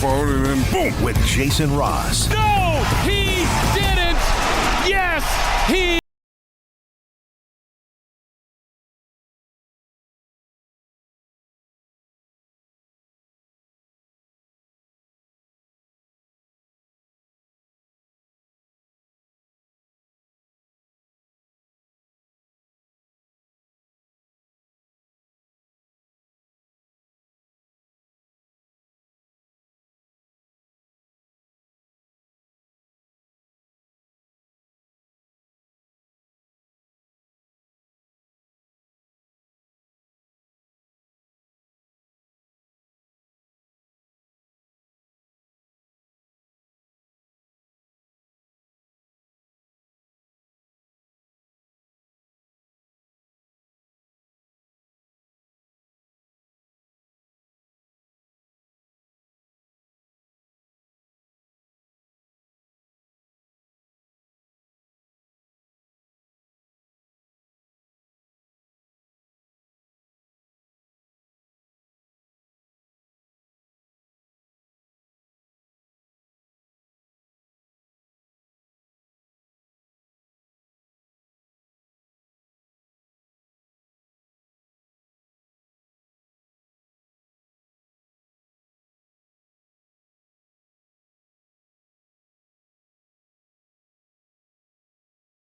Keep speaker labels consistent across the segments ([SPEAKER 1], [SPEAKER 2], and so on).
[SPEAKER 1] phone and then boom
[SPEAKER 2] with Jason Ross.
[SPEAKER 3] No, he didn't. Yes, he.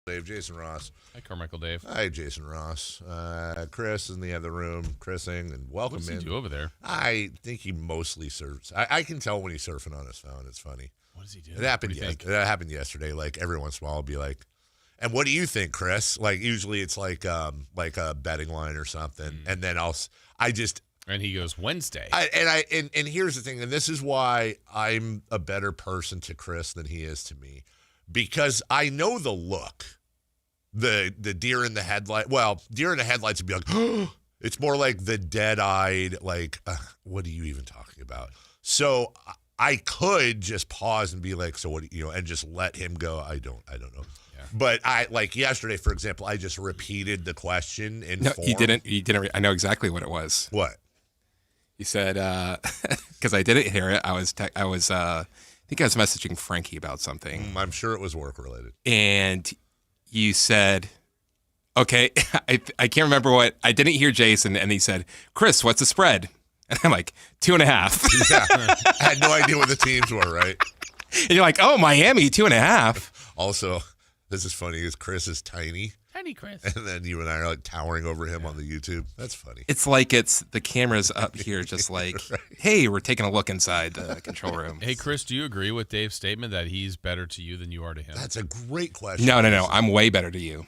[SPEAKER 4] Dave, Jason Ross.
[SPEAKER 3] Hi, Carmichael Dave.
[SPEAKER 4] Hi, Jason Ross. Chris in the other room, Chrising, and welcome
[SPEAKER 3] What's
[SPEAKER 4] in.
[SPEAKER 3] he do over there?
[SPEAKER 4] I think he mostly surfs. I can tell when he's surfing on his phone. It's funny.
[SPEAKER 3] What does he do?
[SPEAKER 4] It happened yesterday. Like every once in a while, I'll be like, "And what do you think, Chris?" Like usually it's like a betting line or something, and then
[SPEAKER 3] And he goes Wednesday.
[SPEAKER 4] And here's the thing, and this is why I'm a better person to Chris than he is to me, because I know the look. The deer in the headlight. Well, deer in the headlights would be like, oh, it's more like the dead-eyed, like, what are you even talking about? So I could just pause and be like, so what, and just let him go. I don't know. Yeah. But like yesterday, for example, I just repeated the question in form.
[SPEAKER 5] You didn't. I know exactly what it was.
[SPEAKER 4] What?
[SPEAKER 5] You said, because I didn't hear it. I think I was messaging Frankie about something.
[SPEAKER 4] I'm sure it was work-related.
[SPEAKER 5] And you said, okay, I can't remember what, I didn't hear Jason, and he said, Chris, what's the spread? And I'm like, 2.5.
[SPEAKER 4] Yeah, I had no idea what the teams were, right?
[SPEAKER 5] And you're like, oh, Miami, 2.5.
[SPEAKER 4] Also, this is funny, is Chris is tiny.
[SPEAKER 3] Tiny Chris.
[SPEAKER 4] And then you and I are like towering over him on the YouTube. That's funny.
[SPEAKER 5] It's like the camera's up here, just like, right. Hey, we're taking a look inside the control room.
[SPEAKER 3] Hey, Chris, do you agree with Dave's statement that he's better to you than you are to him?
[SPEAKER 4] That's a great question.
[SPEAKER 5] No. I'm way better to you.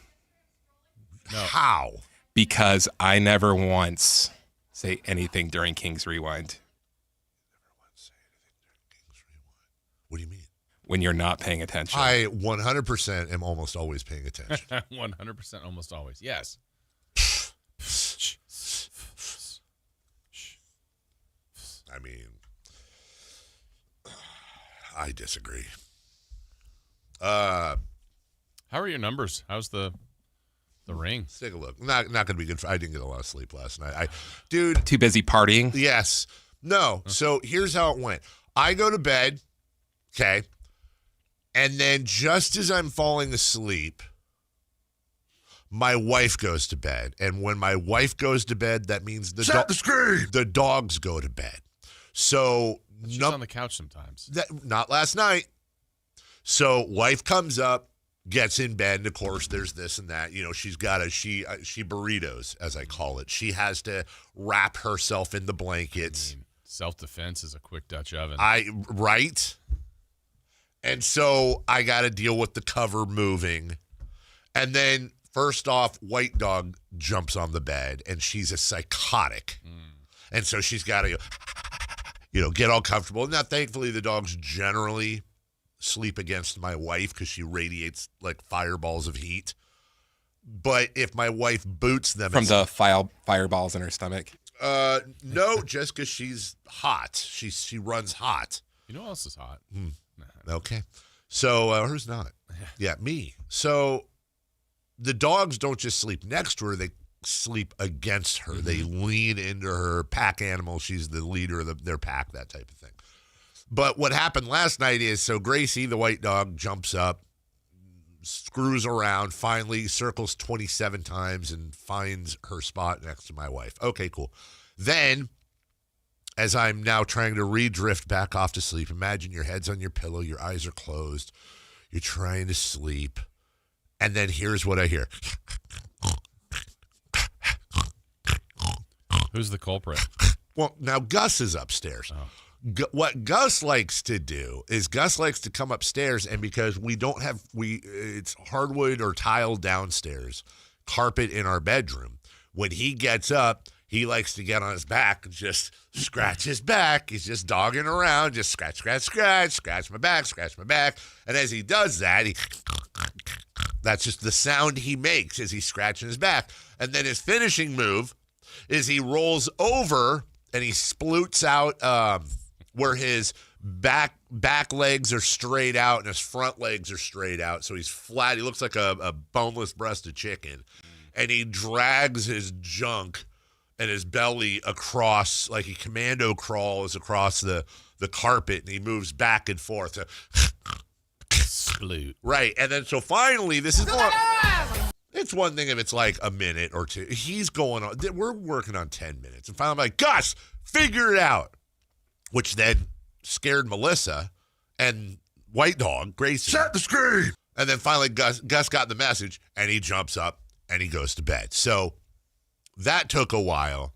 [SPEAKER 4] No. How?
[SPEAKER 5] Because I never once say anything during Kings Rewind.
[SPEAKER 4] Never once say anything during Kings Rewind. What do you mean?
[SPEAKER 5] When you're not paying attention.
[SPEAKER 4] I 100% am almost always paying attention.
[SPEAKER 3] 100% almost always. Yes.
[SPEAKER 4] I mean, I disagree.
[SPEAKER 3] How are your numbers? How's the ring?
[SPEAKER 4] Let's take a look. Not going to be good. I didn't get a lot of sleep last night. Dude.
[SPEAKER 5] Too busy partying?
[SPEAKER 4] Yes. No. So here's how it went. I go to bed. Okay. And then just as I'm falling asleep, my wife goes to bed. And when my wife goes to bed, that means the dogs go to bed. So
[SPEAKER 3] she's on the couch sometimes.
[SPEAKER 4] Not last night. So wife comes up, gets in bed, and of course there's this and that. She's got she burritos, as I call it. She has to wrap herself in the blankets.
[SPEAKER 3] Self-defense is a quick Dutch oven.
[SPEAKER 4] Right? And so I got to deal with the cover moving. And then, first off, White Dog jumps on the bed, and she's a psychotic. And so she's got to, get all comfortable. Now, thankfully, the dogs generally sleep against my wife because she radiates like fireballs of heat. But if my wife boots them...
[SPEAKER 5] From the fireballs in her stomach?
[SPEAKER 4] No, just because she's hot. She runs hot.
[SPEAKER 3] You know who else is hot?
[SPEAKER 4] Okay. So, who's not? Yeah, me. So, the dogs don't just sleep next to her. They sleep against her. Mm-hmm. They lean into her pack animal. She's the leader of their pack, that type of thing. But what happened last night is, so Gracie, the white dog, jumps up, screws around, finally circles 27 times and finds her spot next to my wife. Okay, cool. Then, as I'm now trying to re-drift back off to sleep, imagine your head's on your pillow, your eyes are closed, you're trying to sleep, and then here's what I hear.
[SPEAKER 3] Who's the culprit?
[SPEAKER 4] Well, now Gus is upstairs.
[SPEAKER 3] Oh.
[SPEAKER 4] What Gus likes to do is Gus likes to come upstairs, and because we don't have it's hardwood or tile downstairs, carpet in our bedroom. When he gets up, he likes to get on his back and just scratch his back. He's just dogging around, just scratch my back. And as he does that, that's just the sound he makes as he's scratching his back. And then his finishing move is he rolls over and he sploots out where his back legs are straight out and his front legs are straight out. So he's flat. He looks like a boneless breasted chicken. And he drags his junk and his belly across, like he commando crawls across the carpet, and he moves back and forth.
[SPEAKER 3] Sploot.
[SPEAKER 4] Right. And then so finally, this is more. It's one thing if it's like a minute or two. He's going on. We're working on 10 minutes. And finally, I'm like, Gus, figure it out. Which then scared Melissa and White Dog, Gracie.
[SPEAKER 1] Set the screen.
[SPEAKER 4] And then finally, Gus got the message, and he jumps up and he goes to bed. So that took a while.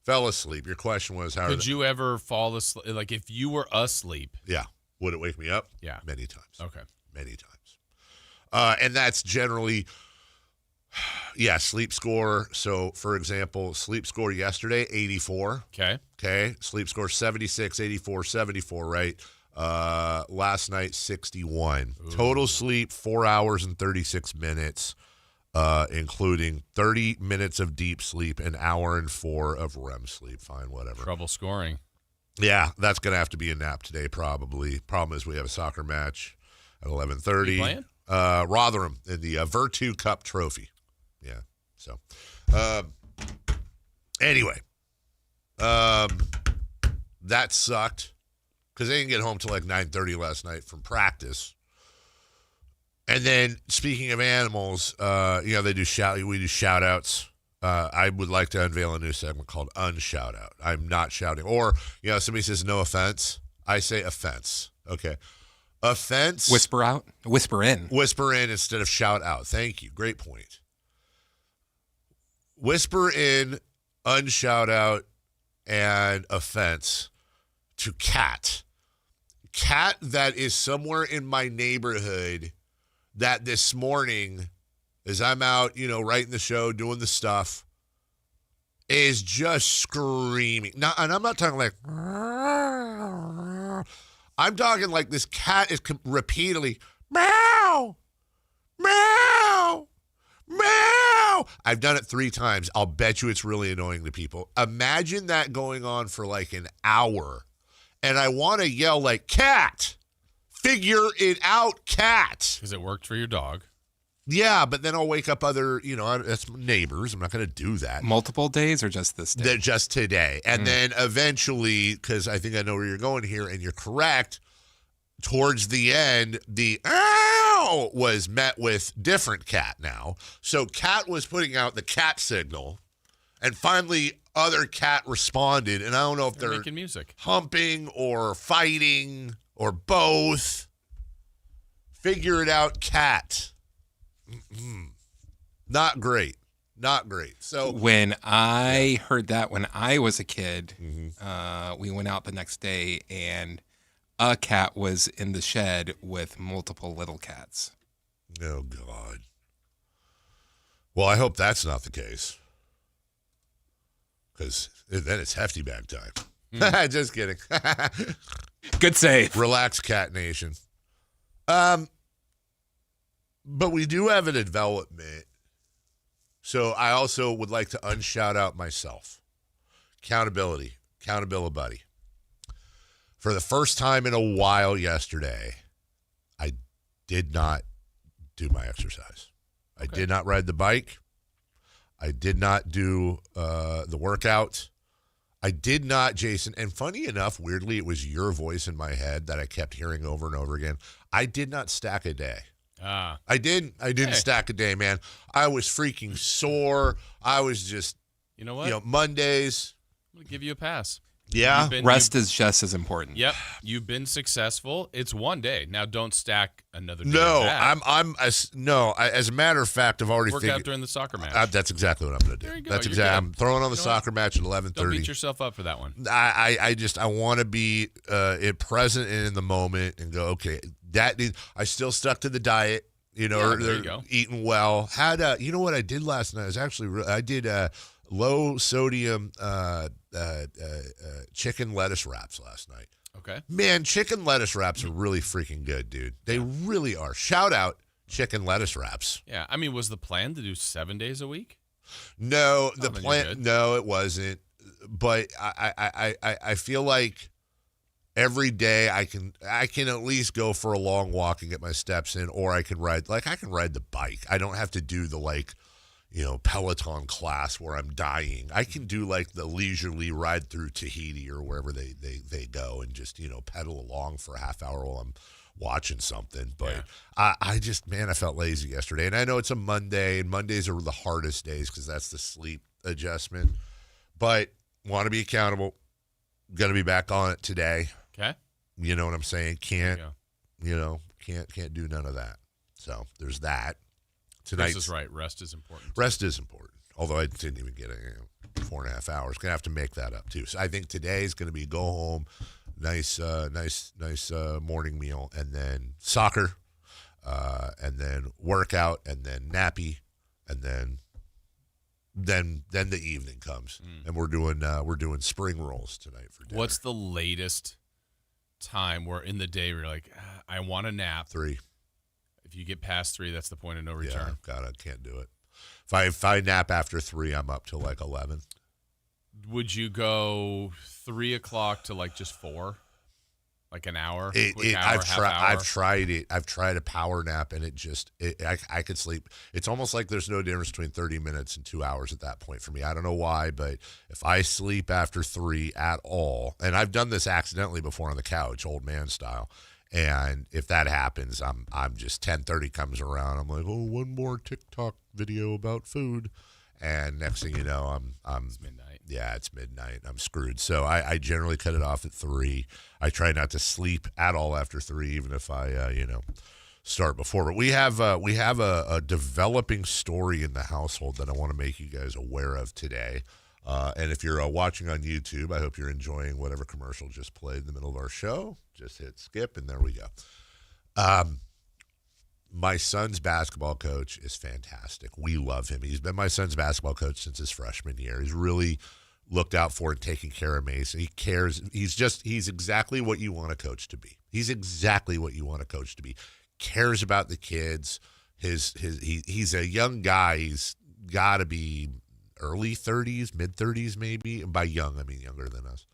[SPEAKER 4] Fell asleep. Your question was, how
[SPEAKER 3] Could you ever fall asleep? Like, if you were asleep.
[SPEAKER 4] Yeah. Would it wake me up?
[SPEAKER 3] Yeah.
[SPEAKER 4] Many times.
[SPEAKER 3] Okay.
[SPEAKER 4] Many times. And that's generally, yeah, sleep score. So, for example, sleep score yesterday, 84.
[SPEAKER 3] Okay.
[SPEAKER 4] Okay. Sleep score 76, 84, 74, right? Last night, 61.
[SPEAKER 3] Ooh.
[SPEAKER 4] Total sleep, 4 hours and 36 minutes, including 30 minutes of deep sleep, an hour and 4 of REM sleep. Fine, whatever.
[SPEAKER 3] Trouble scoring.
[SPEAKER 4] Yeah, that's going to have to be a nap today, probably. Problem is we have a soccer match at 11:30.
[SPEAKER 3] You playing?
[SPEAKER 4] Rotherham in the Virtu Cup Trophy. Yeah. So, anyway, that sucked because they didn't get home till like 9:30 last night from practice. And then, speaking of animals, we do shout outs. I would like to unveil a new segment called Unshout Out. I'm not shouting. Or, somebody says no offense. I say offense. Okay. Offense.
[SPEAKER 5] Whisper out. Whisper in.
[SPEAKER 4] Whisper in instead of shout out. Thank you. Great point. Whisper in, unshout out, and offense to cat. Cat that is somewhere in my neighborhood that this morning, as I'm out, writing the show, doing the stuff, is just screaming. Now, and I'm not talking like, I'm talking like this cat is repeatedly, meow, meow, meow. I've done it 3 times. I'll bet you it's really annoying to people. Imagine that going on for like an hour. And I want to yell like, cat, figure it out, cat.
[SPEAKER 3] Because it worked for your dog.
[SPEAKER 4] Yeah, but then I'll wake up other, that's neighbors. I'm not going to do that.
[SPEAKER 5] Multiple days or just this day?
[SPEAKER 4] Just today. And then eventually, because I think I know where you're going here, and you're correct, towards the end, the ow was met with different cat now. So cat was putting out the cat signal, and finally other cat responded. And I don't know if they're
[SPEAKER 3] making music,
[SPEAKER 4] humping or fighting or both. Figure it out, cat. Not great. So
[SPEAKER 5] when I heard that when I was a kid, we went out the next day and a cat was in the shed with multiple little cats.
[SPEAKER 4] Oh, God. Well, I hope that's not the case. Because then it's hefty bag time. Just kidding.
[SPEAKER 5] Good save.
[SPEAKER 4] Relax, Cat Nation. But we do have a development. So I also would like to unshout out myself. Accountability buddy. For the first time in a while yesterday, I did not do my exercise. I did not ride the bike. I did not do the workout. I did not, Jason. And funny enough, weirdly, it was your voice in my head that I kept hearing over and over again. I did not stack a day. I didn't stack a day, man. I was freaking sore. I was just,
[SPEAKER 3] you know what?
[SPEAKER 4] Mondays.
[SPEAKER 3] I'm going to give you a pass.
[SPEAKER 4] Yeah.
[SPEAKER 5] Rest is just as important.
[SPEAKER 3] Yep. You've been successful. It's one day. Now don't stack another day.
[SPEAKER 4] No,
[SPEAKER 3] of that.
[SPEAKER 4] as a matter of fact, I've already
[SPEAKER 3] Work
[SPEAKER 4] figured.
[SPEAKER 3] out during the soccer match.
[SPEAKER 4] That's exactly what I'm going to do.
[SPEAKER 3] There you go.
[SPEAKER 4] That's
[SPEAKER 3] You're
[SPEAKER 4] exactly.
[SPEAKER 3] good.
[SPEAKER 4] I'm throwing on the
[SPEAKER 3] You know
[SPEAKER 4] soccer match at 11:30.
[SPEAKER 3] Don't beat yourself up for that one.
[SPEAKER 4] I want to be present and in the moment and go, okay, I still stuck to the diet,
[SPEAKER 3] there you go.
[SPEAKER 4] Eating well. Had you know what I did last night? I did low sodium chicken lettuce wraps last night.
[SPEAKER 3] Okay.
[SPEAKER 4] Man, chicken lettuce wraps are really freaking good, dude. They really are. Shout out chicken lettuce wraps.
[SPEAKER 3] Yeah. I mean, was the plan to do 7 days a week?
[SPEAKER 4] No,
[SPEAKER 3] then you're
[SPEAKER 4] plan.
[SPEAKER 3] good.
[SPEAKER 4] No, it wasn't. But I feel like every day I can at least go for a long walk and get my steps in, or I can ride the bike. I don't have to do the Peloton class where I'm dying. I can do the leisurely ride through Tahiti or wherever they go and just pedal along for a half hour while I'm watching something. But I felt lazy yesterday, and I know it's a Monday, and Mondays are the hardest days because that's the sleep adjustment. But want to be accountable. Going to be back on it today.
[SPEAKER 3] Okay.
[SPEAKER 4] You know what I'm saying? Can't do none of that. So there's that.
[SPEAKER 3] Chris is right. Rest is important.
[SPEAKER 4] Rest is important. Although I didn't even get 4.5 hours. Going to have to make that up too. So I think today is going to be go home, nice morning meal, and then soccer, and then workout, and then nappy, and then the evening comes, and we're doing spring rolls tonight for dinner.
[SPEAKER 3] What's the latest time where in the day where you're like, I want a nap?
[SPEAKER 4] 3.
[SPEAKER 3] If you get past 3, that's the point of no return.
[SPEAKER 4] Yeah, can't do it. If I nap after 3, I'm up till 11.
[SPEAKER 3] Would you go 3 o'clock to just 4? Like an hour?
[SPEAKER 4] I've tried it. I've tried a power nap, and I could sleep. It's almost like there's no difference between 30 minutes and 2 hours at that point for me. I don't know why, but if I sleep after 3 at all, and I've done this accidentally before on the couch, old man style, and if that happens, I'm just 10:30 comes around. I'm like, oh, one more TikTok video about food, and next thing you know,
[SPEAKER 3] it's midnight.
[SPEAKER 4] Yeah, it's midnight. I'm screwed. So I generally cut it off at 3. I try not to sleep at all after 3, even if I start before. But we have a developing story in the household that I want to make you guys aware of today. And if you're watching on YouTube, I hope you're enjoying whatever commercial just played in the middle of our show. Just hit skip, and there we go. My son's basketball coach is fantastic. We love him. He's been my son's basketball coach since his freshman year. He's really looked out for and taken care of Mason. He cares. He's exactly what you want a coach to be. He's exactly what you want a coach to be. Cares about the kids. He's a young guy. He's got to be early 30s, mid 30s maybe. And by young, I mean younger than us.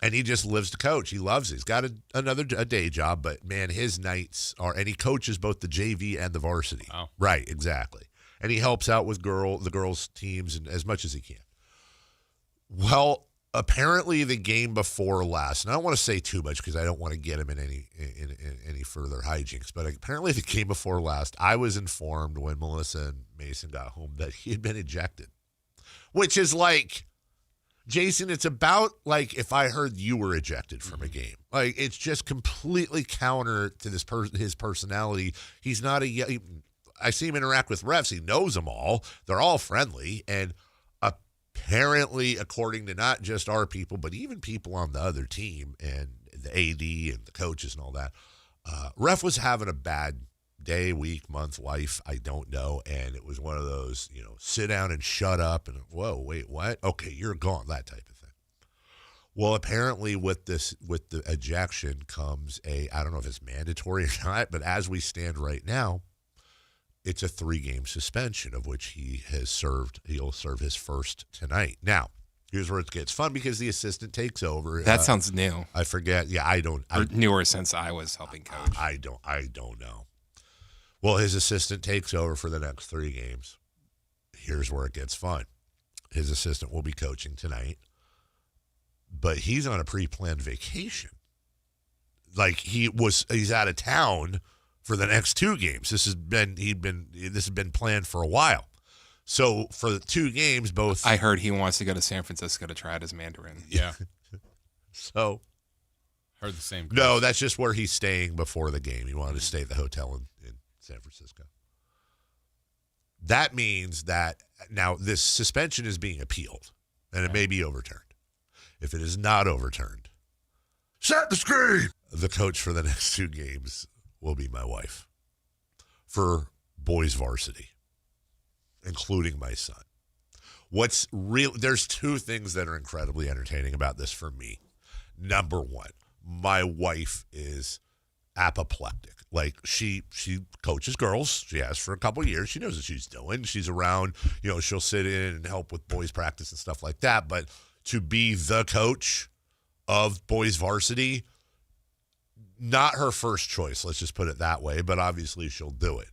[SPEAKER 4] And he just lives to coach. He loves it. He's got a day job, but man, his nights are, and he coaches both the JV and the varsity.
[SPEAKER 3] Wow.
[SPEAKER 4] Right, exactly. And he helps out with the girls' teams and as much as he can. Well, apparently the game before last, and I don't want to say too much because I don't want to get him in any further hijinks, but apparently the game before last, I was informed when Melissa and Mason got home that he had been ejected, which is like, Jason, it's about like if I heard you were ejected from a game. Like, it's just completely counter to his personality. He's not I see him interact with refs. He knows them all. They're all friendly. And apparently, according to not just our people, but even people on the other team and the AD and the coaches and all that, ref was having a bad day, week, month, life, I don't know. And it was one of those, sit down and shut up and, whoa, wait, what? Okay, you're gone, that type of thing. Well, apparently with the ejection comes I don't know if it's mandatory or not, but as we stand right now, it's a 3-game suspension of which he'll serve his first tonight. Now, here's where it gets fun because the assistant takes over.
[SPEAKER 5] That sounds new.
[SPEAKER 4] I forget. Yeah,
[SPEAKER 5] Or newer since I was helping coach.
[SPEAKER 4] I don't know. Well, his assistant takes over for the next 3 games. Here's where it gets fun. his assistant, will be coaching tonight. But he's on a pre-planned vacation. Like he's out of town for the next 2 games. This has been planned for a while. So for the 2 games, both.
[SPEAKER 5] I heard he wants to go to San Francisco to try out his Mandarin.
[SPEAKER 3] Yeah.
[SPEAKER 4] So.
[SPEAKER 3] Heard the same.
[SPEAKER 4] No, that's just where he's staying before the game. He wanted to stay at the hotel in San Francisco. That means that now this suspension is being appealed, and it may be overturned. If it is not overturned, set the screen. The coach for the next 2 games will be my wife for boys varsity, including my son. There's 2 things that are incredibly entertaining about this for me. Number 1, my wife is apoplectic. Like she coaches girls. She has for a couple of years. She knows what she's doing. She's around, she'll sit in and help with boys practice and stuff like that. But to be the coach of boys varsity, not her first choice. Let's just put it that way. But obviously she'll do it.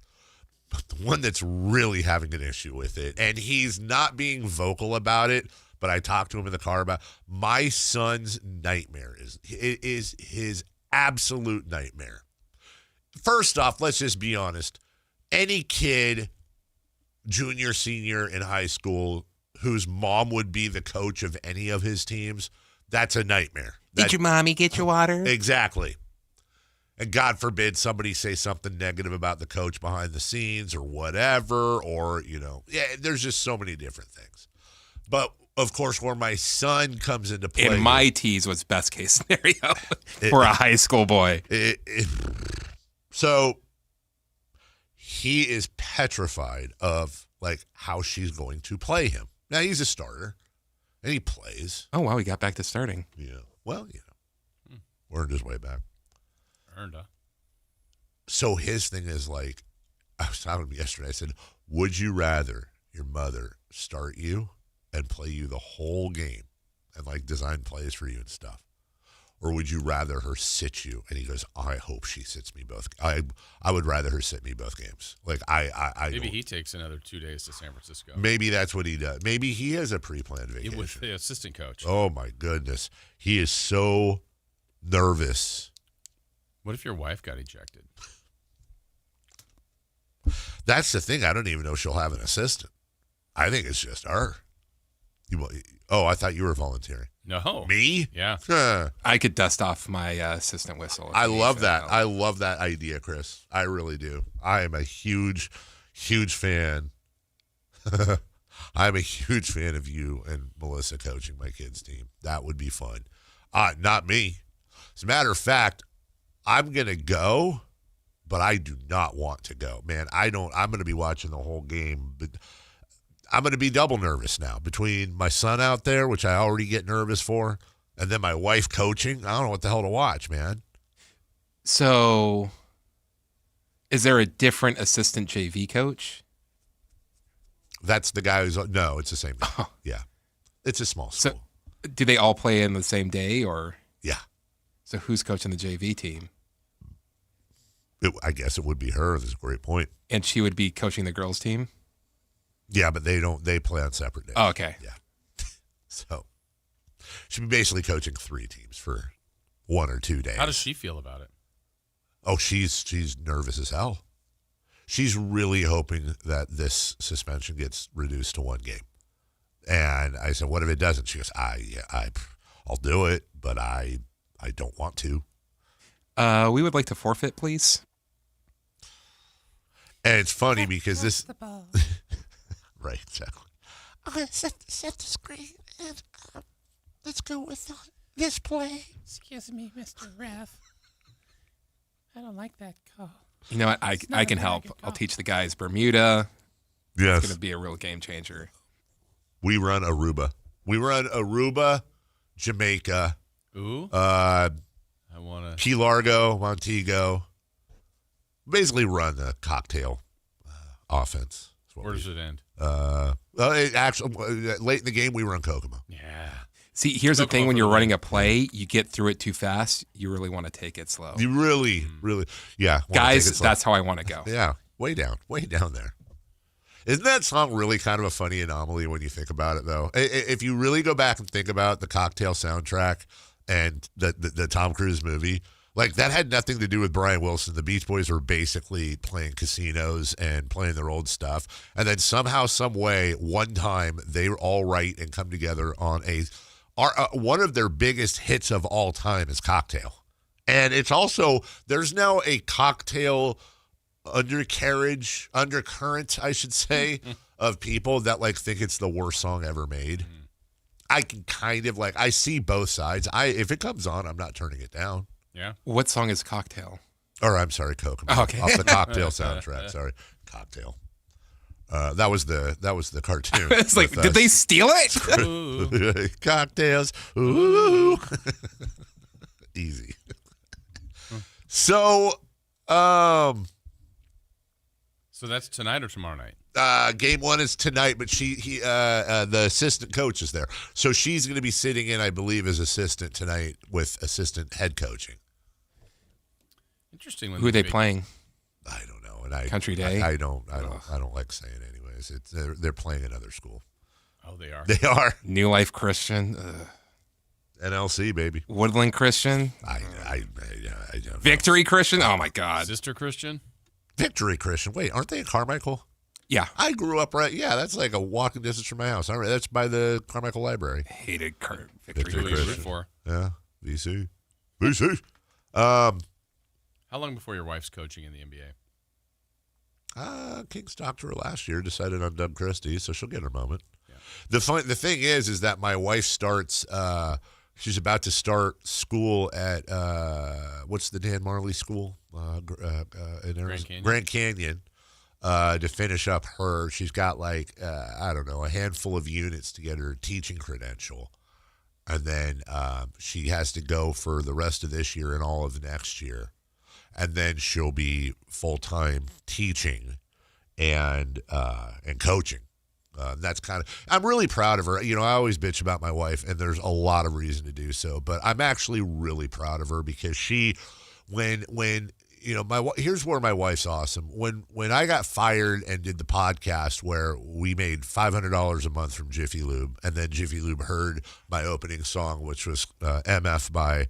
[SPEAKER 4] But the one that's really having an issue with it, and he's not being vocal about it, but I talked to him in the car about my son's nightmare is his absolute nightmare. First off, let's just be honest. Any kid, junior, senior in high school, whose mom would be the coach of any of his teams, that's a nightmare.
[SPEAKER 5] Did your mommy get your water?
[SPEAKER 4] Exactly. And God forbid somebody say something negative about the coach behind the scenes or whatever, or, there's just so many different things. But, of course, where my son comes into play.
[SPEAKER 5] In my tease was best case scenario for a high school boy.
[SPEAKER 4] So he is petrified of, how she's going to play him. Now, he's a starter, and he plays.
[SPEAKER 5] Oh, wow, he got back to starting.
[SPEAKER 4] Yeah. Well, earned his way back. So his thing is I was talking to him yesterday. I said, would you rather your mother start you and play you the whole game and design plays for you and stuff? Or would you rather her sit you? And he goes, I hope she sits me both. I would rather her sit me both games.
[SPEAKER 3] Maybe he takes another 2 days to San Francisco.
[SPEAKER 4] Maybe that's what he does. Maybe he has a pre-planned vacation.
[SPEAKER 3] With the assistant coach.
[SPEAKER 4] Oh my goodness. He is so nervous.
[SPEAKER 3] What if your wife got ejected?
[SPEAKER 4] That's the thing. I don't even know if she'll have an assistant. I think it's just her. I thought you were volunteering.
[SPEAKER 3] No.
[SPEAKER 4] Me?
[SPEAKER 3] Yeah.
[SPEAKER 5] I could dust off my assistant whistle.
[SPEAKER 4] I love that. I love that idea, Chris. I really do. I am a huge, huge fan. I'm a huge fan of you and Melissa coaching my kids' team. That would be fun. Not me. As a matter of fact, I'm going to go, but I do not want to go. Man, I'm going to be watching the whole game, but I'm going to be double nervous now between my son out there, which I already get nervous for, and then my wife coaching. I don't know what the hell to watch, man.
[SPEAKER 5] So is there a different assistant JV coach?
[SPEAKER 4] That's the guy no, it's the same guy. Oh. Yeah. It's a small school.
[SPEAKER 5] So do they all play in the same day or?
[SPEAKER 4] Yeah.
[SPEAKER 5] So who's coaching the JV team?
[SPEAKER 4] I guess it would be her. That's a great point.
[SPEAKER 5] And she would be coaching the girls team?
[SPEAKER 4] Yeah, but they play on separate days.
[SPEAKER 5] Oh, okay.
[SPEAKER 4] Yeah. So she'd be basically coaching 3 teams for 1 or 2 days.
[SPEAKER 3] How does she feel about it?
[SPEAKER 4] Oh, she's nervous as hell. She's really hoping that this suspension gets reduced to 1 game. And I said, what if it doesn't? She goes, I'll do it, but I don't want to.
[SPEAKER 5] We would like to forfeit, please.
[SPEAKER 4] And it's funny because this
[SPEAKER 1] the ball.
[SPEAKER 4] Right, exactly.
[SPEAKER 1] I'm going to set the screen and let's go with this play. Excuse me, Mr. Ref. I don't like that call.
[SPEAKER 5] You know what? I can help. I'll teach the guys Bermuda.
[SPEAKER 4] Yes.
[SPEAKER 5] It's going to be a real game changer.
[SPEAKER 4] We run Aruba, Jamaica.
[SPEAKER 3] Ooh.
[SPEAKER 4] I want to. Key Largo, Montego. Basically run the cocktail offense.
[SPEAKER 3] Where does it end?
[SPEAKER 4] Actually, late in the game, we run Kokomo.
[SPEAKER 3] Yeah.
[SPEAKER 5] See, here's the thing: when you're running a play, you get through it too fast. You really want to take it slow.
[SPEAKER 4] You really, yeah.
[SPEAKER 5] Guys, that's how I want to go.
[SPEAKER 4] Yeah, way down there. Isn't that song really kind of a funny anomaly when you think about it, though? If you really go back and think about the Cocktail soundtrack and the Tom Cruise movie, like that had nothing to do with Brian Wilson. The Beach Boys were basically playing casinos and playing their old stuff. And then somehow, some way, one time, they all write and come together on one of their biggest hits of all time is Cocktail. And it's also, there's now a Cocktail undercurrent, I should say, of people that like think it's the worst song ever made. I can kind of like, I see both sides. If it comes on, I'm not turning it down.
[SPEAKER 3] Yeah.
[SPEAKER 5] What song is Cocktail?
[SPEAKER 4] Or I'm sorry, Coke.
[SPEAKER 5] Okay.
[SPEAKER 4] Off the Cocktail soundtrack. Sorry, Cocktail. That was the cartoon.
[SPEAKER 5] It's like, did they steal it?
[SPEAKER 3] Ooh.
[SPEAKER 4] Cocktails. Ooh. Easy. So,
[SPEAKER 3] So that's tonight or tomorrow night?
[SPEAKER 4] game one is tonight, but the assistant coach is there. So she's going to be sitting in, I believe, as assistant tonight with assistant head coaching.
[SPEAKER 3] Interesting.
[SPEAKER 5] Who are they playing?
[SPEAKER 4] I don't know. And
[SPEAKER 5] Country Day?
[SPEAKER 4] I don't like saying anyways. They're playing another school.
[SPEAKER 3] Oh, they are.
[SPEAKER 4] They are.
[SPEAKER 5] New Life Christian.
[SPEAKER 4] NLC, baby.
[SPEAKER 5] Woodland Christian.
[SPEAKER 4] I don't
[SPEAKER 5] Victory Christian. Oh, my God.
[SPEAKER 3] Sister Christian?
[SPEAKER 4] Victory Christian. Wait, aren't they in Carmichael?
[SPEAKER 5] Yeah.
[SPEAKER 4] I grew up right. Yeah, that's like a walking distance from my house. That's by the Carmichael Library.
[SPEAKER 5] Hated
[SPEAKER 4] Victory
[SPEAKER 3] Who are you rooting
[SPEAKER 4] Christian.
[SPEAKER 3] for?
[SPEAKER 4] Yeah, VC. VC.
[SPEAKER 3] How long before your wife's coaching in the NBA?
[SPEAKER 4] Kings talked to her last year, decided on Doug Christie, so she'll get her moment.
[SPEAKER 3] Yeah.
[SPEAKER 4] The thing is that my wife starts. She's about to start school at what's the Dan Marley school in Arizona? Grand Canyon. To finish up she's got like I don't know, a handful of units to get her teaching credential, and then she has to go for the rest of this year and all of next year. And then she'll be full-time teaching and coaching. That's kind of, I'm really proud of her. You know, I always bitch about my wife, and there's a lot of reason to do so. But I'm actually really proud of her because when you know, here's where my wife's awesome. When I got fired and did the podcast where we made $500 a month from Jiffy Lube, and then Jiffy Lube heard my opening song, which was MF by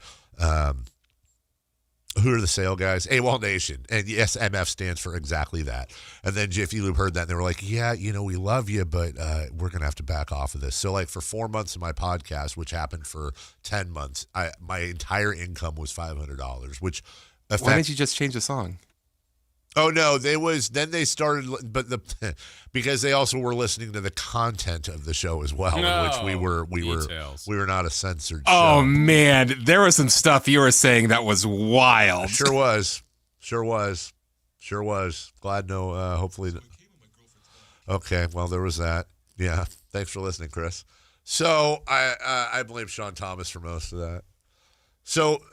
[SPEAKER 4] who are the sale guys? AWOL Nation. And yes, MF stands for exactly that. And then Jiffy Lube heard that, and they were like, yeah, you know, we love you, but we're going to have to back off of this. So, like, for 4 months of my podcast, which happened for 10 months, my entire income was $500, which
[SPEAKER 5] Why didn't you just change the song?
[SPEAKER 4] Oh no, then they started, but because they also were listening to the content of the show as well, in which we were not a censored show.
[SPEAKER 5] Oh man, there was some stuff you were saying that was wild.
[SPEAKER 4] Sure was. Glad no. Hopefully. Okay, well there was that. Yeah, thanks for listening, Chris. So I blame Sean Thomas for most of that. So.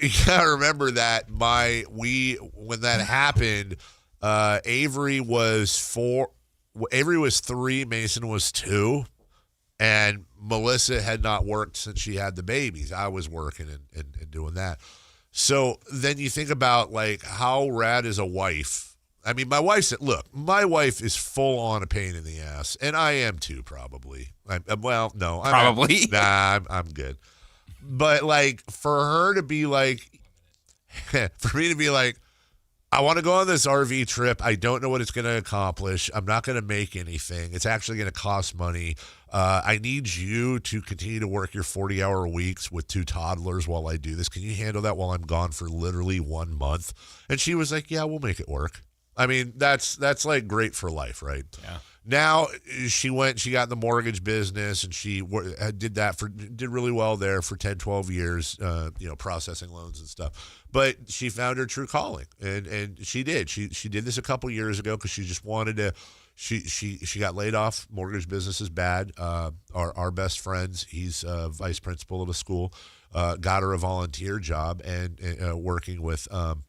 [SPEAKER 4] You gotta remember that when that happened, Avery was 3, Mason was 2, and Melissa had not worked since she had the babies. I was working and doing that. So then you think about like how rad is a wife. I mean, my wife is full on a pain in the ass, and I am too probably.
[SPEAKER 5] Probably.
[SPEAKER 4] I'm good. But, like, for her to be like, for me to be like, I want to go on this RV trip. I don't know what it's going to accomplish. I'm not going to make anything. It's actually going to cost money. I need you to continue to work your 40-hour weeks with 2 toddlers while I do this. Can you handle that while I'm gone for literally 1 month? And she was like, yeah, we'll make it work. I mean, that's like great for life, right?
[SPEAKER 3] Yeah.
[SPEAKER 4] Now she got in the mortgage business, and she did really well there for 10, 12 years, processing loans and stuff. But she found her true calling, and she did. She did this a couple years ago because she just wanted to. She got laid off. Mortgage business is bad. Our best friends, he's vice principal of a school, got her a volunteer job and working with in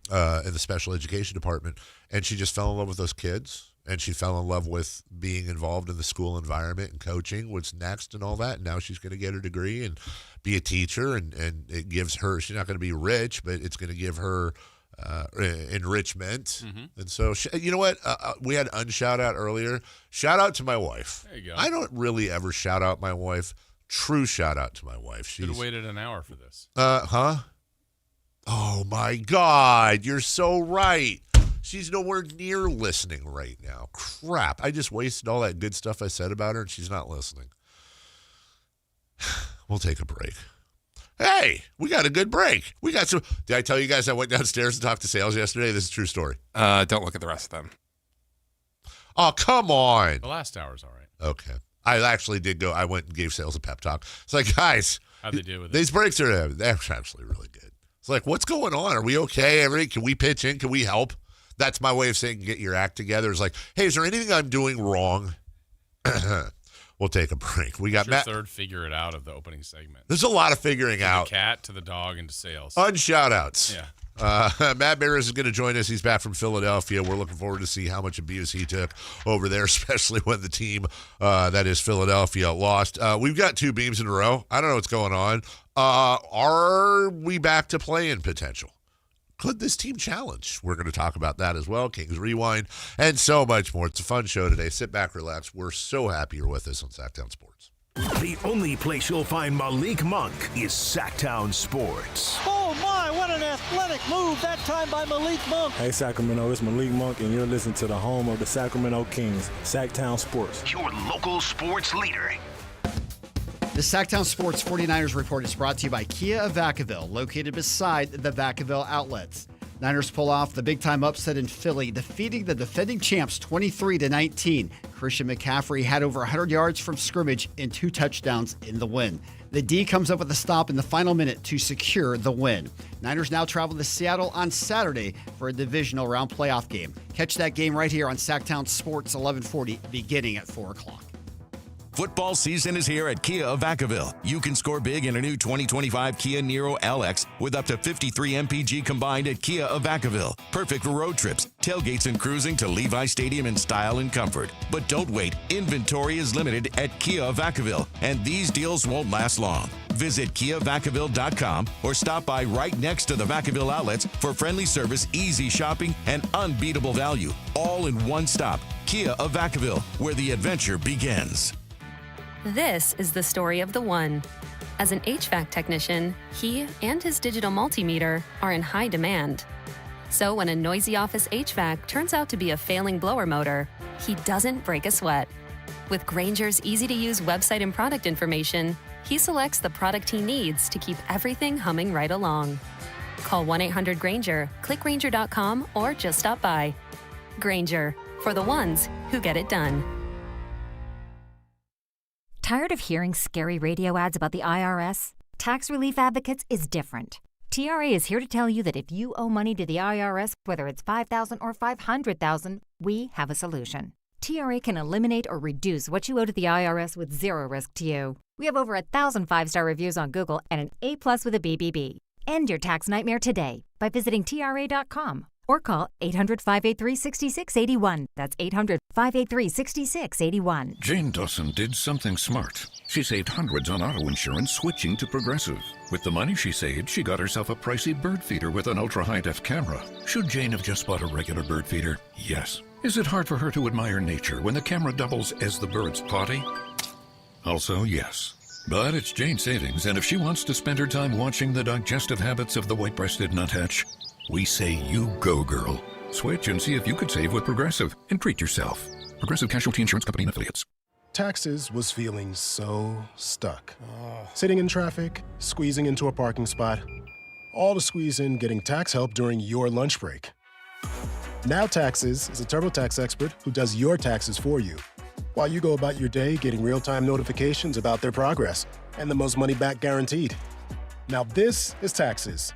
[SPEAKER 4] the special education department, and she just fell in love with those kids. And she fell in love with being involved in the school environment and coaching, what's next and all that. And now she's going to get her degree and be a teacher. And it gives her, she's not going to be rich, but it's going to give her enrichment. And so, you know what? We had unshout out earlier. Shout out to my wife.
[SPEAKER 3] There you go.
[SPEAKER 4] I don't really ever shout out my wife. True shout out to my wife.
[SPEAKER 3] Should have waited an hour for this.
[SPEAKER 4] Huh? Oh, my God. You're so right. She's nowhere near listening right now. Crap. I just wasted all that good stuff I said about her, and she's not listening. We'll take a break. Hey, we got a good break. We got some. Did I tell you guys I went downstairs and talked to sales yesterday? This is a true story.
[SPEAKER 5] Don't look at the rest of them.
[SPEAKER 4] Oh, come on.
[SPEAKER 3] The last hour's all right.
[SPEAKER 4] Okay. I actually did go. I went and gave sales a pep talk. It's like, guys.
[SPEAKER 3] How'd they do with it?
[SPEAKER 4] These breaks are they're actually really good. It's like, what's going on? Are we okay? Can we pitch in? Can we help? That's my way of saying get your act together. It's like, hey, is there anything I'm doing wrong? We'll take a break. We got
[SPEAKER 3] What's your
[SPEAKER 4] Matt.
[SPEAKER 3] third figure it out of the opening segment.
[SPEAKER 4] There's a lot of figuring out.
[SPEAKER 3] The cat to the dog and to sales.
[SPEAKER 4] Unshout-outs.
[SPEAKER 3] Yeah.
[SPEAKER 4] Matt Barris is going to join us. He's back from Philadelphia. We're looking forward to see how much abuse he took over there, especially when the team that is Philadelphia lost. We've got 2 beams in a row. I don't know what's going on. Are we back to play-in potential? Could this team challenge? We're going to talk about that as well. Kings Rewind and so much more. It's a fun show today. Sit back, relax. We're so happy you're with us on Sactown Sports.
[SPEAKER 2] The only place you'll find Malik Monk is Sactown Sports.
[SPEAKER 6] Oh my, what an athletic move that time by Malik Monk.
[SPEAKER 7] Hey Sacramento, it's Malik Monk and you're listening to the home of the Sacramento Kings, Sactown Sports.
[SPEAKER 2] Your local sports leader.
[SPEAKER 8] The Sactown Sports 49ers Report is brought to you by Kia of Vacaville, located beside the Vacaville outlets. Niners pull off the big-time upset in Philly, defeating the defending champs 23-19. Christian McCaffrey had over 100 yards from scrimmage and 2 touchdowns in the win. The D comes up with a stop in the final minute to secure the win. Niners now travel to Seattle on Saturday for a divisional round playoff game. Catch that game right here on Sactown Sports 1140, beginning at 4 o'clock.
[SPEAKER 9] Football season is here at Kia of Vacaville. You can score big in a new 2025 Kia Niro LX with up to 53 MPG combined at Kia of Vacaville. Perfect for road trips, tailgates, and cruising to Levi Stadium in style and comfort. But don't wait. Inventory is limited at Kia of Vacaville, and these deals won't last long. Visit KiaVacaville.com or stop by right next to the Vacaville outlets for friendly service, easy shopping, and unbeatable value. All in one stop. Kia of Vacaville, where the adventure begins.
[SPEAKER 10] This is the story of the one. As an HVAC technician, he and his digital multimeter are in high demand. So when a noisy office HVAC turns out to be a failing blower motor, he doesn't break a sweat. With Grainger's easy-to-use website and product information, he selects the product he needs to keep everything humming right along. Call 1-800-GRAINGER, click Grainger.com, or just stop by. Grainger, for the ones who get it done.
[SPEAKER 11] Tired of hearing scary radio ads about the IRS? Tax Relief Advocates is different. TRA is here to tell you that if you owe money to the IRS, whether it's $5,000 or $500,000, we have a solution. TRA can eliminate or reduce what you owe to the IRS with zero risk to you. We have over 1,000 5-star reviews on Google and an A+ with a BBB. End your tax nightmare today by visiting TRA.com or call 800-583-6681. That's 800-583-6681.
[SPEAKER 12] Jane Dawson did something smart. She saved hundreds on auto insurance switching to Progressive. With the money she saved, she got herself a pricey bird feeder with an ultra-high-def camera. Should Jane have just bought a regular bird feeder? Yes. Is it hard for her to admire nature when the camera doubles as the bird's potty? Also, yes. But it's Jane's savings, and if she wants to spend her time watching the digestive habits of the white-breasted nuthatch, we say you go, girl. Switch and see if you could save with Progressive and treat yourself. Progressive Casualty Insurance Company and Affiliates.
[SPEAKER 13] Taxes was feeling so stuck. Sitting in traffic, squeezing into a parking spot, all to squeeze in getting tax help during your lunch break. Now Taxes is a TurboTax expert who does your taxes for you, while you go about your day getting real-time notifications about their progress and the most money back guaranteed. Now this is Taxes.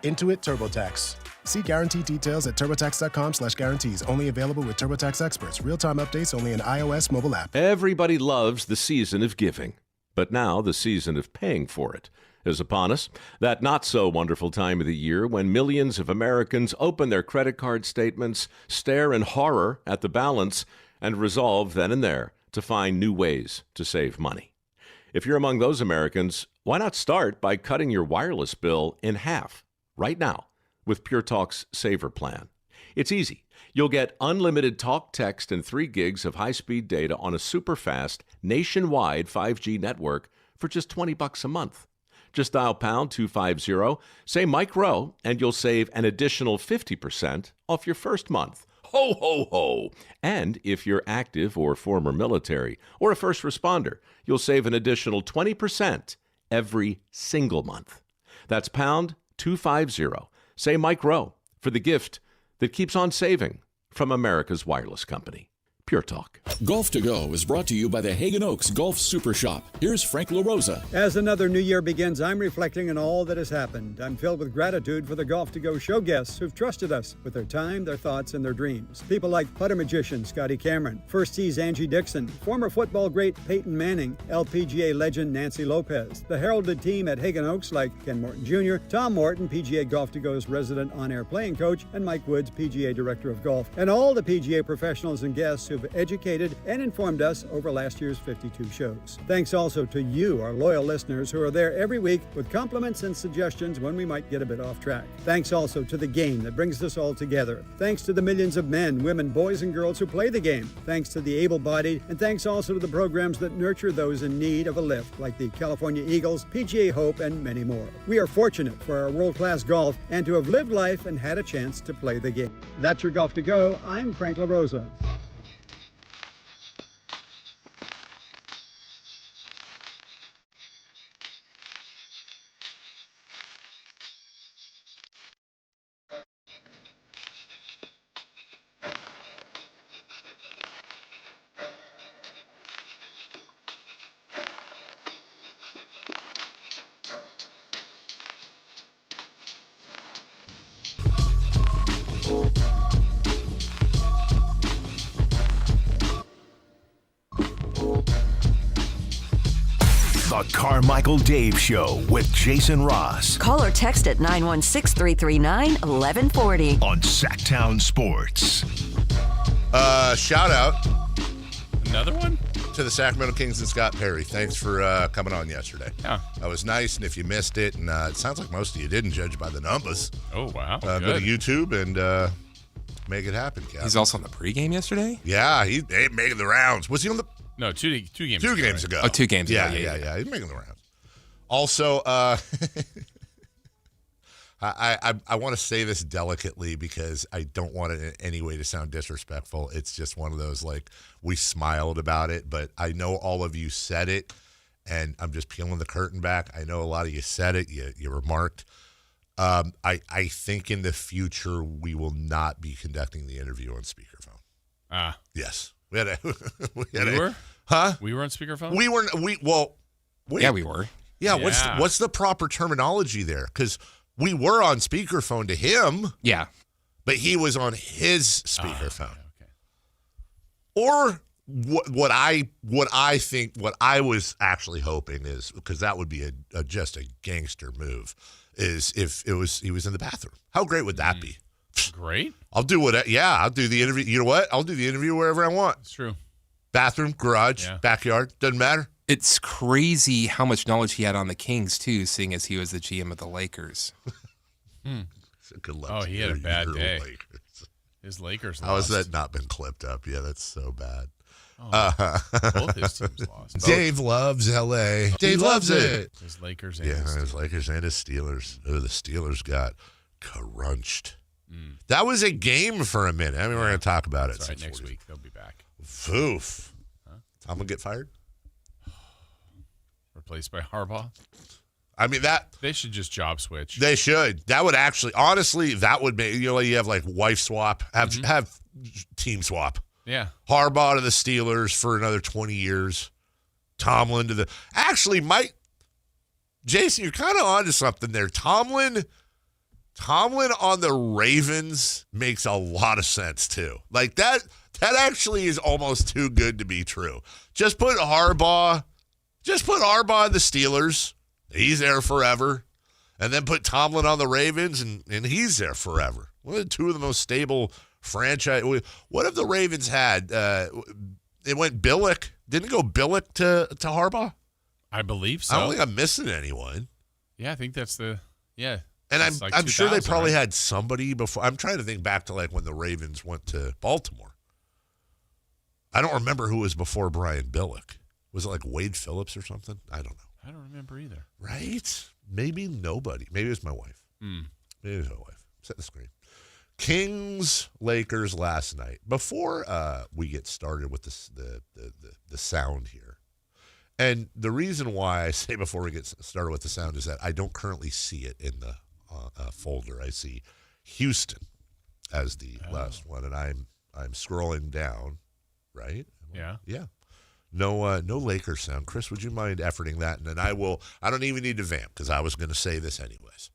[SPEAKER 13] Intuit TurboTax. See guarantee details at turbotax.com/guarantees. Only available with TurboTax experts. Real-time updates only in iOS mobile app.
[SPEAKER 14] Everybody loves the season of giving, but now the season of paying for it is upon us. That not-so-wonderful time of the year when millions of Americans open their credit card statements, stare in horror at the balance, and resolve then and there to find new ways to save money. If you're among those Americans, why not start by cutting your wireless bill in half right now with Pure Talk's Saver plan. It's easy. You'll get unlimited talk, text, and 3 gigs of high-speed data on a super-fast, nationwide 5G network for just $20 a month. Just dial pound 250, say Mike Rowe, and you'll save an additional 50% off your first month. Ho, ho, ho! And if you're active or former military or a first responder, you'll save an additional 20% every single month. That's pound 250. Say Mike Rowe for the gift that keeps on saving from America's wireless company. Pure Talk.
[SPEAKER 15] Golf to Go is brought to you by the Hagen Oaks Golf Super Shop. Here's Frank LaRosa.
[SPEAKER 16] As another new year begins, I'm reflecting on all that has happened. I'm filled with gratitude for the Golf to Go show guests who've trusted us with their time, their thoughts, and their dreams. People like putter magician Scotty Cameron, First Tee's Angie Dixon, former football great Peyton Manning, LPGA legend Nancy Lopez, the heralded team at Hagen Oaks like Ken Morton Jr., Tom Morton, PGA Golf to Go's resident on-air playing coach, and Mike Woods, PGA Director of Golf, and all the PGA professionals and guests who've educated and informed us over last year's 52 shows. Thanks also to you, our loyal listeners, who are there every week with compliments and suggestions when we might get a bit off track. Thanks also to the game that brings us all together. Thanks to the millions of men, women, boys, and girls who play the game. Thanks to the able-bodied, and thanks also to the programs that nurture those in need of a lift, like the California Eagles, PGA Hope, and many more. We are fortunate for our world-class golf and to have lived life and had a chance to play the game. That's your Golf to Go. I'm Frank LaRosa.
[SPEAKER 2] The Carmichael Dave Show with Jason Ross.
[SPEAKER 17] Call or text at 916-339-1140.
[SPEAKER 2] On Sactown Sports.
[SPEAKER 4] Shout out.
[SPEAKER 3] Another one?
[SPEAKER 4] To the Sacramento Kings and Scott Perry. Thanks for coming on yesterday.
[SPEAKER 3] Yeah.
[SPEAKER 4] That was nice, and if you missed it, and it sounds like most of you didn't, judge by the numbers.
[SPEAKER 3] Oh, wow.
[SPEAKER 4] Go to YouTube and make it happen, Cap.
[SPEAKER 5] He's also on the pregame yesterday?
[SPEAKER 4] Yeah, he ain't making the rounds. Was he on the...
[SPEAKER 3] No, two games ago.
[SPEAKER 4] 2 games ago.
[SPEAKER 5] Oh, 2 games ago.
[SPEAKER 4] Yeah. He's making the rounds. Also, I want to say this delicately because I don't want it in any way to sound disrespectful. It's just one of those, like, we smiled about it, but I know all of you said it, and I'm just peeling the curtain back. I know a lot of you said it. You remarked. I think in the future we will not be conducting the interview on speakerphone. Yes. We were? Huh?
[SPEAKER 3] We were on speakerphone?
[SPEAKER 4] We were.
[SPEAKER 5] Yeah, we were.
[SPEAKER 4] Yeah. What's the proper terminology there? Because we were on speakerphone to him.
[SPEAKER 5] Yeah.
[SPEAKER 4] But he was on his speakerphone. Okay. Or what I was actually hoping is, because that would be just a gangster move, is if he was in the bathroom. How great would that be?
[SPEAKER 3] Great.
[SPEAKER 4] I'll do the interview. You know what? I'll do the interview wherever I want.
[SPEAKER 3] It's true.
[SPEAKER 4] Bathroom, garage, backyard, doesn't matter.
[SPEAKER 5] It's crazy how much knowledge he had on the Kings, too, seeing as he was the GM of the Lakers.
[SPEAKER 4] It's a good luck.
[SPEAKER 3] Oh, he had a bad day.
[SPEAKER 4] Lakers.
[SPEAKER 3] His Lakers
[SPEAKER 4] How
[SPEAKER 3] lost.
[SPEAKER 4] has that not been clipped up? Yeah, that's so bad.
[SPEAKER 3] Both his teams lost.
[SPEAKER 4] Dave loves L.A. Dave loves it.
[SPEAKER 3] His Lakers and
[SPEAKER 4] his Lakers and his Steelers. Oh, the Steelers got crunched. That was a game for a minute. I mean, we're going to talk about it.
[SPEAKER 3] That's right. Next week, they'll be back.
[SPEAKER 4] Foof. Tom will get fired?
[SPEAKER 3] Replaced by Harbaugh?
[SPEAKER 4] I mean,
[SPEAKER 3] they should just job switch.
[SPEAKER 4] They should. That would actually, honestly, that would make, you have like wife swap, have team swap.
[SPEAKER 3] Yeah.
[SPEAKER 4] Harbaugh to the Steelers for another 20 years. Tomlin to the, actually, Jason, you're kind of onto something there. Tomlin on the Ravens makes a lot of sense too. Like that actually is almost too good to be true. Just put Harbaugh in the Steelers. He's there forever. And then put Tomlin on the Ravens and he's there forever. One of the 2 of the most stable franchise. What have the Ravens had? It went Billick. Didn't it go Billick to Harbaugh?
[SPEAKER 3] I believe so.
[SPEAKER 4] I don't think I'm missing anyone.
[SPEAKER 3] Yeah, I think that's
[SPEAKER 4] And
[SPEAKER 3] It's like
[SPEAKER 4] I'm sure they
[SPEAKER 3] 2000,
[SPEAKER 4] probably
[SPEAKER 3] right?
[SPEAKER 4] had somebody before. I'm trying to think back to like when the Ravens went to Baltimore. I don't remember who was before Brian Billick. Was it like Wade Phillips or something? I don't know.
[SPEAKER 3] I don't remember either.
[SPEAKER 4] Right? Maybe nobody. Maybe it was my wife.
[SPEAKER 3] Hmm.
[SPEAKER 4] Maybe it was my wife. Set the screen. Kings Lakers last night. Before we get started with the sound here, and the reason why I say before we get started with the sound is that I don't currently see it in the folder. I see Houston as the last one, and I'm scrolling down. Right?
[SPEAKER 3] Yeah.
[SPEAKER 4] Yeah. No Lakers sound. Chris, would you mind efforting that? And then I don't even need to vamp because I was going to say this anyways.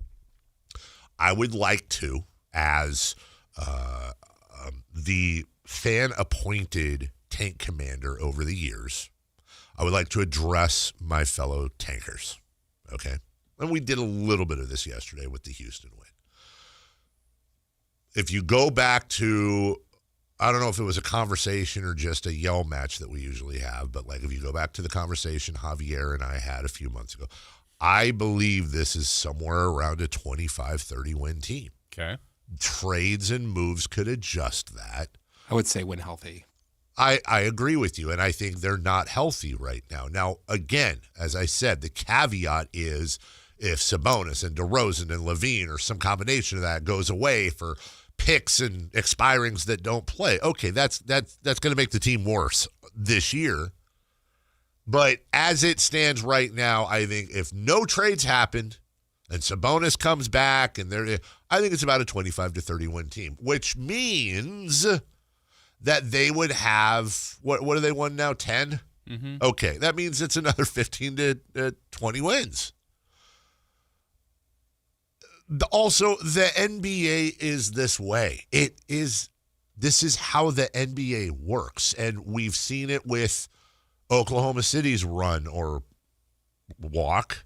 [SPEAKER 4] I would like to, as the fan-appointed tank commander over the years, I would like to address my fellow tankers, okay? And we did a little bit of this yesterday with the Houston win. If you go back to, I don't know if it was a conversation or just a yell match that we usually have, but like if you go back to the conversation Javier and I had a few months ago, I believe this is somewhere around a 25-30 win team.
[SPEAKER 3] Okay.
[SPEAKER 4] Trades and moves could adjust that.
[SPEAKER 5] I would say when healthy.
[SPEAKER 4] I agree with you, and I think they're not healthy right now. Now, again, as I said, the caveat is if Sabonis and DeRozan and Levine or some combination of that goes away for picks and expirings that don't play, okay, that's going to make the team worse this year. But as it stands right now, I think if no trades happened and Sabonis comes back, I think it's about a 25-30 win team, which means that they would have, what do they won now, 10?
[SPEAKER 3] Mm-hmm.
[SPEAKER 4] Okay, that means it's another 15 to 20 wins. Also, the NBA is this way. This is how the NBA works, and we've seen it with Oklahoma City's run or walk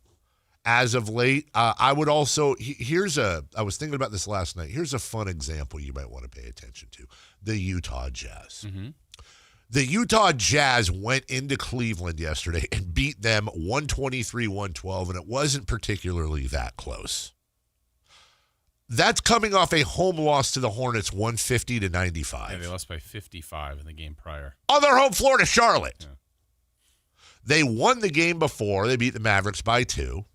[SPEAKER 4] as of late. I would also, I was thinking about this last night. Here's a fun example you might want to pay attention to. The Utah Jazz.
[SPEAKER 3] Mm-hmm.
[SPEAKER 4] The Utah Jazz went into Cleveland yesterday and beat them 123-112, and it wasn't particularly that close. That's coming off a home loss to the Hornets 150-95.
[SPEAKER 3] Yeah, they lost by 55 in the game prior.
[SPEAKER 4] On their home floor to Charlotte.
[SPEAKER 3] Yeah.
[SPEAKER 4] They won the game before. They beat the Mavericks by 2.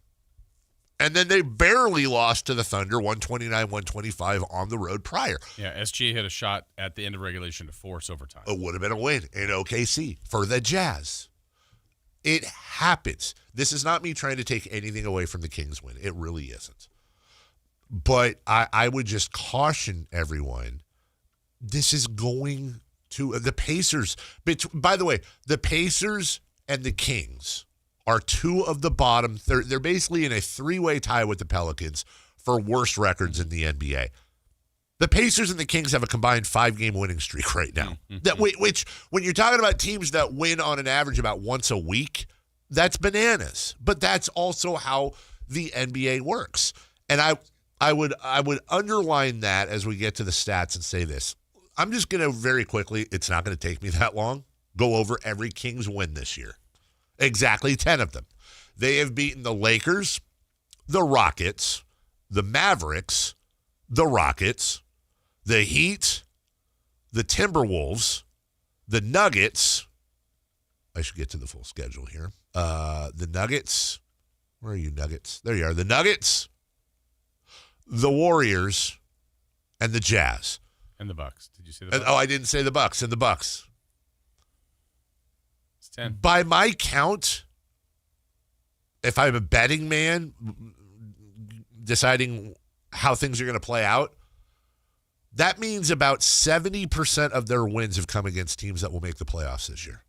[SPEAKER 4] And then they barely lost to the Thunder 129-125 on the road prior.
[SPEAKER 3] Yeah, SGA hit a shot at the end of regulation to force overtime.
[SPEAKER 4] It would have been a win in OKC for the Jazz. It happens. This is not me trying to take anything away from the Kings win. It really isn't. But I would just caution everyone, this is going to the Pacers. By the way, the Pacers and the Kings are two of the bottom. They're basically in a three-way tie with the Pelicans for worst records in the NBA. The Pacers and the Kings have a combined 5-game winning streak right now. Which, when you're talking about teams that win on an average about once a week, that's bananas. But that's also how the NBA works. And I would underline that as we get to the stats and say this. I'm just going to very quickly, it's not going to take me that long, go over every Kings win this year. Exactly 10 of them. They have beaten the Lakers, the Rockets, the Mavericks, the Rockets, the Heat, the Timberwolves, the Nuggets. I should get to the full schedule here. The Nuggets. Where are you, Nuggets? There you are. The Nuggets, the Warriors, and the Jazz.
[SPEAKER 3] And the Bucks. Did you say the Bucks?
[SPEAKER 4] I didn't say the Bucks. And the Bucks.
[SPEAKER 3] It's 10.
[SPEAKER 4] By my count, if I'm a betting man deciding how things are going to play out, that means about 70% of their wins have come against teams that will make the playoffs this year.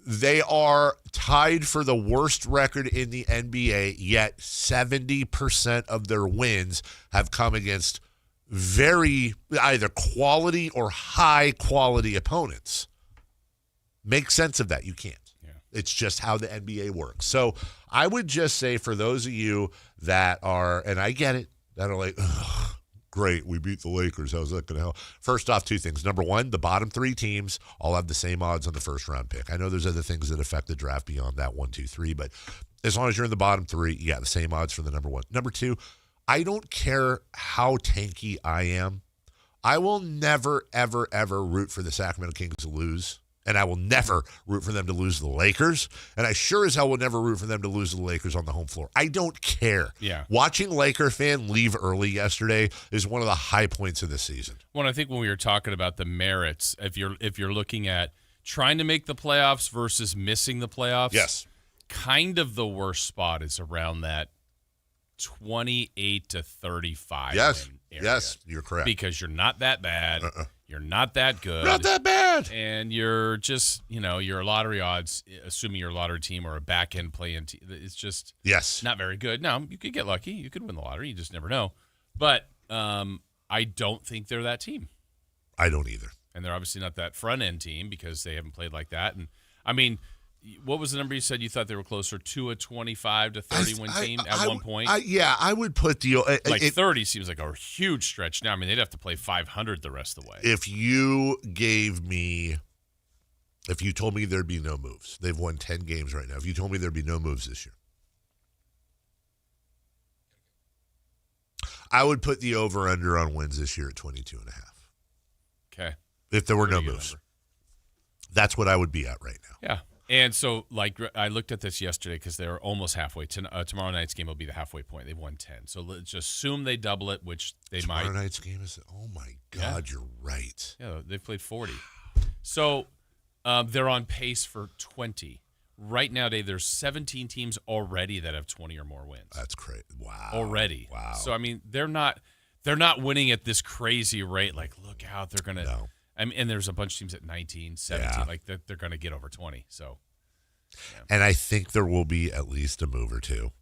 [SPEAKER 4] They are tied for the worst record in the NBA, yet 70% of their wins have come against very either quality or high quality opponents. Make sense of that. You can't.
[SPEAKER 3] Yeah.
[SPEAKER 4] It's just how the NBA works. So I would just say for those of you that are, and I get it, that are like, ugh, great, we beat the Lakers. How's that going to help? First off, two things. Number one, the bottom three teams all have the same odds on the first round pick. I know there's other things that affect the draft beyond that 1, 2, 3, but as long as you're in the bottom three, you got the same odds for the number one. Number two, I don't care how tanky I am. I will never, ever, ever root for the Sacramento Kings to lose. And I will never root for them to lose to the Lakers. And I sure as hell will never root for them to lose to the Lakers on the home floor. I don't care.
[SPEAKER 3] Yeah.
[SPEAKER 4] Watching Laker fan leave early yesterday is one of the high points of the season.
[SPEAKER 3] Well, I think when we were talking about the merits, if you're looking at trying to make the playoffs versus missing the playoffs,
[SPEAKER 4] yes,
[SPEAKER 3] kind of the worst spot is around that 28 to 35.
[SPEAKER 4] Yes,
[SPEAKER 3] area.
[SPEAKER 4] yes, you're correct.
[SPEAKER 3] Because you're not that bad. You're not that good.
[SPEAKER 4] Not that bad.
[SPEAKER 3] And you're just, you're lottery odds, assuming you're a lottery team or a back-end play-in team. It's just not very good. Now, you could get lucky. You could win the lottery. You just never know. But I don't think they're that team.
[SPEAKER 4] I don't either.
[SPEAKER 3] And they're obviously not that front-end team because they haven't played like that. And, I mean, what was the number you said you thought they were closer to a 25 to 30 win team at one point?
[SPEAKER 4] I would put the
[SPEAKER 3] 30 seems like a huge stretch now. I mean, they'd have to play 500 the rest of the way.
[SPEAKER 4] If you told me there'd be no moves, they've won 10 games right now. If you told me there'd be no moves this year, I would put the over-under on wins this year at 22.5.
[SPEAKER 3] Okay.
[SPEAKER 4] If there were no moves. That's what I would be at right now.
[SPEAKER 3] Yeah. And so, I looked at this yesterday because they're almost halfway. Tomorrow night's game will be the halfway point. They've won 10. So let's just assume they double it, which they might.
[SPEAKER 4] Tomorrow night's game is, oh my God, You're right.
[SPEAKER 3] Yeah, they've played 40. So they're on pace for 20. Right now, Dave, there's 17 teams already that have 20 or more wins.
[SPEAKER 4] That's crazy. Wow.
[SPEAKER 3] Already.
[SPEAKER 4] Wow.
[SPEAKER 3] So, I mean, they're not winning at this crazy rate. Like, look out, they're going to.
[SPEAKER 4] No.
[SPEAKER 3] I mean, and there's a bunch of teams at 19, 17. Like, they're going to get over 20. So,
[SPEAKER 4] And I think there will be at least a move or two.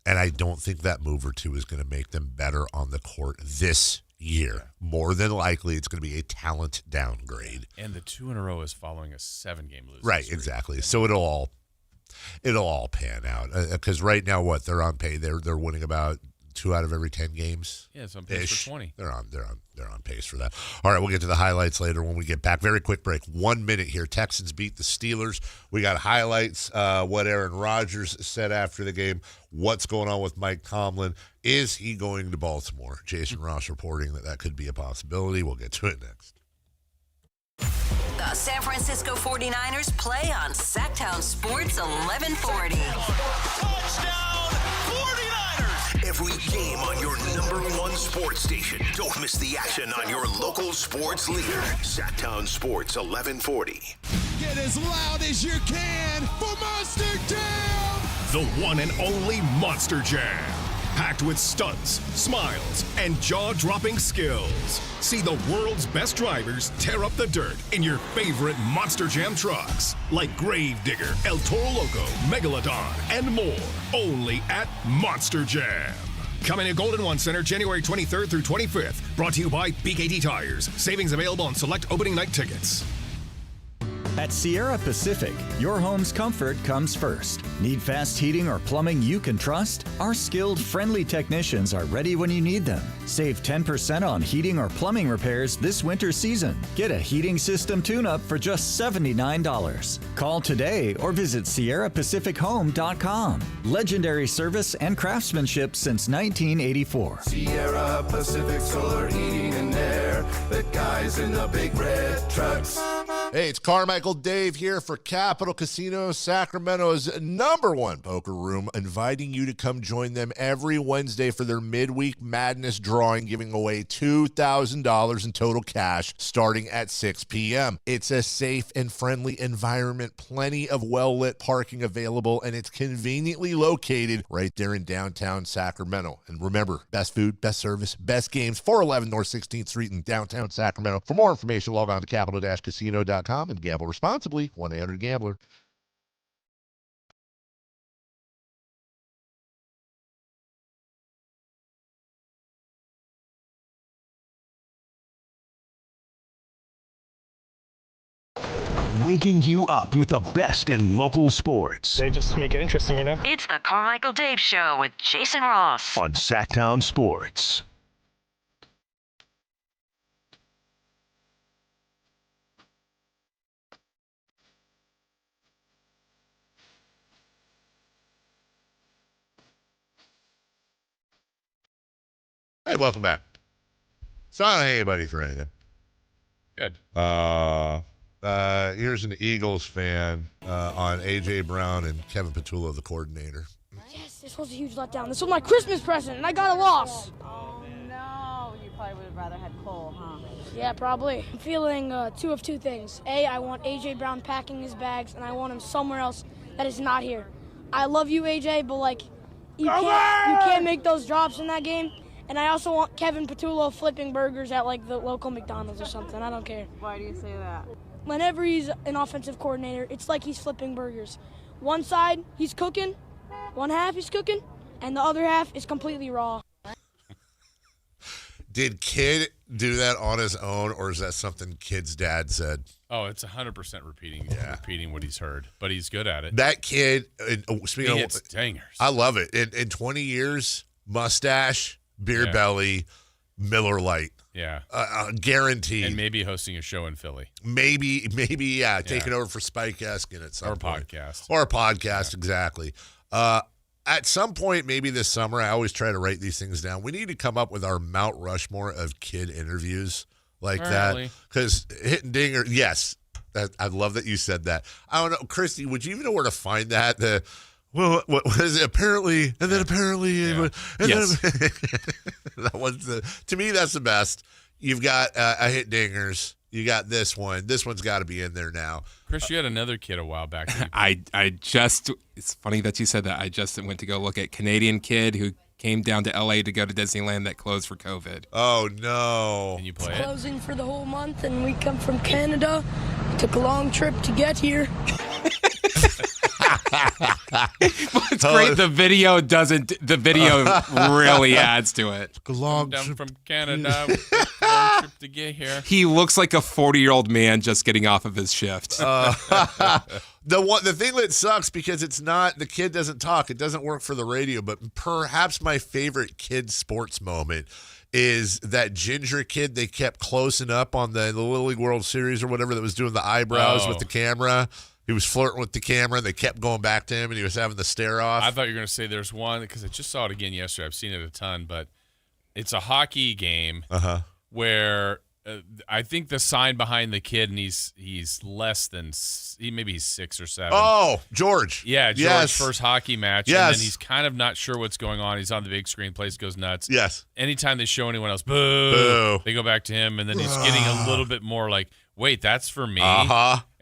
[SPEAKER 4] And I don't think that move or two is going to make them better on the court this year. Yeah. More than likely, it's going to be a talent downgrade.
[SPEAKER 3] And the 2 in a row is following a 7-game losing
[SPEAKER 4] Right,
[SPEAKER 3] streak.
[SPEAKER 4] exactly. Yeah. So it'll all pan out. Because right now, they're on pace. They're winning about 2 out of every 10 games.
[SPEAKER 3] Yeah, it's on pace for 20.
[SPEAKER 4] They're on pace for that. All right, we'll get to the highlights later when we get back. Very quick break. 1 minute here. Texans beat the Steelers. We got highlights, what Aaron Rodgers said after the game, what's going on with Mike Tomlin. Is he going to Baltimore? Jason Ross reporting that could be a possibility. We'll get to it next.
[SPEAKER 17] The San Francisco 49ers play on Sactown Sports 1140.
[SPEAKER 2] Touchdown 49ers! Every game on your #1 sports station. Don't miss the action on your local sports leader. Sactown Sports 1140.
[SPEAKER 18] Get as loud as you can for Monster Jam!
[SPEAKER 19] The one and only Monster Jam. Packed with stunts, smiles, and jaw-dropping skills. See the world's best drivers tear up the dirt in your favorite Monster Jam trucks. Like Gravedigger, El Toro Loco, Megalodon, and more. Only at Monster Jam. Coming to Golden One Center January 23rd through 25th. Brought to you by BKT Tires. Savings available on select opening night tickets.
[SPEAKER 20] At Sierra Pacific, your home's comfort comes first. Need fast heating or plumbing you can trust? Our skilled, friendly technicians are ready when you need them. Save 10% on heating or plumbing repairs this winter season. Get a heating system tune-up for just $79. Call today or visit SierraPacificHome.com. Legendary service and craftsmanship since 1984.
[SPEAKER 21] Sierra Pacific Solar Heating and Air. The guys in the big red trucks.
[SPEAKER 4] Hey, it's Carmichael Dave here for Capital Casino, Sacramento's #1 poker room, inviting you to come join them every Wednesday for their midweek madness drawing, giving away $2,000 in total cash starting at 6 p.m. It's a safe and friendly environment, plenty of well-lit parking available, and it's conveniently located right there in downtown Sacramento. And remember, best food, best service, best games, 411 North 16th Street in downtown Sacramento. For more information, log on to capital-casino.com and gamble responsibly. 1-800-GAMBLER.
[SPEAKER 2] Waking you up with the best in local sports.
[SPEAKER 6] They just make it interesting, you know?
[SPEAKER 17] It's the Carmichael Dave Show with Jason Ross
[SPEAKER 2] On Sactown Sports.
[SPEAKER 4] Hey, welcome back. So I don't hate anybody for anything.
[SPEAKER 3] Good.
[SPEAKER 4] Here's an Eagles fan on A.J. Brown and Kevin Petullo, the coordinator.
[SPEAKER 1] Yes, this was a huge letdown. This was my Christmas present, and I got a loss.
[SPEAKER 22] Oh, no. You probably would have rather had Cole, huh?
[SPEAKER 1] Yeah, probably. I'm feeling two of two things. A, I want A.J. Brown packing his bags, and I want him somewhere else that is not here. I love you, A.J., but, like, you can't make those drops in that game. And I also want Kevin Petullo flipping burgers at, like, the local McDonald's or something. I don't care.
[SPEAKER 22] Why do you say that?
[SPEAKER 1] Whenever he's an offensive coordinator, it's like he's flipping burgers. One side, he's cooking. One half, he's cooking. And the other half is completely raw.
[SPEAKER 4] Did Kid do that on his own, or is that something Kid's dad said?
[SPEAKER 3] Oh, it's 100% repeating what he's heard, but he's good at it.
[SPEAKER 4] That kid,
[SPEAKER 3] speaking of dangers.
[SPEAKER 4] I love it. In 20 years, mustache, beer belly, Miller Lite.
[SPEAKER 3] Yeah.
[SPEAKER 4] Guaranteed.
[SPEAKER 3] And maybe hosting a show in Philly.
[SPEAKER 4] Maybe, taking over for Spike Eskin at some point. Or a podcast, exactly. At some point, maybe this summer, I always try to write these things down. We need to come up with our Mount Rushmore of Kid interviews like that. Because Hitting Dinger, yes. I love that you said that. I don't know. Christy, would you even know where to find that? What is it? Apparently, and then apparently.
[SPEAKER 5] Yeah.
[SPEAKER 4] Yes. That one's to me, that's the best. You've got a Hit Dingers. You got this one. This one's got to be in there now.
[SPEAKER 3] Chris, you had another kid a while back.
[SPEAKER 5] It's funny that you said that. I just went to go look at Canadian kid who came down to L.A. to go to Disneyland that closed for COVID.
[SPEAKER 4] Oh, no.
[SPEAKER 3] Can you play
[SPEAKER 1] it? Closing for the whole month, and we come from Canada. Took a long trip to get here.
[SPEAKER 5] It's great. The video really adds to it.
[SPEAKER 3] Down from Canada, long trip to get here.
[SPEAKER 5] He looks like a 40-year-old man just getting off of his shift.
[SPEAKER 4] The thing that sucks, because it's not, the kid doesn't talk. It doesn't work for the radio, but perhaps my favorite kid sports moment is that ginger kid they kept closing up on the Little League World Series or whatever that was doing the eyebrows with the camera. He was flirting with the camera, and they kept going back to him, and he was having the stare off.
[SPEAKER 3] I thought you were going to say there's one, because I just saw it again yesterday. I've seen it a ton, but it's a hockey game where I think the sign behind the kid, and he's less than, maybe he's 6 or 7.
[SPEAKER 4] Oh, George.
[SPEAKER 3] Yeah, George,
[SPEAKER 4] yes.
[SPEAKER 3] First hockey match.
[SPEAKER 4] Yes.
[SPEAKER 3] And then he's kind of not sure what's going on. He's on the big screen, place goes nuts.
[SPEAKER 4] Yes.
[SPEAKER 3] Anytime they show anyone else, boo, they go back to him, and then he's getting a little bit more like, wait, that's for me.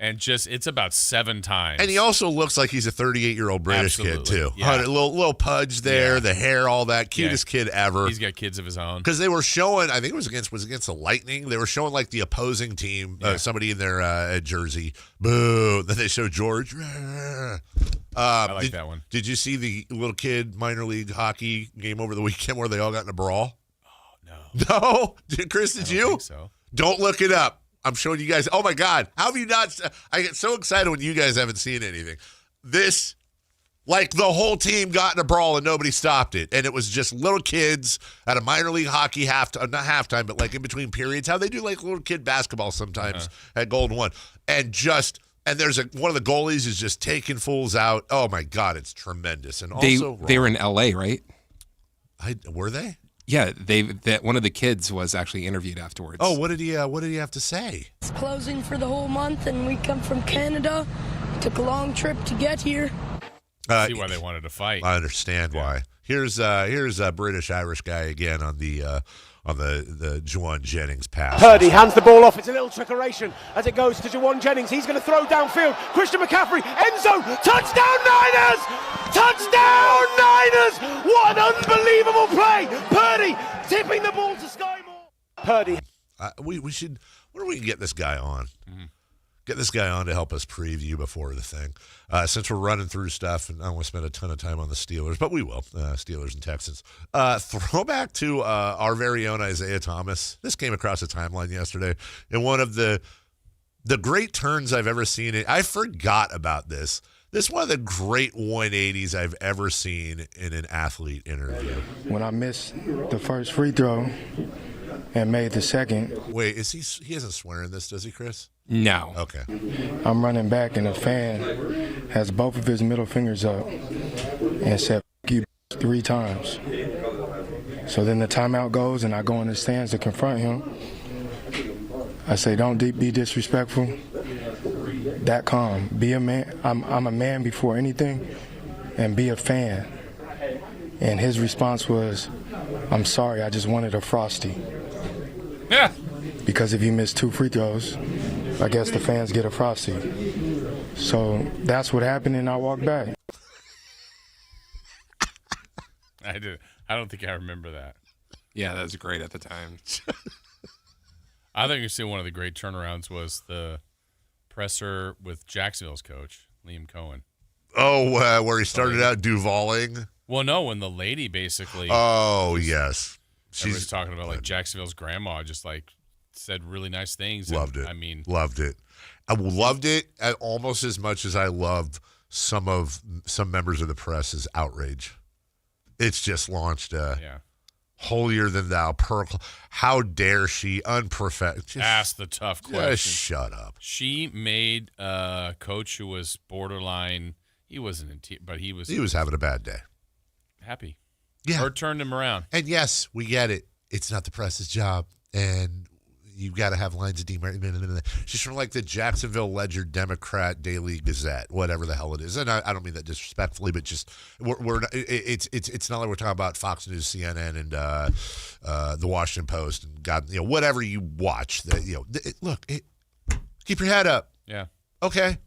[SPEAKER 3] And just, it's about 7 times.
[SPEAKER 4] And he also looks like he's a 38-year-old British kid, too.
[SPEAKER 3] Yeah.
[SPEAKER 4] A little pudge there, the hair, all that. Cutest kid ever.
[SPEAKER 3] He's got kids of his own.
[SPEAKER 4] Because they were showing, I think it was against the Lightning. They were showing, like, the opposing team, somebody in their jersey. Boo. Then they showed George.
[SPEAKER 3] I like that one.
[SPEAKER 4] Did you see the little kid minor league hockey game over the weekend where they all got in a brawl?
[SPEAKER 3] Oh, no.
[SPEAKER 4] No? Chris, did you?
[SPEAKER 3] I don't think so.
[SPEAKER 4] Don't look it up. I'm showing you guys. Oh, my God. How have you not? I get so excited when you guys haven't seen anything. This, like, the whole team got in a brawl and nobody stopped it. And it was just little kids at a minor league hockey not halftime, but like in between periods. How they do like little kid basketball sometimes at Golden One. And there's one of the goalies is just taking fools out. Oh, my God. It's tremendous. And
[SPEAKER 5] they were in L.A., right?
[SPEAKER 4] Were they?
[SPEAKER 5] Yeah, one of the kids was actually interviewed afterwards.
[SPEAKER 4] Oh, what did he have to say?
[SPEAKER 1] It's closing for the whole month, and we come from Canada. Took a long trip to get here.
[SPEAKER 3] See why they wanted to fight.
[SPEAKER 4] I understand why. Here's a British Irish guy again on the Juwan Jennings pass.
[SPEAKER 23] Purdy hands the ball off. It's a little trickeration as it goes to Juwan Jennings. He's going to throw downfield. Christian McCaffrey, end zone, touchdown Niners! Touchdown Niners! What an unbelievable play! Purdy tipping the ball to Sky Moore. Purdy.
[SPEAKER 4] We should. Where do we get this guy on? Mm-hmm. Get this guy on to help us preview before the thing. Since we're running through stuff, and I don't want to spend a ton of time on the Steelers, but we will. Steelers and Texans. Throwback to our very own Isaiah Thomas. This came across the timeline yesterday. And one of the great turns I've ever seen. I forgot about this. This is one of the great 180s I've ever seen in an athlete interview.
[SPEAKER 24] When I missed the first free throw and made the second.
[SPEAKER 4] Wait, he isn't swearing this, does he, Chris?
[SPEAKER 5] No.
[SPEAKER 4] Okay.
[SPEAKER 24] I'm running back, and a fan has both of his middle fingers up and said, "F you," 3 times. So then the timeout goes, and I go in the stands to confront him. I say, don't be disrespectful. That calm. Be a man. I'm a man before anything, and be a fan. And his response was, I'm sorry, I just wanted a Frosty.
[SPEAKER 3] Yeah.
[SPEAKER 24] Because if you miss 2 free throws, I guess the fans get a Frosty. So that's what happened, and I walked back.
[SPEAKER 3] I don't think I remember that.
[SPEAKER 5] Yeah, that was great at the time.
[SPEAKER 3] I think you see one of the great turnarounds was the presser with Jacksonville's coach, Liam Cohen.
[SPEAKER 4] Oh, where he started out Duvaling?
[SPEAKER 3] Well, no, when the lady basically.
[SPEAKER 4] Oh, yes.
[SPEAKER 3] She's talking about like Jacksonville's grandma just like said really nice things.
[SPEAKER 4] Loved it.
[SPEAKER 3] I mean,
[SPEAKER 4] loved it. I loved it almost as much as I loved some members of the press's outrage. It's just launched holier than thou. How dare she? Unprofessional.
[SPEAKER 3] Ask the tough question.
[SPEAKER 4] Just shut up.
[SPEAKER 3] She made a coach who was borderline. He wasn't in but he was.
[SPEAKER 4] He was having a bad day.
[SPEAKER 3] Happy.
[SPEAKER 4] Yeah.
[SPEAKER 3] Or turned him around.
[SPEAKER 4] And yes, we get it. It's not the press's job. And you've got to have lines of demarcation. She's from like the Jacksonville Ledger Democrat Daily Gazette, whatever the hell it is. And I don't mean that disrespectfully, but just it's not like we're talking about Fox News, CNN, and the Washington Post, and God, whatever you watch. Keep your head up.
[SPEAKER 3] Yeah.
[SPEAKER 4] Okay.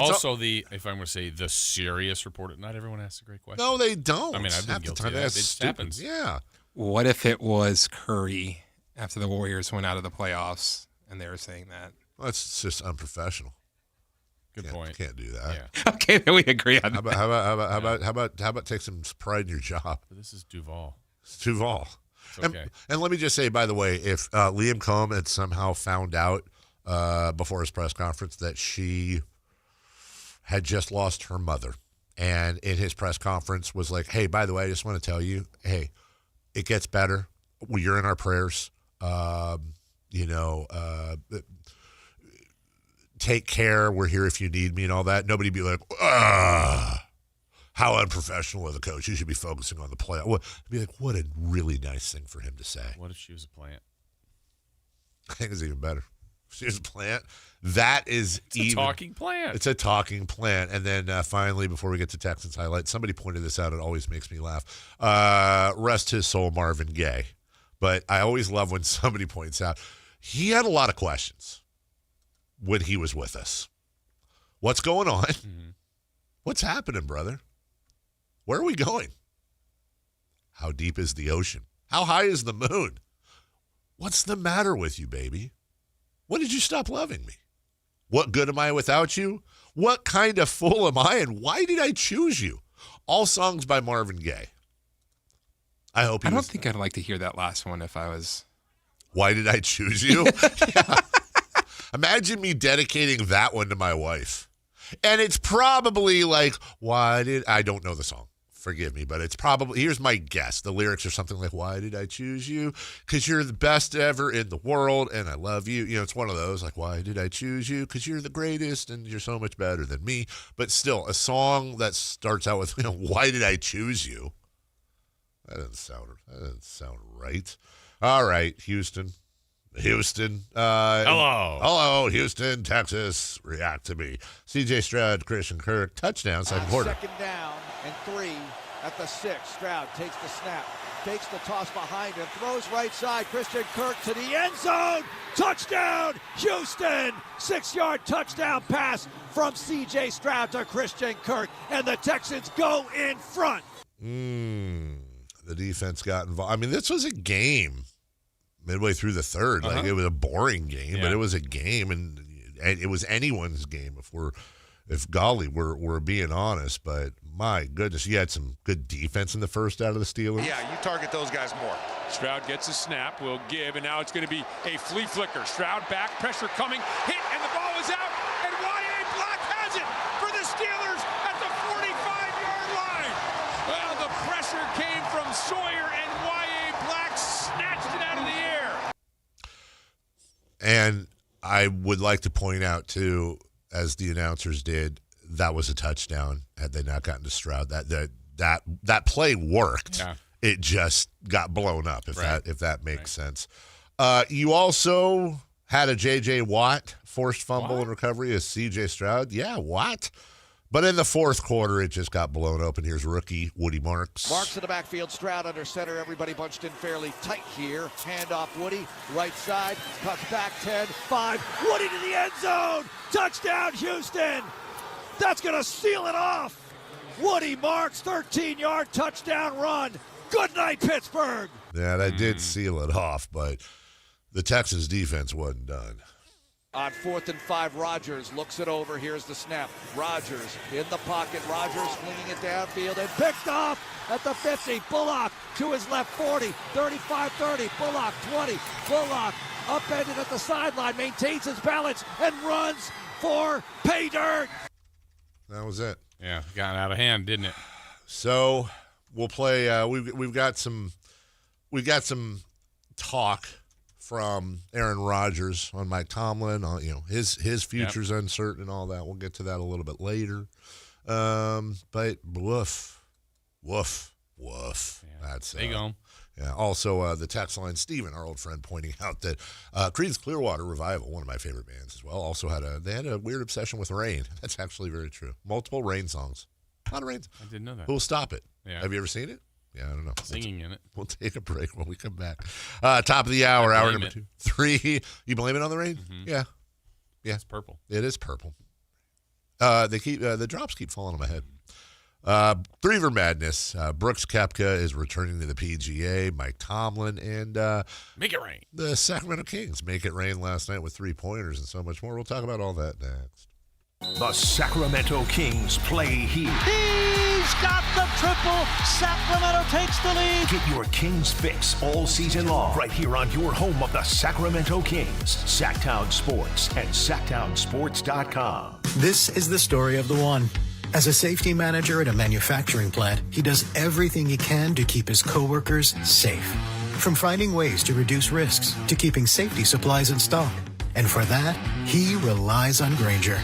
[SPEAKER 3] Also, if I'm going to say the serious reporter, not everyone asks a great question.
[SPEAKER 4] No, they don't.
[SPEAKER 3] I mean, I've been guilty of that. It just happens.
[SPEAKER 4] Yeah.
[SPEAKER 5] What if it was Curry after the Warriors went out of the playoffs and they were saying that?
[SPEAKER 4] Well, it's just unprofessional.
[SPEAKER 3] Good point.
[SPEAKER 4] Can't do that.
[SPEAKER 3] Yeah.
[SPEAKER 5] Okay, then we agree on that.
[SPEAKER 4] How about take some pride in your job?
[SPEAKER 3] But this is Duval.
[SPEAKER 4] It's Duval.
[SPEAKER 3] It's okay.
[SPEAKER 4] And let me just say, by the way, if Liam Cohen had somehow found out before his press conference that she had just lost her mother, and in his press conference was like, hey, by the way, I just want to tell you, hey, it gets better. Well, you're in our prayers. Take care. We're here if you need me and all that. Nobody'd be like, how unprofessional of the coach. You should be focusing on the play. Well, I'd be like, what a really nice thing for him to say.
[SPEAKER 3] What if she was a plant?
[SPEAKER 4] I think it's even better. If she was a plant. That is
[SPEAKER 3] a talking plant.
[SPEAKER 4] It's a talking plant. And then finally, before we get to Texans highlights, somebody pointed this out. It always makes me laugh. Rest his soul, Marvin Gaye. But I always love when somebody points out he had a lot of questions when he was with us. What's going on? Mm-hmm. What's happening, brother? Where are we going? How deep is the ocean? How high is the moon? What's the matter with you, baby? When did you stop loving me? What good am I without you? What kind of fool am I, and why did I choose you? All songs by Marvin Gaye. I don't
[SPEAKER 5] think I'd like to hear that last one if I was.
[SPEAKER 4] Why did I choose you? Yeah. Imagine me dedicating that one to my wife. And it's probably like, I don't know the song. Forgive me, but it's probably, here's my guess. The lyrics are something like, why did I choose you? Because you're the best ever in the world and I love you. It's one of those, like, why did I choose you? Because you're the greatest and you're so much better than me. But still, a song that starts out with, why did I choose you? That doesn't sound right. All right, Houston. Hello, Houston, Texas. React to me. C.J. Stroud, Christian Kirk, touchdown, second quarter.
[SPEAKER 23] Second down and 3 at the 6. Stroud takes the snap, takes the toss behind him, throws right side. Christian Kirk to the end zone. Touchdown, Houston. 6-yard touchdown pass from C.J. Stroud to Christian Kirk, and the Texans go in front.
[SPEAKER 4] The defense got involved. I mean, this was a game. Midway through the third, like it was a boring game, but it was a game, and it was anyone's game if we're being honest. But my goodness, you had some good defense in the first out of the Steelers.
[SPEAKER 7] Yeah, you target those guys more. Stroud gets a snap, will give, and now it's going to be a flea flicker. Stroud back, pressure coming, hit, and the ball is out, and Y.A. Black has it for the Steelers at the 45-yard line. Well, the pressure came from Sawyer, and Y.A. Black snatched it out of the air.
[SPEAKER 4] And I would like to point out, too, as the announcers did, that was a touchdown had they not gotten to Stroud. That play worked.
[SPEAKER 3] Yeah.
[SPEAKER 4] it just got blown up, if that makes sense. You also had a J.J. Watt forced fumble and recovery as C.J. Stroud. Yeah, Watt. But in the fourth quarter, it just got blown open. Here's rookie Woody Marks.
[SPEAKER 8] Marks in the backfield, Stroud under center. Everybody bunched in fairly tight here. Handoff Woody, right side, cuts back 10, 5. Woody to the end zone. Touchdown, Houston. That's going to seal it off. Woody Marks, 13-yard touchdown run. Good night, Pittsburgh.
[SPEAKER 4] Yeah, that did seal it off, but the Texans defense wasn't done.
[SPEAKER 8] On 4th and 5, Rodgers looks it over. Here's the snap. Rodgers in the pocket. Rodgers flinging it downfield and picked off at the 50. Bullock to his left, 40, 35-30. Bullock, 20. Bullock upended at the sideline, maintains his balance, and runs for pay dirt.
[SPEAKER 4] That was it.
[SPEAKER 3] Yeah, got out of hand, didn't it?
[SPEAKER 4] So we'll play. We've got some talk from Aaron Rodgers on Mike Tomlin. His future's uncertain and all that. We'll get to that a little bit later. But woof.
[SPEAKER 3] Yeah,
[SPEAKER 4] That's
[SPEAKER 3] there you go.
[SPEAKER 4] Yeah. Also, the text line, Steven, our old friend, pointing out that Creedence Clearwater Revival, one of my favorite bands as well, also had a weird obsession with rain. That's actually very true. Multiple rain songs. A lot of rain.
[SPEAKER 3] I didn't know that.
[SPEAKER 4] Who'll stop it?
[SPEAKER 3] Yeah.
[SPEAKER 4] Have you ever seen it? Yeah, I don't know.
[SPEAKER 3] Singing in it.
[SPEAKER 4] We'll take a break when we come back. Top of the hour, hour number 2. 3. You blame it on the rain?
[SPEAKER 3] Mm-hmm.
[SPEAKER 4] Yeah.
[SPEAKER 3] It's purple.
[SPEAKER 4] It is purple. The drops keep falling on my head. Three-ver Madness. Brooks Koepka is returning to the PGA. Mike Tomlin and
[SPEAKER 3] make it rain.
[SPEAKER 4] The Sacramento Kings make it rain last night with 3-pointers and so much more. We'll talk about all that next.
[SPEAKER 2] The Sacramento Kings play here.
[SPEAKER 6] He's got the triple. Sacramento takes the lead.
[SPEAKER 2] Get your Kings fix all season long right here on your home of the Sacramento Kings, Sactown Sports and SactownSports.com.
[SPEAKER 9] This is the story of the one. As a safety manager at a manufacturing plant, he does everything he can to keep his coworkers safe. From finding ways to reduce risks to keeping safety supplies in stock. And for that, he relies on Grainger.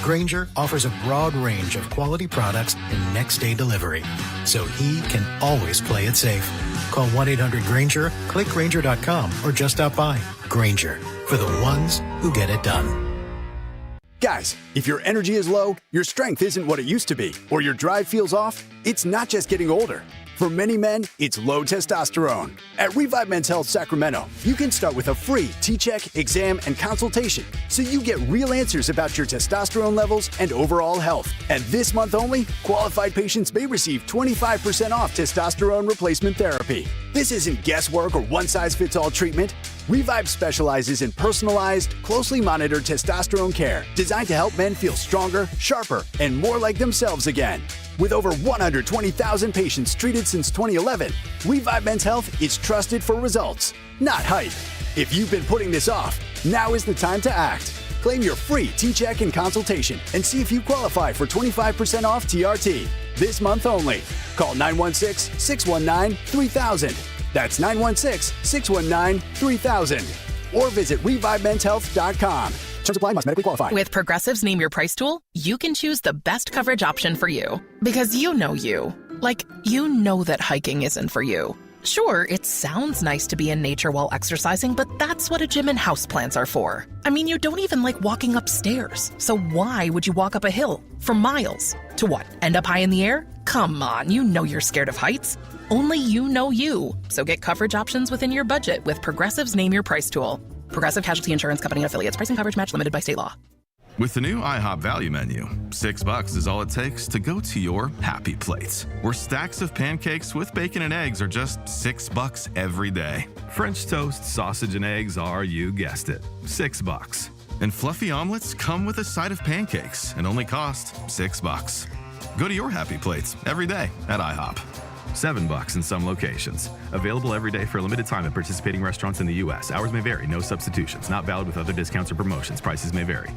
[SPEAKER 9] Grainger offers a broad range of quality products and next-day delivery, so he can always play it safe. Call 1-800-GRAINGER, click Grainger.com, or just stop by. Grainger, for the ones who get it done.
[SPEAKER 10] Guys, if your energy is low, your strength isn't what it used to be, or your drive feels off, it's not just getting older. For many men, it's low testosterone. At Revive Men's Health Sacramento, you can start with a free T-check, exam, and consultation so you get real answers about your testosterone levels and overall health. And this month only, qualified patients may receive 25% off testosterone replacement therapy. This isn't guesswork or one-size-fits-all treatment. Revive specializes in personalized, closely monitored testosterone care designed to help men feel stronger, sharper, and more like themselves again. With over 120,000 patients treated since 2011, Revive Men's Health is trusted for results, not hype. If you've been putting this off, now is the time to act. Claim your free T-check and consultation and see if you qualify for 25% off TRT. This month only. Call 916-619-3000. That's 916-619-3000. Or visit ReviveMen'sHealth.com. Terms apply, must medically qualify.
[SPEAKER 11] With Progressive's Name Your Price tool, you can choose the best coverage option for you. Because you know you. Like, you know that hiking isn't for you. Sure, it sounds nice to be in nature while exercising, but that's what a gym and houseplants are for. I mean, you don't even like walking upstairs. So why would you walk up a hill for miles? To what, end up high in the air? Come on, you know you're scared of heights. Only you know you. So get coverage options within your budget with Progressive's Name Your Price tool. Progressive Casualty Insurance Company and Affiliates. Price and coverage match limited by state law.
[SPEAKER 25] With the new IHOP value menu, $6 is all it takes to go to your happy place, where stacks of pancakes with bacon and eggs are just $6 every day. French toast, sausage, and eggs are, you guessed it, $6. And fluffy omelets come with a side of pancakes and only cost $6. Go to your happy plates every day at IHOP. $7 in some locations. Available every day for a limited time at participating restaurants in the U.S. Hours may vary. No substitutions. Not valid with other discounts or promotions. Prices may vary.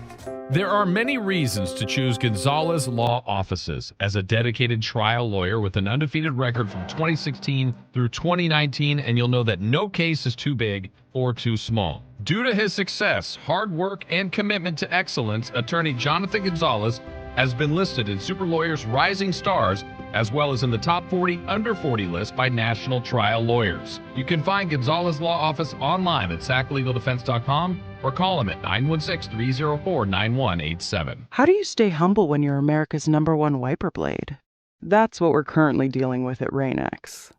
[SPEAKER 26] There are many reasons to choose Gonzalez Law Offices. As a dedicated trial lawyer with an undefeated record from 2016 through 2019, and you'll know that no case is too big or too small. Due to his success, hard work, and commitment to excellence, attorney Jonathan Gonzalez has been listed in Super Lawyer's Rising Stars as well as in the top 40 under 40 list by national trial lawyers. You can find Gonzalez Law Office online at saclegaldefense.com or call him at 916-304-9187.
[SPEAKER 12] How do you stay humble when you're America's #1 wiper blade? That's what we're currently dealing with at Rain-X.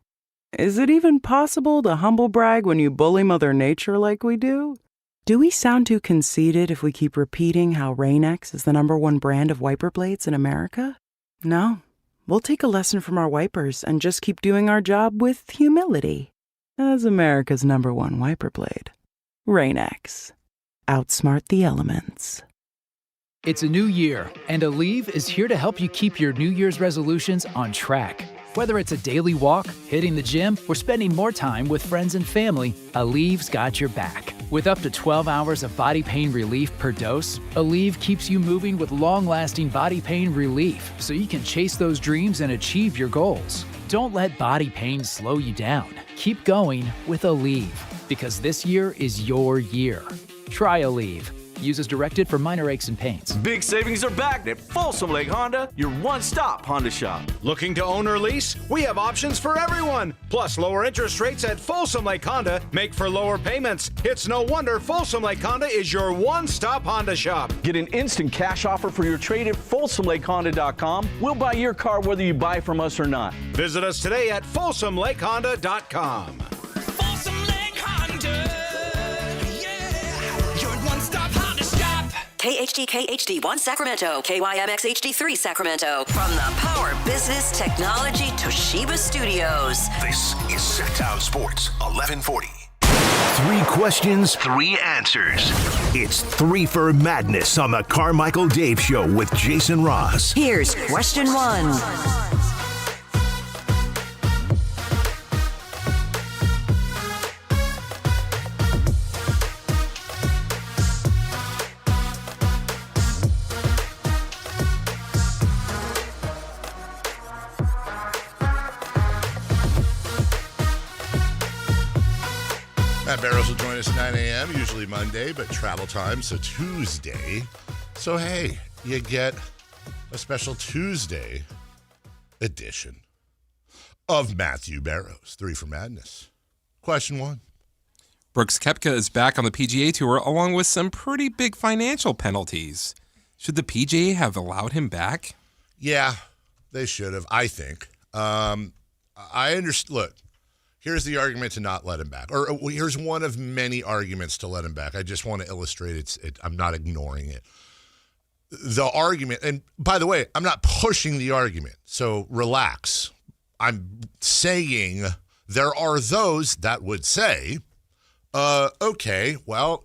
[SPEAKER 12] Is it even possible to humble brag when you bully Mother Nature like we do? Do we sound too conceited if we keep repeating how Rain-X is the #1 brand of wiper blades in America? No. We'll take a lesson from our wipers and just keep doing our job with humility. As America's #1 wiper blade, Rain-X. Outsmart the elements.
[SPEAKER 13] It's a new year, and Aleve is here to help you keep your New Year's resolutions on track. Whether it's a daily walk, hitting the gym, or spending more time with friends and family, Aleve's got your back. With up to 12 hours of body pain relief per dose, Aleve keeps you moving with long-lasting body pain relief so you can chase those dreams and achieve your goals. Don't let body pain slow you down. Keep going with Aleve, because this year is your year. Try Aleve. Use as directed for minor aches and pains.
[SPEAKER 14] Big savings are back at Folsom Lake Honda, your one-stop Honda shop.
[SPEAKER 23] Looking to own or lease? We have options for everyone. Plus, lower interest rates at Folsom Lake Honda make for lower payments. It's no wonder Folsom Lake Honda is your one-stop Honda shop.
[SPEAKER 14] Get an instant cash offer for your trade at FolsomLakeHonda.com. We'll buy your car whether you buy from us or not.
[SPEAKER 23] Visit us today at FolsomLakeHonda.com.
[SPEAKER 17] KHD1 Sacramento, KYMX HD3 Sacramento. From the Power Business Technology Toshiba Studios.
[SPEAKER 2] This is Sactown Sports 1140. 3 questions, 3 answers. It's 3 for Madness on the Carmichael Dave Show with Jason Ross.
[SPEAKER 17] Here's question 1.
[SPEAKER 4] Matt Barrows will join us at 9 a.m., usually Monday, but travel time, so Tuesday. So, hey, you get a special Tuesday edition of Matthew Barrows, 3 for Madness. Question 1.
[SPEAKER 5] Brooks Koepka is back on the PGA Tour along with some pretty big financial penalties. Should the PGA have allowed him back?
[SPEAKER 4] Yeah, they should have, I think. I understand. Look. Here's the argument to not let him back. Or here's one of many arguments to let him back. I just want to illustrate it. I'm not ignoring it. The argument, and by the way, I'm not pushing the argument, so relax. I'm saying there are those that would say, okay, well,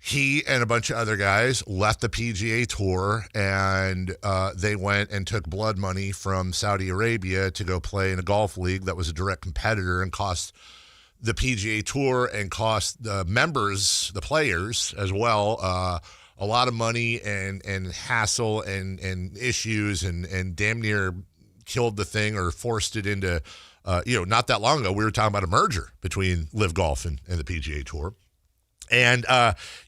[SPEAKER 4] he and a bunch of other guys left the PGA Tour and they went and took blood money from Saudi Arabia to go play in a golf league that was a direct competitor and cost the PGA Tour and cost the members, the players as well, a lot of money and hassle and issues and damn near killed the thing or forced it into, not that long ago, we were talking about a merger between Live Golf and the PGA Tour. And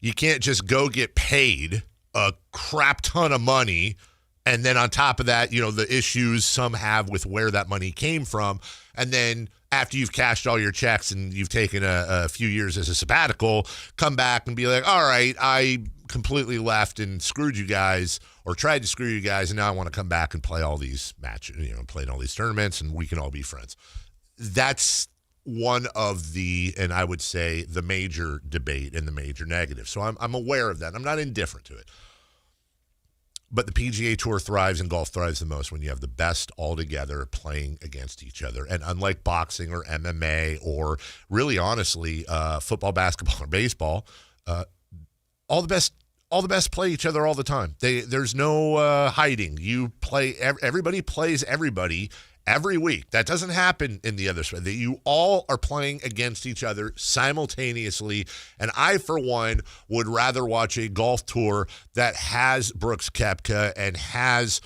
[SPEAKER 4] you can't just go get paid a crap ton of money, and then on top of that, the issues some have with where that money came from, and then after you've cashed all your checks and you've taken a few years as a sabbatical, come back and be like, all right, I completely left and screwed you guys or tried to screw you guys, and now I want to come back and play all these matches, play in all these tournaments, and we can all be friends. That's one of the, and I would say the major debate and the major negative. So I'm aware of that. I'm not indifferent to it. But the PGA Tour thrives and golf thrives the most when you have the best all together playing against each other. And unlike boxing or MMA or really honestly football, basketball, or baseball, all the best play each other all the time. There's no hiding. Everybody plays everybody every week. That doesn't happen in the other sport. You all are playing against each other simultaneously. And I, for one, would rather watch a golf tour that has Brooks Koepka and has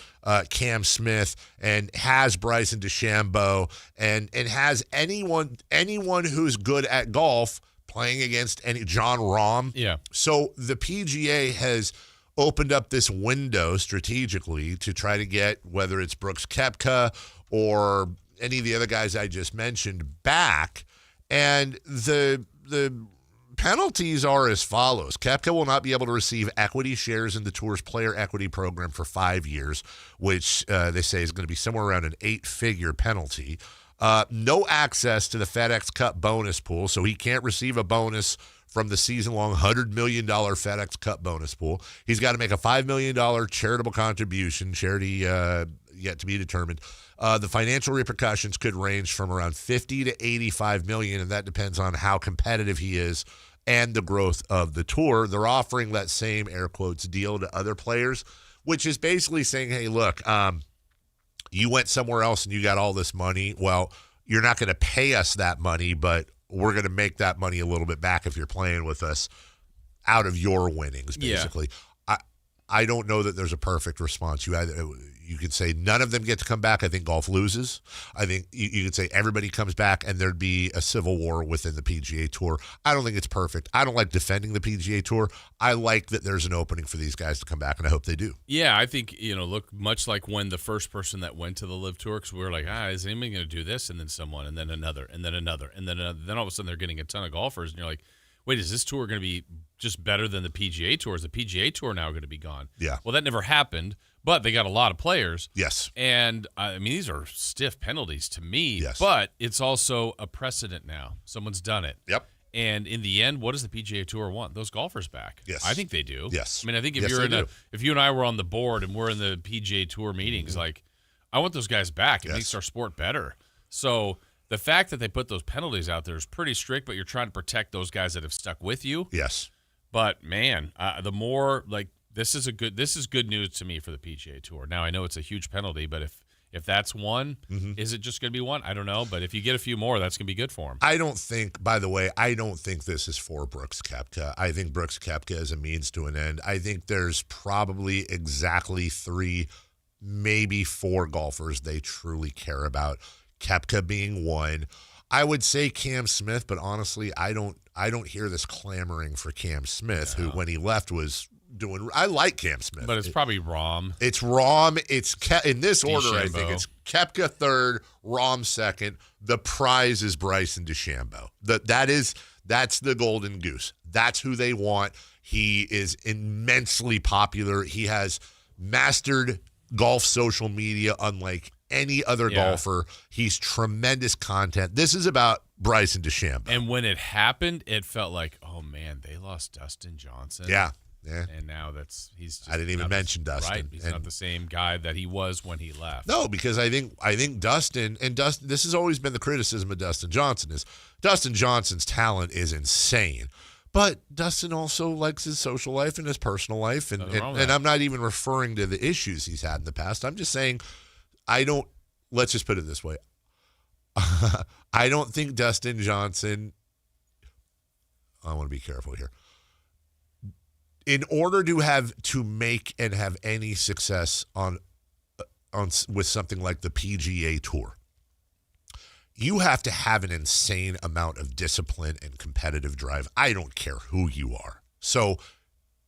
[SPEAKER 4] Cam Smith and has Bryson DeChambeau and has anyone who's good at golf playing against John Rahm.
[SPEAKER 3] Yeah.
[SPEAKER 4] So the PGA has opened up this window strategically to try to get, whether it's Brooks Koepka or any of the other guys I just mentioned back. And the penalties are as follows. Koepka will not be able to receive equity shares in the Tour's player equity program for 5 years, which they say is going to be somewhere around an 8-figure penalty. No access to the FedEx Cup bonus pool, so he can't receive a bonus from the season-long $100 million FedEx Cup bonus pool. He's got to make a $5 million charitable contribution, charity yet to be determined. The financial repercussions could range from around 50 to 85 million, and that depends on how competitive he is and the growth of the tour. They're offering that same air quotes deal to other players, which is basically saying, hey, look, you went somewhere else and you got all this money. Well, you're not going to pay us that money, but we're going to make that money a little bit back if you're playing with us out of your winnings, basically. Yeah. I don't know that there's a perfect response. You could say none of them get to come back. I think golf loses. I think you could say everybody comes back and there'd be a civil war within the PGA Tour. I don't think it's perfect. I don't like defending the PGA Tour. I like that there's an opening for these guys to come back, and I hope they do.
[SPEAKER 3] Yeah, I think, look, much like when the first person that went to the Live Tour, because we were like, is anybody going to do this? And then someone, and then another, and then another, and then another. Then all of a sudden they're getting a ton of golfers, and you're like, wait, is this tour going to be just better than the PGA Tour? Is the PGA Tour now going to be gone?
[SPEAKER 4] Yeah.
[SPEAKER 3] Well, that never happened, but they got a lot of players.
[SPEAKER 4] Yes.
[SPEAKER 3] And, I mean, these are stiff penalties to me,
[SPEAKER 4] yes.
[SPEAKER 3] But it's also a precedent now. Someone's done it.
[SPEAKER 4] Yep.
[SPEAKER 3] And in the end, what does the PGA Tour want? Those golfers back.
[SPEAKER 4] Yes.
[SPEAKER 3] I think they do.
[SPEAKER 4] Yes.
[SPEAKER 3] I mean, I think if
[SPEAKER 4] yes,
[SPEAKER 3] if you and I were on the board and we're in the PGA Tour meetings, like, I want those guys back. It makes our sport better. So the fact that they put those penalties out there is pretty strict, but you're trying to protect those guys that have stuck with you.
[SPEAKER 4] Yes.
[SPEAKER 3] But man, the more this is good news to me for the PGA Tour. Now I know it's a huge penalty, but if that's one, is it just going to be one? I don't know. But if you get a few more, that's going to be good for him.
[SPEAKER 4] I don't think this is for Brooks Koepka. I think Brooks Koepka is a means to an end. I think there's probably exactly 3, maybe 4 golfers they truly care about. Koepka being one. I would say Cam Smith, but honestly, I don't hear this clamoring for Cam Smith, who when he left was doing. I like Cam Smith,
[SPEAKER 3] but it's probably Rahm.
[SPEAKER 4] It's Rahm. It's in this order.
[SPEAKER 3] DeChambeau.
[SPEAKER 4] I think it's Koepka third, Rahm second. The prize is Bryson DeChambeau. That's the golden goose. That's who they want. He is immensely popular. He has mastered golf social media unlike any other golfer. He's tremendous content. This is about Bryson DeChambeau.
[SPEAKER 3] And when it happened, it felt like, oh man, they lost Dustin Johnson.
[SPEAKER 4] Yeah.
[SPEAKER 3] And now he's just
[SPEAKER 4] I didn't even mention Dustin.
[SPEAKER 3] Right. He's not the same guy that he was when he left.
[SPEAKER 4] No, because I think Dustin, this has always been the criticism of Dustin Johnson, is Dustin Johnson's talent is insane. But Dustin also likes his social life and his personal life. And I'm not even referring to the issues he's had in the past. I'm just saying let's just put it this way. I don't think Dustin Johnson, I want to be careful here. In order to make and have any success on with something like the PGA Tour, you have to have an insane amount of discipline and competitive drive. I don't care who you are. So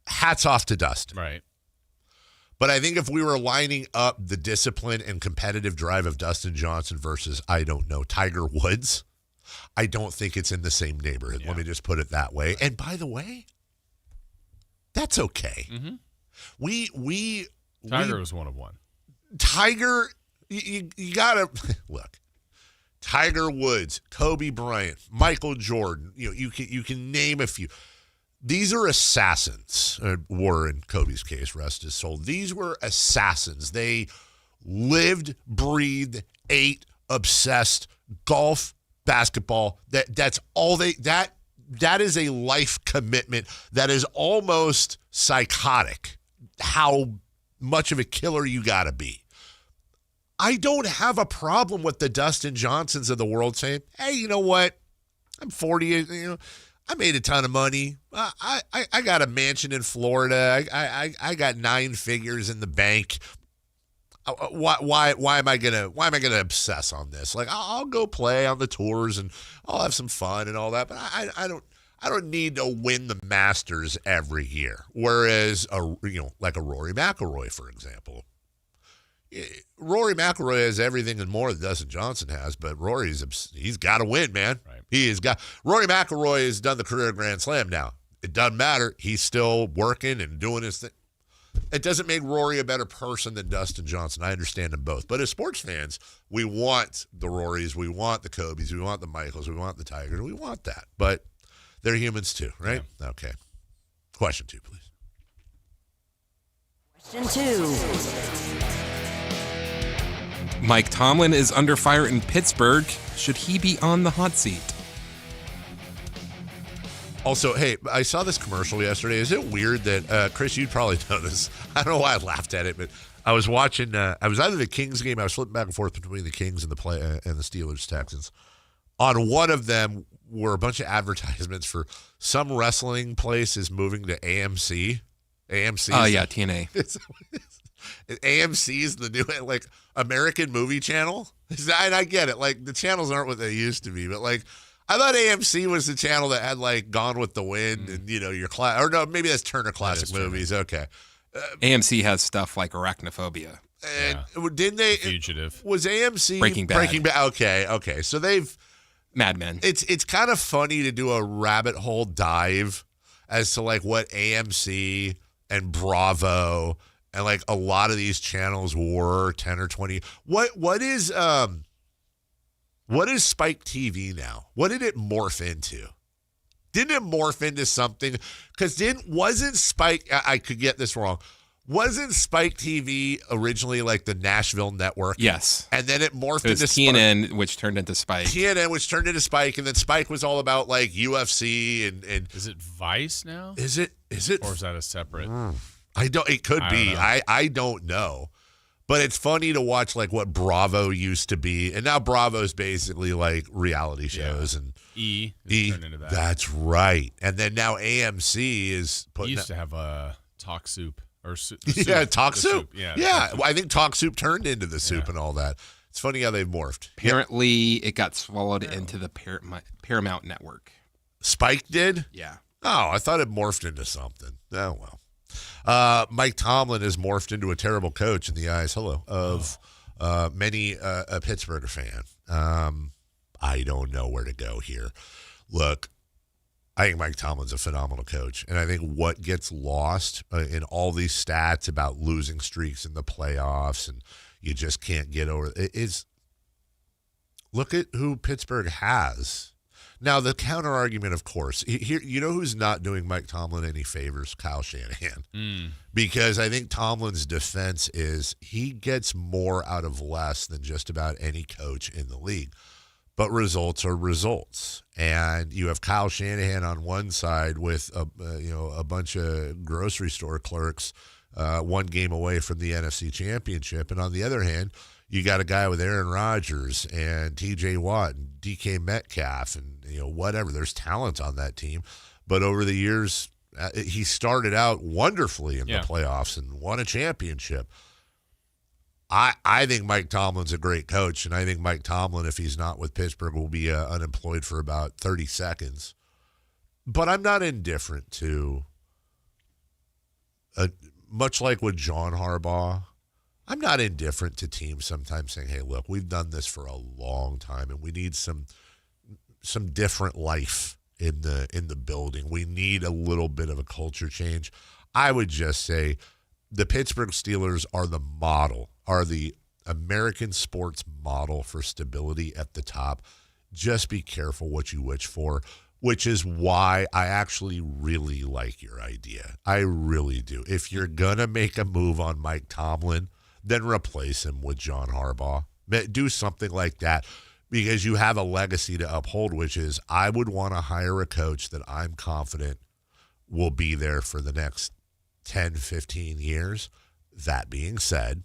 [SPEAKER 4] hats off to Dustin.
[SPEAKER 3] Right.
[SPEAKER 4] But I think if we were lining up the discipline and competitive drive of Dustin Johnson versus, I don't know, Tiger Woods, I don't think it's in the same neighborhood. Yeah. Let me just put it that way. And by the way, that's okay.
[SPEAKER 3] Mm-hmm. Tiger was one of one.
[SPEAKER 4] Tiger, you gotta look. Tiger Woods, Kobe Bryant, Michael Jordan. You can name a few. These are assassins. Were in Kobe's case, rest his soul. These were assassins. They lived, breathed, ate, obsessed golf, basketball. That's all that is a life commitment that is almost psychotic. How much of a killer you got to be. I don't have a problem with the Dustin Johnsons of the world saying, "Hey, you know what? I'm 40. I made a ton of money. I got a mansion in Florida. I got 9 figures in the bank. Why am I gonna obsess on this? Like, I'll go play on the tours and I'll have some fun and all that. But I don't need to win the Masters every year. Whereas like a Rory McIlroy, for example, Rory McIlroy has everything and more that Dustin Johnson has, but he's got to win, man. Right. Rory McIlroy has done the career Grand Slam now. It doesn't matter. He's still working and doing his thing. It doesn't make Rory a better person than Dustin Johnson. I understand them both. But as sports fans, we want the Rorys, we want the Kobes, we want the Michaels, we want the Tigers. We want that. But they're humans too, right? Yeah. Okay. Question 2, please.
[SPEAKER 17] Question 2.
[SPEAKER 5] Mike Tomlin is under fire in Pittsburgh. Should he be on the hot seat?
[SPEAKER 4] Also, hey, I saw this commercial yesterday. Is it weird that, Chris, you'd probably know this. I don't know why I laughed at it, but I was watching, I was either the Kings game, I was flipping back and forth between the Kings and the Steelers-Texans. On one of them were a bunch of advertisements for some wrestling place is moving to AMC. AMC.
[SPEAKER 5] Oh, yeah, TNA.
[SPEAKER 4] AMC is the new, like, American movie channel. And I get it. Like, the channels aren't what they used to be, but, like, I thought AMC was the channel that had, like, Gone with the Wind and, you know, your class. Or no, maybe that's Turner Classic Movies. Okay.
[SPEAKER 5] AMC has stuff like Arachnophobia.
[SPEAKER 4] And didn't they?
[SPEAKER 3] Fugitive.
[SPEAKER 4] Was AMC
[SPEAKER 5] Breaking Bad?
[SPEAKER 4] Okay. So they've.
[SPEAKER 5] Mad Men.
[SPEAKER 4] It's kind of funny to do a rabbit hole dive as to, like, what AMC and Bravo and, like, a lot of these channels were 10 or 20. What is Spike TV now? What did it morph into? Didn't it morph into something? Because wasn't Spike, I could get this wrong, wasn't Spike TV originally like the Nashville network?
[SPEAKER 5] Yes.
[SPEAKER 4] And then it morphed
[SPEAKER 5] into TNN, which turned into Spike.
[SPEAKER 4] TNN, which turned into Spike, and then Spike was all about like UFC and
[SPEAKER 3] is it Vice now?
[SPEAKER 4] Is it or
[SPEAKER 3] is that a separate?
[SPEAKER 4] It could be. I don't know. But it's funny to watch like what Bravo used to be, and now Bravo's basically like reality shows and
[SPEAKER 3] turned into that.
[SPEAKER 4] That's right. And then now AMC is putting.
[SPEAKER 3] Used to have a Talk Soup or Soup.
[SPEAKER 4] Talk Soup.
[SPEAKER 3] Yeah.
[SPEAKER 4] I think Talk Soup turned into the Soup and all that. It's funny how they've morphed.
[SPEAKER 5] Apparently, it got swallowed into the Paramount Network.
[SPEAKER 4] Spike did?
[SPEAKER 5] Yeah.
[SPEAKER 4] Oh, I thought it morphed into something. Oh well. Mike Tomlin has morphed into a terrible coach in the eyes, of many a Pittsburgh fan. I don't know where to go here. Look, I think Mike Tomlin's a phenomenal coach, and I think what gets lost in all these stats about losing streaks in the playoffs and you just can't get over it is look at who Pittsburgh has. Now, the counter argument, of course, here, you know who's not doing Mike Tomlin any favors? Kyle Shanahan. Because I think Tomlin's defense is he gets more out of less than just about any coach in the league. But results are results. And you have Kyle Shanahan on one side with a bunch of grocery store clerks one game away from the NFC Championship. And on the other hand, you got a guy with Aaron Rodgers and T.J. Watt and DK Metcalf and whatever. There's talent on that team. But over the years, he started out wonderfully in the playoffs and won a championship. I think Mike Tomlin's a great coach, and I think Mike Tomlin, if he's not with Pittsburgh, will be unemployed for about 30 seconds. But I'm not indifferent to, much like with John Harbaugh, I'm not indifferent to teams sometimes saying, hey, look, we've done this for a long time, and we need some different life in the building. We need a little bit of a culture change. I would just say the Pittsburgh Steelers are the American sports model for stability at the top. Just be careful what you wish for, which is why I actually really like your idea. I really do. If you're going to make a move on Mike Tomlin, then replace him with John Harbaugh. Do something like that because you have a legacy to uphold, which is I would want to hire a coach that I'm confident will be there for the next 10, 15 years. That being said,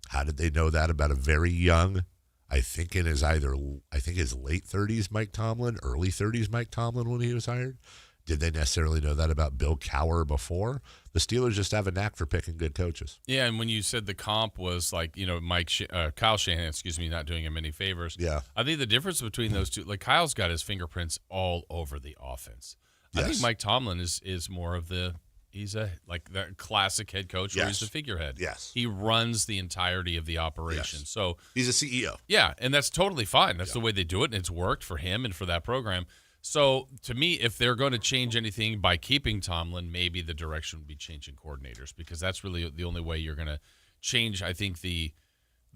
[SPEAKER 4] how did they know that about a very young, I think his late 30s Mike Tomlin, early 30s Mike Tomlin when he was hired? Did they necessarily know that about Bill Cowher before? The Steelers just have a knack for picking good coaches.
[SPEAKER 3] Yeah, and when you said the comp was like, Kyle Shanahan, not doing him any favors.
[SPEAKER 4] Yeah.
[SPEAKER 3] I think the difference between those two, like Kyle's got his fingerprints all over the offense.
[SPEAKER 4] Yes.
[SPEAKER 3] I think Mike Tomlin is more of the He's like the classic head coach where he's the figurehead.
[SPEAKER 4] Yes.
[SPEAKER 3] He runs the entirety of the operation.
[SPEAKER 4] Yes.
[SPEAKER 3] So
[SPEAKER 4] he's a CEO.
[SPEAKER 3] Yeah, and that's totally fine. That's the way they do it, and it's worked for him and for that program. So to me, if they're going to change anything by keeping Tomlin, maybe the direction would be changing coordinators, because that's really the only way you're going to change, I think, the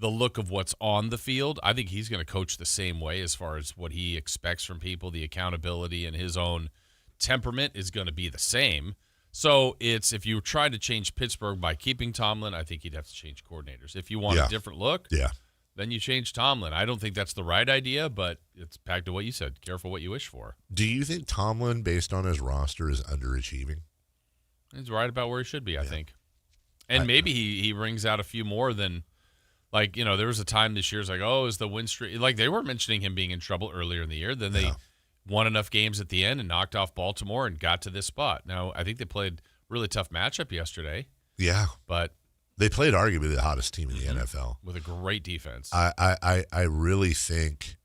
[SPEAKER 3] look of what's on the field. I think he's going to coach the same way as far as what he expects from people. The accountability and his own temperament is going to be the same. So it's, if you try to change Pittsburgh by keeping Tomlin, I think you'd have to change coordinators. If you want a different look, then you change Tomlin. I don't think that's the right idea, but it's back to what you said. Careful what you wish for.
[SPEAKER 4] Do you think Tomlin, based on his roster, is underachieving?
[SPEAKER 3] He's right about where he should be, I think. And maybe he brings out a few more than, like, you know, there was a time this year, it's like, oh, is the win streak, like they were mentioning him being in trouble earlier in the year. Then they won enough games at the end and knocked off Baltimore and got to this spot. Now, I think they played a really tough matchup yesterday.
[SPEAKER 4] Yeah.
[SPEAKER 3] But
[SPEAKER 4] they played arguably the hottest team in the NFL.
[SPEAKER 3] With a great defense.
[SPEAKER 4] I really think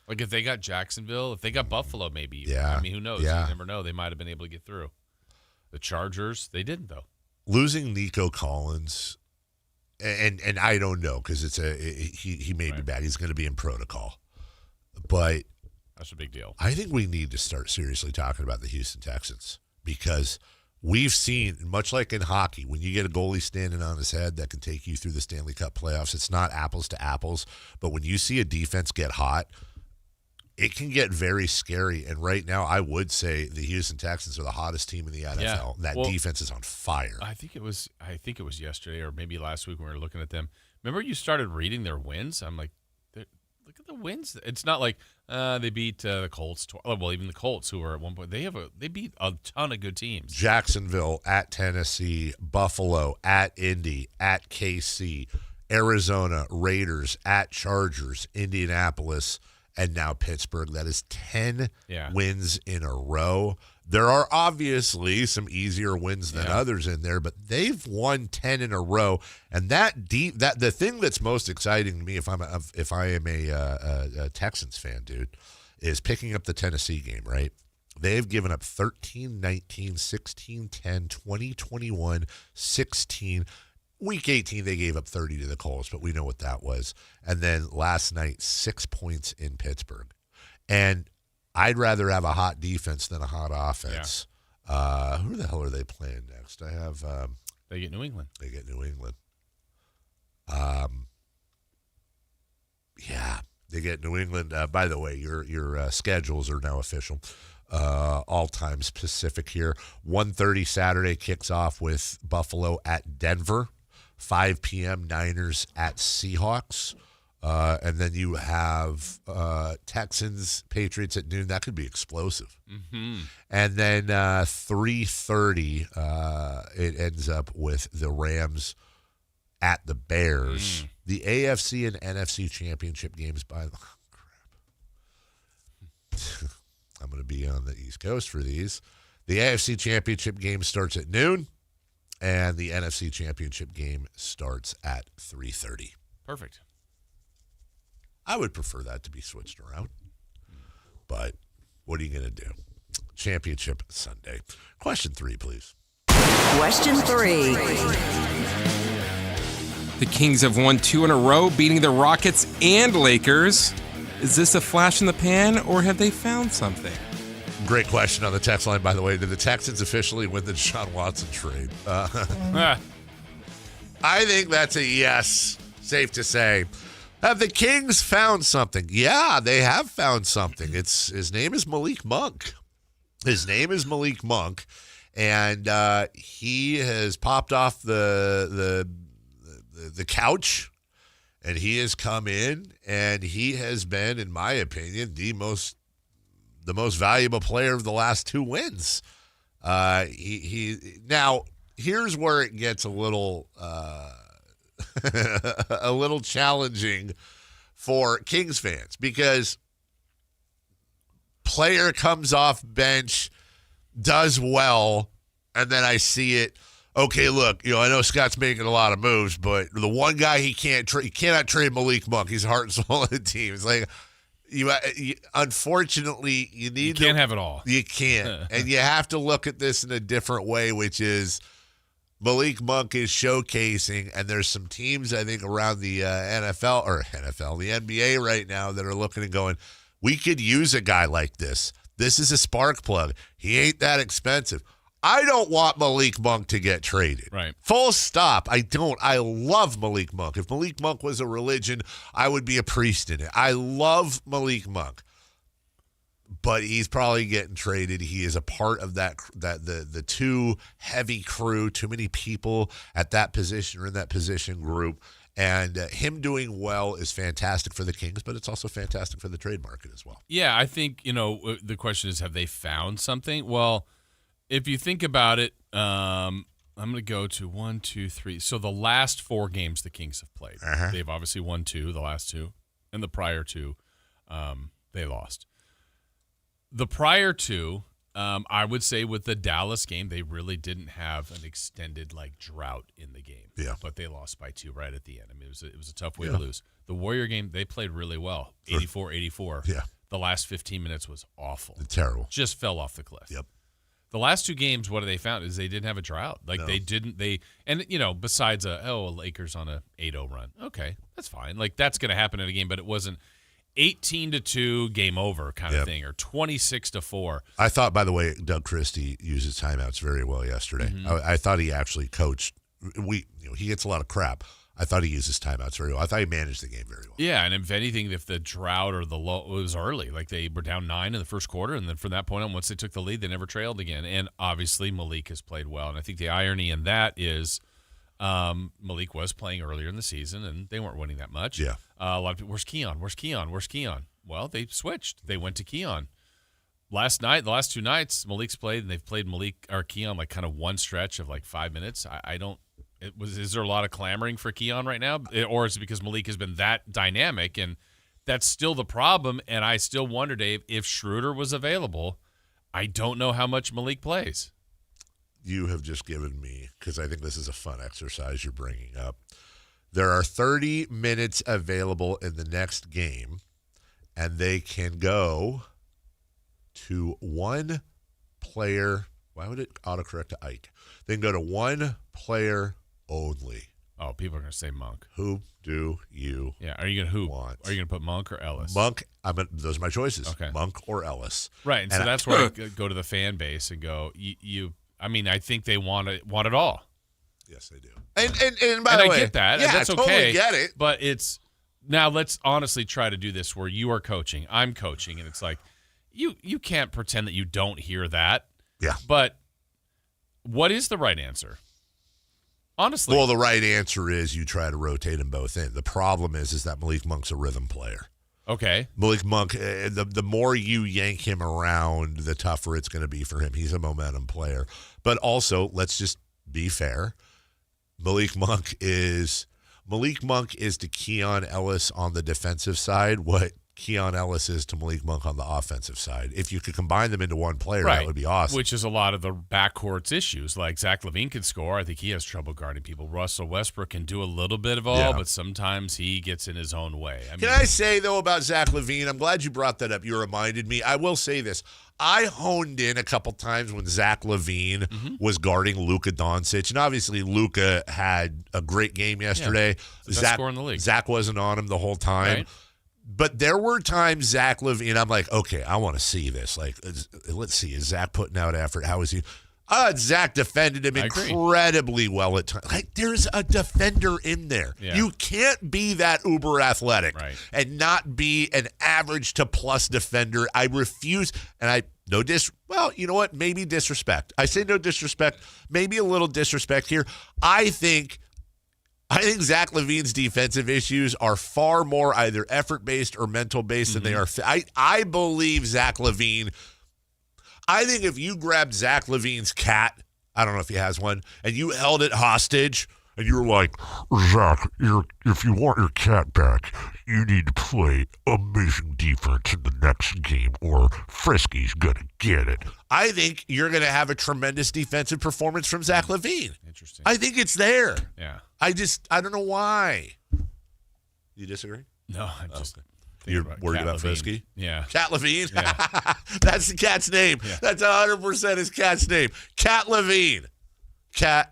[SPEAKER 3] like if they got Jacksonville, if they got Buffalo maybe. I mean, who knows? You never know. They might have been able to get through. The Chargers, they didn't though.
[SPEAKER 4] Losing Nico Collins, and I don't know, because he may be back. He's going to be in protocol. But
[SPEAKER 3] that's a big deal.
[SPEAKER 4] I think we need to start seriously talking about the Houston Texans, because we've seen, much like in hockey, when you get a goalie standing on his head that can take you through the Stanley Cup playoffs, it's not apples to apples. But when you see a defense get hot, it can get very scary. And right now, I would say the Houston Texans are the hottest team in the NFL.
[SPEAKER 3] Yeah.
[SPEAKER 4] That defense is on fire.
[SPEAKER 3] I think it was yesterday or maybe last week when we were looking at them. Remember you started reading their wins? I'm like, look at the wins. It's not like they beat the Colts. Well, even the Colts, who were at one point, they beat a ton of good teams.
[SPEAKER 4] Jacksonville at Tennessee, Buffalo at Indy, at KC, Arizona, Raiders at Chargers, Indianapolis, and now Pittsburgh. That is 10 wins in a row. There are obviously some easier wins than others in there, but they've won 10 in a row. And the thing that's most exciting to me, if I am a Texans fan, dude, is picking up the Tennessee game, right? They've given up 13, 19, 16, 10, 20, 21, 16. Week 18, they gave up 30 to the Colts, but we know what that was. And then last night, 6 points in Pittsburgh. And I'd rather have a hot defense than a hot offense. Yeah. Who the hell are they playing next? I have.
[SPEAKER 3] They get New England.
[SPEAKER 4] They get New England. Yeah, they get New England. By the way, your schedules are now official. All times Pacific here. 1:30 Saturday kicks off with Buffalo at Denver. 5 p.m. Niners at Seahawks. And then you have Texans, Patriots at noon. That could be explosive.
[SPEAKER 3] Mm-hmm.
[SPEAKER 4] And then 3:30, it ends up with the Rams at the Bears. The AFC and NFC championship games crap. I'm going to be on the East Coast for these. The AFC championship game starts at noon, and the NFC championship game starts at 3:30.
[SPEAKER 3] Perfect.
[SPEAKER 4] I would prefer that to be switched around. But what are you going to do? Championship Sunday. Question 3, please.
[SPEAKER 17] Question 3.
[SPEAKER 5] The Kings have won 2 in a row, beating the Rockets and Lakers. Is this a flash in the pan, or have they found something?
[SPEAKER 4] Great question on the text line, by the way. Did the Texans officially win the Deshaun Watson trade? I think that's a yes. Safe to say. Have the Kings found something? Yeah, they have found something. His name is Malik Monk. And he has popped off the couch, and he has come in, and he has been, in my opinion, the most valuable player of the last 2 wins. Now here's where it gets a little a little challenging for Kings fans, because player comes off bench, does well, and then I see it. Okay, look, I know Scott's making a lot of moves, but the one guy he cannot trade Malik Monk. He's the heart and soul of the team. It's like, You unfortunately, you need.
[SPEAKER 3] You can't have it all.
[SPEAKER 4] You can't. And you have to look at this in a different way, which is Malik Monk is showcasing, and there's some teams, I think, around the the NBA right now that are looking and going, we could use a guy like this. This is a spark plug. He ain't that expensive. I don't want Malik Monk to get traded.
[SPEAKER 3] Right.
[SPEAKER 4] Full stop. I don't. I love Malik Monk. If Malik Monk was a religion, I would be a priest in it. I love Malik Monk. But he's probably getting traded. He is a part of the too heavy crew, too many people at that position or in that position group. And him doing well is fantastic for the Kings, but it's also fantastic for the trade market as well.
[SPEAKER 3] Yeah, I think, the question is, have they found something? Well, if you think about it, I'm going to go to 1, 2, 3. So the last 4 games the Kings have played, they've obviously won 2, the last 2, and the prior 2, they lost. The prior 2, I would say with the Dallas game, they really didn't have an extended drought in the game.
[SPEAKER 4] Yeah,
[SPEAKER 3] but they lost by 2 right at the end. I mean, it was a tough way to lose. The Warrior game, they played really well, 84-84.
[SPEAKER 4] Yeah,
[SPEAKER 3] the last 15 minutes was awful,
[SPEAKER 4] terrible,
[SPEAKER 3] just fell off the cliff.
[SPEAKER 4] Yep.
[SPEAKER 3] The last 2 games, what they found is they didn't have a drought. Besides Lakers on a 8-0 run. Okay, that's fine. That's going to happen in a game, but it wasn't 18-2 game over kind of thing, or 26-4.
[SPEAKER 4] I thought, by the way, Doug Christie uses timeouts very well yesterday. I thought he actually coached. He gets a lot of crap. I thought he uses timeouts very well. I thought he managed the game very well.
[SPEAKER 3] Yeah, and if anything, if the drought or the low was early, they were down 9 in the first quarter, and then from that point on, once they took the lead, they never trailed again. And obviously, Malik has played well. And I think the irony in that is Malik was playing earlier in the season, and they weren't winning that much.
[SPEAKER 4] Yeah.
[SPEAKER 3] A lot of people, where's Keon? Where's Keon? Where's Keon? Well, they switched. They went to Keon. The last 2 nights, Malik's played, and they've played Keon kind of one stretch of 5 minutes. Is there a lot of clamoring for Keon right now? Or is it because Malik has been that dynamic? And that's still the problem. And I still wonder, Dave, if Schroeder was available, I don't know how much Malik plays.
[SPEAKER 4] You have just given me, because I think this is a fun exercise you're bringing up. There are 30 minutes available in the next game, and they can go to one player. Why would it autocorrect to Ike? They can go to one player only.
[SPEAKER 3] Oh, people are going to say Monk.
[SPEAKER 4] Who do you
[SPEAKER 3] Are you going to want? Are you going to put Monk or Ellis?
[SPEAKER 4] Monk. Those are my choices.
[SPEAKER 3] Okay.
[SPEAKER 4] Monk or Ellis.
[SPEAKER 3] Right, and so that's where I go to the fan base and go, I think they want it all.
[SPEAKER 4] Yes, they do. And by the way,
[SPEAKER 3] I get that.
[SPEAKER 4] Yeah,
[SPEAKER 3] that's
[SPEAKER 4] I totally
[SPEAKER 3] okay.
[SPEAKER 4] get it.
[SPEAKER 3] But it's now let's honestly try to do this where you are coaching, I'm coaching, and it's you can't pretend that you don't hear that.
[SPEAKER 4] Yeah.
[SPEAKER 3] But what is the right answer? Honestly.
[SPEAKER 4] Well, the right answer is you try to rotate them both in. The problem is that Malik Monk's a rhythm player.
[SPEAKER 3] Okay.
[SPEAKER 4] Malik Monk, the more you yank him around, the tougher it's going to be for him. He's a momentum player. But also, let's just be fair. Malik Monk is to Keon Ellis on the defensive side what Keon Ellis is to Malik Monk on the offensive side. If you could combine them into one player, that would be awesome.
[SPEAKER 3] Which is a lot of the backcourt's issues. Zach LaVine can score. I think he has trouble guarding people. Russell Westbrook can do a little bit of all, but sometimes he gets in his own way.
[SPEAKER 4] Can I say, though, about Zach LaVine? I'm glad you brought that up. You reminded me. I will say this. I honed in a couple times when Zach LaVine was guarding Luka Doncic. And obviously, Luka had a great game yesterday.
[SPEAKER 3] Yeah. Best scorer in the league.
[SPEAKER 4] Zach wasn't on him the whole time.
[SPEAKER 3] Right.
[SPEAKER 4] But there were times Zach LaVine, I'm like, okay, I want to see this. Let's see. Is Zach putting out effort? How is he? Zach defended him incredibly well at times. There's a defender in there.
[SPEAKER 3] Yeah.
[SPEAKER 4] You can't be that uber athletic and not be an average to plus defender. I refuse. And well, you know what? Maybe disrespect. I say no disrespect. Maybe a little disrespect here. I think Zach LaVine's defensive issues are far more either effort-based or mental-based than they are. I believe Zach LaVine. I think if you grabbed Zach LaVine's cat, I don't know if he has one, and you held it hostage, and you were like, Zach, if you want your cat back, you need to play amazing defense in the next game, or Frisky's going to get it. I think you're going to have a tremendous defensive performance from Zach LaVine.
[SPEAKER 3] Interesting.
[SPEAKER 4] I think it's there.
[SPEAKER 3] Yeah.
[SPEAKER 4] I don't know why. You disagree?
[SPEAKER 3] No, I'm just
[SPEAKER 4] You're worried about Frisky?
[SPEAKER 3] Yeah.
[SPEAKER 4] Cat Levine?
[SPEAKER 3] Yeah.
[SPEAKER 4] That's the cat's name. Yeah. That's 100% his cat's name. Cat Levine. Cat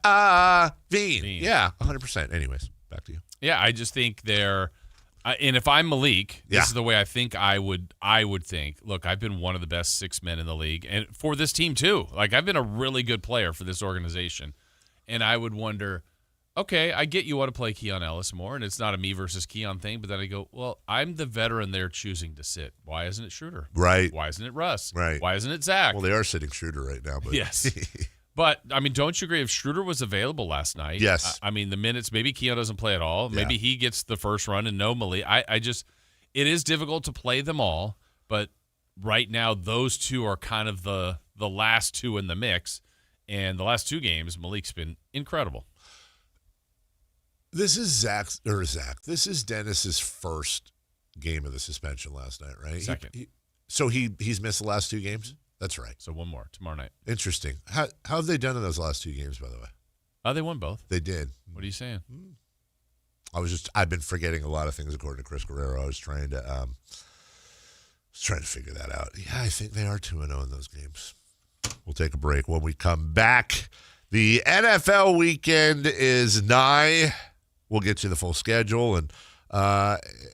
[SPEAKER 4] Veen. Yeah, 100%. Anyways, back to you.
[SPEAKER 3] Yeah, I just think they're and if I'm Malik, this is the way I think I would think. Look, I've been one of the best 6 men in the league, and for this team too. Like, I've been a really good player for this organization, and I would wonder, okay, I get you want to play Keon Ellis more, and it's not a me versus Keon thing, but then I go, well, I'm the veteran they're choosing to sit. Why isn't it Schroeder?
[SPEAKER 4] Right.
[SPEAKER 3] Why isn't it Russ?
[SPEAKER 4] Right.
[SPEAKER 3] Why isn't it Zach?
[SPEAKER 4] Well, they are sitting Schroeder right now. But
[SPEAKER 3] yes. But, I mean, don't you agree if Schroeder was available last night?
[SPEAKER 4] Yes.
[SPEAKER 3] I mean, the minutes, maybe Keon doesn't play at all. Maybe he gets the first run and no Malik. It is difficult to play them all, but right now those two are kind of the last two in the mix. And the last 2 games, Malik's been incredible.
[SPEAKER 4] This is This is Dennis's first game of the suspension last night, right?
[SPEAKER 3] Second.
[SPEAKER 4] He's missed the last 2 games? That's right.
[SPEAKER 3] So 1 more tomorrow night.
[SPEAKER 4] Interesting. How have they done in those last 2 games, by the way?
[SPEAKER 3] They won both.
[SPEAKER 4] They did.
[SPEAKER 3] What are you saying?
[SPEAKER 4] I've been forgetting a lot of things according to Chris Guerrero. I was trying to figure that out. Yeah, I think they are 2-0 in those games. We'll take a break. When we come back, the NFL weekend is nigh. We'll get you the full schedule, and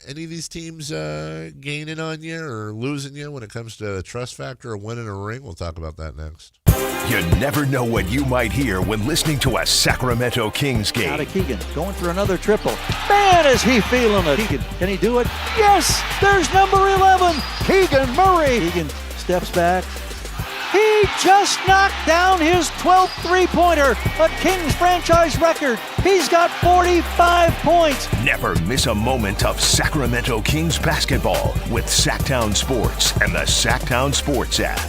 [SPEAKER 4] any of these teams gaining on you or losing you when it comes to trust factor or winning a ring? We'll talk about that next.
[SPEAKER 2] You never know what you might hear when listening to a Sacramento Kings game.
[SPEAKER 6] Out of Keegan, going for another triple. Man, is he feeling it. Keegan, can he do it? Yes, there's number 11, Keegan Murray. Keegan steps back. He just knocked down his 12th three-pointer, a Kings franchise record. He's got 45 points.
[SPEAKER 2] Never miss a moment of Sacramento Kings basketball with Sactown Sports and the Sactown Sports app.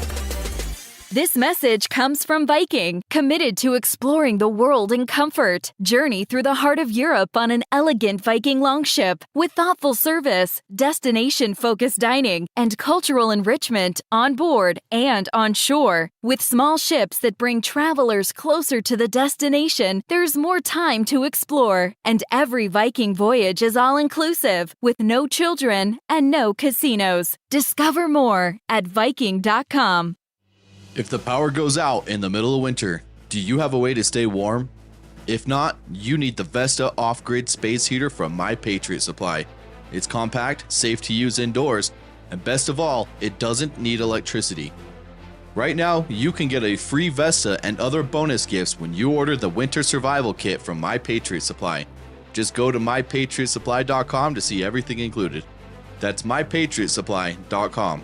[SPEAKER 15] This message comes from Viking, committed to exploring the world in comfort. Journey through the heart of Europe on an elegant Viking longship with thoughtful service, destination-focused dining, and cultural enrichment on board and on shore. With small ships that bring travelers closer to the destination, there's more time to explore. And every Viking voyage is all-inclusive, with no children and no casinos. Discover more at Viking.com.
[SPEAKER 16] If the power goes out in the middle of winter, do you have a way to stay warm? If not, you need the Vesta off-grid space heater from My Patriot Supply. It's compact, safe to use indoors, and best of all, it doesn't need electricity. Right now, you can get a free Vesta and other bonus gifts when you order the Winter Survival Kit from My Patriot Supply. Just go to MyPatriotSupply.com to see everything included. That's MyPatriotSupply.com.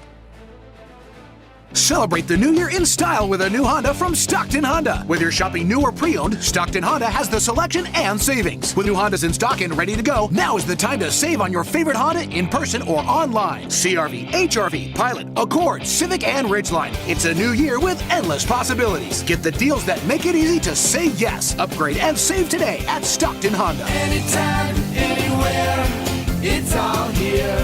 [SPEAKER 18] Celebrate the new year in style with a new Honda from Stockton Honda. Whether you're shopping new or pre-owned, Stockton Honda has the selection and savings. With new Hondas in stock and ready to go, now is the time to save on your favorite Honda in person or online. CR-V, HR-V, Pilot, Accord, Civic, and Ridgeline. It's a new year with endless possibilities. Get the deals that make it easy to say yes. Upgrade and save today at Stockton Honda.
[SPEAKER 19] Anytime, anywhere, it's all here.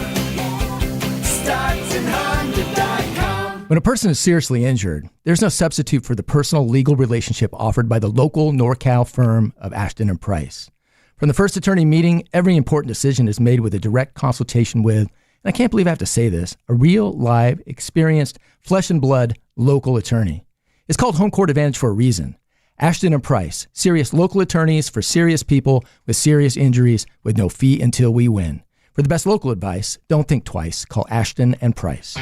[SPEAKER 19] StocktonHonda.com.
[SPEAKER 20] When a person is seriously injured, there's no substitute for the personal legal relationship offered by the local NorCal firm of Ashton and Price. From the first attorney meeting, every important decision is made with a direct consultation with, and I can't believe I have to say this, a real, live, experienced, flesh and blood local attorney. It's called Home Court Advantage for a reason. Ashton and Price, serious local attorneys for serious people with serious injuries with no fee until we win. For the best local advice, don't think twice. Call Ashton and Price.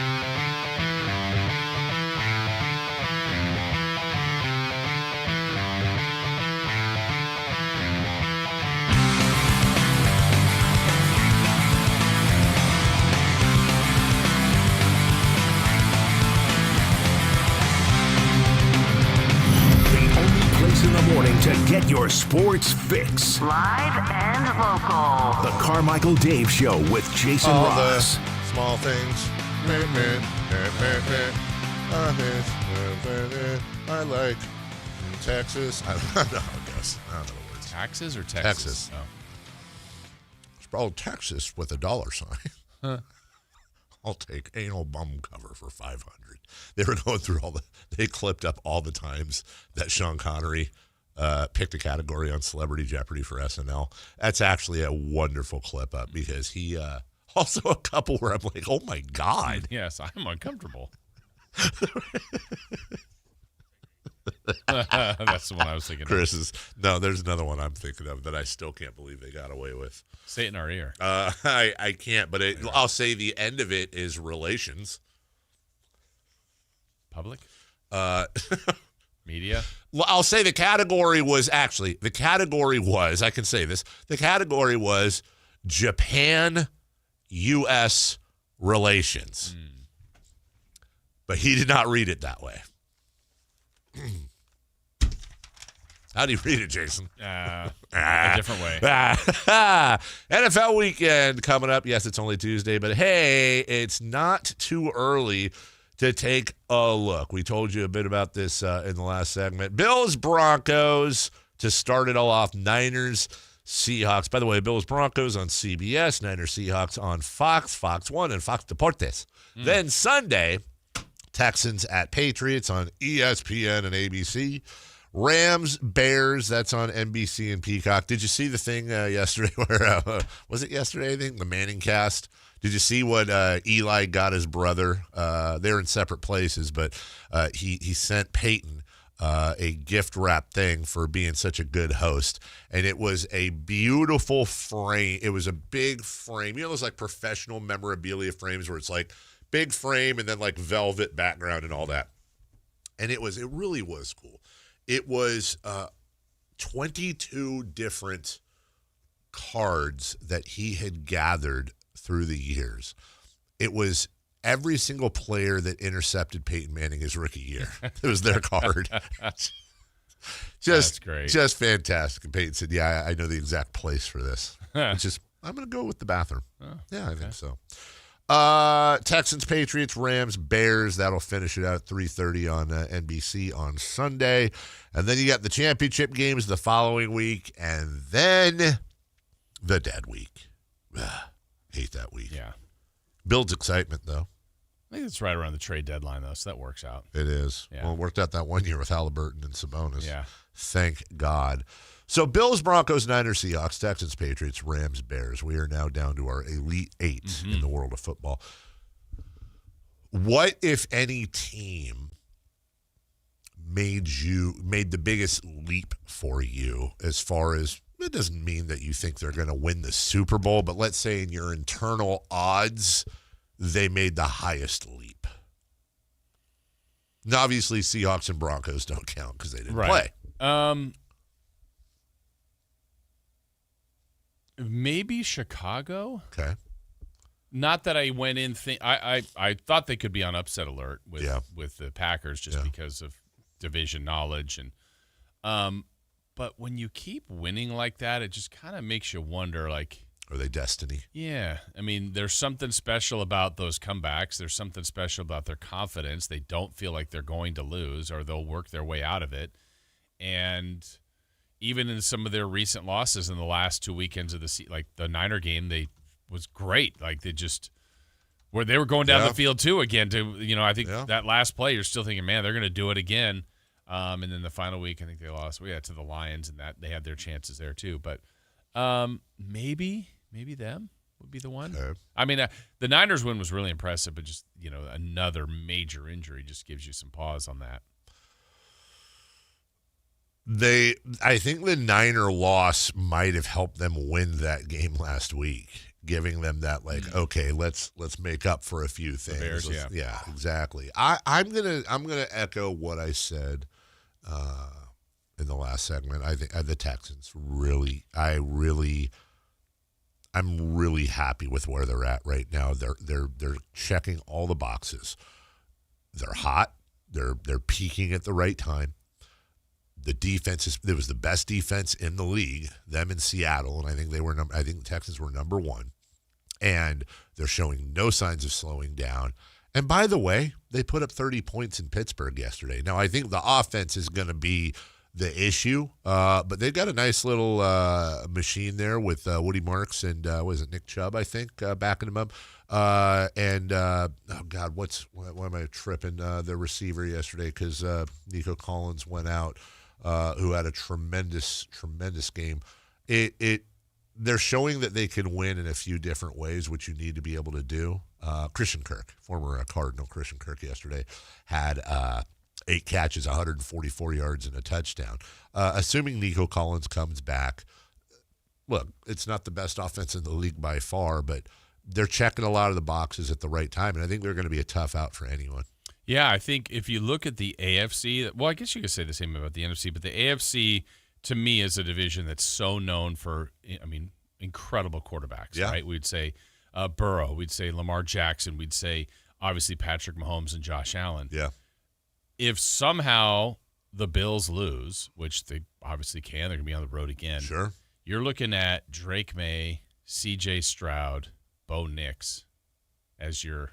[SPEAKER 2] To get your sports fix.
[SPEAKER 17] Live and local.
[SPEAKER 2] The Carmichael Dave Show with Jason
[SPEAKER 4] All
[SPEAKER 2] Ross.
[SPEAKER 4] The small things. I like Texas. I don't know how it goes. I don't know the words.
[SPEAKER 3] Taxes or Texas?
[SPEAKER 4] Texas.
[SPEAKER 3] Oh.
[SPEAKER 4] It's spelled Texas with a $sign.
[SPEAKER 3] Huh.
[SPEAKER 4] I'll take anal bum cover for $500. They were going through they clipped up all the times that Sean Connery picked a category on Celebrity Jeopardy for SNL. That's actually a wonderful clip up because he also a couple where I'm like, oh my God.
[SPEAKER 3] Yes, I'm uncomfortable. That's the one I was thinking
[SPEAKER 4] Chris's. No, there's another one I'm thinking of that I still can't believe they got away with.
[SPEAKER 3] Say it in our ear.
[SPEAKER 4] I can't, but I'll say the end of it is relations.
[SPEAKER 3] Public? Media?
[SPEAKER 4] Well, I'll say the category was, I can say this, the category was Japan-U.S. relations. But he did not read it that way. How do you read it, Jason?
[SPEAKER 3] A different way.
[SPEAKER 4] NFL weekend coming up. Yes, it's only Tuesday, but hey, it's not too early to take a look. We told you a bit about this in the last segment. Bills, Broncos to start it all off. Niners, Seahawks. By the way, Bills, Broncos on CBS. Niners, Seahawks on Fox 1, and Fox Deportes. Then Sunday, Texans at Patriots on ESPN and ABC. Rams, Bears, that's on NBC and Peacock. Did you see the thing yesterday where, was it yesterday, I think, the Manning cast? Did you see what Eli got his brother? They're in separate places, but he sent Peyton a gift wrap thing for being such a good host. And it was a beautiful frame. It was a big frame. You know those like professional memorabilia frames where it's like big frame and then like velvet background and all that. And it really was cool. It was 22 different cards that he had gathered through the years. It was every single player that intercepted Peyton Manning his rookie year. It was their card.
[SPEAKER 3] That's great.
[SPEAKER 4] Just fantastic. And Peyton said, yeah, I know the exact place for this. It's just, I'm going to go with the bathroom. I think so. Texans, Patriots, Rams, Bears. That'll finish it out at 3:30 on NBC on Sunday. And then you got the championship games the following week. And then the dead week. Hate that week.
[SPEAKER 3] Yeah.
[SPEAKER 4] Builds excitement, though.
[SPEAKER 3] I think it's right around the trade deadline, though, so that works out.
[SPEAKER 4] It is.
[SPEAKER 3] Yeah.
[SPEAKER 4] Well, it worked out that one year with Halliburton and Sabonis.
[SPEAKER 3] Yeah.
[SPEAKER 4] Thank God. So Bills, Broncos, Niners, Seahawks, Texans, Patriots, Rams, Bears. We are now down to our Elite Eight in the world of football. What, if any, team made the biggest leap for you as far as, it doesn't mean that you think they're going to win the Super Bowl, but let's say in your internal odds, they made the highest leap. Now, obviously, Seahawks and Broncos don't count because they didn't play.
[SPEAKER 3] Maybe Chicago.
[SPEAKER 4] Okay.
[SPEAKER 3] Not that I went in. I thought they could be on upset alert with the Packers just because of division knowledge and. But when you keep winning like that, it just kind of makes you wonder, like,
[SPEAKER 4] are they destiny?
[SPEAKER 3] Yeah. I mean, there's something special about those comebacks. There's something special about their confidence. They don't feel like they're going to lose or they'll work their way out of it. And even in some of their recent losses in the last 2 weekends of the season, like the Niner game, they was great. Like they were going down the field too again. I think that last play, you're still thinking, man, they're going to do it again. And then the final week, I think they lost to the Lions, and that they had their chances there too. But maybe them would be the one.
[SPEAKER 4] Okay.
[SPEAKER 3] I mean, the Niners win was really impressive, but just another major injury just gives you some pause on that.
[SPEAKER 4] I think the Niner loss might have helped them win that game last week, giving them that okay, let's make up for a few things.
[SPEAKER 3] The Bears,
[SPEAKER 4] yeah, exactly. I'm gonna echo what I said in the last segment. I think the Texans I'm really happy with where they're at right now. They're checking all the boxes. They're hot. They're peaking at the right time. The defense it was the best defense in the league, them in Seattle, and I think the Texans were number one. And they're showing no signs of slowing down. And by the way, they put up 30 points in Pittsburgh yesterday. Now, I think the offense is going to be the issue, but they've got a nice little machine there with Woody Marks and Nick Chubb, I think, backing him up. Why am I tripping? The receiver yesterday because Nico Collins went out, who had a tremendous game. they're showing that they can win in a few different ways, which you need to be able to do. Christian Kirk, former Cardinal Christian Kirk, yesterday had 8 catches, 144 yards, and a touchdown. Assuming Nico Collins comes back, look, it's not the best offense in the league by far, but they're checking a lot of the boxes at the right time, and I think they're going to be a tough out for anyone.
[SPEAKER 3] Yeah, I think if you look at the AFC, well, I guess you could say the same about the NFC, but the AFC, to me, is a division that's so known for, incredible quarterbacks, right? We'd say Burrow, we'd say Lamar Jackson, we'd say, obviously, Patrick Mahomes and Josh Allen.
[SPEAKER 4] Yeah.
[SPEAKER 3] If somehow the Bills lose, which they obviously can, they're going to be on the road again.
[SPEAKER 4] Sure.
[SPEAKER 3] You're looking at Drake May, C.J. Stroud, Bo Nix as your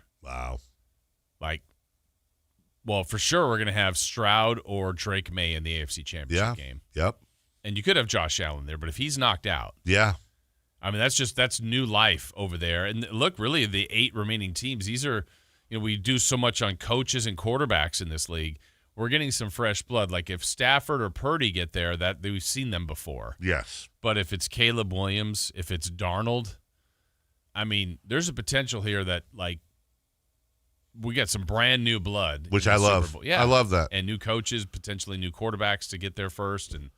[SPEAKER 3] for sure we're going to have Stroud or Drake May in the AFC Championship game.
[SPEAKER 4] Yep.
[SPEAKER 3] And you could have Josh Allen there, but if he's knocked out, that's new life over there. And look, really, the 8 remaining teams, these are, we do so much on coaches and quarterbacks in this league. We're getting some fresh blood. Like if Stafford or Purdy get there, that we've seen them before.
[SPEAKER 4] Yes.
[SPEAKER 3] But if it's Caleb Williams, if it's Darnold, there's a potential here that we got some brand new blood,
[SPEAKER 4] which I love.
[SPEAKER 3] Yeah,
[SPEAKER 4] I love that.
[SPEAKER 3] And new coaches, potentially new quarterbacks to get there first, and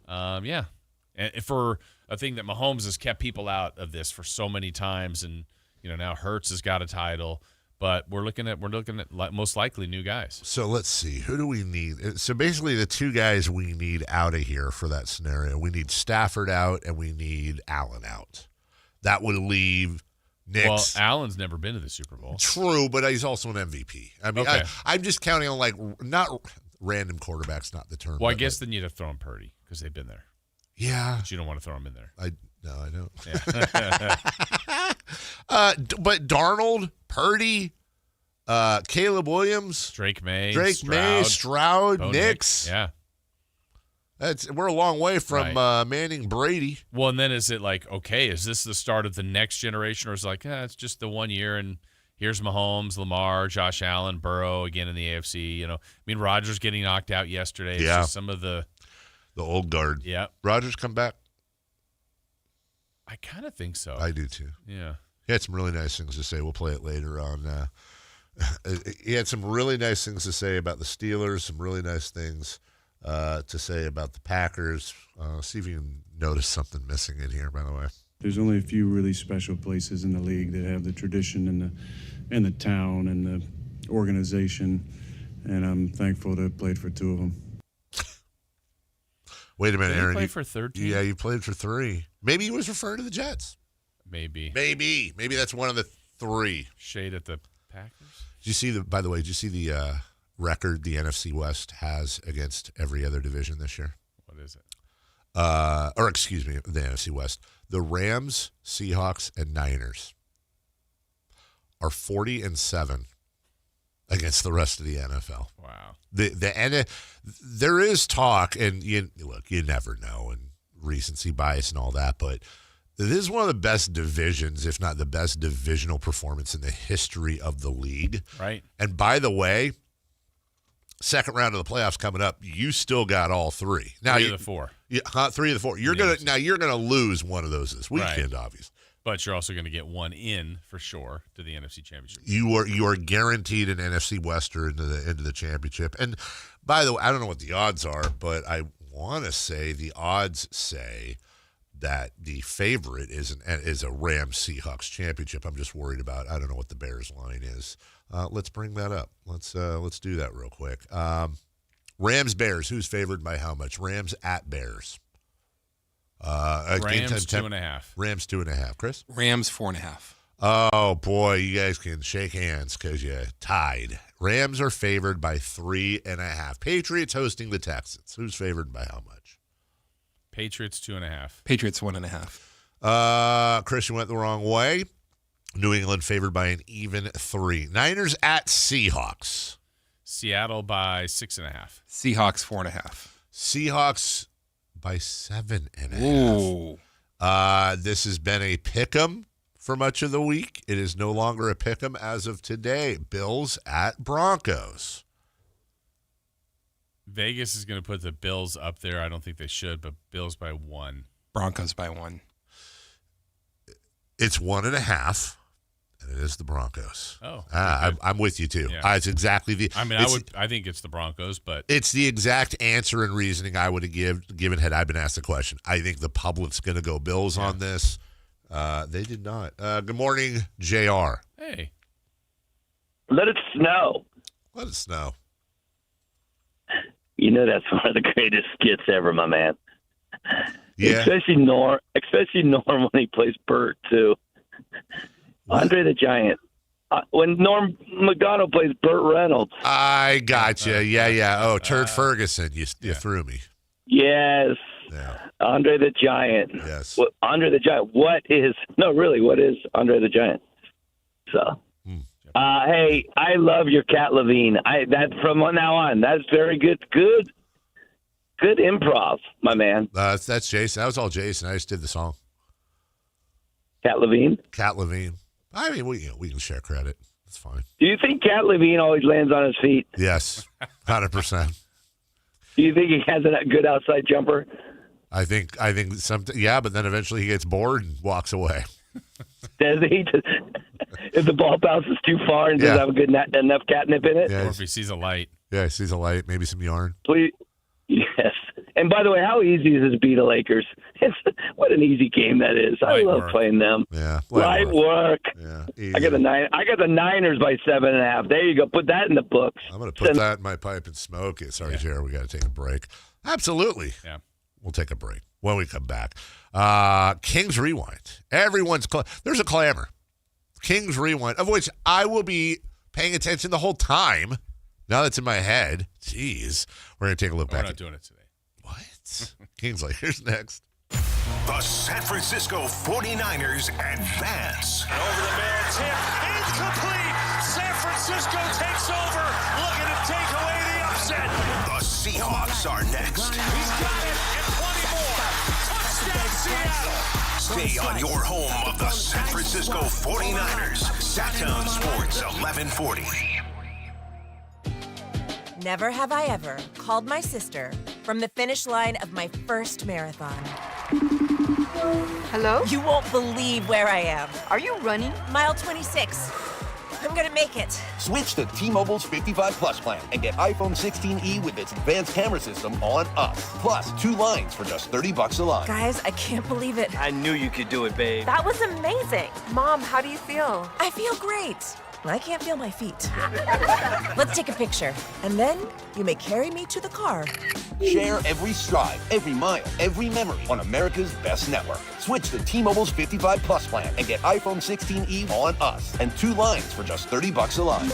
[SPEAKER 3] and for a thing that Mahomes has kept people out of this for so many times, and now Hurts has got a title, but we're looking at most likely new guys.
[SPEAKER 4] So let's see, who do we need? So basically, the 2 guys we need out of here for that scenario, we need Stafford out and we need Allen out. That would leave Nix.
[SPEAKER 3] Well, Allen's never been to the Super Bowl.
[SPEAKER 4] True, but he's also an MVP.
[SPEAKER 3] Okay.
[SPEAKER 4] I'm just counting on not random quarterbacks, not the term.
[SPEAKER 3] Well, I guess then you'd have thrown Purdy because they've been there.
[SPEAKER 4] Yeah.
[SPEAKER 3] But you don't want to throw him in there.
[SPEAKER 4] No, I don't.
[SPEAKER 3] Yeah.
[SPEAKER 4] But Darnold, Purdy, Caleb Williams,
[SPEAKER 3] Drake May,
[SPEAKER 4] Stroud, Nix.
[SPEAKER 3] Yeah.
[SPEAKER 4] We're a long way from Manning, Brady.
[SPEAKER 3] Well, and then is it is this the start of the next generation, or is it it's just the 1 year, and here's Mahomes, Lamar, Josh Allen, Burrow again in the AFC? Rodgers getting knocked out yesterday. It's just some of the
[SPEAKER 4] old guard.
[SPEAKER 3] Yeah.
[SPEAKER 4] Rodgers come back?
[SPEAKER 3] I kind of think so.
[SPEAKER 4] I do too.
[SPEAKER 3] Yeah.
[SPEAKER 4] He had some really nice things to say. We'll play it later on. He had some really nice things to say about the Steelers, some really nice things to say about the Packers. See if you can notice something missing in here, by the way.
[SPEAKER 1] There's only a few really special places in the league that have the tradition and the town and the organization, and I'm thankful to have played for 2 of them.
[SPEAKER 4] Wait a minute, Aaron.
[SPEAKER 3] You played for 13?
[SPEAKER 4] Yeah, you played for 3. Maybe he was referring to the Jets.
[SPEAKER 3] Maybe
[SPEAKER 4] that's one of the 3.
[SPEAKER 3] Shade at the Packers.
[SPEAKER 4] Did you see the record the NFC West has against every other division this year?
[SPEAKER 3] What is it?
[SPEAKER 4] The NFC West. The Rams, Seahawks, and Niners are 40-7 against the rest of the NFL.
[SPEAKER 3] Wow.
[SPEAKER 4] There is talk, and you never know, and recency bias and all that, but this is one of the best divisions, if not the best divisional performance in the history of the league.
[SPEAKER 3] Right.
[SPEAKER 4] And by the way, second round of the playoffs coming up, you still got all 3. Now
[SPEAKER 3] 3 of the 4.
[SPEAKER 4] Yeah, 3 of the 4. You're gonna lose one of those this weekend, obviously.
[SPEAKER 3] But you're also going to get one in for sure to the NFC Championship.
[SPEAKER 4] You are guaranteed an NFC Wester into the championship. And by the way, I don't know what the odds are, but I want to say the odds say that the favorite is a Rams Seahawks championship. I'm just worried about. I don't know what the Bears line is. Let's bring that up. Let's do that real quick. Rams Bears. Who's favored by how much? Rams at Bears.
[SPEAKER 3] Rams 2.5.
[SPEAKER 4] Rams 2.5. Chris?
[SPEAKER 5] Rams 4.5.
[SPEAKER 4] Oh boy, you guys can shake hands because you tied. Rams are favored by 3.5. Patriots hosting the Texans. Who's favored by how much?
[SPEAKER 3] Patriots 2.5.
[SPEAKER 5] Patriots 1.5.
[SPEAKER 4] Christian went the wrong way. New England favored by an even 3. Niners at Seahawks.
[SPEAKER 3] Seattle by 6.5.
[SPEAKER 5] Seahawks 4.5.
[SPEAKER 4] Seahawks by 7.5.
[SPEAKER 5] Ooh.
[SPEAKER 4] This has been a pick'em for much of the week. It is no longer a pick'em as of today. Bills at Broncos.
[SPEAKER 3] Vegas is going to put the Bills up there. I don't think they should, but Bills by 1.
[SPEAKER 5] Broncos by 1.
[SPEAKER 4] It's 1.5. And it is the Broncos.
[SPEAKER 3] Oh,
[SPEAKER 4] I'm with you too.
[SPEAKER 3] Yeah.
[SPEAKER 4] It's exactly the.
[SPEAKER 3] I think it's the Broncos, but
[SPEAKER 4] it's the exact answer and reasoning I would have given had I been asked the question. I think the public's going to go Bills on this. They did not. Good morning, JR.
[SPEAKER 3] Hey.
[SPEAKER 7] Let it snow.
[SPEAKER 4] Let it snow.
[SPEAKER 7] You know that's one of the greatest skits ever, my man.
[SPEAKER 4] Yeah.
[SPEAKER 7] Especially Norm when he plays Bert too. Andre the Giant. When Norm Macdonald plays Burt Reynolds.
[SPEAKER 4] I gotcha. Yeah. Oh, Turd Ferguson. You threw me.
[SPEAKER 7] Yes.
[SPEAKER 4] Yeah.
[SPEAKER 7] Andre the Giant.
[SPEAKER 4] Yes.
[SPEAKER 7] Andre the Giant. What is Andre the Giant? So, hey, I love your Cat Levine. That from now on. That's very good. Good improv, my man.
[SPEAKER 4] That's Jason. That was all Jason. I just did the song.
[SPEAKER 7] Cat Levine.
[SPEAKER 4] I mean, we can share credit. It's fine.
[SPEAKER 7] Do you think Cat Levine always lands on his feet?
[SPEAKER 4] Yes, 100%.
[SPEAKER 7] Do you think he has a good outside jumper?
[SPEAKER 4] I think yeah, but then eventually he gets bored and walks away.
[SPEAKER 7] Does he? If the ball bounces too far and doesn't have a good enough catnip in it?
[SPEAKER 3] or if he sees a light.
[SPEAKER 4] Yeah, he sees a light, maybe some yarn.
[SPEAKER 7] Please. Yes. And by the way, how easy is it to beat the Lakers? What an easy game that is. I love playing them.
[SPEAKER 4] Yeah.
[SPEAKER 7] Light work.
[SPEAKER 4] Yeah.
[SPEAKER 7] I got the Niners by 7.5. There you go. Put that in the books.
[SPEAKER 4] I'm going to put that in my pipe and smoke it. Sorry, Jared. We got to take a break. Absolutely.
[SPEAKER 3] Yeah.
[SPEAKER 4] We'll take a break when we come back. Kings Rewind. There's a clamor. Kings Rewind, of which I will be paying attention the whole time. Now that's in my head. Jeez. We're going to take a look back.
[SPEAKER 3] We're not doing it today.
[SPEAKER 4] What? Kings Lakers next.
[SPEAKER 2] The San Francisco 49ers advance.
[SPEAKER 23] Over the middle, tip, incomplete. San Francisco takes over, looking to take away the upset.
[SPEAKER 2] The Seahawks are next.
[SPEAKER 23] He's got it, and 20 more. Touchdown, Seattle.
[SPEAKER 2] Stay on your home of the San Francisco 49ers. Sactown Sports 1140.
[SPEAKER 8] Never have I ever called my sister from the finish line of my first marathon. Hello? You won't believe where I am. Are you running? Mile 26. I'm gonna make it.
[SPEAKER 9] Switch to T-Mobile's 55 Plus plan and get iPhone 16e with its advanced camera system on us. Plus, 2 lines for just $30 a line.
[SPEAKER 8] Guys, I can't believe it.
[SPEAKER 9] I knew you could do it, babe.
[SPEAKER 8] That was amazing. Mom, how do you feel? I feel great. I can't feel my feet. Let's take a picture, and then you may carry me to the car.
[SPEAKER 9] Share every stride, every mile, every memory on America's best network. Switch to T-Mobile's 55 Plus plan and get iPhone 16e on us and 2 lines for just $30 a line.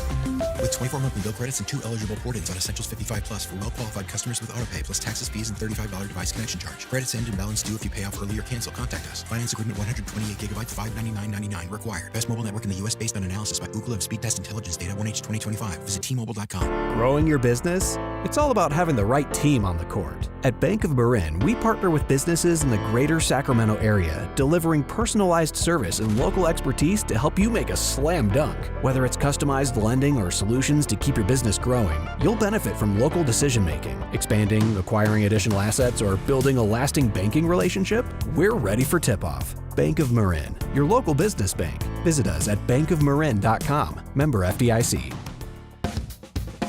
[SPEAKER 21] With 24 monthly bill credits and 2 eligible port-ins on Essentials 55 Plus for well-qualified customers with autopay plus taxes, fees, and $35 device connection charge. Credits end and balance due if you pay off early or cancel. Contact us. Finance agreement 128 gigabytes, $599.99 required. Best mobile network in the U.S. based on analysis by Ookla of Speed Test Intelligence data 1H 2025. Visit T-Mobile.com.
[SPEAKER 22] Growing your business? It's all about having the right team on the court. At Bank of Marin, we partner with businesses in the greater Sacramento area, delivering personalized service and local expertise to help you make a slam dunk. Whether it's customized lending or solutions to keep your business growing, you'll benefit from local decision-making. Expanding, acquiring additional assets, or building a lasting banking relationship? We're ready for tip-off. Bank of Marin, your local business bank. Visit us at bankofmarin.com. Member FDIC.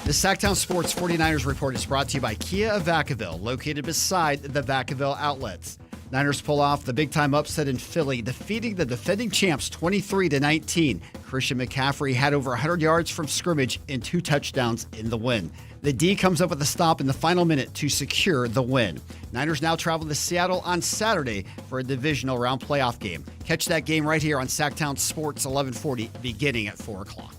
[SPEAKER 24] The Sactown Sports 49ers Report is brought to you by Kia of Vacaville, located beside the Vacaville outlets. Niners pull off the big-time upset in Philly, defeating the defending champs 23-19. Christian McCaffrey had over 100 yards from scrimmage and 2 touchdowns in the win. The D comes up with a stop in the final minute to secure the win. Niners now travel to Seattle on Saturday for a divisional round playoff game. Catch that game right here on Sactown Sports 1140, beginning at 4 o'clock.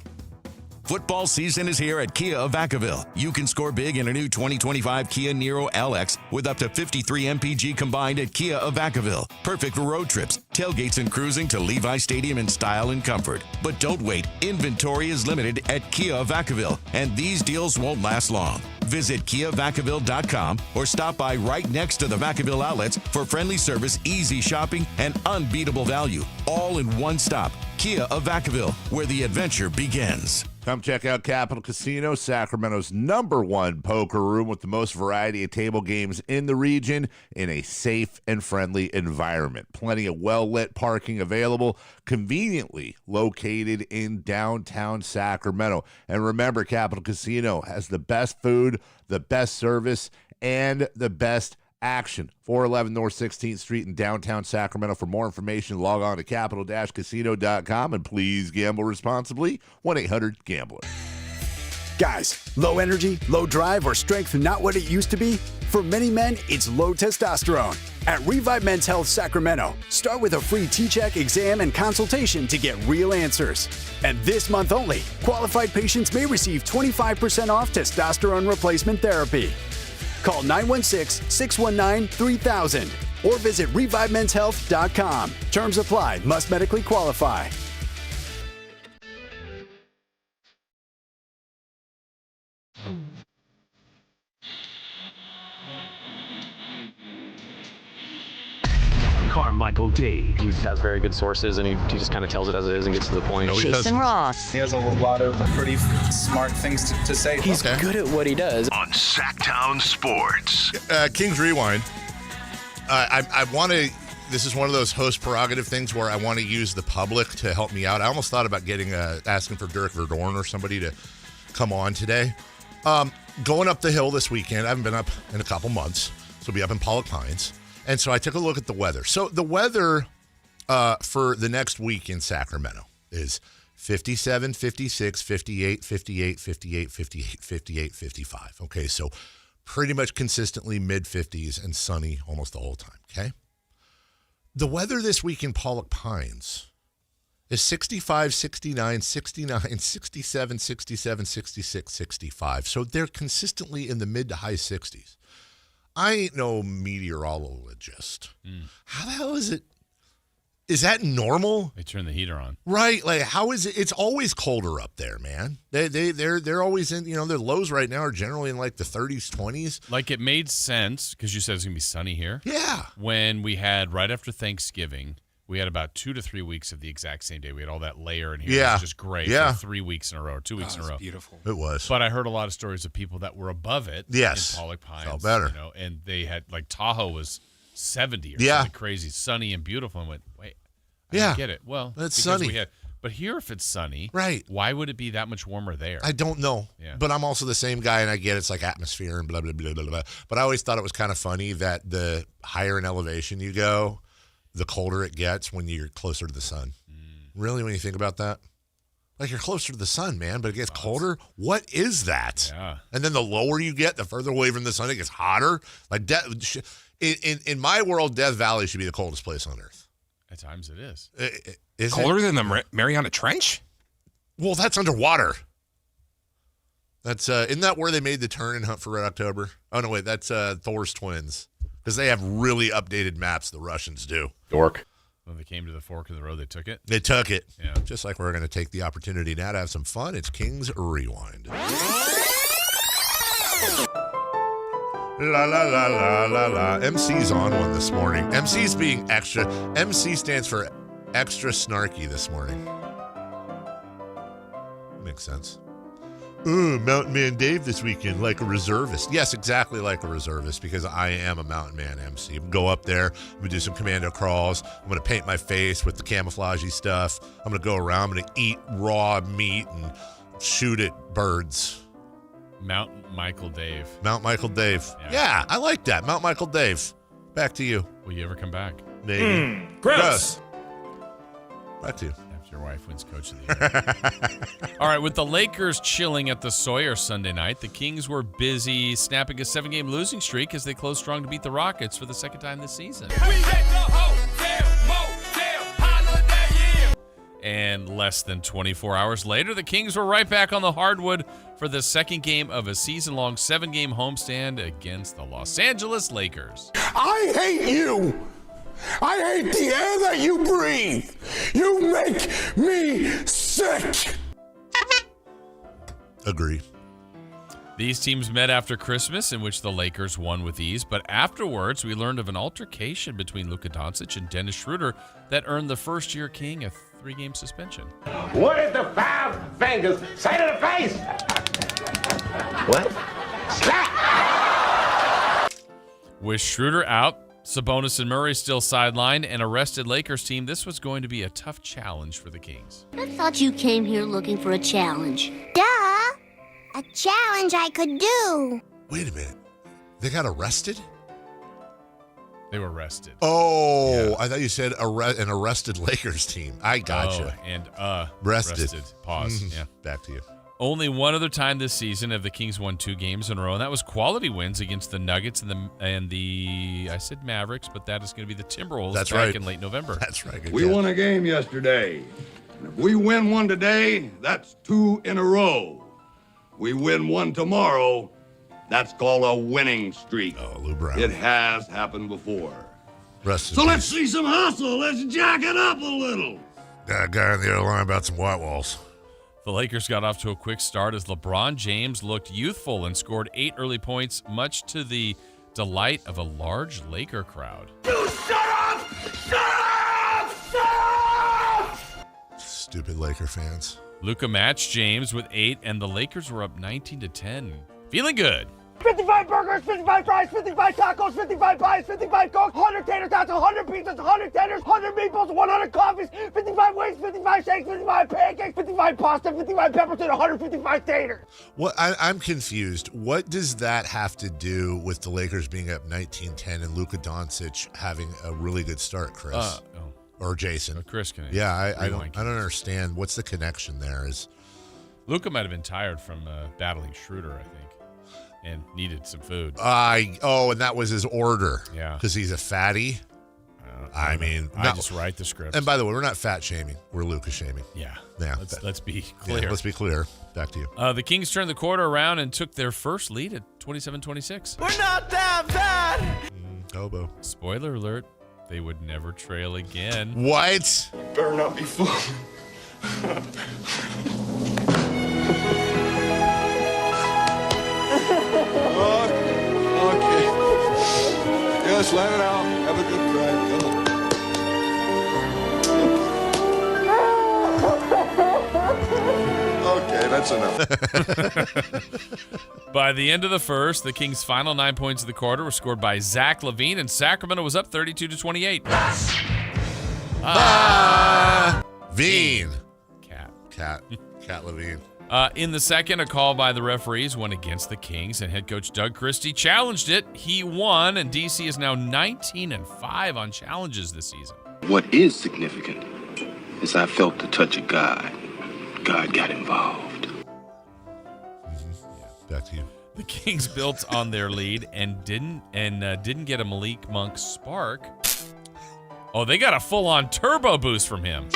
[SPEAKER 27] Football season is here at Kia of Vacaville. You can score big in a new 2025 Kia Niro LX with up to 53 MPG combined at Kia of Vacaville. Perfect for road trips, tailgates, and cruising to Levi Stadium in style and comfort. But don't wait. Inventory is limited at Kia of Vacaville, and these deals won't last long. Visit KiaVacaville.com or stop by right next to the Vacaville outlets for friendly service, easy shopping, and unbeatable value. All in one stop. Kia of Vacaville, where the adventure begins.
[SPEAKER 4] Come check out Capital Casino, Sacramento's #1 poker room with the most variety of table games in the region in a safe and friendly environment. Plenty of well-lit parking available, conveniently located in downtown Sacramento. And remember, Capital Casino has the best food, the best service, and the best action. 411 North 16th Street in downtown Sacramento. For more information, log on to capital-casino.com, and please gamble responsibly. 1-800-GAMBLER.
[SPEAKER 10] Guys, low energy, low drive, or strength not what it used to be? For many men, it's low testosterone. At Revive Men's Health Sacramento, start with a free T-check, exam, and consultation to get real answers. And this month only, qualified patients may receive 25% off testosterone replacement therapy. Call 916-619-3000 or visit ReviveMen'sHealth.com. Terms apply. Must medically qualify.
[SPEAKER 11] Carmichael Dave. He has very good sources, and he just kind of tells it as it is and gets to the point.
[SPEAKER 12] Jason Ross. He has a lot of pretty smart things to say.
[SPEAKER 11] He's good at what he does.
[SPEAKER 2] On Sactown Sports.
[SPEAKER 4] Kings Rewind. I want to, this is one of those host prerogative things where I want to use the public to help me out. I almost thought about asking for Dirk Verdorn or somebody to come on today. Going up the hill this weekend. I haven't been up in a couple months, so I'll be up in Pollock Pines. And so I took a look at the weather. So the weather for the next week in Sacramento is 57, 56, 58, 58, 58, 58, 58, 55. Okay, so pretty much consistently mid-50s and sunny almost the whole time, okay? The weather this week in Pollock Pines is 65, 69, 69, 67, 67, 66, 65. So they're consistently in the mid to high 60s. I ain't no meteorologist. How the hell is it? Is that normal?
[SPEAKER 3] They turn the heater on.
[SPEAKER 4] Right. Like, how is it? It's always colder up there, man. They're always in, their lows right now are generally in like the 30s, 20s.
[SPEAKER 3] Like, it made sense because you said it's going to be sunny here.
[SPEAKER 4] Yeah.
[SPEAKER 3] When we had, right after Thanksgiving, we had about 2 to 3 weeks of the exact same day. We had all that layer in here.
[SPEAKER 4] Yeah.
[SPEAKER 3] It was just great.
[SPEAKER 4] Yeah.
[SPEAKER 3] For 3 weeks in a row, or 2 weeks in a row.
[SPEAKER 5] Beautiful.
[SPEAKER 4] It was.
[SPEAKER 3] But I heard a lot of stories of people that were above it.
[SPEAKER 4] Yes.
[SPEAKER 3] In Pollock Pines.
[SPEAKER 4] Felt better.
[SPEAKER 3] And they had, like, Tahoe was 70 or something crazy, sunny and beautiful. And went, wait, I don't get it. Well,
[SPEAKER 4] it's sunny.
[SPEAKER 3] But here, if it's sunny,
[SPEAKER 4] right?
[SPEAKER 3] Why would it be that much warmer there?
[SPEAKER 4] I don't know.
[SPEAKER 3] Yeah.
[SPEAKER 4] But I'm also the same guy, and I get it's like atmosphere and blah, blah, blah, blah, blah. But I always thought it was kind of funny that the higher in elevation you go, the colder it gets when you're closer to the sun. Really, when you think about that? Like, you're closer to the sun, man, but it gets colder? What is that?
[SPEAKER 3] Yeah.
[SPEAKER 4] And then the lower you get, the further away from the sun, it gets hotter. Like, in my world, Death Valley should be the coldest place on Earth.
[SPEAKER 3] At times it is.
[SPEAKER 4] Is
[SPEAKER 5] colder
[SPEAKER 4] it?
[SPEAKER 5] than the Mariana Trench?
[SPEAKER 4] Well, that's underwater. That's isn't that where they made the turn in Hunt for Red October? Oh, no, wait, that's Thor's twins. Because they have really updated maps, the Russians do.
[SPEAKER 3] Dork. When they came to the fork of the road, they took it?
[SPEAKER 4] They took it.
[SPEAKER 3] Yeah.
[SPEAKER 4] Just like we're going to take the opportunity now to have some fun. It's Kings Rewind. La, la, la, la, la, la. MC's on one this morning. MC's being extra. MC stands for extra snarky this morning. Makes sense. Mountain Man Dave this weekend, like a reservist. Yes, exactly like a reservist, because I am a Mountain Man MC. I'm go up there, I'm going to do some commando crawls. I'm going to paint my face with the camouflagey stuff. I'm going to go around, I'm going to eat raw meat and shoot at birds.
[SPEAKER 3] Mount Michael Dave.
[SPEAKER 4] Mount Michael Dave. Yeah, I like that. Mount Michael Dave. Back to you.
[SPEAKER 3] Will you ever come back?
[SPEAKER 4] Maybe.
[SPEAKER 3] Gross.
[SPEAKER 4] Back to you.
[SPEAKER 3] After your wife wins Coach of the Year. All right, with the Lakers chilling at the Sawyer Sunday night, the Kings were busy snapping a 7-game losing streak as they closed strong to beat the Rockets for the second time this season. And less than 24 hours later, the Kings were right back on the hardwood for the second game of a season-long 7-game homestand against the Los Angeles Lakers.
[SPEAKER 19] I hate you. I hate the air that you breathe. You make me sick.
[SPEAKER 4] Agree.
[SPEAKER 3] These teams met after Christmas, in which the Lakers won with ease, but afterwards we learned of an altercation between Luka Doncic and Dennis Schroeder that earned the first-year King a 3-game suspension.
[SPEAKER 6] What did the 5 fingers say to the face? What? Slap!
[SPEAKER 3] With Schroeder out, Sabonis and Murray still sidelined, and a rested Lakers team, this was going to be a tough challenge for the Kings.
[SPEAKER 13] I thought you came here looking for a challenge. Duh! A challenge I could do.
[SPEAKER 4] Wait a minute. They got arrested?
[SPEAKER 3] They were arrested.
[SPEAKER 4] Oh, yeah. I thought you said an arrested Lakers team. I gotcha.
[SPEAKER 3] Oh, and
[SPEAKER 4] rested.
[SPEAKER 3] Pause. Yeah.
[SPEAKER 4] Back to you.
[SPEAKER 3] Only one other time this season have the Kings won 2 games in a row, and that was quality wins against the Nuggets and the I said Mavericks, but that is going to be the Timberwolves back in late November.
[SPEAKER 4] That's right.
[SPEAKER 14] We won a game yesterday. And if we win one today, that's 2 in a row. We win one tomorrow, that's called a winning streak.
[SPEAKER 4] Oh, Lou Brown.
[SPEAKER 14] It has happened before.
[SPEAKER 4] So
[SPEAKER 14] let's see some hustle. Let's jack it up a little.
[SPEAKER 4] Got a guy on the other line about some white walls.
[SPEAKER 3] The Lakers got off to a quick start as LeBron James looked youthful and scored 8 early points, much to the delight of a large Laker crowd.
[SPEAKER 6] You shut up! Shut up! Shut up!
[SPEAKER 4] Stupid Laker fans.
[SPEAKER 3] Luka matched James with 8, and the Lakers were up 19-10. Feeling good.
[SPEAKER 23] 55 burgers, 55 fries, 55 tacos, 55 pies, 55 cokes, 100 tater tots, 100 pizzas, 100 tenders, 100 meatballs, 100 coffees, 55 wings, 55 shakes, 55 pancakes, 55 pasta, 55 peppers, and 155 taters.
[SPEAKER 4] What I'm confused. What does that have to do with the Lakers being up 19-10 and Luka Doncic having a really good start, Chris? Or Jason?
[SPEAKER 3] Chris can.
[SPEAKER 4] Yeah, I don't understand. What's the connection there? Is
[SPEAKER 3] Luka might have been tired from battling Schroeder, I think, and needed some food.
[SPEAKER 4] And that was his order.
[SPEAKER 3] Yeah,
[SPEAKER 4] because he's a fatty. I
[SPEAKER 3] just write the script.
[SPEAKER 4] And by the way, we're not fat shaming. We're Luka shaming.
[SPEAKER 3] Yeah. Let's be clear.
[SPEAKER 4] Yeah, let's be clear. Back to you.
[SPEAKER 3] The Kings turned the quarter around and took their first lead at 27-26.
[SPEAKER 23] We're not that bad.
[SPEAKER 4] Hobo.
[SPEAKER 3] Spoiler alert. They would never trail again.
[SPEAKER 4] What?
[SPEAKER 14] Better not be fooling. Okay. Yes, let it out. Have a good cry. Okay, that's enough.
[SPEAKER 3] By the end of the first, the Kings' final 9 points of the quarter were scored by Zach LaVine, and Sacramento was up 32-28.
[SPEAKER 4] Veen.
[SPEAKER 3] Cat
[SPEAKER 4] LaVine.
[SPEAKER 3] In the second, a call by the referees went against the Kings, and head coach Doug Christie challenged it. He won, and DC is now 19-5 on challenges this season.
[SPEAKER 15] What is significant is I felt the touch of God. God got involved.
[SPEAKER 4] Back to you.
[SPEAKER 3] The Kings built on their lead and didn't get a Malik Monk spark. Oh, they got a full-on turbo boost from him.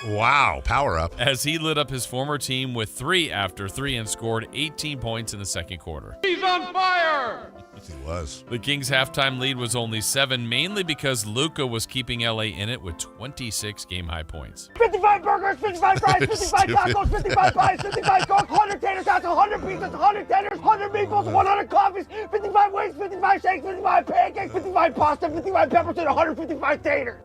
[SPEAKER 4] Wow, power up.
[SPEAKER 3] As he lit up his former team with 3 after 3 and scored 18 points in the second quarter.
[SPEAKER 23] He's on fire!
[SPEAKER 4] He was.
[SPEAKER 3] The Kings' halftime lead was only 7, mainly because Luka was keeping LA in it with 26 game-high points.
[SPEAKER 23] 55 burgers, 55 fries, 55 tacos, 55 pies, 55 cokes, 100 tater tots, 100 pizzas, 100 tenders, 100 meatballs, 100 coffees, 55 wings, 55 shakes, 55 pancakes, 55 pasta, 55 peppers, and 155 taters.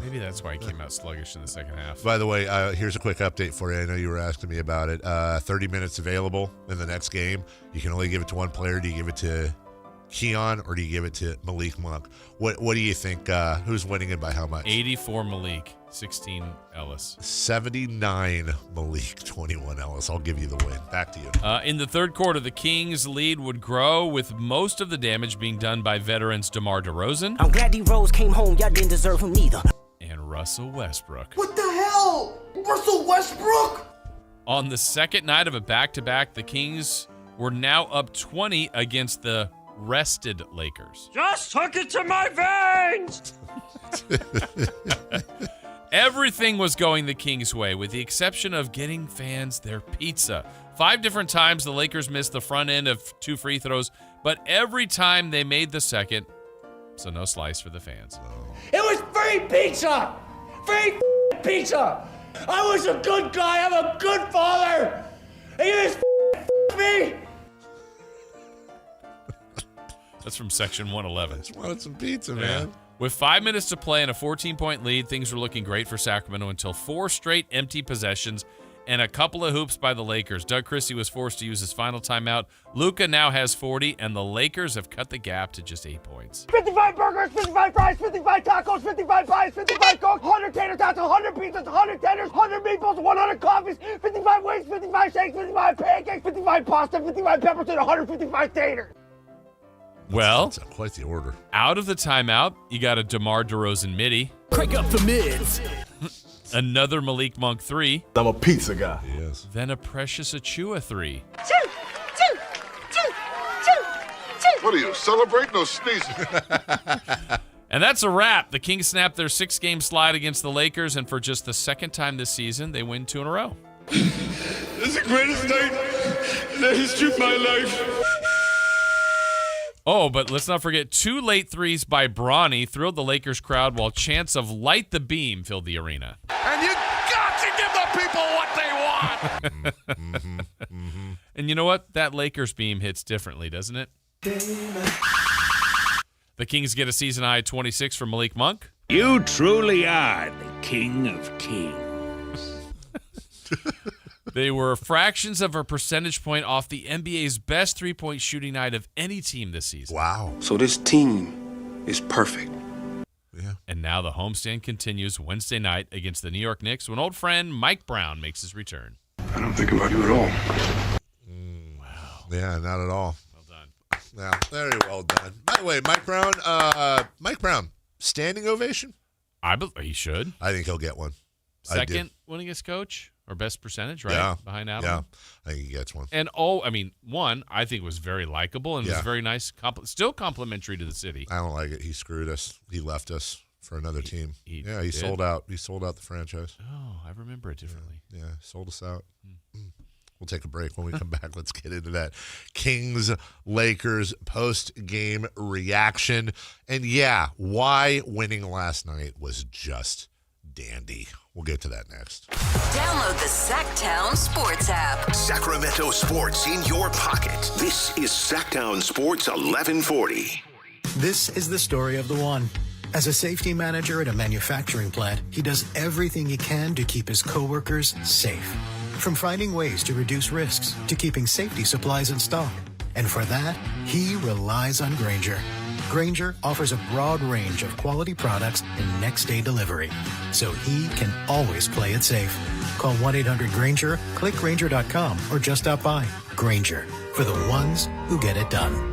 [SPEAKER 3] Maybe that's why he came out sluggish in the second half.
[SPEAKER 4] By the way, here's a quick update for you. I know you were asking me about it. 30 minutes available in the next game. You can only give it to one player. Do you give it to Keon or do you give it to Malik Monk? What do you think? Who's winning it by how much?
[SPEAKER 3] 84 Malik, 16 Ellis.
[SPEAKER 4] 79 Malik, 21 Ellis. I'll give you the win. Back to you.
[SPEAKER 3] In the third quarter, the Kings' lead would grow, with most of the damage being done by veterans DeMar DeRozan.
[SPEAKER 16] I'm glad D-Rose came home. Y'all didn't deserve him neither.
[SPEAKER 3] And Russell Westbrook.
[SPEAKER 6] What the hell? Russell Westbrook?
[SPEAKER 3] On the second night of a back-to-back, the Kings were now up 20 against the rested Lakers.
[SPEAKER 23] Just hook it to my veins!
[SPEAKER 3] Everything was going the Kings' way, with the exception of getting fans their pizza. 5 different times the Lakers missed the front end of 2 free throws, but every time they made the second, so no slice for the fans.
[SPEAKER 23] It was free pizza! Free pizza! I was a good guy. I'm a good father. And you just me?
[SPEAKER 3] That's from section 111.
[SPEAKER 4] Just wanted some pizza, man.
[SPEAKER 3] With 5 minutes to play and a 14-point lead, things were looking great for Sacramento until 4 straight empty possessions and a couple of hoops by the Lakers. Doug Christie was forced to use his final timeout. Luka now has 40, and the Lakers have cut the gap to just 8 points.
[SPEAKER 23] 55 burgers, 55 fries, 55 tacos, 55 pies, 55 cokes, 100 tater tots, 100 pizzas, 100 tenders, 100 meatballs, 100 coffees, 55 wings, 55 shakes, 55 pancakes, 55 pasta, 55 peppers, and 155 taters.
[SPEAKER 3] Well,
[SPEAKER 4] that's quite the order.
[SPEAKER 3] Out of the timeout, you got a DeMar DeRozan midi.
[SPEAKER 21] Crank up the mids.
[SPEAKER 3] Another Malik Monk 3.
[SPEAKER 1] I'm a pizza guy.
[SPEAKER 4] Yes.
[SPEAKER 3] Then a Precious Achua 3.
[SPEAKER 7] What are you, celebrating or sneezing?
[SPEAKER 3] And that's a wrap. The Kings snapped their 6-game slide against the Lakers, and for just the second time this season, they win 2 in a row.
[SPEAKER 7] This is the greatest night in the history of my life.
[SPEAKER 3] Oh, but let's not forget 2 late threes by Bronny thrilled the Lakers crowd while chants of "Light the Beam" filled the arena.
[SPEAKER 7] And you got to give the people what they want.
[SPEAKER 3] And you know what? That Lakers beam hits differently, doesn't it? The Kings get a season-high 26 from Malik Monk.
[SPEAKER 17] You truly are the King of Kings.
[SPEAKER 3] They were fractions of a percentage point off the NBA's best three-point shooting night of any team this season.
[SPEAKER 4] Wow.
[SPEAKER 15] So this team is perfect.
[SPEAKER 4] Yeah.
[SPEAKER 3] And now the homestand continues Wednesday night against the New York Knicks when old friend Mike Brown makes his return.
[SPEAKER 7] I don't think about you at all.
[SPEAKER 3] Wow.
[SPEAKER 4] Yeah, not at all.
[SPEAKER 3] Well done.
[SPEAKER 4] Yeah, very well done. By the way, Mike Brown, standing ovation?
[SPEAKER 3] He should.
[SPEAKER 4] I think he'll get one.
[SPEAKER 3] Second winningest coach or best percentage, right?
[SPEAKER 4] Yeah.
[SPEAKER 3] Behind Adam.
[SPEAKER 4] Yeah, I think he gets one.
[SPEAKER 3] And one, I think was very likable and was very nice, still complimentary to the city.
[SPEAKER 4] I don't like it. He screwed us. He left us for another team. He
[SPEAKER 3] did?
[SPEAKER 4] sold out. He sold out the franchise.
[SPEAKER 3] Oh, I remember it differently.
[SPEAKER 4] Yeah, sold us out. We'll take a break. When we come back, let's get into that Kings-Lakers post-game reaction. And why winning last night was just dandy. We'll get to that next.
[SPEAKER 18] Download the Sactown Sports app.
[SPEAKER 2] Sacramento sports in your pocket. This is Sactown Sports 1140.
[SPEAKER 21] This is the story of the one. As a safety manager at a manufacturing plant, he does everything he can to keep his coworkers safe. From finding ways to reduce risks to keeping safety supplies in stock. And for that, he relies on Grainger. Grainger offers a broad range of quality products and next-day delivery, so he can always play it safe. Call 1-800-GRAINGER, click Grainger.com, or just stop by. Grainger, for the ones who get it done.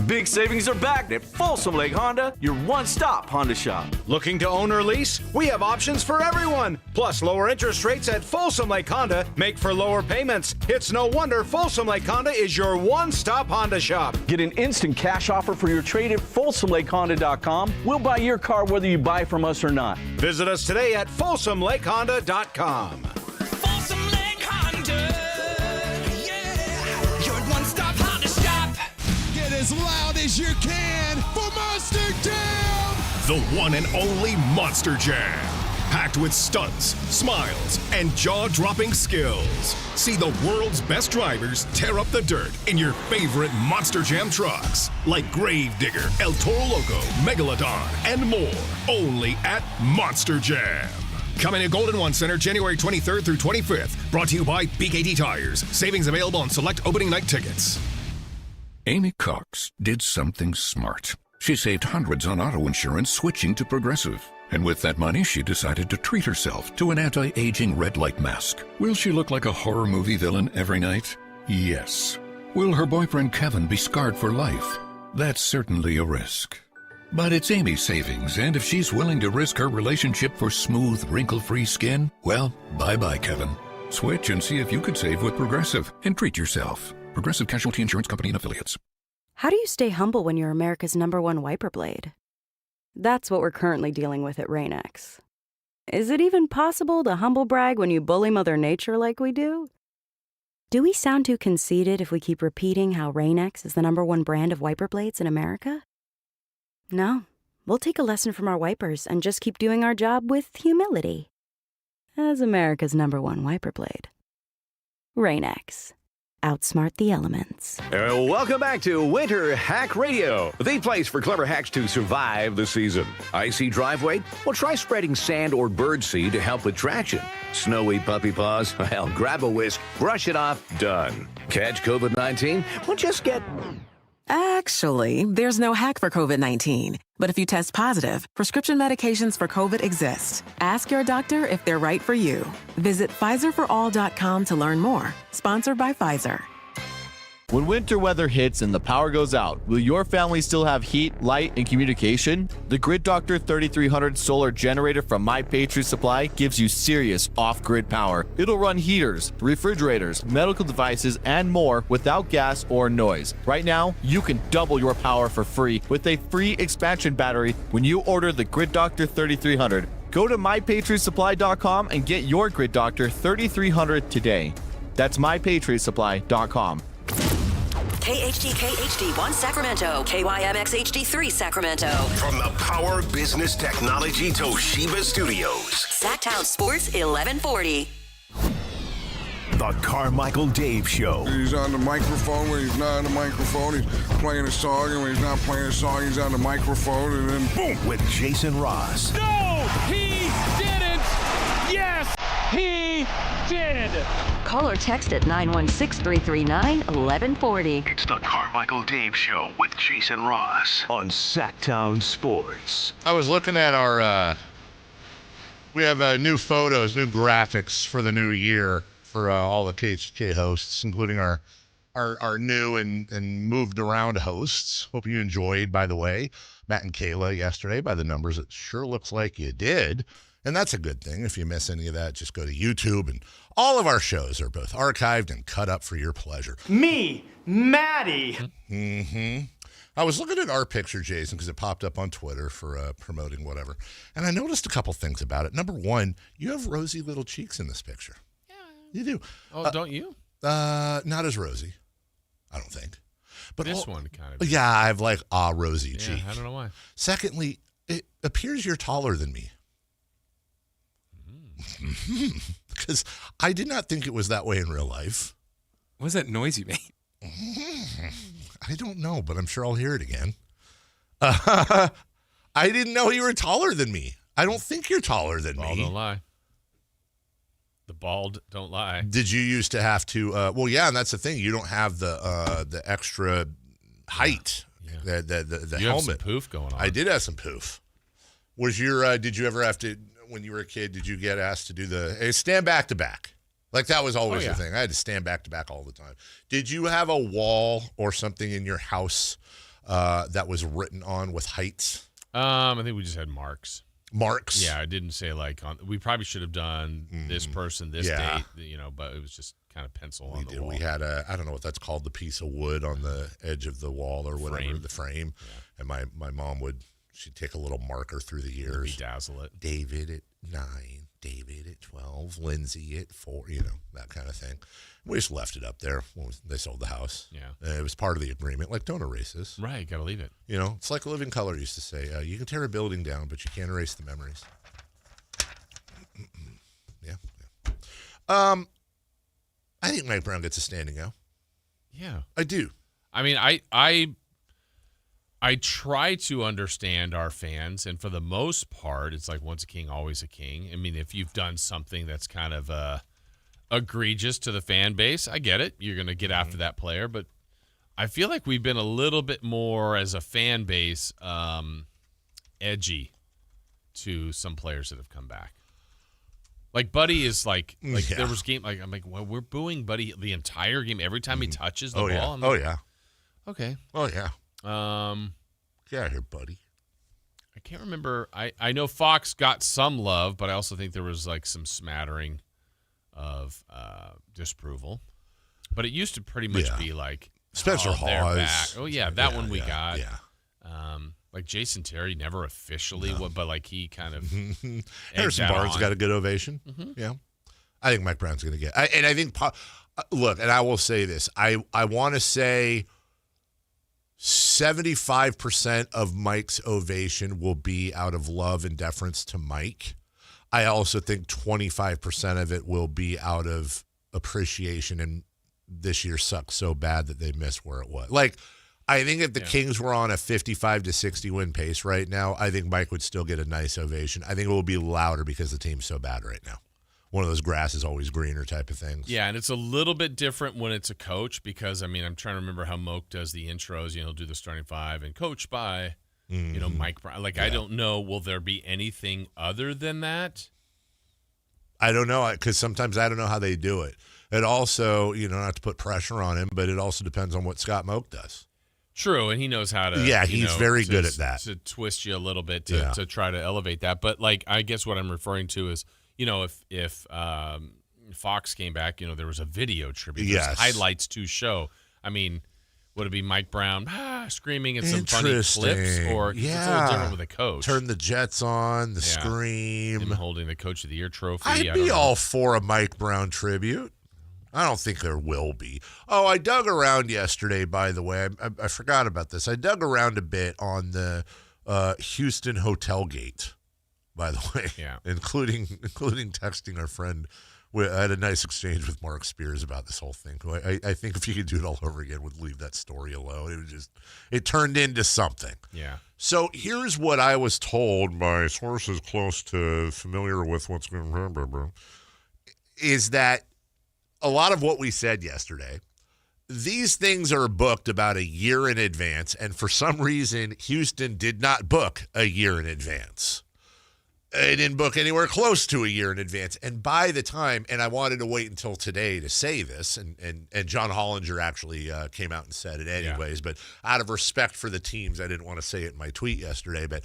[SPEAKER 20] Big savings are back at Folsom Lake Honda, your one-stop Honda shop.
[SPEAKER 23] Looking to own or lease? We have options for everyone. Plus, lower interest rates at Folsom Lake Honda make for lower payments. It's no wonder Folsom Lake Honda is your one-stop Honda shop.
[SPEAKER 20] Get an instant cash offer for your trade at FolsomLakeHonda.com. We'll buy your car whether you buy from us or not.
[SPEAKER 23] Visit us today at FolsomLakeHonda.com.
[SPEAKER 25] Folsom Lake Honda, yeah, your one-stop Honda shop.
[SPEAKER 26] Get as loud as you can for Monster Jam!
[SPEAKER 27] The one and only Monster Jam. Packed with stunts, smiles, and jaw-dropping skills. See the world's best drivers tear up the dirt in your favorite Monster Jam trucks. Like Gravedigger, El Toro Loco, Megalodon, and more. Only at Monster Jam. Coming to Golden One Center January 23rd through 25th. Brought to you by BKD Tires. Savings available on select opening night tickets.
[SPEAKER 28] Amy Cox did something smart. She saved hundreds on auto insurance switching to Progressive. And with that money, she decided to treat herself to an anti-aging red light mask. Will she look like a horror movie villain every night? Yes. Will her boyfriend Kevin be scarred for life? That's certainly a risk. But it's Amy's savings, and if she's willing to risk her relationship for smooth, wrinkle-free skin, well, bye-bye, Kevin. Switch and see if you could save with Progressive and treat yourself. Progressive Casualty Insurance Company and Affiliates.
[SPEAKER 29] How do you stay humble when you're America's #1 wiper blade? That's what we're currently dealing with at Rain-X. Is it even possible to humble brag when you bully Mother Nature like we do? Do we sound too conceited if we keep repeating how Rain-X is the #1 brand of wiper blades in America? No, we'll take a lesson from our wipers and just keep doing our job with humility. As America's #1 wiper blade. Rain-X. Outsmart the elements.
[SPEAKER 1] Welcome back to Winter Hack Radio, the place for clever hacks to survive the season. Icy driveway? Well, try spreading sand or birdseed to help with traction. Snowy puppy paws? Well, grab a whisk, brush it off, done. Catch COVID-19? Well, just get...
[SPEAKER 5] Actually, there's no hack for COVID-19. But if you test positive, prescription medications for COVID exist. Ask your doctor if they're right for you. Visit PfizerForAll.com to learn more. Sponsored by Pfizer.
[SPEAKER 8] When winter weather hits and the power goes out, will your family still have heat, light, and communication? The Grid Doctor 3300 solar generator from My Patriot Supply gives you serious off-grid power. It'll run heaters, refrigerators, medical devices, and more without gas or noise. Right now, you can double your power for free with a free expansion battery when you order the Grid Doctor 3300. Go to MyPatriotSupply.com and get your Grid Doctor 3300 today. That's MyPatriotSupply.com.
[SPEAKER 18] KHD1 Sacramento, KYMX HD3 Sacramento.
[SPEAKER 2] From the Power Business Technology Toshiba Studios.
[SPEAKER 18] Sactown Sports 1140.
[SPEAKER 2] The Carmichael Dave Show.
[SPEAKER 9] He's on the microphone when he's not on the microphone. He's playing a song, and when he's not playing a song, he's on the microphone, and then boom!
[SPEAKER 2] With Jason Ross.
[SPEAKER 25] No, he didn't. Yes, he did.
[SPEAKER 18] Call or text at 916-339-1140.
[SPEAKER 2] It's the Carmichael Dave Show with Jason Ross on Sactown Sports.
[SPEAKER 4] I was looking at our, we have new photos, new graphics for the new year for all the KHK hosts, including our new and moved around hosts. Hope you enjoyed, by the way, Matt and Kayla yesterday. By the numbers, it sure looks like you did. And that's a good thing. If you miss any of that, just go to YouTube, and all of our shows are both archived and cut up for your pleasure.
[SPEAKER 23] Me, Maddie.
[SPEAKER 4] Mm-hmm. I was looking at our picture, Jason, because it popped up on Twitter for promoting whatever. And I noticed a couple things about it. Number one, you have rosy little cheeks in this picture. Yeah. You do.
[SPEAKER 3] Oh, don't you?
[SPEAKER 4] Not as rosy, I don't think. But
[SPEAKER 3] this one kind of.
[SPEAKER 4] Yeah, I have like rosy cheeks.
[SPEAKER 3] I don't know why.
[SPEAKER 4] Secondly, it appears you're taller than me. Because I did not think it was that way in real life.
[SPEAKER 10] What was that noise you made?
[SPEAKER 4] I don't know, but I'm sure I'll hear it again. I didn't know you were taller than me. I don't think you're taller than me.
[SPEAKER 3] Don't lie. The bald don't lie.
[SPEAKER 4] Did you used to have to? Well, yeah, and that's the thing. You don't have the extra height. Yeah. The
[SPEAKER 3] you
[SPEAKER 4] helmet.
[SPEAKER 3] Have some poof going on.
[SPEAKER 4] I did have some poof. Was your? Did you ever have to? When you were a kid, did you get asked to do the stand back to back? Like that was always the thing. I had to stand back to back all the time. Did you have a wall or something in your house that was written on with heights?
[SPEAKER 3] I think we just had marks.
[SPEAKER 4] Marks?
[SPEAKER 3] Yeah, I didn't say we probably should have done this person, this date, but it was just kind of pencil on the wall.
[SPEAKER 4] We had I don't know what that's called, the piece of wood on the edge of the wall or whatever, the frame. Yeah. And my mom she'd take a little marker through the years.
[SPEAKER 3] Dazzle it.
[SPEAKER 4] David at 9, David at 12, Lindsay at 4, that kind of thing. We just left it up there when they sold the house.
[SPEAKER 3] Yeah.
[SPEAKER 4] It was part of the agreement. Like, don't erase this.
[SPEAKER 3] Right, got to leave it.
[SPEAKER 4] It's like Living Color used to say, you can tear a building down, but you can't erase the memories. Yeah. I think Mike Brown gets a standing O.
[SPEAKER 3] Yeah.
[SPEAKER 4] I do.
[SPEAKER 3] I mean, I try to understand our fans, and for the most part, it's like once a king, always a king. I mean, if you've done something that's kind of egregious to the fan base, I get it. You're going to get after that player, but I feel like we've been a little bit more, as a fan base, edgy to some players that have come back. Like Buddy is like there was game, I'm like, well, we're booing Buddy the entire game every time he touches the ball.
[SPEAKER 4] Yeah. Yeah.
[SPEAKER 3] Okay.
[SPEAKER 4] Oh, yeah. Get out of here, Buddy.
[SPEAKER 3] I can't remember. I know Fox got some love, but I also think there was like some smattering of disapproval. But it used to pretty much be like
[SPEAKER 4] Spencer Hawes.
[SPEAKER 3] Oh yeah, that one we got. Yeah. Like Jason Terry never officially, but like he kind of.
[SPEAKER 4] Harrison Barnes got a good ovation. Mm-hmm. Yeah, I think Mike Brown's going to get. And I think, look, and I will say this. I want to say 75% of Mike's ovation will be out of love and deference to Mike. I also think 25% of it will be out of appreciation, and this year sucked so bad that they missed where it was. Like, I think if the Kings were on a 55-60 win pace right now, I think Mike would still get a nice ovation. I think it will be louder because the team's so bad right now. One of those grass is always greener type of things.
[SPEAKER 3] Yeah, and it's a little bit different when it's a coach because, I mean, I'm trying to remember how Moak does the intros. Do the starting five and coached by, Mike Brown. Like, I don't know, will there be anything other than that?
[SPEAKER 4] I don't know, because sometimes I don't know how they do it. It also, not to put pressure on him, but it also depends on what Scott Moak does.
[SPEAKER 3] True, and he knows how to.
[SPEAKER 4] Yeah, he's very good at that.
[SPEAKER 3] To twist you a little bit to try to elevate that. But, like, I guess what I'm referring to is, if Fox came back, there was a video tribute. Yes. Highlights to show. I mean, would it be Mike Brown screaming at some funny clips? Or it's a little different with a coach.
[SPEAKER 4] Turn the Jets on, the scream.
[SPEAKER 3] Him holding the Coach of the Year trophy.
[SPEAKER 4] I'd be all for a Mike Brown tribute. I don't think there will be. Oh, I dug around yesterday, by the way. I forgot about this. I dug around a bit on the Houston Hotel Gate, by the way.
[SPEAKER 3] Yeah.
[SPEAKER 4] Including texting our friend. I had a nice exchange with Mark Spears about this whole thing. Who I think if you could do it all over again, would leave that story alone. It turned into something.
[SPEAKER 3] Yeah.
[SPEAKER 4] So here's what I was told by sources close to familiar with what's going on, is that a lot of what we said yesterday, these things are booked about a year in advance, and for some reason, Houston did not book a year in advance. They didn't book anywhere close to a year in advance. And by the time, and I wanted to wait until today to say this, and John Hollinger actually came out and said it anyways, but out of respect for the teams, I didn't want to say it in my tweet yesterday, but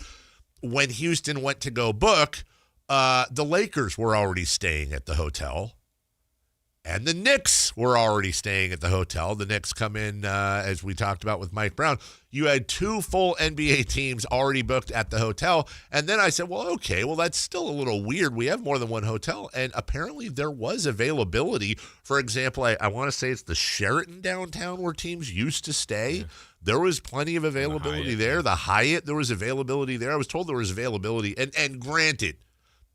[SPEAKER 4] when Houston went to go book, the Lakers were already staying at the hotel. And the Knicks were already staying at the hotel. The Knicks come in, as we talked about with Mike Brown. You had 2 full NBA teams already booked at the hotel. And then I said, well, okay, that's still a little weird. We have more than one hotel. And apparently there was availability. For example, I want to say it's the Sheraton downtown where teams used to stay. Yeah. There was plenty of availability there. The Hyatt, there was availability there. I was told there was availability. And granted,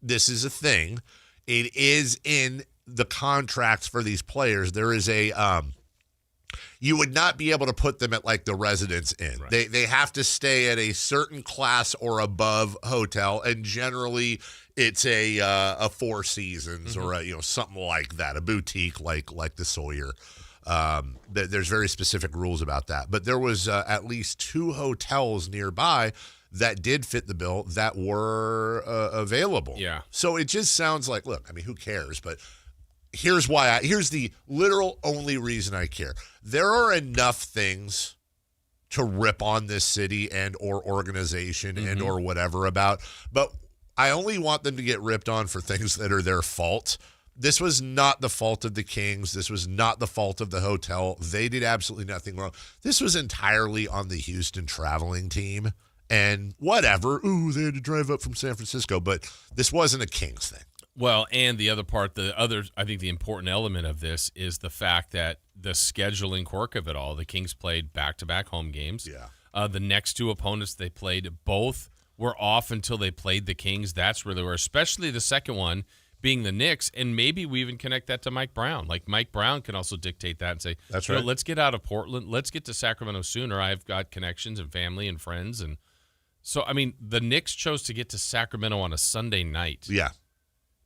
[SPEAKER 4] this is a thing. It is in the contracts for these players. There is a you would not be able to put them at like the Residence Inn. Right. They have to stay at a certain class or above hotel, and generally it's a Four Seasons or something like that, a boutique like the Sawyer. There's very specific rules about that, but there was at least 2 hotels nearby that did fit the bill that were available.
[SPEAKER 3] Yeah.
[SPEAKER 4] So it just sounds like, look, I mean, who cares? But here's why. Here's the literal only reason I care. There are enough things to rip on this city and or organization and or whatever about, but I only want them to get ripped on for things that are their fault. This was not the fault of the Kings. This was not the fault of the hotel. They did absolutely nothing wrong. This was entirely on the Houston traveling team. And whatever, they had to drive up from San Francisco, but this wasn't a Kings thing.
[SPEAKER 3] Well, and the other part, I think the important element of this is the fact that the scheduling quirk of it all, the Kings played back-to-back home games.
[SPEAKER 4] Yeah.
[SPEAKER 3] The next 2 opponents they played, both were off until they played the Kings. That's where they were, especially the second one being the Knicks, and maybe we even connect that to Mike Brown. Like, Mike Brown can also dictate that and say,
[SPEAKER 4] that's right.
[SPEAKER 3] Let's get out of Portland. Let's get to Sacramento sooner. I've got connections and family and friends. And so, I mean, the Knicks chose to get to Sacramento on a Sunday night.
[SPEAKER 4] Yeah.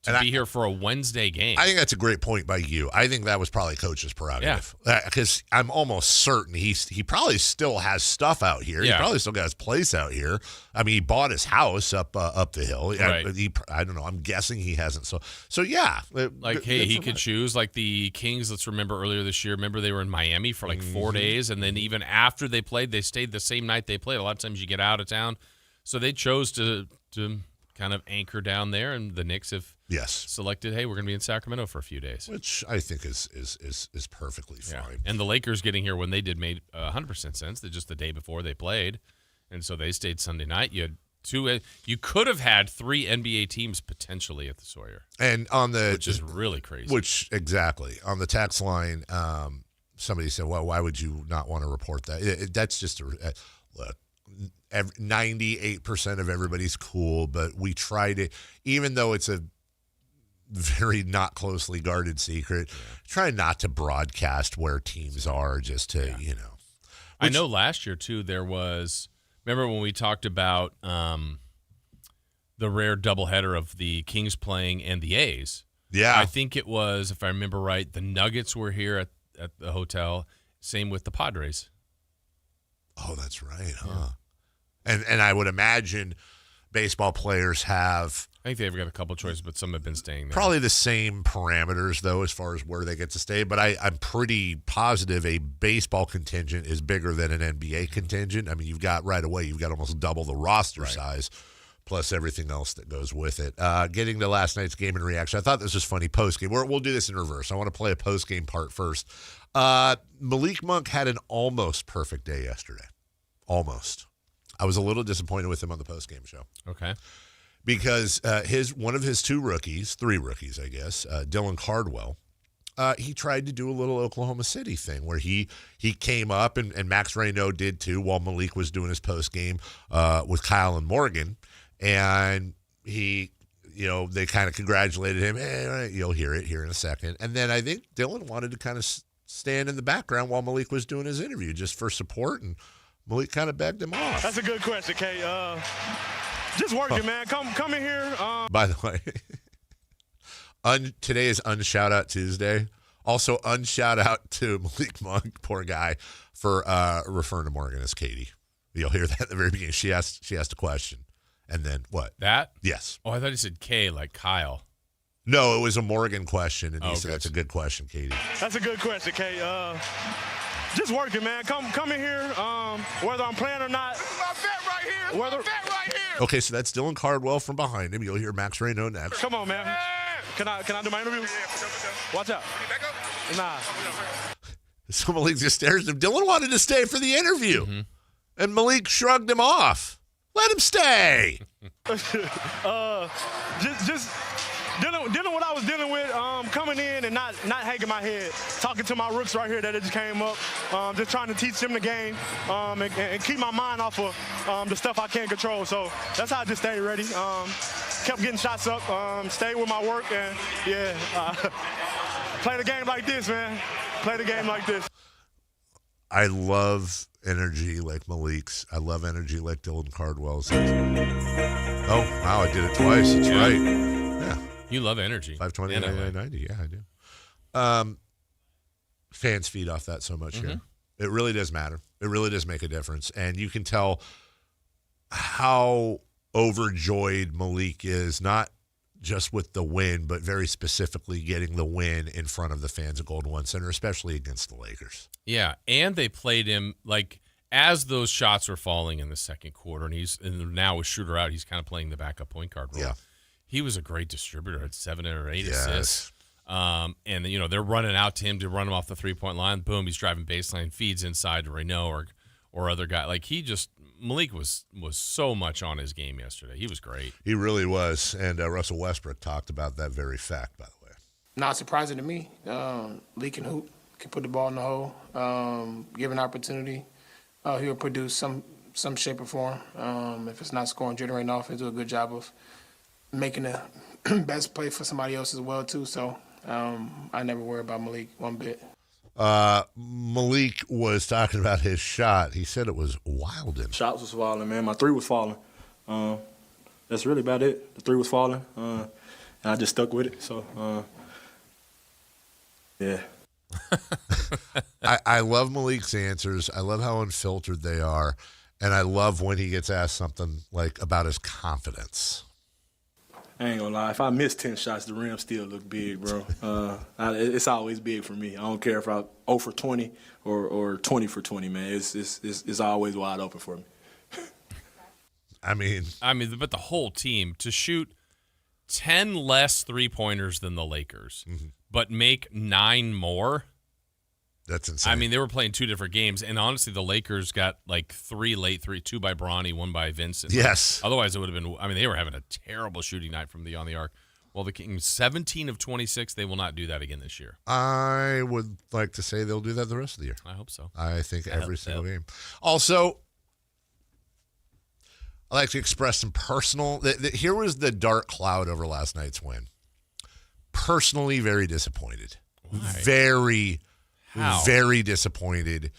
[SPEAKER 3] To be here for a Wednesday game.
[SPEAKER 4] I think that's a great point by you. I think that was probably Coach's prerogative. Because I'm almost certain he probably still has stuff out here.
[SPEAKER 3] Yeah.
[SPEAKER 4] He probably still got his place out here. I mean, he bought his house up the hill.
[SPEAKER 3] Right.
[SPEAKER 4] I don't know. I'm guessing he hasn't. So yeah.
[SPEAKER 3] Like, hey, he could choose. Like the Kings, let's remember earlier this year, they were in Miami for like 4 days. And then even after they played, they stayed the same night they played. A lot of times you get out of town. So they chose to kind of anchor down there, and the Knicks have selected, hey, we're going to be in Sacramento for a few days.
[SPEAKER 4] Which I think is perfectly fine.
[SPEAKER 3] And the Lakers getting here when they did made 100% sense. That just the day before they played, and so they stayed Sunday night. You had 2. You could have had 3 NBA teams potentially at the Sawyer,
[SPEAKER 4] and
[SPEAKER 3] which is really crazy.
[SPEAKER 4] Which exactly on the text line, somebody said, "Well, why would you not want to report that?" That's just look. 98% of everybody's cool, but we try to, even though it's a very not closely guarded secret. Try not to broadcast where teams are just to,
[SPEAKER 3] I know last year, too, there was – remember when we talked about the rare doubleheader of the Kings playing and the A's?
[SPEAKER 4] Yeah.
[SPEAKER 3] I think it was, if I remember right, the Nuggets were here at the hotel. Same with the Padres.
[SPEAKER 4] Oh, that's right, huh? And I would imagine baseball players have –
[SPEAKER 3] I think they've got a couple choices, but some have been staying there.
[SPEAKER 4] Probably the same parameters, though, as far as where they get to stay. But I'm pretty positive a baseball contingent is bigger than an NBA contingent. I mean, you've got almost double the roster size, plus everything else that goes with it. Getting to last night's game and reaction, I thought this was funny post-game. We'll do this in reverse. I want to play a post-game part first. Malik Monk had an almost perfect day yesterday. Almost. I was a little disappointed with him on the post-game show.
[SPEAKER 3] Okay.
[SPEAKER 4] Because one of his three rookies, I guess, Dylan Cardwell, he tried to do a little Oklahoma City thing where he came up, and Max Reynaud did too, while Malik was doing his post-game with Kyle and Morgan. And they kind of congratulated him. You'll hear it here in a second. And then I think Dylan wanted to kind of stand in the background while Malik was doing his interview just for support, and Malik kind of begged him off.
[SPEAKER 23] That's a good question, Kay. Just working, man. Come in here.
[SPEAKER 4] By the way, today is Unshout-Out Tuesday. Also, unshout-out to Malik Monk, poor guy, for referring to Morgan as Katie. You'll hear that at the very beginning. She asked a question. And then what?
[SPEAKER 3] That?
[SPEAKER 4] Yes.
[SPEAKER 3] Oh, I thought he said K, like Kyle.
[SPEAKER 4] No, it was a Morgan question, and he said, that's a good question, Katie.
[SPEAKER 23] That's a good question, Kay. Just working, man. Come in here, whether I'm playing or not. This is my vet right here. My vet right here.
[SPEAKER 4] Okay, so that's Dylan Cardwell from behind him. You'll hear Max Reynaud next.
[SPEAKER 23] Come on, man. Can I do my interview? Watch out. Nah.
[SPEAKER 4] So Malik just stares at him. Dylan wanted to stay for the interview, and Malik shrugged him off. Let him stay.
[SPEAKER 23] Just dealing what I was dealing with, coming in and not hanging my head, talking to my rooks right here that just came up, just trying to teach them the game, and keep my mind off of the stuff I can't control. So that's how I just stayed ready. Kept getting shots up, stayed with my work, and play the game like this, man. Play the game like this.
[SPEAKER 4] I love energy like Malik's. I love energy like Dylan Cardwell's. Oh, wow, I did it twice. That's right. Yeah.
[SPEAKER 3] You love energy.
[SPEAKER 4] 520, 9990. Yeah, I do. Fans feed off that so much here. It really does matter. It really does make a difference. And you can tell how overjoyed Malik is, not just with the win, but very specifically getting the win in front of the fans at Golden One Center, especially against the Lakers.
[SPEAKER 3] Yeah, and they played him like as those shots were falling in the second quarter, and now with Shooter out, he's kind of playing the backup point guard role.
[SPEAKER 4] Yeah.
[SPEAKER 3] He was a great distributor at 7 or 8 assists. And they're running out to him to run him off the 3-point line. Boom, he's driving baseline, feeds inside to Reynaud or other guy. Like Malik was so much on his game yesterday. He was great.
[SPEAKER 4] He really was. And Russell Westbrook talked about that very fact, by the way.
[SPEAKER 6] Not surprising to me. Lee can hoop, can put the ball in the hole, given opportunity. He'll produce some shape or form. If it's not scoring, generating off, he'll do a good job of making the best play for somebody else as well, too. So I never worry about Malik one bit.
[SPEAKER 4] Malik was talking about his shot. He said it was wilding.
[SPEAKER 11] Shots was falling, man. My three was falling. That's really about it. The three was falling, and I just stuck with it. So, yeah.
[SPEAKER 4] I love Malik's answers. I love how unfiltered they are, and I love when he gets asked something like about his confidence.
[SPEAKER 11] I ain't gonna lie. If I miss 10 shots, the rim still look big, bro. It's always big for me. I don't care if I 0 for 20 or 20 for 20, man. It's always wide open for me.
[SPEAKER 4] I mean,
[SPEAKER 3] but the whole team to shoot 10 less 3-pointers than the Lakers, but make 9 more.
[SPEAKER 4] That's insane.
[SPEAKER 3] I mean, they were playing 2 different games, and honestly, the Lakers got like 3 late 2 by Bronny, 1 by Vincent.
[SPEAKER 4] Yes.
[SPEAKER 3] Otherwise, it would have been. I mean, they were having a terrible shooting night from beyond the arc. Well, the Kings 17 of 26. They will not do that again this year.
[SPEAKER 4] I would like to say they'll do that the rest of the year.
[SPEAKER 3] I hope so.
[SPEAKER 4] I think every single game. Also, I like to express some personal. Here was the dark cloud over last night's win. personally very disappointed.
[SPEAKER 3] Why?
[SPEAKER 4] Very,
[SPEAKER 3] How?
[SPEAKER 4] very disappointed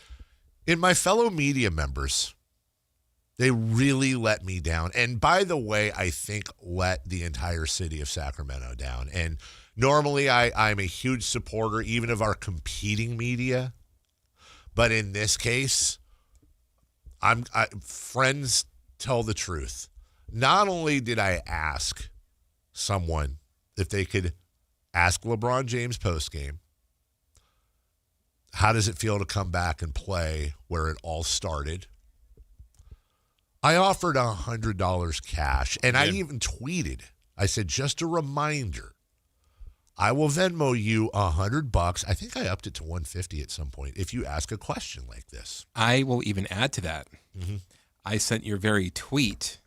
[SPEAKER 4] in my fellow media members. They really let me down. And by the way, I think let the entire city of Sacramento down. And normally I'm a huge supporter even of our competing media. But in this case, friends tell the truth. Not only did I ask someone if they could ask LeBron James postgame, how does it feel to come back and play where it all started? I offered $100 cash, and I even tweeted. I said, just a reminder, I will Venmo you $100. I think I upped it to $150 at some point if you ask a question like this.
[SPEAKER 10] I will even add to that.
[SPEAKER 4] Mm-hmm.
[SPEAKER 10] I sent your very tweet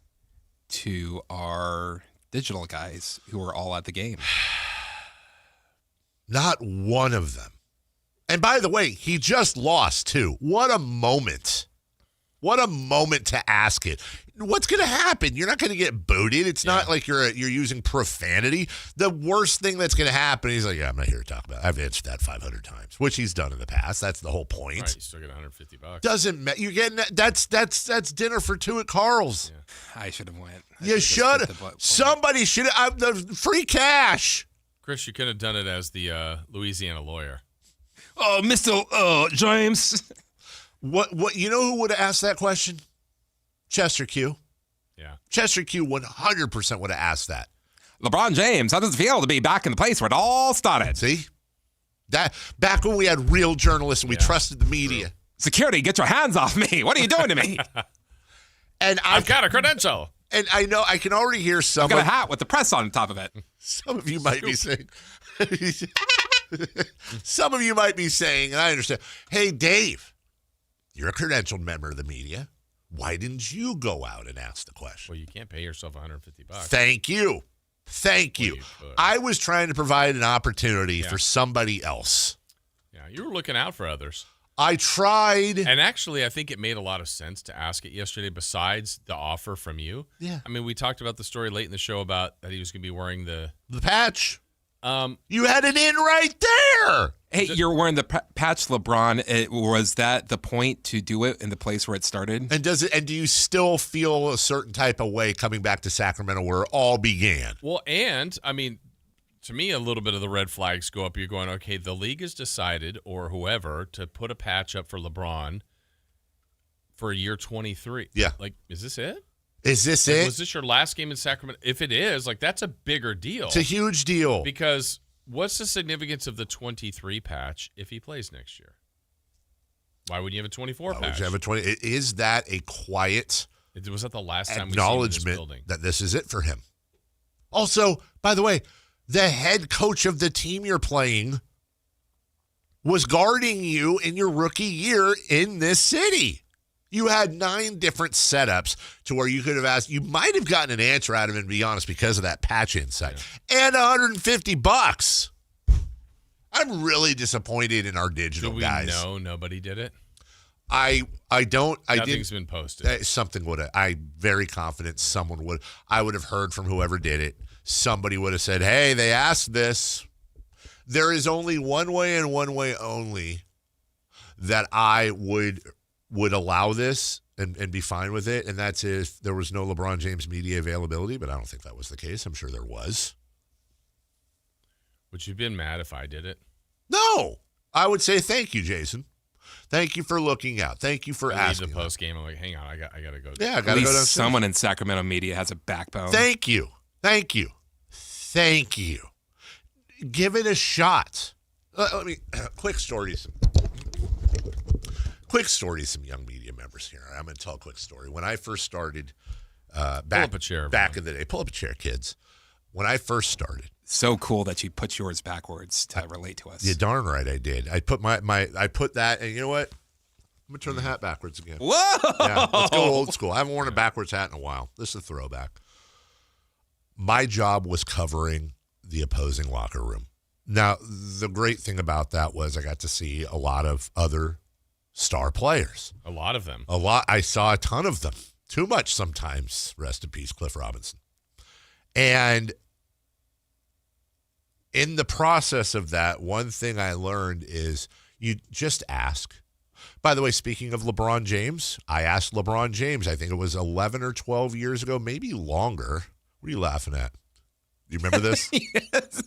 [SPEAKER 10] to our digital guys who were all at the game.
[SPEAKER 4] Not one of them. And by the way, he just lost too. What a moment. What a moment to ask it. What's going to happen? You're not going to get booted. It's not like you're using profanity. The worst thing that's going to happen, he's like, yeah, I'm not here to talk about it. I've answered that 500 times, which he's done in the past. That's the whole point.
[SPEAKER 3] All right, you still get $150.
[SPEAKER 4] Doesn't matter. You're getting that's dinner for two at Carl's.
[SPEAKER 10] Yeah. I should have went.
[SPEAKER 4] You should. Somebody should have. The free cash.
[SPEAKER 3] Chris, you could have done it as the Louisiana lawyer.
[SPEAKER 10] Oh, Mr. James.
[SPEAKER 4] What? You know who would have asked that question? Chester Q.
[SPEAKER 3] Yeah.
[SPEAKER 4] Chester Q 100% would have asked that.
[SPEAKER 10] LeBron James, how does it feel to be back in the place where it all started?
[SPEAKER 4] See? That back when we had real journalists and we trusted the media.
[SPEAKER 10] True. Security, get your hands off me. What are you doing to me?
[SPEAKER 4] And
[SPEAKER 3] I've got a credential.
[SPEAKER 4] And I know I can already hear some.
[SPEAKER 10] I've got a hat with the press on top of it.
[SPEAKER 4] Some of you might be saying. Some of you might be saying, and I understand, hey, Dave, you're a credentialed member of the media. Why didn't you go out and ask the question?
[SPEAKER 3] Well, you can't pay yourself $150.
[SPEAKER 4] Thank you. Thank you. I was trying to provide an opportunity for somebody else.
[SPEAKER 3] Yeah, you were looking out for others.
[SPEAKER 4] I tried.
[SPEAKER 3] And actually, I think it made a lot of sense to ask it yesterday besides the offer from you.
[SPEAKER 4] Yeah.
[SPEAKER 3] I mean, we talked about the story late in the show about that he was going to be wearing the
[SPEAKER 4] patch. You had it in right there.
[SPEAKER 10] Hey, you're wearing the patch, LeBron. Was that the point to do it in the place where it started?
[SPEAKER 4] And do you still feel a certain type of way coming back to Sacramento where it all began?
[SPEAKER 3] Well, and I mean, to me, a little bit of the red flags go up. You're going, okay, the league has decided, or whoever, to put a patch up for LeBron for year 23.
[SPEAKER 4] Yeah.
[SPEAKER 3] Like, is this it?
[SPEAKER 4] Is this it?
[SPEAKER 3] Was this your last game in Sacramento? If it is, like, that's a bigger deal.
[SPEAKER 4] It's a huge deal.
[SPEAKER 3] Because what's the significance of the 23 patch if he plays next year? Why wouldn't you have a 24 patch?
[SPEAKER 4] Would you have a 20? Is that a quiet
[SPEAKER 3] was that the last time we
[SPEAKER 4] acknowledgement
[SPEAKER 3] seen him in this building?
[SPEAKER 4] That this is it for him? Also, by the way, the head coach of the team you're playing was guarding you in your rookie year in this city. You had 9 different setups to where you could have asked. You might have gotten an answer out of him, to be honest, because of that patch insight. Yeah. And $150. I'm really disappointed in our digital guys.
[SPEAKER 3] Do we know nobody did it?
[SPEAKER 4] I don't.
[SPEAKER 3] Nothing's been posted.
[SPEAKER 4] Something would have. I'm very confident someone would. I would have heard from whoever did it. Somebody would have said, hey, they asked this. There is only one way and one way only that I would allow this and be fine with it, and that's if there was no LeBron James media availability, but I don't think that was the case. I'm sure there was.
[SPEAKER 3] Would you have been mad if I did it?
[SPEAKER 4] No. I would say thank you, Jason. Thank you for looking out. Thank you for asking.
[SPEAKER 3] The post game, I'm like, hang on, I got to go.
[SPEAKER 4] Yeah, I got to go downstairs.
[SPEAKER 10] Someone in Sacramento media has a backbone.
[SPEAKER 4] Thank you. Thank you. Thank you. Give it a shot. Let me quick story to some young media members here. I'm going to tell a quick story. When I first started, back in the day, pull up a chair, kids. When I first started,
[SPEAKER 10] so cool that you put yours backwards to relate to us.
[SPEAKER 4] Yeah, darn right I did. I put I put that, and you know what? I'm gonna turn the hat backwards again.
[SPEAKER 10] Whoa!
[SPEAKER 4] Yeah, let's go old school. I haven't worn a backwards hat in a while. This is a throwback. My job was covering the opposing locker room. Now, the great thing about that was I got to see a lot of other star players.
[SPEAKER 3] A lot of them.
[SPEAKER 4] I saw a ton of them. Too much sometimes. Rest in peace, Cliff Robinson. And in the process of that, one thing I learned is you just ask. By the way, speaking of LeBron James, I asked LeBron James, I think it was 11 or 12 years ago, maybe longer. What are you laughing at? You remember this?
[SPEAKER 10] Yes.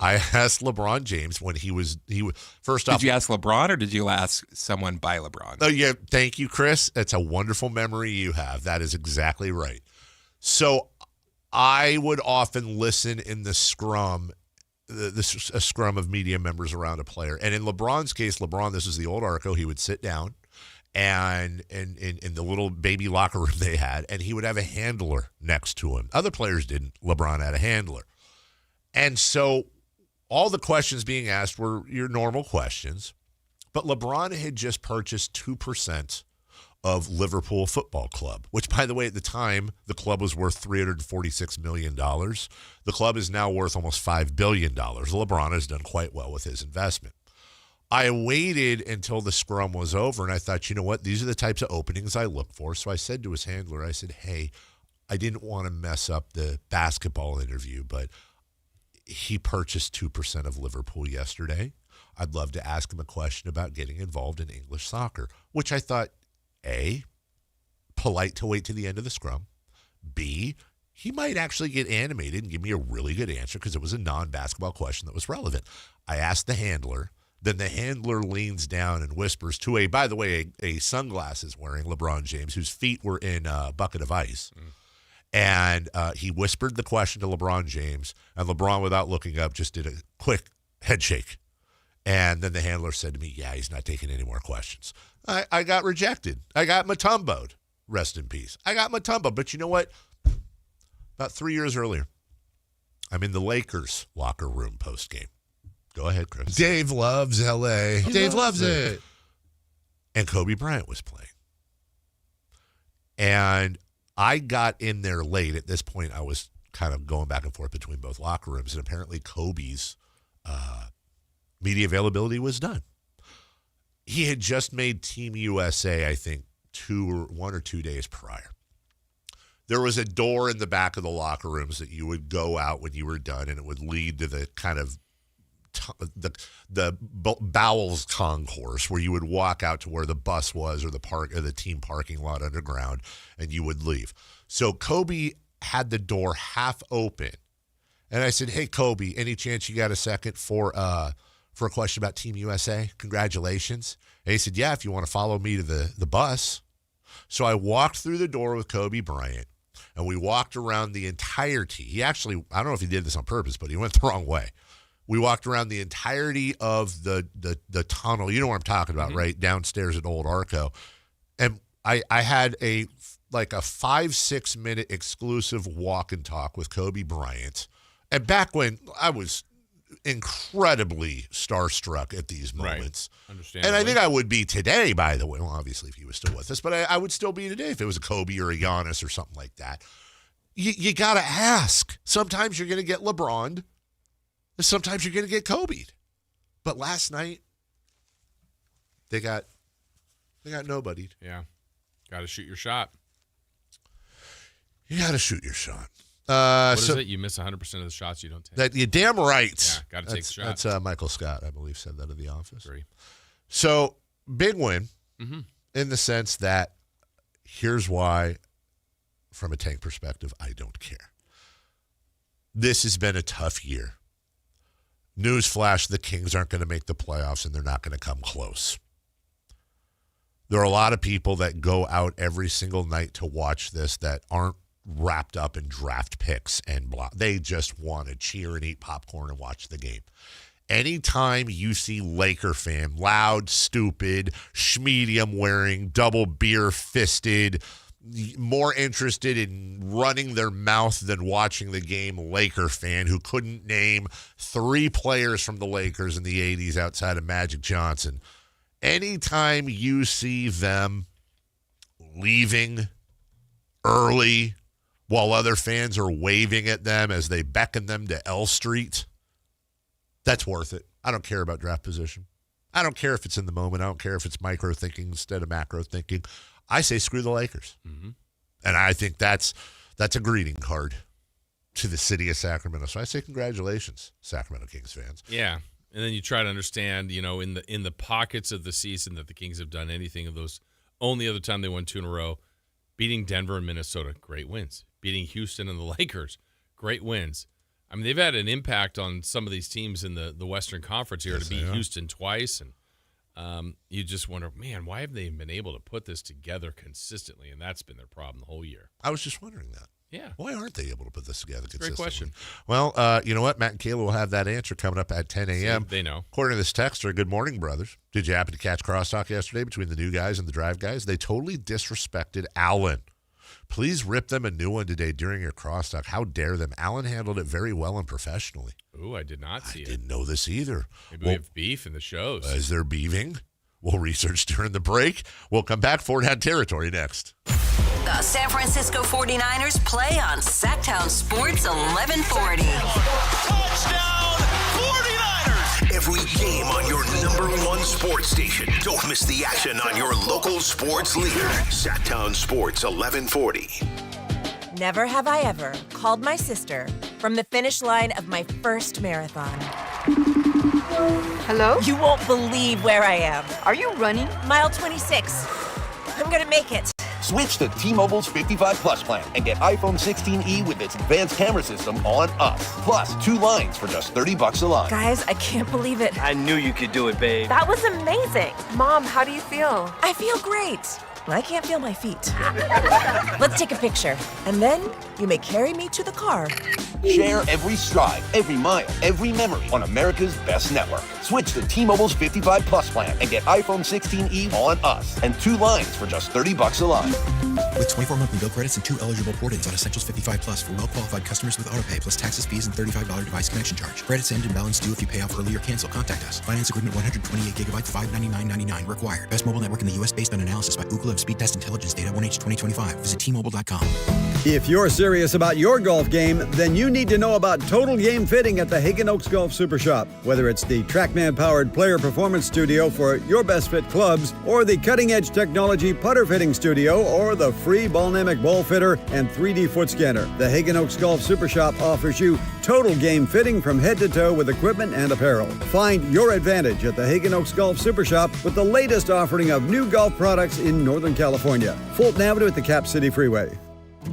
[SPEAKER 4] I asked LeBron James when he was first off.
[SPEAKER 10] Did you ask LeBron or did you ask someone by LeBron?
[SPEAKER 4] Oh, yeah. Thank you, Chris. It's a wonderful memory you have. That is exactly right. So I would often listen in the scrum, a scrum of media members around a player. And in LeBron's case, this is the old Arco, he would sit down and in the little baby locker room they had, and he would have a handler next to him. Other players didn't. LeBron had a handler. And so all the questions being asked were your normal questions, but LeBron had just purchased 2% of Liverpool Football Club, which, by the way, at the time, the club was worth $346 million. The club is now worth almost $5 billion. LeBron has done quite well with his investment. I waited until the scrum was over, and I thought, you know what? These are the types of openings I look for. So I said to his handler, I said, hey, I didn't want to mess up the basketball interview, but he purchased 2% of Liverpool yesterday. I'd love to ask him a question about getting involved in English soccer, which I thought, A, polite to wait to the end of the scrum. B, he might actually get animated and give me a really good answer because it was a non-basketball question that was relevant. I asked the handler. Then the handler leans down and whispers to by the way, a sunglasses wearing LeBron James, whose feet were in a bucket of ice. And he whispered the question to LeBron James, and LeBron, without looking up, just did a quick head shake. And then the handler said to me, yeah, he's not taking any more questions. I got rejected. I got Mutombo'd. Rest in peace. I got Mutombo. But you know what? About 3 years earlier, I'm in the Lakers locker room post-game. Go ahead, Chris.
[SPEAKER 12] Dave loves L.A. Dave loves it.
[SPEAKER 4] And Kobe Bryant was playing. And I got in there late. At this point, I was kind of going back and forth between both locker rooms. And apparently Kobe's media availability was done. He had just made Team USA, I think, 1 or 2 days prior. There was a door in the back of the locker rooms that you would go out when you were done, and it would lead to the kind of the bowels concourse where you would walk out to where the bus was or the team parking lot underground, and you would leave. So Kobe had the door half open, and I said, "Hey, Kobe, any chance you got a second for a question about Team USA? Congratulations." And he said, "Yeah, if you want to follow me to the bus." So I walked through the door with Kobe Bryant, and we walked around the entirety. He actually, I don't know if he did this on purpose, but he went the wrong way. We walked around the entirety of the tunnel. You know what I'm talking about, right? Downstairs at Old Arco. And I had a 5-6 minute exclusive walk and talk with Kobe Bryant. And back when I was incredibly starstruck at these moments.
[SPEAKER 3] Right. Understandably.
[SPEAKER 4] And I think I would be today, by the way. Well, obviously, if he was still with us. But I would still be today if it was a Kobe or a Giannis or something like that. You got to ask. Sometimes you're going to get LeBron. Sometimes you're going to get Kobe'd. But last night, they got nobodied.
[SPEAKER 3] Yeah. Got to shoot your shot.
[SPEAKER 4] You got to shoot your shot.
[SPEAKER 3] What is it? You miss 100% of the shots you don't take.
[SPEAKER 4] You're damn right.
[SPEAKER 3] Yeah, got to take the shot.
[SPEAKER 4] That's Michael Scott, I believe, said that in The Office.
[SPEAKER 3] Agree.
[SPEAKER 4] So, big win in the sense that here's why, from a Tank perspective, I don't care. This has been a tough year. Newsflash, the Kings aren't going to make the playoffs, and they're not going to come close. There are a lot of people that go out every single night to watch this that aren't wrapped up in draft picks and blah. They just want to cheer and eat popcorn and watch the game. Anytime you see Laker fan, loud, stupid, schmedium wearing, double beer fisted, more interested in running their mouth than watching the game Laker fan who couldn't name 3 players from the Lakers in the 80s outside of Magic Johnson. Anytime you see them leaving early while other fans are waving at them as they beckon them to L Street, that's worth it. I don't care about draft position. I don't care if it's in the moment. I don't care if it's micro thinking instead of macro thinking. I say screw the Lakers. And I think that's a greeting card. to the city of Sacramento. So I say congratulations, Sacramento Kings fans.
[SPEAKER 3] Yeah. And then you try to understand, in the pockets of the season that the Kings have done anything of those. Only other time they won 2 in a row, beating Denver and Minnesota, great wins. Beating Houston and the Lakers, great wins. I mean, they've had an impact on some of these teams in the Western Conference here to beat Houston twice. And you just wonder, man, why have they been able to put this together consistently? And that's been their problem the whole year.
[SPEAKER 4] I was just wondering that.
[SPEAKER 3] Yeah.
[SPEAKER 4] Why aren't they able to put this together consistently?
[SPEAKER 3] Great question.
[SPEAKER 4] Well, you know what? Matt and Kayla will have that answer coming up at 10 a.m.
[SPEAKER 3] They know.
[SPEAKER 4] According to this texter, good morning, brothers. Did you happen to catch crosstalk yesterday between the new guys and the drive guys? They totally disrespected Allen. Please rip them a new one today during your crosstalk. How dare them? Allen handled it very well and professionally.
[SPEAKER 3] Ooh, I did not see it.
[SPEAKER 4] I didn't know this either.
[SPEAKER 3] Maybe we have beef in the shows.
[SPEAKER 4] Is there beefing? We'll research during the break. We'll come back. Fort Head territory next.
[SPEAKER 18] The San Francisco 49ers play on Sactown Sports 1140.
[SPEAKER 2] Touchdown 49ers! Every game on your number one sports station. Don't miss the action on your local sports leader. Sactown Sports 1140.
[SPEAKER 7] Never have I ever called my sister from the finish line of my first marathon.
[SPEAKER 13] Hello?
[SPEAKER 7] You won't believe where I am.
[SPEAKER 13] Are you running?
[SPEAKER 7] Mile 26. I'm gonna make it.
[SPEAKER 14] Switch to T-Mobile's 55 Plus plan and get iPhone 16e with its advanced camera system on us. Plus, 2 lines for just $30 a line.
[SPEAKER 7] Guys, I can't believe it.
[SPEAKER 13] I knew you could do it, babe.
[SPEAKER 7] That was amazing. Mom, how do you feel? I feel great. I can't feel my feet. Let's take a picture. And then you may carry me to the car.
[SPEAKER 14] Share every stride, every mile, every memory on America's best network. Switch to T-Mobile's 55 Plus plan and get iPhone 16e on us and 2 lines for just $30 a line.
[SPEAKER 21] With 24 monthly bill credits and 2 eligible port-ins on Essentials 55 Plus for well-qualified customers with AutoPay plus taxes, fees, and $35 device connection charge. Credits end and balance due if you pay off early or cancel. Contact us. Finance agreement 128 gigabytes, $599.99 required. Best mobile network in the U.S. based on analysis by Ookla of Speed Test Intelligence data 1H 2025. Visit T-Mobile.com.
[SPEAKER 15] If you're serious about your golf game, then you need to know about Total Game Fitting at the Hagen Oaks Golf Super Shop. Whether it's the TrackMan-powered player performance studio for your best fit clubs, or the cutting-edge technology putter fitting studio, or the free Ballnamic ball fitter and 3D foot scanner, the Hagen Oaks Golf Super Shop offers you total game fitting from head to toe with equipment and apparel. Find your advantage at the Hagen Oaks Golf Super Shop with the latest offering of new golf products in Northern California. Fulton Avenue at the Cap City Freeway.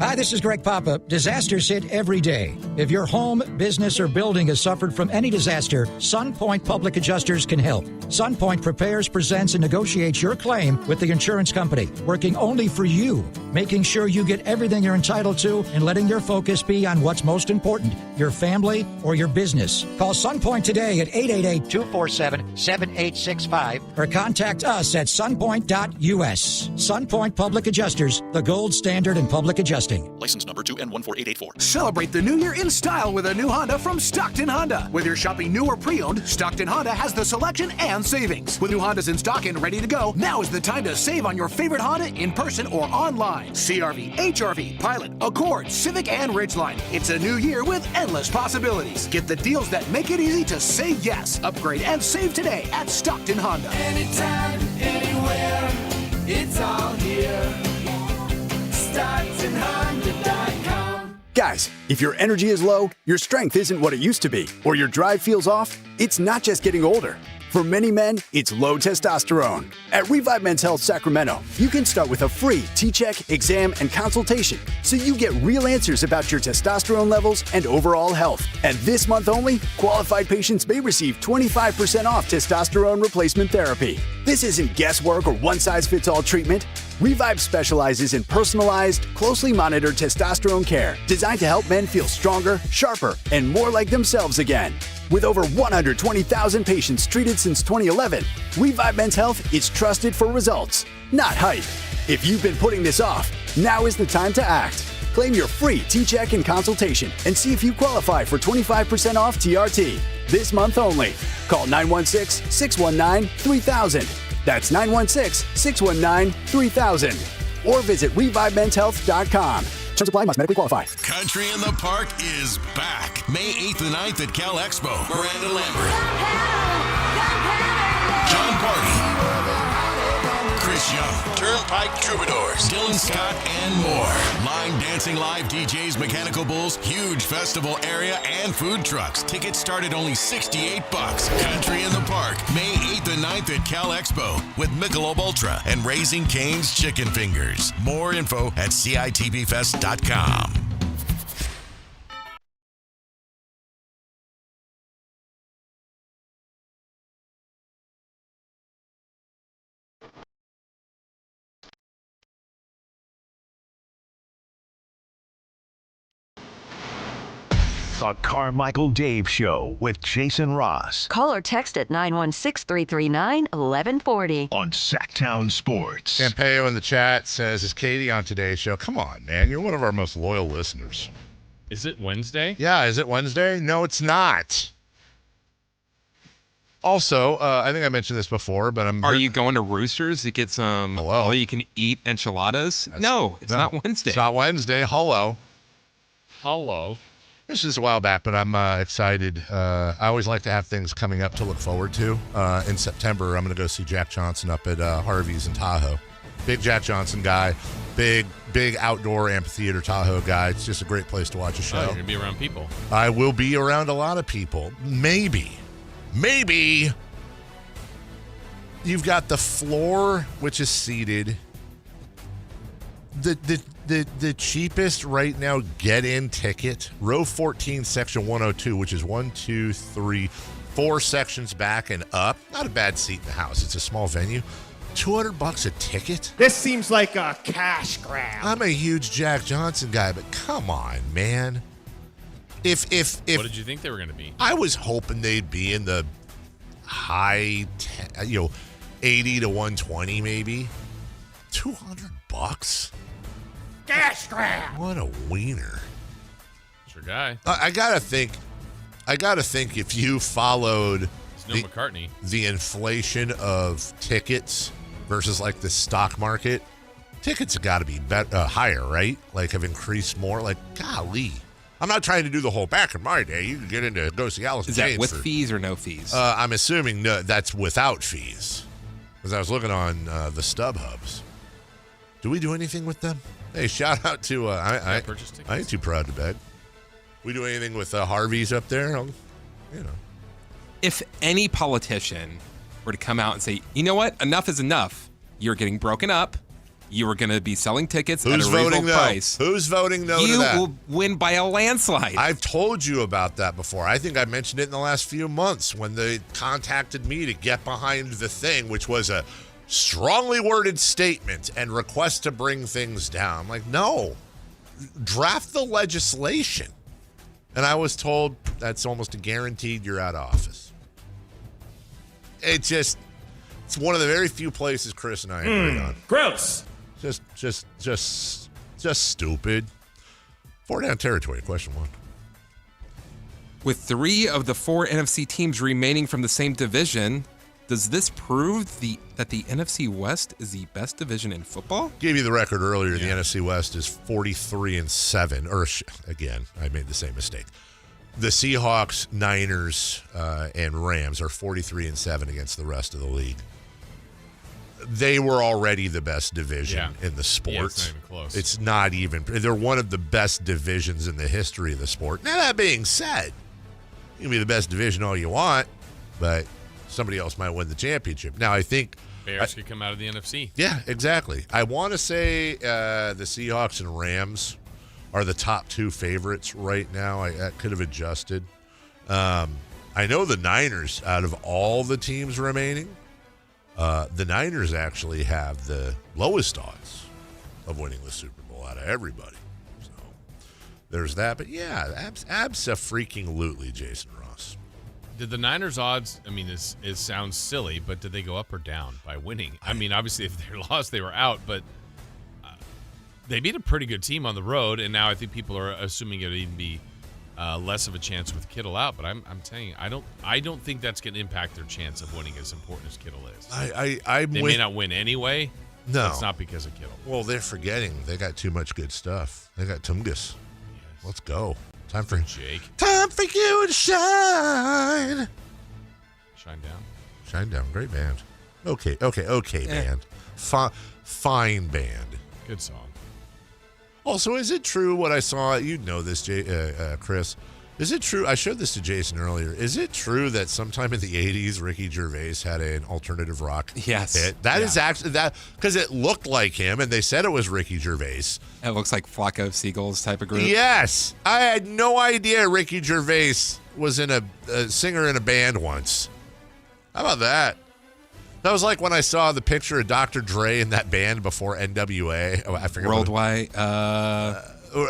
[SPEAKER 16] Hi, this is Greg Papa. Disasters hit every day. If your home, business, or building has suffered from any disaster, SunPoint Public Adjusters can help. SunPoint prepares, presents, and negotiates your claim with the insurance company, working only for you, making sure you get everything you're entitled to and letting your focus be on what's most important, your family or your business. Call SunPoint today at 888-247-7865 or contact us at sunpoint.us. SunPoint Public Adjusters, the gold standard in public adjusting.
[SPEAKER 17] License number 2N14884.
[SPEAKER 19] Celebrate the new year in style with a new Honda from Stockton Honda. Whether you're shopping new or pre-owned, Stockton Honda has the selection and savings. With new Hondas in stock and ready to go, now is the time to save on your favorite Honda in person or online. CR-V, HR-V, Pilot, Accord, Civic, and Ridgeline. It's a new year with endless possibilities. Get the deals that make it easy to say yes. Upgrade and save today at Stockton Honda.
[SPEAKER 22] Anytime, anywhere, it's all here. StocktonHonda.com.
[SPEAKER 24] Guys, if your energy is low, your strength isn't what it used to be, or your drive feels off, it's not just getting older. For many men, it's low testosterone. At Revive Men's Health Sacramento, you can start with a free T-check, exam, and consultation so you get real answers about your testosterone levels and overall health. And this month only, qualified patients may receive 25% off testosterone replacement therapy. This isn't guesswork or one-size-fits-all treatment. Revive specializes in personalized, closely monitored testosterone care designed to help men feel stronger, sharper, and more like themselves again. With over 120,000 patients treated since 2011, Revive Men's Health is trusted for results, not hype. If you've been putting this off, now is the time to act. Claim your free T-check and consultation and see if you qualify for 25% off TRT. This month only. Call 916-619-3000. That's 916-619-3000. Or visit ReviveMen'sHealth.com. Terms apply, must medically qualify.
[SPEAKER 27] Country in the Park is back. May 8th and 9th at Cal Expo. Miranda Lambert, John Party, Chris Alex Young, Turnpike Troubadours, Dylan Scott, and more. Line dancing live DJs, Mechanical Bulls, huge festival area, and food trucks. Tickets start at only $68. Country in the Park, May 8th and 9th at Cal Expo with Michelob Ultra and Raising Cane's Chicken Fingers. More info at CITVFest.com.
[SPEAKER 1] The Carmichael Dave Show with Jason Ross.
[SPEAKER 5] Call or text at 916-339-1140.
[SPEAKER 1] On Sactown Sports.
[SPEAKER 4] Sampaio in the chat says, is Katie on today's show? Come on, man. You're one of our most loyal listeners.
[SPEAKER 3] Is it Wednesday?
[SPEAKER 4] Yeah, is it Wednesday? No, it's not. Also, I think I mentioned this before, but
[SPEAKER 10] Are you going to Roosters to get some all-you-can-eat enchiladas? No, it's not Wednesday.
[SPEAKER 4] It's not Wednesday. Hello. This is a while back, but I'm excited. I always like to have things coming up to look forward to. In September, I'm going to go see Jack Johnson up at Harvey's in Tahoe. Big Jack Johnson guy, big outdoor amphitheater Tahoe guy. It's just a great place to watch a show.
[SPEAKER 3] Oh, you're going to be around people.
[SPEAKER 4] I will be around a lot of people. Maybe. You've got the floor, which is seated. The cheapest right now get-in ticket, row 14, section 102, which is 1, 2, 3, 4 sections back and up. Not a bad seat in the house. It's a small venue. $200 a ticket?
[SPEAKER 23] This seems like a cash grab.
[SPEAKER 4] I'm a huge Jack Johnson guy, but come on, man. If
[SPEAKER 3] what did you think they were going to be?
[SPEAKER 4] I was hoping they'd be in the high, 80 to 120 maybe. $200?
[SPEAKER 23] Cash grab.
[SPEAKER 4] What a wiener.
[SPEAKER 3] It's your guy.
[SPEAKER 4] I gotta think if you followed the inflation of tickets versus like the stock market, tickets have got to be higher, right? Like have increased more. Like, golly. I'm not trying to do the whole back in my day. You can get into go see Alice in Chains.
[SPEAKER 10] Is that with fees or no fees?
[SPEAKER 4] I'm assuming that's without fees. Because I was looking on the StubHubs. Do we do anything with them? Hey, shout out to I ain't too proud to beg. We do anything with Harvey's up there?
[SPEAKER 10] If any politician were to come out and say, you know what, enough is enough. You're getting broken up. You are going to be selling tickets at a reasonable price.
[SPEAKER 4] Who's voting no to that?
[SPEAKER 10] You will win by a landslide.
[SPEAKER 4] I've told you about that before. I think I mentioned it in the last few months when they contacted me to get behind the thing, which was a strongly worded statement and request to bring things down. I'm like, no, draft the legislation. And I was told that's almost a guaranteed you're out of office. It's one of the very few places Chris and I agree on.
[SPEAKER 23] Gross.
[SPEAKER 4] Just stupid. 4 down territory, question 1.
[SPEAKER 10] With 3 of the 4 NFC teams remaining from the same division, does this prove that the NFC West is the best division in football?
[SPEAKER 4] Gave you the record earlier. The NFC West is 43-7. Or again, I made the same mistake. The Seahawks, Niners, and Rams are 43-7 against the rest of the league. They were already the best division in the sport.
[SPEAKER 3] Yeah, it's not even close.
[SPEAKER 4] It's not even. They're one of the best divisions in the history of the sport. Now, that being said, you can be the best division all you want, but somebody else might win the championship. Now, I think
[SPEAKER 3] Bears could come out of the NFC.
[SPEAKER 4] Yeah, exactly. I want to say the Seahawks and Rams are the top 2 favorites right now. I could have adjusted. I know the Niners, out of all the teams remaining, the Niners actually have the lowest odds of winning the Super Bowl out of everybody. So there's that. But yeah, abso-freaking-lutely, Jason Ross.
[SPEAKER 3] Did the Niners' odds, I mean, it sounds silly, but did they go up or down by winning? I mean, obviously, if they lost, they were out, but they beat a pretty good team on the road, and now I think people are assuming it would even be less of a chance with Kittle out. But I'm telling you, I don't think that's going to impact their chance of winning as important as Kittle is. They may not win anyway.
[SPEAKER 4] No.
[SPEAKER 3] It's not because of Kittle.
[SPEAKER 4] Well, they're forgetting they got too much good stuff. They got Tungus. Yes. Let's go. Time for
[SPEAKER 3] Jake.
[SPEAKER 4] Time for you to shine.
[SPEAKER 3] Shine down.
[SPEAKER 4] Shine down. Great band. Okay, band. Fine band.
[SPEAKER 3] Good song.
[SPEAKER 4] Also, is it true what I saw? You know this, Chris. Is it true? I showed this to Jason earlier. Is it true that sometime in the 80s, Ricky Gervais had an alternative rock hit? That is actually that because it looked like him, and they said it was Ricky Gervais.
[SPEAKER 10] It looks like Flock of Seagulls type of group.
[SPEAKER 4] Yes. I had no idea Ricky Gervais was in a singer in a band once. How about that? That was like when I saw the picture of Dr. Dre in that band before NWA. Oh, I forget.
[SPEAKER 10] Worldwide.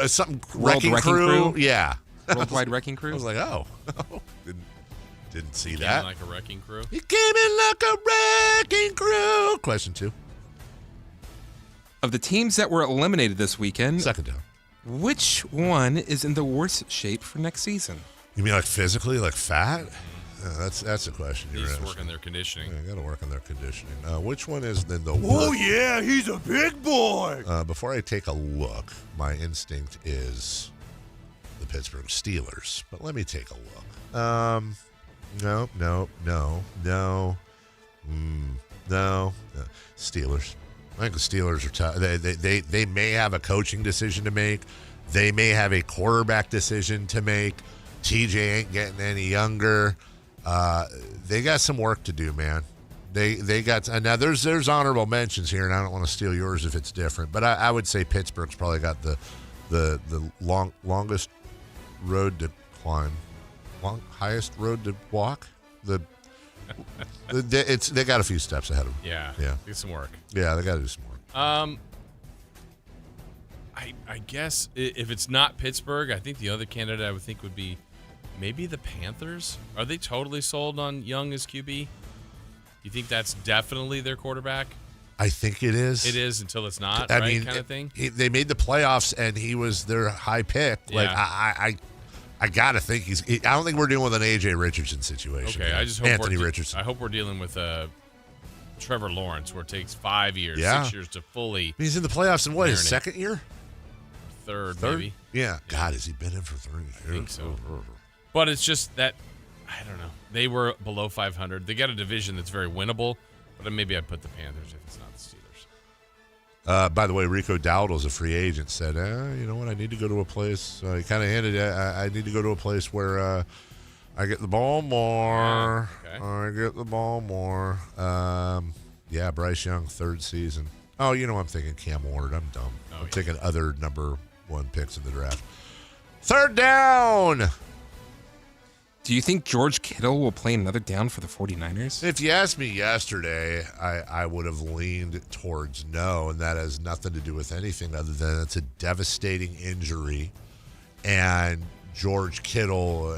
[SPEAKER 4] Something Wrecking Crew. Yeah.
[SPEAKER 10] Worldwide Wrecking Crew?
[SPEAKER 4] I was like, oh. Didn't see
[SPEAKER 3] Came
[SPEAKER 4] that.
[SPEAKER 3] in like a wrecking crew.
[SPEAKER 4] He came in like a wrecking crew. Question 2.
[SPEAKER 10] Of the teams that were eliminated this weekend,
[SPEAKER 4] second down,
[SPEAKER 10] which one is in the worst shape for next season?
[SPEAKER 4] You mean like physically, like fat? That's a question.
[SPEAKER 3] Needs to work on their conditioning.
[SPEAKER 4] Yeah, got to work on their conditioning. Which one is then the worst?
[SPEAKER 23] Oh, yeah, he's a big boy.
[SPEAKER 4] Before I take a look, my instinct is the Pittsburgh Steelers, but let me take a look. No. Steelers. I think the Steelers are tough. They may have a coaching decision to make. They may have a quarterback decision to make. TJ ain't getting any younger. They got some work to do, man. They got now. There's honorable mentions here, and I don't want to steal yours if it's different, but I would say Pittsburgh's probably got the longest road to climb, highest road to walk. They got a few steps ahead of them.
[SPEAKER 3] Yeah. Do some work.
[SPEAKER 4] Yeah, they got to do some work.
[SPEAKER 3] I guess if it's not Pittsburgh, I think the other candidate I would think would be maybe the Panthers. Are they totally sold on Young as QB? You think that's definitely their quarterback?
[SPEAKER 4] I think it is.
[SPEAKER 3] It is until it's not,
[SPEAKER 4] I
[SPEAKER 3] right?
[SPEAKER 4] mean,
[SPEAKER 3] kind of thing.
[SPEAKER 4] They made the playoffs, and he was their high pick.
[SPEAKER 3] Yeah.
[SPEAKER 4] Like I gotta think he's. I don't think we're dealing with an AJ Richardson situation.
[SPEAKER 3] Okay, I just hope
[SPEAKER 4] Anthony Richardson.
[SPEAKER 3] I hope we're dealing with Trevor Lawrence, where it takes 5 years,
[SPEAKER 4] Yeah.
[SPEAKER 3] 6 years to fully.
[SPEAKER 4] He's in the playoffs in what, his
[SPEAKER 3] marinate.
[SPEAKER 4] second year?
[SPEAKER 3] Third, maybe.
[SPEAKER 4] Yeah. God, has he been in for 3 years?
[SPEAKER 3] I think so. But it's just that, I don't know. They were below 500. They got a division that's very winnable, but maybe I'd put the Panthers if it's not the Steelers.
[SPEAKER 4] By the way, Rico Dowdle's a free agent. Said, you know what? I need to go to a place. He kind of hinted at, I need to go to a place where I get the ball more.
[SPEAKER 3] Okay.
[SPEAKER 4] I get the ball more. Yeah, Bryce Young, 3rd season. Oh, you know, I'm thinking Cam Ward. I'm dumb. I'm taking other number 1 picks in the draft. 3rd down.
[SPEAKER 10] Do you think George Kittle will play another down for the 49ers?
[SPEAKER 4] If you asked me yesterday, I would have leaned towards no, and that has nothing to do with anything other than it's a devastating injury. And George Kittle,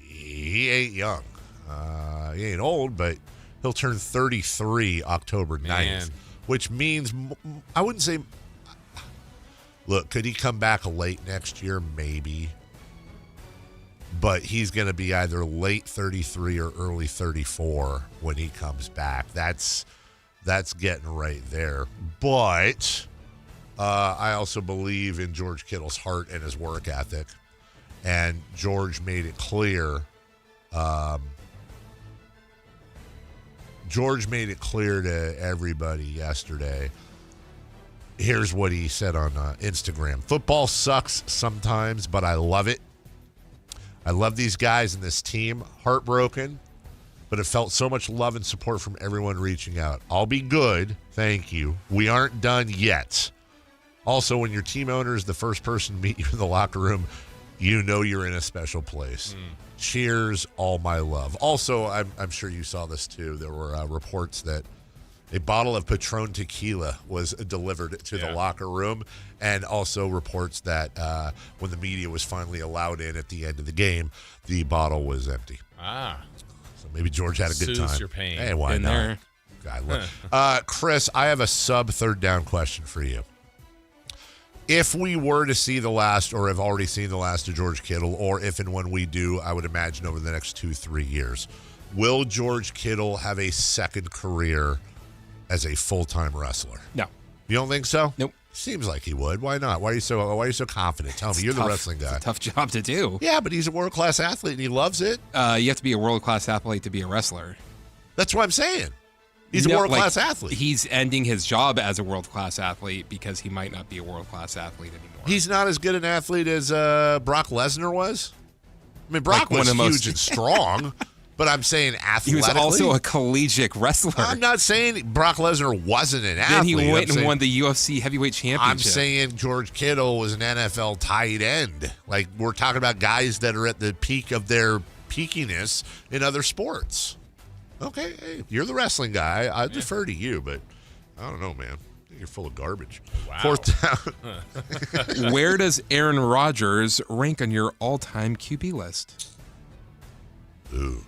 [SPEAKER 4] he ain't young. He ain't old, but he'll turn 33 October 9th, which means I wouldn't say – look, could he come back late next year? Maybe. But he's going to be either late 33 or early 34 when he comes back. That's getting right there. But I also believe in George Kittle's heart and his work ethic. And George made it clear. George made it clear to everybody yesterday. Here's what he said on Instagram. Football sucks sometimes, but I love it. I love these guys and this team. Heartbroken, but it felt so much love and support from everyone reaching out. I'll be good. Thank you. We aren't done yet. Also, when your team owner is the first person to meet you in the locker room, you know you're in a special place. Cheers, all my love. Also, I'm sure you saw this too. There were reports that a bottle of Patron tequila was delivered to the locker room, and also reports that when the media was finally allowed in at the end of the game, the bottle was empty. So maybe George had a good time.
[SPEAKER 3] Soothes your pain.
[SPEAKER 4] Hey, why not? Chris, I have a sub-3rd down question for you. If we were to see the last, or have already seen the last of George Kittle, or if and when we do, I would imagine over the next 2-3 years, will George Kittle have a second career as a full-time wrestler?
[SPEAKER 10] No.
[SPEAKER 4] You don't think so?
[SPEAKER 10] Nope.
[SPEAKER 4] Seems like he would. Why not? Why are you so confident? Tell me, you're the wrestling guy.
[SPEAKER 10] It's a tough job to do.
[SPEAKER 4] Yeah, but he's a world-class athlete and he loves it.
[SPEAKER 10] You have to be a world-class athlete to be a wrestler.
[SPEAKER 4] That's what I'm saying. He's a world-class athlete.
[SPEAKER 10] He's ending his job as a world-class athlete because he might not be a world-class athlete anymore.
[SPEAKER 4] He's not as good an athlete as Brock Lesnar was. I mean, Brock was huge and strong, but I'm saying athletically.
[SPEAKER 10] He was also a collegiate wrestler.
[SPEAKER 4] I'm not saying Brock Lesnar wasn't an athlete.
[SPEAKER 10] Then he went and won the UFC heavyweight championship.
[SPEAKER 4] I'm saying George Kittle was an NFL tight end. Like, we're talking about guys that are at the peak of their peakiness in other sports. Okay, hey, you're the wrestling guy. I defer to you, but I don't know, man. You're full of garbage.
[SPEAKER 3] Wow.
[SPEAKER 4] 4th down.
[SPEAKER 10] Where does Aaron Rodgers rank on your all-time QB list?
[SPEAKER 4] Ooh.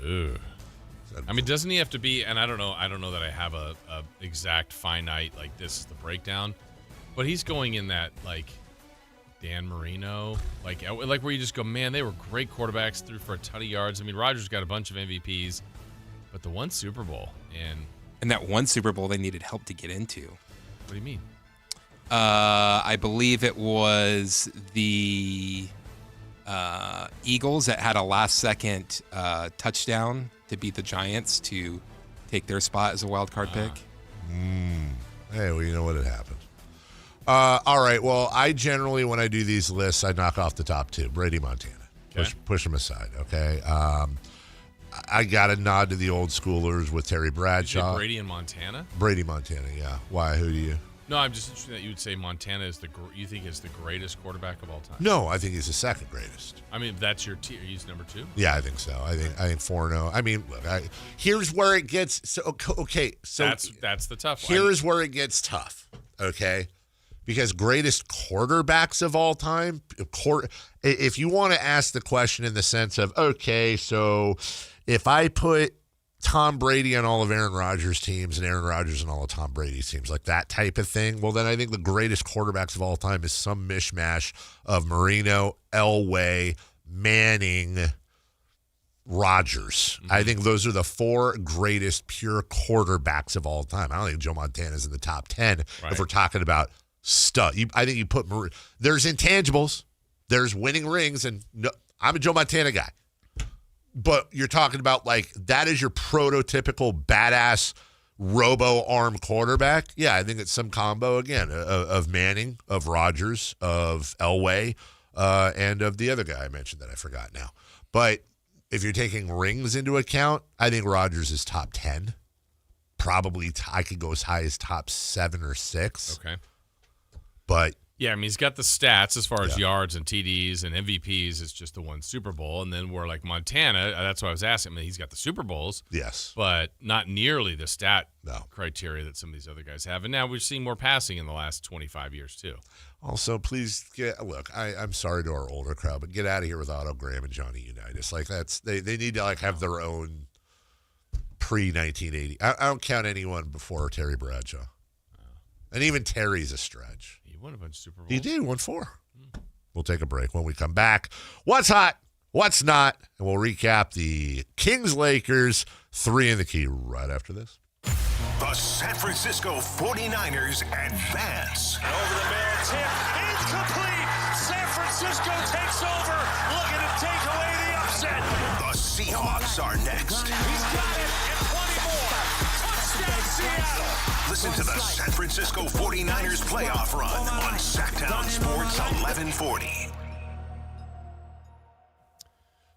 [SPEAKER 3] I mean, doesn't he have to be? And I don't know that I have a exact finite like this is the breakdown, but he's going in that like Dan Marino, like where you just go, man, they were great quarterbacks, threw for a ton of yards. I mean, Rodgers got a bunch of MVPs, but the one Super Bowl
[SPEAKER 10] and that one Super Bowl they needed help to get into.
[SPEAKER 3] What do you mean?
[SPEAKER 10] I believe it was the Eagles that had a last-second touchdown to beat the Giants to take their spot as a wild card pick.
[SPEAKER 4] Hey, well, you know what? It happened. All right. Well, I generally, when I do these lists, I knock off the top 2. Brady, Montana.
[SPEAKER 3] Okay.
[SPEAKER 4] Push them aside, okay? I got a nod to the old schoolers with Terry Bradshaw.
[SPEAKER 3] Brady in Montana?
[SPEAKER 4] Brady, Montana, yeah. Why? Who do you?
[SPEAKER 3] No, I'm just interested that you would say Montana is you think is the greatest quarterback of all time.
[SPEAKER 4] No, I think he's the second greatest.
[SPEAKER 3] I mean, that's your tier. He's number 2.
[SPEAKER 4] Yeah, I think so. I think 4-0. I mean, look, here's where it gets okay. So
[SPEAKER 3] that's the tough one.
[SPEAKER 4] Here's where it gets tough. Okay, because greatest quarterbacks of all time. If you want to ask the question in the sense of okay, so if I put Tom Brady on all of Aaron Rodgers' teams and Aaron Rodgers on all of Tom Brady's teams, like that type of thing, well, then I think the greatest quarterbacks of all time is some mishmash of Marino, Elway, Manning, Rodgers. I think those are the 4 greatest pure quarterbacks of all time. I don't think Joe Montana's in the top 10 if we're talking about stuff. I think you put there's intangibles, there's winning rings, and no, I'm a Joe Montana guy. But you're talking about like that is your prototypical badass robo-arm quarterback. Yeah, I think it's some combo again of Manning, of Rodgers, of Elway, and of the other guy I mentioned that I forgot now. But if you're taking rings into account, I think Rodgers is top 10. Probably I could go as high as top 7 or 6.
[SPEAKER 3] Okay.
[SPEAKER 4] But
[SPEAKER 3] yeah, I mean, he's got the stats as far as yards and TDs and MVPs. It's just the one Super Bowl. And then we're like Montana. That's why I was asking. I mean, he's got the Super Bowls.
[SPEAKER 4] Yes.
[SPEAKER 3] But not nearly the stat criteria that some of these other guys have. And now we've seen more passing in the last 25 years, too.
[SPEAKER 4] Also, please I'm sorry to our older crowd, but get out of here with Otto Graham and Johnny Unitas. Like they need to like have their own pre-1980. I don't count anyone before Terry Bradshaw. And even Terry's a stretch.
[SPEAKER 3] He won a bunch of Super Bowls.
[SPEAKER 4] He did, won 4. We'll take a break. When we come back, what's hot, what's not, and we'll recap the Kings-Lakers 3 in the key right after this.
[SPEAKER 2] The San Francisco 49ers advance.
[SPEAKER 23] Over the middle, tip, incomplete. San Francisco takes over, looking to take away the upset.
[SPEAKER 2] The Seahawks are next.
[SPEAKER 23] He's got it, and 20 more. Touchdown, Seattle.
[SPEAKER 2] Listen to the San Francisco 49ers playoff run on Sactown Sports 1140.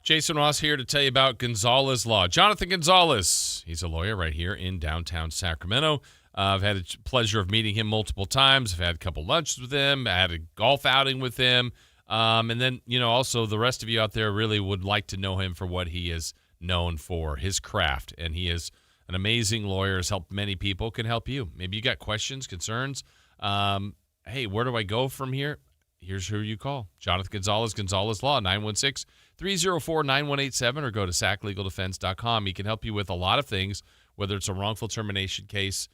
[SPEAKER 3] Jason Ross here to tell you about Gonzalez Law. Jonathan Gonzalez, he's a lawyer right here in downtown Sacramento. I've had the pleasure of meeting him multiple times. I've had a couple lunches with him. I had a golf outing with him. And then, also the rest of you out there really would like to know him for what he is known for, his craft. And he is an amazing lawyer, has helped many people, can help you. Maybe you got questions, concerns. Hey, where do I go from here? Here's who you call. Jonathan Gonzalez, Gonzalez Law, 916-304-9187, or go to saclegaldefense.com. He can help you with a lot of things, whether it's a wrongful termination case,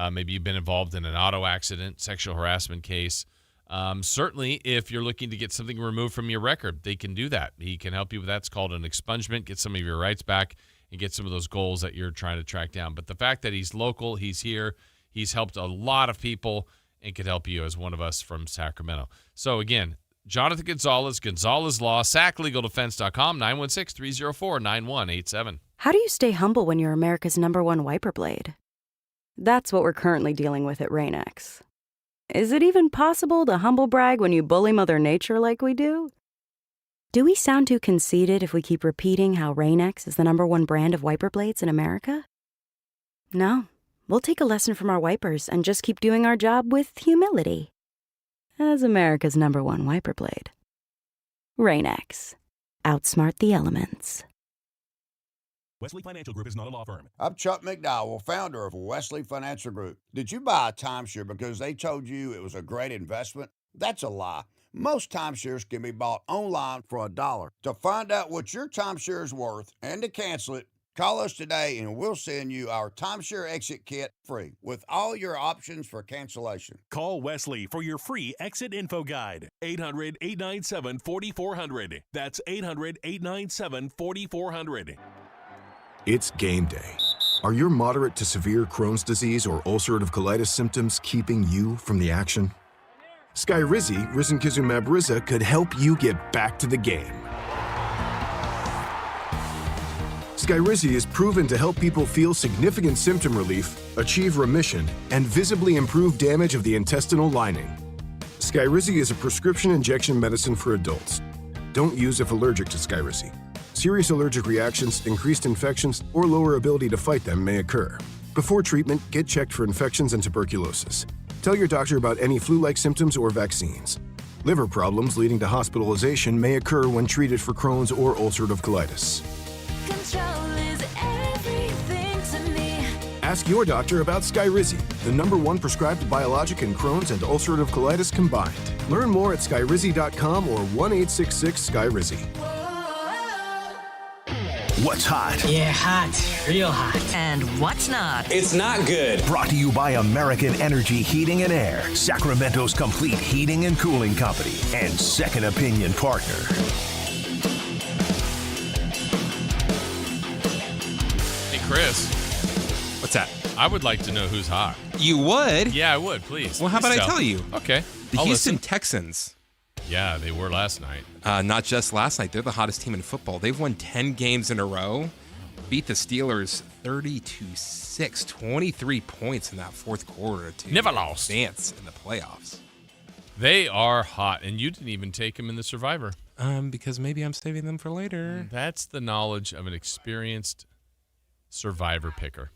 [SPEAKER 3] maybe you've been involved in an auto accident, sexual harassment case. Certainly, if you're looking to get something removed from your record, they can do that. He can help you with that. It's called an expungement, get some of your rights back, and get some of those goals that you're trying to track down. But the fact that he's local, he's here, he's helped a lot of people, and could help you as one of us from Sacramento. So, again, Jonathan Gonzalez, Gonzalez Law, saclegaldefense.com, 916-304-9187.
[SPEAKER 5] How do you stay humble when you're America's #1 wiper blade? That's what we're currently dealing with at Rain-X. Is it even possible to humble brag when you bully Mother Nature like we do? Do we sound too conceited if we keep repeating how Rain-X is the #1 brand of wiper blades in America? No, we'll take a lesson from our wipers and just keep doing our job with humility. As America's #1 wiper blade. Rain-X. Outsmart the elements.
[SPEAKER 6] Wesley Financial Group is not a law firm.
[SPEAKER 8] I'm Chuck McDowell, founder of Wesley Financial Group. Did you buy a timeshare because they told you it was a great investment? That's a lie. Most timeshares can be bought online for $1. To find out what your timeshare is worth and to cancel it, call us today and we'll send you our timeshare exit kit free with all your options for cancellation.
[SPEAKER 6] Call Wesley for your free exit info guide. 800-897-4400. That's 800-897-4400.
[SPEAKER 9] It's game day. Are your moderate to severe Crohn's disease or ulcerative colitis symptoms keeping you from the action? Skyrizi, risankizumab Riza, could help you get back to the game. Skyrizi is proven to help people feel significant symptom relief, achieve remission, and visibly improve damage of the intestinal lining. Skyrizi is a prescription injection medicine for adults. Don't use if allergic to Skyrizi. Serious allergic reactions, increased infections, or lower ability to fight them may occur. Before treatment, get checked for infections and tuberculosis. Tell your doctor about any flu-like symptoms or vaccines. Liver problems leading to hospitalization may occur when treated for Crohn's or ulcerative colitis.
[SPEAKER 22] Control is everything to me.
[SPEAKER 9] Ask your doctor about Skyrizi, the #1 prescribed biologic in Crohn's and ulcerative colitis combined. Learn more at skyrizi.com or 1-866-SKYRIZI.
[SPEAKER 2] What's hot?
[SPEAKER 20] Yeah, hot. Real hot.
[SPEAKER 18] And what's not?
[SPEAKER 20] It's not good.
[SPEAKER 2] Brought to you by American Energy Heating and Air, Sacramento's complete heating and cooling company, and second opinion partner.
[SPEAKER 3] Hey, Chris.
[SPEAKER 10] What's that?
[SPEAKER 3] I would like to know who's hot.
[SPEAKER 10] You would?
[SPEAKER 3] Yeah, I would, please.
[SPEAKER 10] Well, how about I tell you?
[SPEAKER 3] Okay.
[SPEAKER 10] The
[SPEAKER 3] I'll
[SPEAKER 10] Houston
[SPEAKER 3] listen.
[SPEAKER 10] Texans.
[SPEAKER 3] Yeah, they were last night.
[SPEAKER 10] Not just last night. They're the hottest team in football. They've won 10 games in a row, beat the Steelers 30-6, 23 points in that fourth quarter to
[SPEAKER 3] Never lost.
[SPEAKER 10] Advance in the playoffs.
[SPEAKER 3] They are hot, and you didn't even take them in the Survivor.
[SPEAKER 10] Because maybe I'm saving them for later.
[SPEAKER 3] That's the knowledge of an experienced Survivor picker.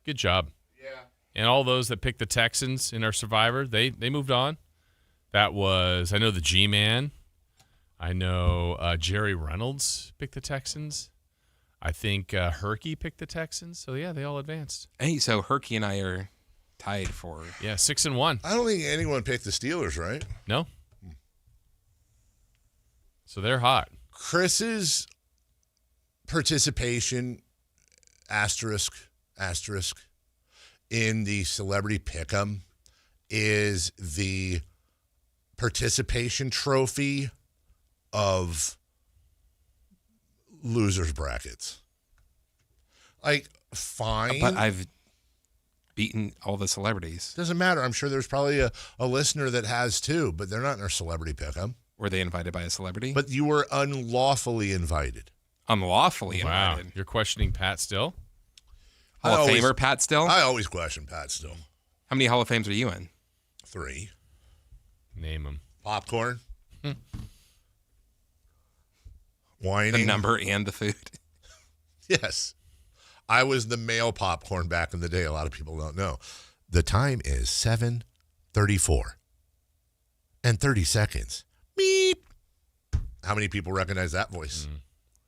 [SPEAKER 3] Good job. Yeah. And all those that picked the Texans in our Survivor, they moved on. That was, I know the G-Man. I know Jerry Reynolds picked the Texans. I think Herky picked the Texans. So, yeah, they all advanced.
[SPEAKER 10] Hey, so Herky and I are tied for...
[SPEAKER 3] Yeah, 6-1.
[SPEAKER 4] I don't think anyone picked the Steelers, right?
[SPEAKER 3] No. So they're hot.
[SPEAKER 4] Chris's participation, asterisk, in the Celebrity Pick'em is the participation trophy of losers brackets. Like, fine.
[SPEAKER 10] But I've beaten all the celebrities.
[SPEAKER 4] Doesn't matter. I'm sure there's probably a listener that has too, but they're not in our Celebrity Pick'em.
[SPEAKER 10] Were they invited by a celebrity?
[SPEAKER 4] But you were unlawfully invited.
[SPEAKER 10] Unlawfully
[SPEAKER 3] Wow.
[SPEAKER 10] invited?
[SPEAKER 3] You're questioning Pat still?
[SPEAKER 10] Hall of Famer Pat still?
[SPEAKER 4] I always question Pat still.
[SPEAKER 10] How many Hall of Fames are you in?
[SPEAKER 4] 3.
[SPEAKER 3] Name them.
[SPEAKER 4] Popcorn. Whining.
[SPEAKER 10] The number and the food.
[SPEAKER 4] Yes. I was the male popcorn back in the day. A lot of people don't know. The time is 7:34 and 30 seconds. Beep. How many people recognize that voice?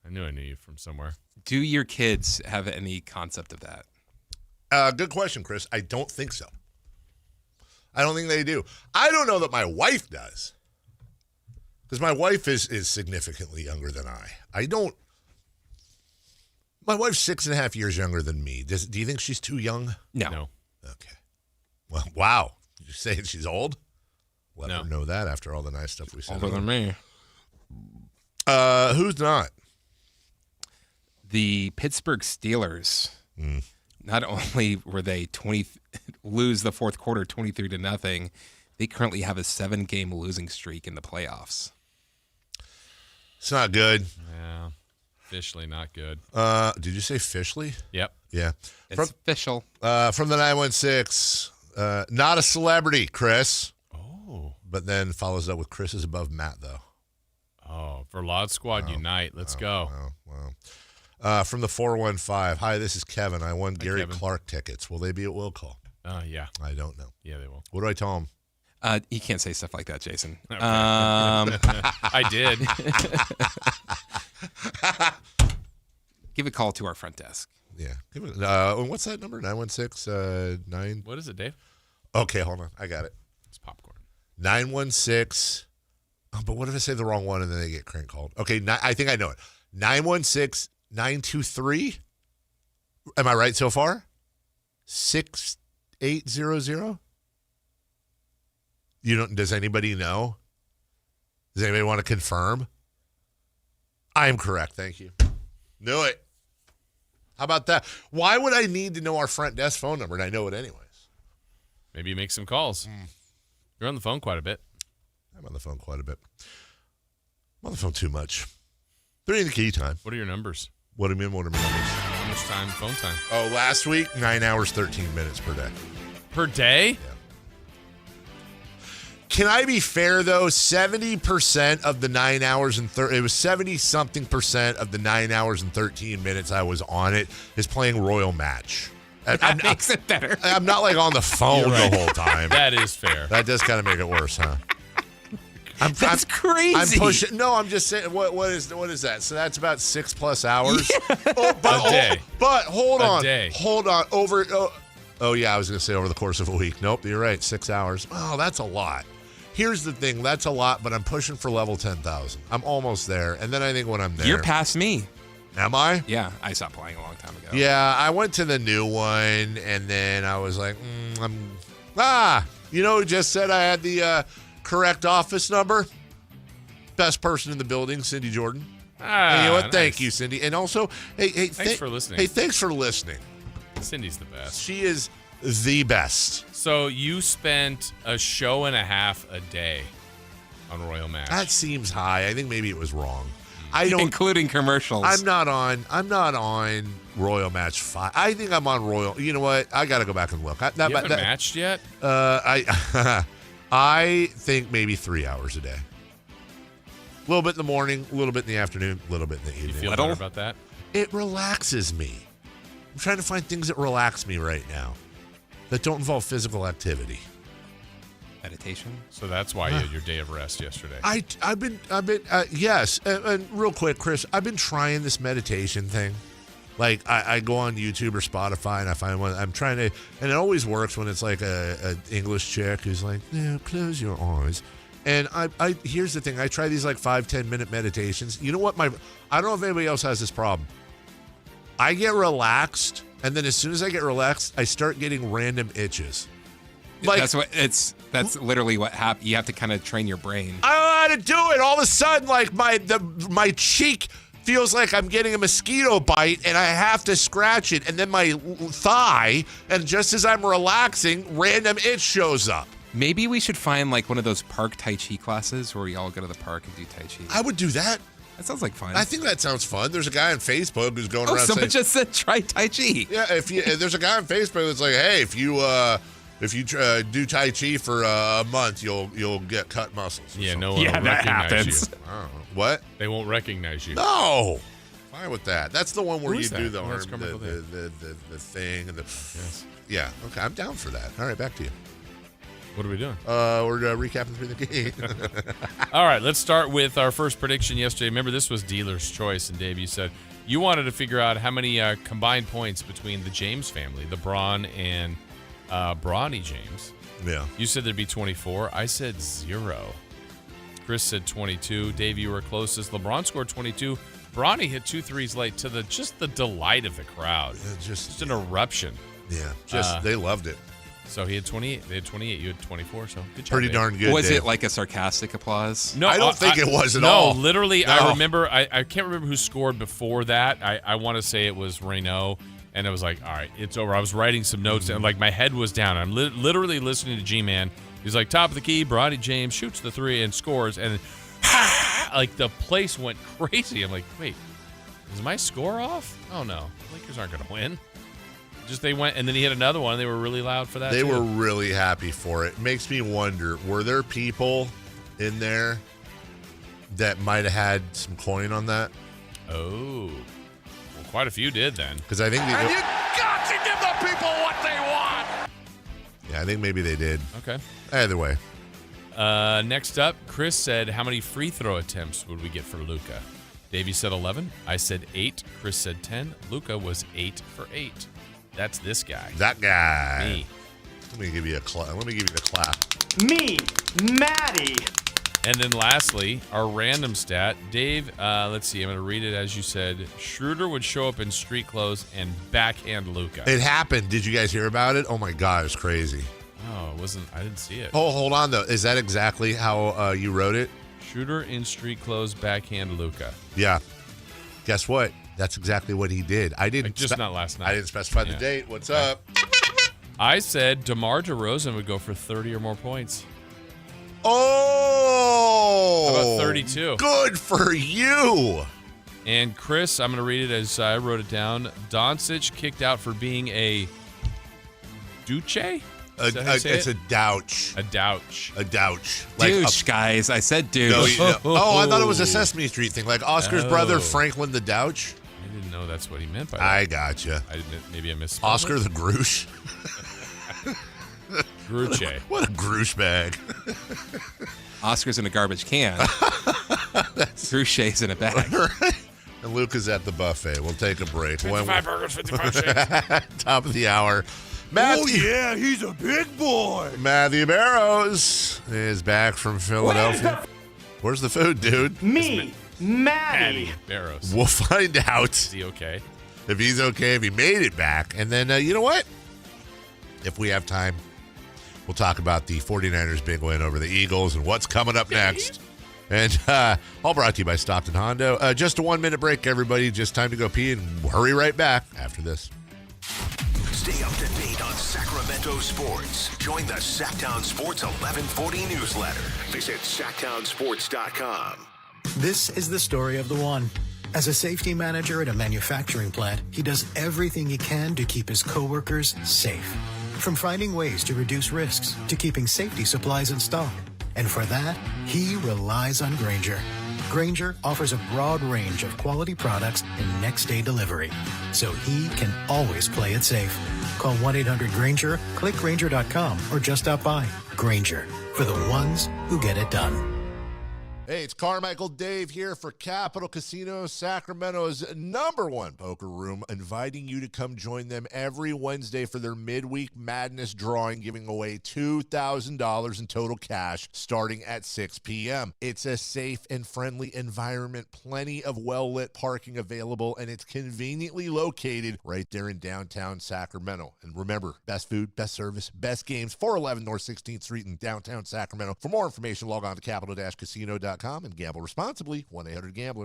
[SPEAKER 3] I knew you from somewhere.
[SPEAKER 10] Do your kids have any concept of that?
[SPEAKER 4] Good question, Chris. I don't think so. I don't think they do. I don't know that my wife does. Because my wife is significantly younger than I. My wife's 6.5 years younger than me. Do you think she's too young?
[SPEAKER 10] No.
[SPEAKER 4] Okay. Well, wow. You're saying she's old? Let her know that after all the nice stuff we said.
[SPEAKER 10] Older than me.
[SPEAKER 4] Who's not?
[SPEAKER 10] The Pittsburgh Steelers. Not only were they lose the fourth quarter 23-0, they currently have a 7-game losing streak in the playoffs.
[SPEAKER 4] It's not good.
[SPEAKER 3] Yeah. Officially not good.
[SPEAKER 4] Did you say officially?
[SPEAKER 3] Yep.
[SPEAKER 4] Yeah.
[SPEAKER 10] It's official.
[SPEAKER 4] From the 916, not a celebrity, Chris.
[SPEAKER 3] Oh.
[SPEAKER 4] But then follows up with Chris is above Matt, though.
[SPEAKER 3] Oh, for Laud Squad Unite. Let's go.
[SPEAKER 4] Wow. From the 415, hi, this is Kevin. I won Gary
[SPEAKER 3] Kevin.
[SPEAKER 4] Clark tickets. Will they be at Will Call?
[SPEAKER 3] Yeah.
[SPEAKER 4] I don't know.
[SPEAKER 3] Yeah, they will.
[SPEAKER 4] What do I tell him?
[SPEAKER 10] You can't say stuff like that, Jason.
[SPEAKER 3] Okay. I did.
[SPEAKER 10] Give a call to our front desk.
[SPEAKER 4] Yeah. What's that number? 916-9.
[SPEAKER 3] What is it, Dave?
[SPEAKER 4] Okay, hold on. I got it.
[SPEAKER 3] It's popcorn.
[SPEAKER 4] 916. Oh, but what if I say the wrong one and then they get crank called? Okay, I think I know it. 916-923. Am I right so far? 6800. Does anybody know? Does anybody want to confirm? I am correct. Thank you. Knew it. How about that? Why would I need to know our front desk phone number and I know it anyways?
[SPEAKER 3] Maybe you make some calls. You're on the phone quite a bit.
[SPEAKER 4] I'm on the phone quite a bit. I'm on the phone too much. 3 in the key time.
[SPEAKER 3] What are your numbers?
[SPEAKER 4] What do you mean, what are my numbers?
[SPEAKER 3] How much time, phone time?
[SPEAKER 4] Oh, last week, 9 hours, 13 minutes per day.
[SPEAKER 3] Per day?
[SPEAKER 4] Yeah. Can I be fair, though? 70% of the 9 hours and it was 70-something% of the 9 hours and 13 minutes I was on it is playing Royal Match.
[SPEAKER 10] That makes it better.
[SPEAKER 4] I'm not like on the phone
[SPEAKER 3] Right.
[SPEAKER 4] the whole time.
[SPEAKER 3] That is fair.
[SPEAKER 4] That does kind of make it worse, huh?
[SPEAKER 10] That's crazy.
[SPEAKER 4] I'm pushing. No, I'm just saying. What is that? So that's about 6+ hours.
[SPEAKER 3] A day.
[SPEAKER 4] But hold on.
[SPEAKER 3] A day.
[SPEAKER 4] Hold on. Oh yeah, I was going to say over the course of a week. Nope, you're right. 6 hours. Oh, that's a lot. Here's the thing. That's a lot, but I'm pushing for level 10,000. I'm almost there, and then I think when I'm there,
[SPEAKER 10] You're past me.
[SPEAKER 4] Am I?
[SPEAKER 10] Yeah, I stopped playing a long time ago.
[SPEAKER 4] Yeah, I went to the new one, and then I was like, you know who just said I had the correct office number? Best person in the building, Cindy Jordan. And you know what?
[SPEAKER 3] Nice.
[SPEAKER 4] Thank you, Cindy. And also, hey,
[SPEAKER 3] Thanks for listening.
[SPEAKER 4] Hey, thanks for listening.
[SPEAKER 3] Cindy's the best.
[SPEAKER 4] She is the best.
[SPEAKER 3] So you spent a show and a half a day on Royal Match.
[SPEAKER 4] That seems high. I think maybe it was wrong. I don't,
[SPEAKER 10] including commercials.
[SPEAKER 4] I'm not on Royal Match 5. I think I'm on Royal. You know what? I got to go back and look.
[SPEAKER 3] You haven't matched yet?
[SPEAKER 4] I think maybe 3 hours a day. A little bit in the morning, a little bit in the afternoon, a little bit in the evening.
[SPEAKER 3] You feel better about that?
[SPEAKER 4] It relaxes me. I'm trying to find things that relax me right now that don't involve physical activity.
[SPEAKER 10] Meditation.
[SPEAKER 3] So that's why you had your day of rest yesterday.
[SPEAKER 4] I've been yes. And real quick, Chris, I've been trying this meditation thing. Like I go on YouTube or Spotify and I find one. I'm trying to, and it always works when it's like a English chick who's like, "Yeah, close your eyes." And I here's the thing. I try these like 5-10 minute meditations. You know what? I don't know if anybody else has this problem. I get relaxed, and then as soon as I get relaxed, I start getting random itches. Like,
[SPEAKER 10] that's literally what happens. You have to kind of train your brain.
[SPEAKER 4] I don't know how to do it. All of a sudden, like my cheek feels like I'm getting a mosquito bite, and I have to scratch it, and then my thigh, and just as I'm relaxing, random itch shows up.
[SPEAKER 10] Maybe we should find like one of those park Tai Chi classes where we all go to the park and do Tai Chi.
[SPEAKER 4] I would do that.
[SPEAKER 10] That sounds like fun.
[SPEAKER 4] I think that sounds fun. There's a guy on Facebook who's going around
[SPEAKER 10] someone
[SPEAKER 4] saying,
[SPEAKER 10] just said try Tai Chi.
[SPEAKER 4] Yeah, there's a guy on Facebook that's like, hey, if you do Tai Chi for a month, you'll get cut muscles.
[SPEAKER 3] Yeah, no one will recognize you.
[SPEAKER 4] What?
[SPEAKER 3] They won't recognize you.
[SPEAKER 4] No. Fine with that. That's the one where
[SPEAKER 3] Who
[SPEAKER 4] you
[SPEAKER 3] is
[SPEAKER 4] do
[SPEAKER 3] that?
[SPEAKER 4] the
[SPEAKER 3] That's
[SPEAKER 4] arm,
[SPEAKER 3] Carmichael Dave.
[SPEAKER 4] the thing and the.
[SPEAKER 3] Yes.
[SPEAKER 4] Yeah. Okay, I'm down for that. All right, back to you.
[SPEAKER 3] What are we doing?
[SPEAKER 4] We're recapping through the game.
[SPEAKER 3] All right, let's start with our first prediction yesterday. Remember, this was dealer's choice, and Dave, you said you wanted to figure out how many combined points between the James family, the Braun and Bronny James.
[SPEAKER 4] Yeah.
[SPEAKER 3] You said there'd be 24. I said 0. Chris said 22. Dave, you were closest. LeBron scored 22. Bronny hit 2 threes late to the delight of the crowd. Just an eruption.
[SPEAKER 4] Yeah, they loved it.
[SPEAKER 3] So he had 28. They had 28. You had 24. So good job.
[SPEAKER 4] Pretty
[SPEAKER 3] Dave.
[SPEAKER 4] darn good.
[SPEAKER 10] Was
[SPEAKER 4] Dave.
[SPEAKER 10] it like a sarcastic applause?
[SPEAKER 3] No,
[SPEAKER 4] I don't think it was at all.
[SPEAKER 3] No, literally,
[SPEAKER 4] No.
[SPEAKER 3] I remember. I can't remember who scored before that. I want to say it was Reynaud, and it was like, all right, it's over. I was writing some notes, and like my head was down. I'm literally listening to G-Man. He's like, top of the key, Bronny James shoots the 3 and scores, and like the place went crazy. I'm like, wait, Is my score off? Oh, no. Lakers aren't going to win. Just they went, and then he hit another one. They were really loud for that,
[SPEAKER 4] They were really happy for it. Makes me wonder, were there people in there that might have had some coin on that?
[SPEAKER 3] Oh. Well, quite a few did then.
[SPEAKER 4] Because I think
[SPEAKER 7] And you got to give the people what they want.
[SPEAKER 4] Yeah, I think maybe they did.
[SPEAKER 3] Okay.
[SPEAKER 4] Either way.
[SPEAKER 3] Next up, Chris said, how many free throw attempts would we get for Luka? Davey said 11. I said 8. Chris said 10. Luka was 8 for 8. That's this guy.
[SPEAKER 4] That guy.
[SPEAKER 3] Me.
[SPEAKER 4] Let me give you a clap. Let me give you the clap.
[SPEAKER 23] Me, Maddie.
[SPEAKER 3] And then lastly, our random stat. Dave, let's see. I'm going to read it as you said. Schroeder would show up in street clothes and backhand Luka.
[SPEAKER 4] It happened. Did you guys hear about it? Oh, my God. It was crazy.
[SPEAKER 3] Oh, it wasn't. I didn't see it.
[SPEAKER 4] Oh, hold on, though. Is that exactly how you wrote it?
[SPEAKER 3] Schroeder in street clothes, backhand Luka.
[SPEAKER 4] Yeah. Guess what? That's exactly what he did. I didn't.
[SPEAKER 3] Just not last night.
[SPEAKER 4] I didn't specify the date. What's up?
[SPEAKER 3] I said DeMar DeRozan would go for 30 or more points.
[SPEAKER 4] Oh!
[SPEAKER 3] How about 32?
[SPEAKER 4] Good for you.
[SPEAKER 3] And Chris, I'm going to read it as I wrote it down. Doncic kicked out for being a douche?
[SPEAKER 4] It's a douche.
[SPEAKER 3] A douche.
[SPEAKER 4] A douche.
[SPEAKER 10] Douche, guys. I said douche.
[SPEAKER 4] No, I thought it was a Sesame Street thing. Like Oscar's brother, Franklin the Douche.
[SPEAKER 3] I didn't know that's what he meant by that.
[SPEAKER 4] I gotcha.
[SPEAKER 3] Maybe I missed
[SPEAKER 4] Oscar the Groosh.
[SPEAKER 3] Gruche.
[SPEAKER 4] What a Groosh bag.
[SPEAKER 10] Oscar's in a garbage can. Gruche's in a bag.
[SPEAKER 4] And Luca's at the buffet. We'll take a break.
[SPEAKER 3] 55 burgers, 55 shakes.
[SPEAKER 4] Top of the hour.
[SPEAKER 7] Matthew, yeah, he's a big boy.
[SPEAKER 4] Matthew Barrows is back from Philadelphia. Where's the food, dude?
[SPEAKER 23] Me, Maddie.
[SPEAKER 3] Barrows.
[SPEAKER 4] We'll find out.
[SPEAKER 3] Is he okay?
[SPEAKER 4] If he's okay, if he made it back. And then, you know what? If we have time, we'll talk about the 49ers' big win over the Eagles and what's coming up next. And all brought to you by Stockton Honda. Just a 1-minute break, everybody. Just time to go pee and hurry right back after this.
[SPEAKER 2] Stay up to date on Sacramento sports. Join the Sactown Sports 1140 newsletter. Visit SactownSports.com.
[SPEAKER 21] This is the story of the one. As a safety manager at a manufacturing plant, he does everything he can to keep his coworkers safe. From finding ways to reduce risks to keeping safety supplies in stock. And for that, he relies on Grainger. Grainger offers a broad range of quality products and next-day delivery, so he can always play it safe. Call 1-800-GRAINGER, click Grainger.com, or just stop by. Grainger, for the ones who get it done.
[SPEAKER 4] Hey, it's Carmichael Dave here for Capital Casino, Sacramento's #1 poker room, inviting you to come join them every Wednesday for their midweek madness drawing, giving away $2,000 in total cash starting at 6 p.m. It's a safe and friendly environment, plenty of well-lit parking available, and it's conveniently located right there in downtown Sacramento. And remember, best food, best service, best games, 411 North 16th Street in downtown Sacramento. For more information, log on to capital-casino.com and gamble responsibly. 1-800-GAMBLER.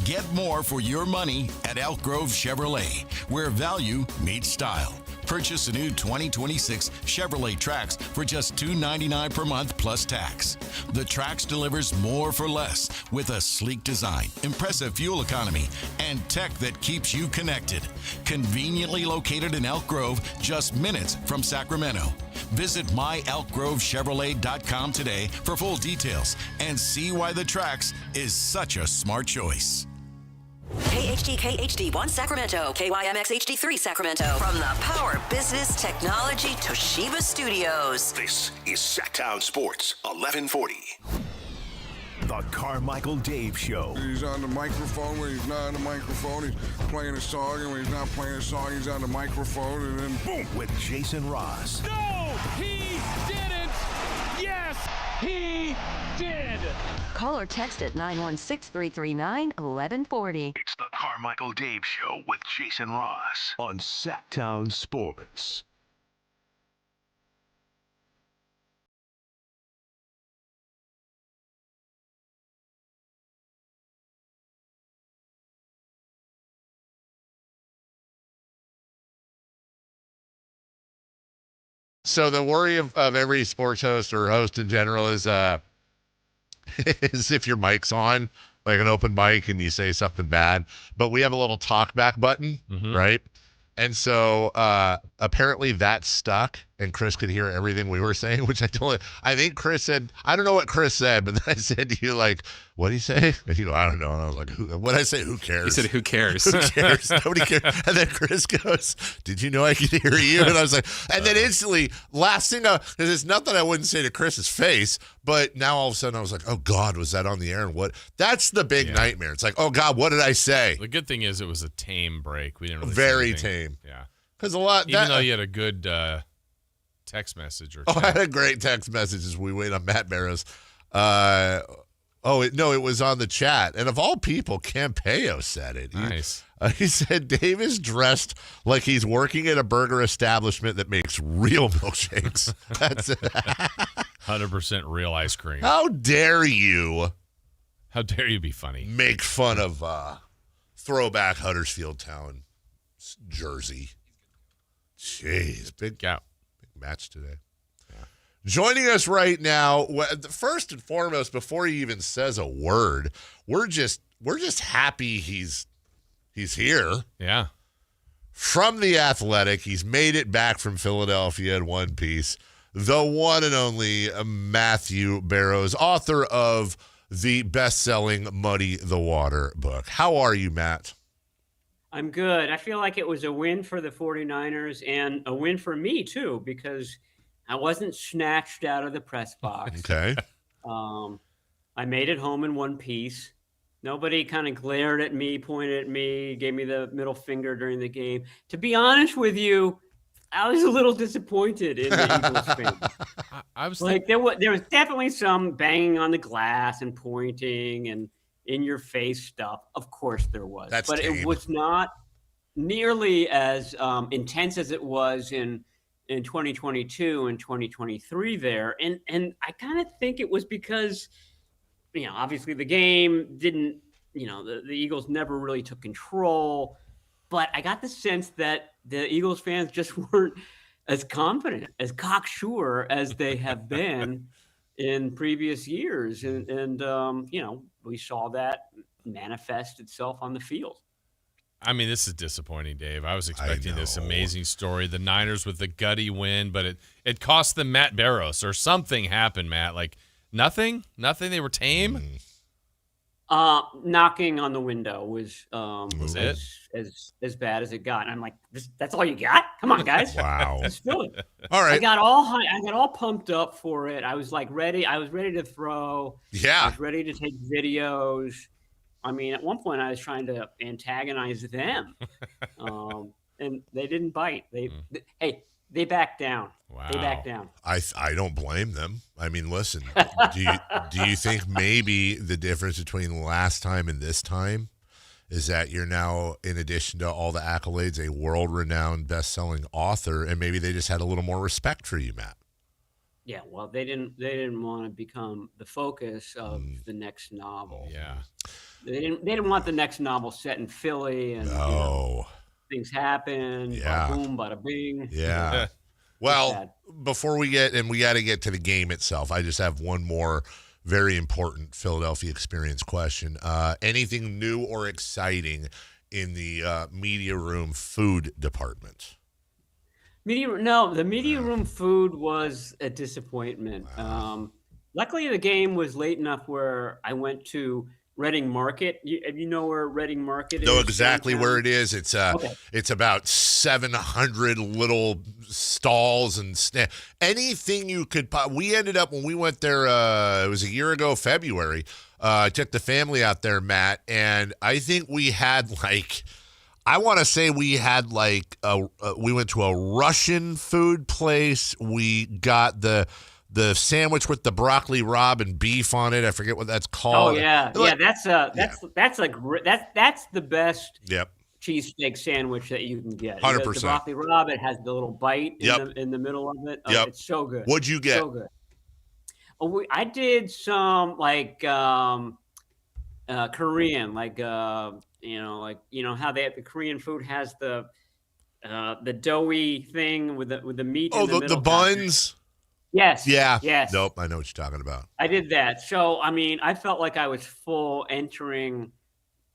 [SPEAKER 27] Get more for your money at Elk Grove Chevrolet, where value meets style. Purchase a new 2026 Chevrolet Trax for just $299 per month plus tax. The Trax delivers more for less with a sleek design, impressive fuel economy, and tech that keeps you connected. Conveniently located in Elk Grove, just minutes from Sacramento. Visit myelkgrovechevrolet.com today for full details and see why the Trax is such a smart choice.
[SPEAKER 18] KHD1 Sacramento, KYMX HD3 Sacramento. From the Power Business Technology Toshiba Studios.
[SPEAKER 2] This is Sactown Sports 1140.
[SPEAKER 1] The Carmichael Dave Show.
[SPEAKER 7] He's on the microphone when he's not on the microphone. He's playing a song, and when he's not playing a song, he's on the microphone, and then boom.
[SPEAKER 1] With Jason Ross.
[SPEAKER 23] No, he didn't. Yes, he did.
[SPEAKER 11] Call or text at 916-339-1140.
[SPEAKER 1] It's the Carmichael Dave Show with Jason Ross on Sactown Sports.
[SPEAKER 4] So the worry of every sports host or host in general is if your mic's on like an open mic and you say something bad, but we have a little talk back button, right? And so apparently that stuck, and Chris could hear everything we were saying, which I think Chris said, I don't know what Chris said, but then I said to you, like, what did he say? And you go, I don't know. And I was like, what did I say? Who cares?
[SPEAKER 10] He said, who cares?
[SPEAKER 4] Who cares? Nobody cares. And then Chris goes, did you know I could hear you? And I was like, and then instantly, last thing, there's nothing I wouldn't say to Chris's face, but now all of a sudden I was like, oh God, was that on the air? And what? That's the big nightmare. It's like, oh God, what did I say?
[SPEAKER 3] The good thing is it was a tame break. We didn't really
[SPEAKER 4] Very
[SPEAKER 3] say anything.
[SPEAKER 4] tame.
[SPEAKER 3] Yeah.
[SPEAKER 4] Because a lot.
[SPEAKER 3] Even though you had a good text message or
[SPEAKER 4] I had a great text message as we wait on Matt Barrows. It was on the chat. And of all people, Campeo said it.
[SPEAKER 3] Nice.
[SPEAKER 4] He said Dave is dressed like he's working at a burger establishment that makes real milkshakes. That's it.
[SPEAKER 3] 100% real ice cream.
[SPEAKER 4] How dare you?
[SPEAKER 3] How dare you be funny?
[SPEAKER 4] Make fun of throwback Huddersfield Town jersey. Jeez, big match today. Yeah. Joining us right now, first and foremost, before he even says a word, we're just happy he's here.
[SPEAKER 3] Yeah.
[SPEAKER 4] From The Athletic, he's made it back from Philadelphia in one piece. The one and only Matthew Barrows, author of the best-selling Muddy the Water book. How are you, Matt?
[SPEAKER 11] I'm good. I feel like it was a win for the 49ers and a win for me, too, because I wasn't snatched out of the press box.
[SPEAKER 4] Okay.
[SPEAKER 11] I made it home in one piece. Nobody kind of glared at me, pointed at me, gave me the middle finger during the game. To be honest with you, I was a little disappointed in the Eagles fans.
[SPEAKER 3] I was
[SPEAKER 11] like, there was definitely some banging on the glass and pointing and in-your-face stuff. Of course there was. But
[SPEAKER 4] tame.
[SPEAKER 11] It was not nearly as intense as it was in 2022 and 2023 there. And I kind of think it was because, obviously the game didn't, the Eagles never really took control. But I got the sense that the Eagles fans just weren't as confident, as cocksure as they have been in previous years. And we saw that manifest itself on the field.
[SPEAKER 3] I mean, this is disappointing, Dave. I was expecting this amazing story. The Niners with the gutty win, but it cost them Matt Barrows, or something happened, Matt. Like nothing? They were tame?
[SPEAKER 11] Knocking on the window was
[SPEAKER 3] it?
[SPEAKER 11] As bad as it got. And I'm like, that's all you got? Come on, guys.
[SPEAKER 4] Wow.
[SPEAKER 11] Let's fill it.
[SPEAKER 4] All right.
[SPEAKER 11] I got all pumped up for it. I was like ready. I was ready to throw.
[SPEAKER 4] Yeah.
[SPEAKER 11] I was ready to take videos. I mean, at one point I was trying to antagonize them. And they didn't bite. They backed down.
[SPEAKER 3] Wow.
[SPEAKER 11] They backed down.
[SPEAKER 4] I don't blame them. I mean, listen, do you think maybe the difference between last time and this time is that you're now, in addition to all the accolades, a world-renowned best-selling author, and maybe they just had a little more respect for you, Matt?
[SPEAKER 11] Yeah, well, they didn't want to become the focus of the next novel.
[SPEAKER 3] Yeah.
[SPEAKER 11] They didn't want the next novel set in Philly and things happen.
[SPEAKER 4] Yeah.
[SPEAKER 11] Bada boom, bada bing.
[SPEAKER 4] Yeah. Well, before we got to get to the game itself, I just have one more very important Philadelphia experience question. Anything new or exciting in the media room food department?
[SPEAKER 11] The media room food was a disappointment.
[SPEAKER 4] Wow.
[SPEAKER 11] Luckily, the game was late enough where I went to Reading Market. You know where Reading Market is?
[SPEAKER 4] Know exactly
[SPEAKER 11] downtown?
[SPEAKER 4] where it is. It's about 700 little stalls and anything you could. We ended up when we went there. It was a year ago, February. I took the family out there, Matt, and I think we had I want to say we had we went to a Russian food place. We got the sandwich with the broccoli rabe and beef on it. I forget what that's called.
[SPEAKER 11] Oh yeah, that's the best.
[SPEAKER 4] Yep.
[SPEAKER 11] Cheesesteak sandwich that you can get.
[SPEAKER 4] 100%.
[SPEAKER 11] The broccoli rabe, it has the little bite in the middle of it.
[SPEAKER 4] Yep.
[SPEAKER 11] It's so good.
[SPEAKER 4] What'd you get?
[SPEAKER 11] So good. I did some Korean, how the Korean food has the doughy thing with the meat.
[SPEAKER 4] Oh,
[SPEAKER 11] in the
[SPEAKER 4] the
[SPEAKER 11] middle.
[SPEAKER 4] buns.
[SPEAKER 11] Yes.
[SPEAKER 4] Yeah.
[SPEAKER 11] Yes.
[SPEAKER 4] Nope. I know what you're talking about.
[SPEAKER 11] I did that. So, I mean, I felt like I was full entering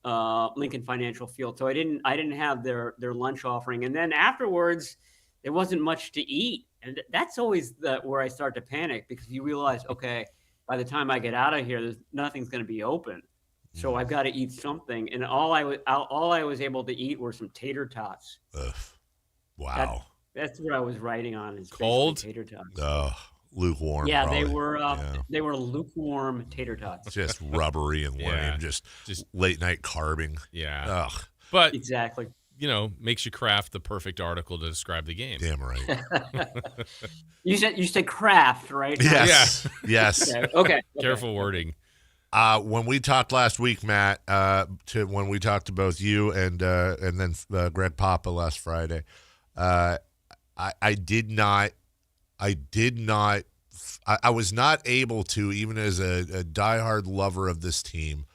[SPEAKER 11] Lincoln Financial Field. So I didn't have their lunch offering. And then afterwards, there wasn't much to eat. And that's always where I start to panic, because you realize, okay, by the time I get out of here, nothing's going to be open. So I've got to eat something. And all I was able to eat were some tater tots.
[SPEAKER 4] Ugh. Wow.
[SPEAKER 11] That's what I was writing on, is
[SPEAKER 3] cold
[SPEAKER 11] tater tots.
[SPEAKER 4] Lukewarm.
[SPEAKER 11] Yeah,
[SPEAKER 4] probably.
[SPEAKER 11] they were lukewarm tater tots.
[SPEAKER 4] Just rubbery and lame. Just late night carbing.
[SPEAKER 3] Yeah.
[SPEAKER 4] Ugh.
[SPEAKER 3] But
[SPEAKER 11] exactly.
[SPEAKER 3] Makes you craft the perfect article to describe the game.
[SPEAKER 4] Damn right.
[SPEAKER 11] You said craft, right?
[SPEAKER 4] Yes.
[SPEAKER 3] Yeah.
[SPEAKER 4] Yes.
[SPEAKER 11] Okay.
[SPEAKER 3] Careful wording.
[SPEAKER 4] When we talked last week, Matt, when we talked to both you and then Greg Papa last Friday, I was not able to, even as a diehard lover of this team.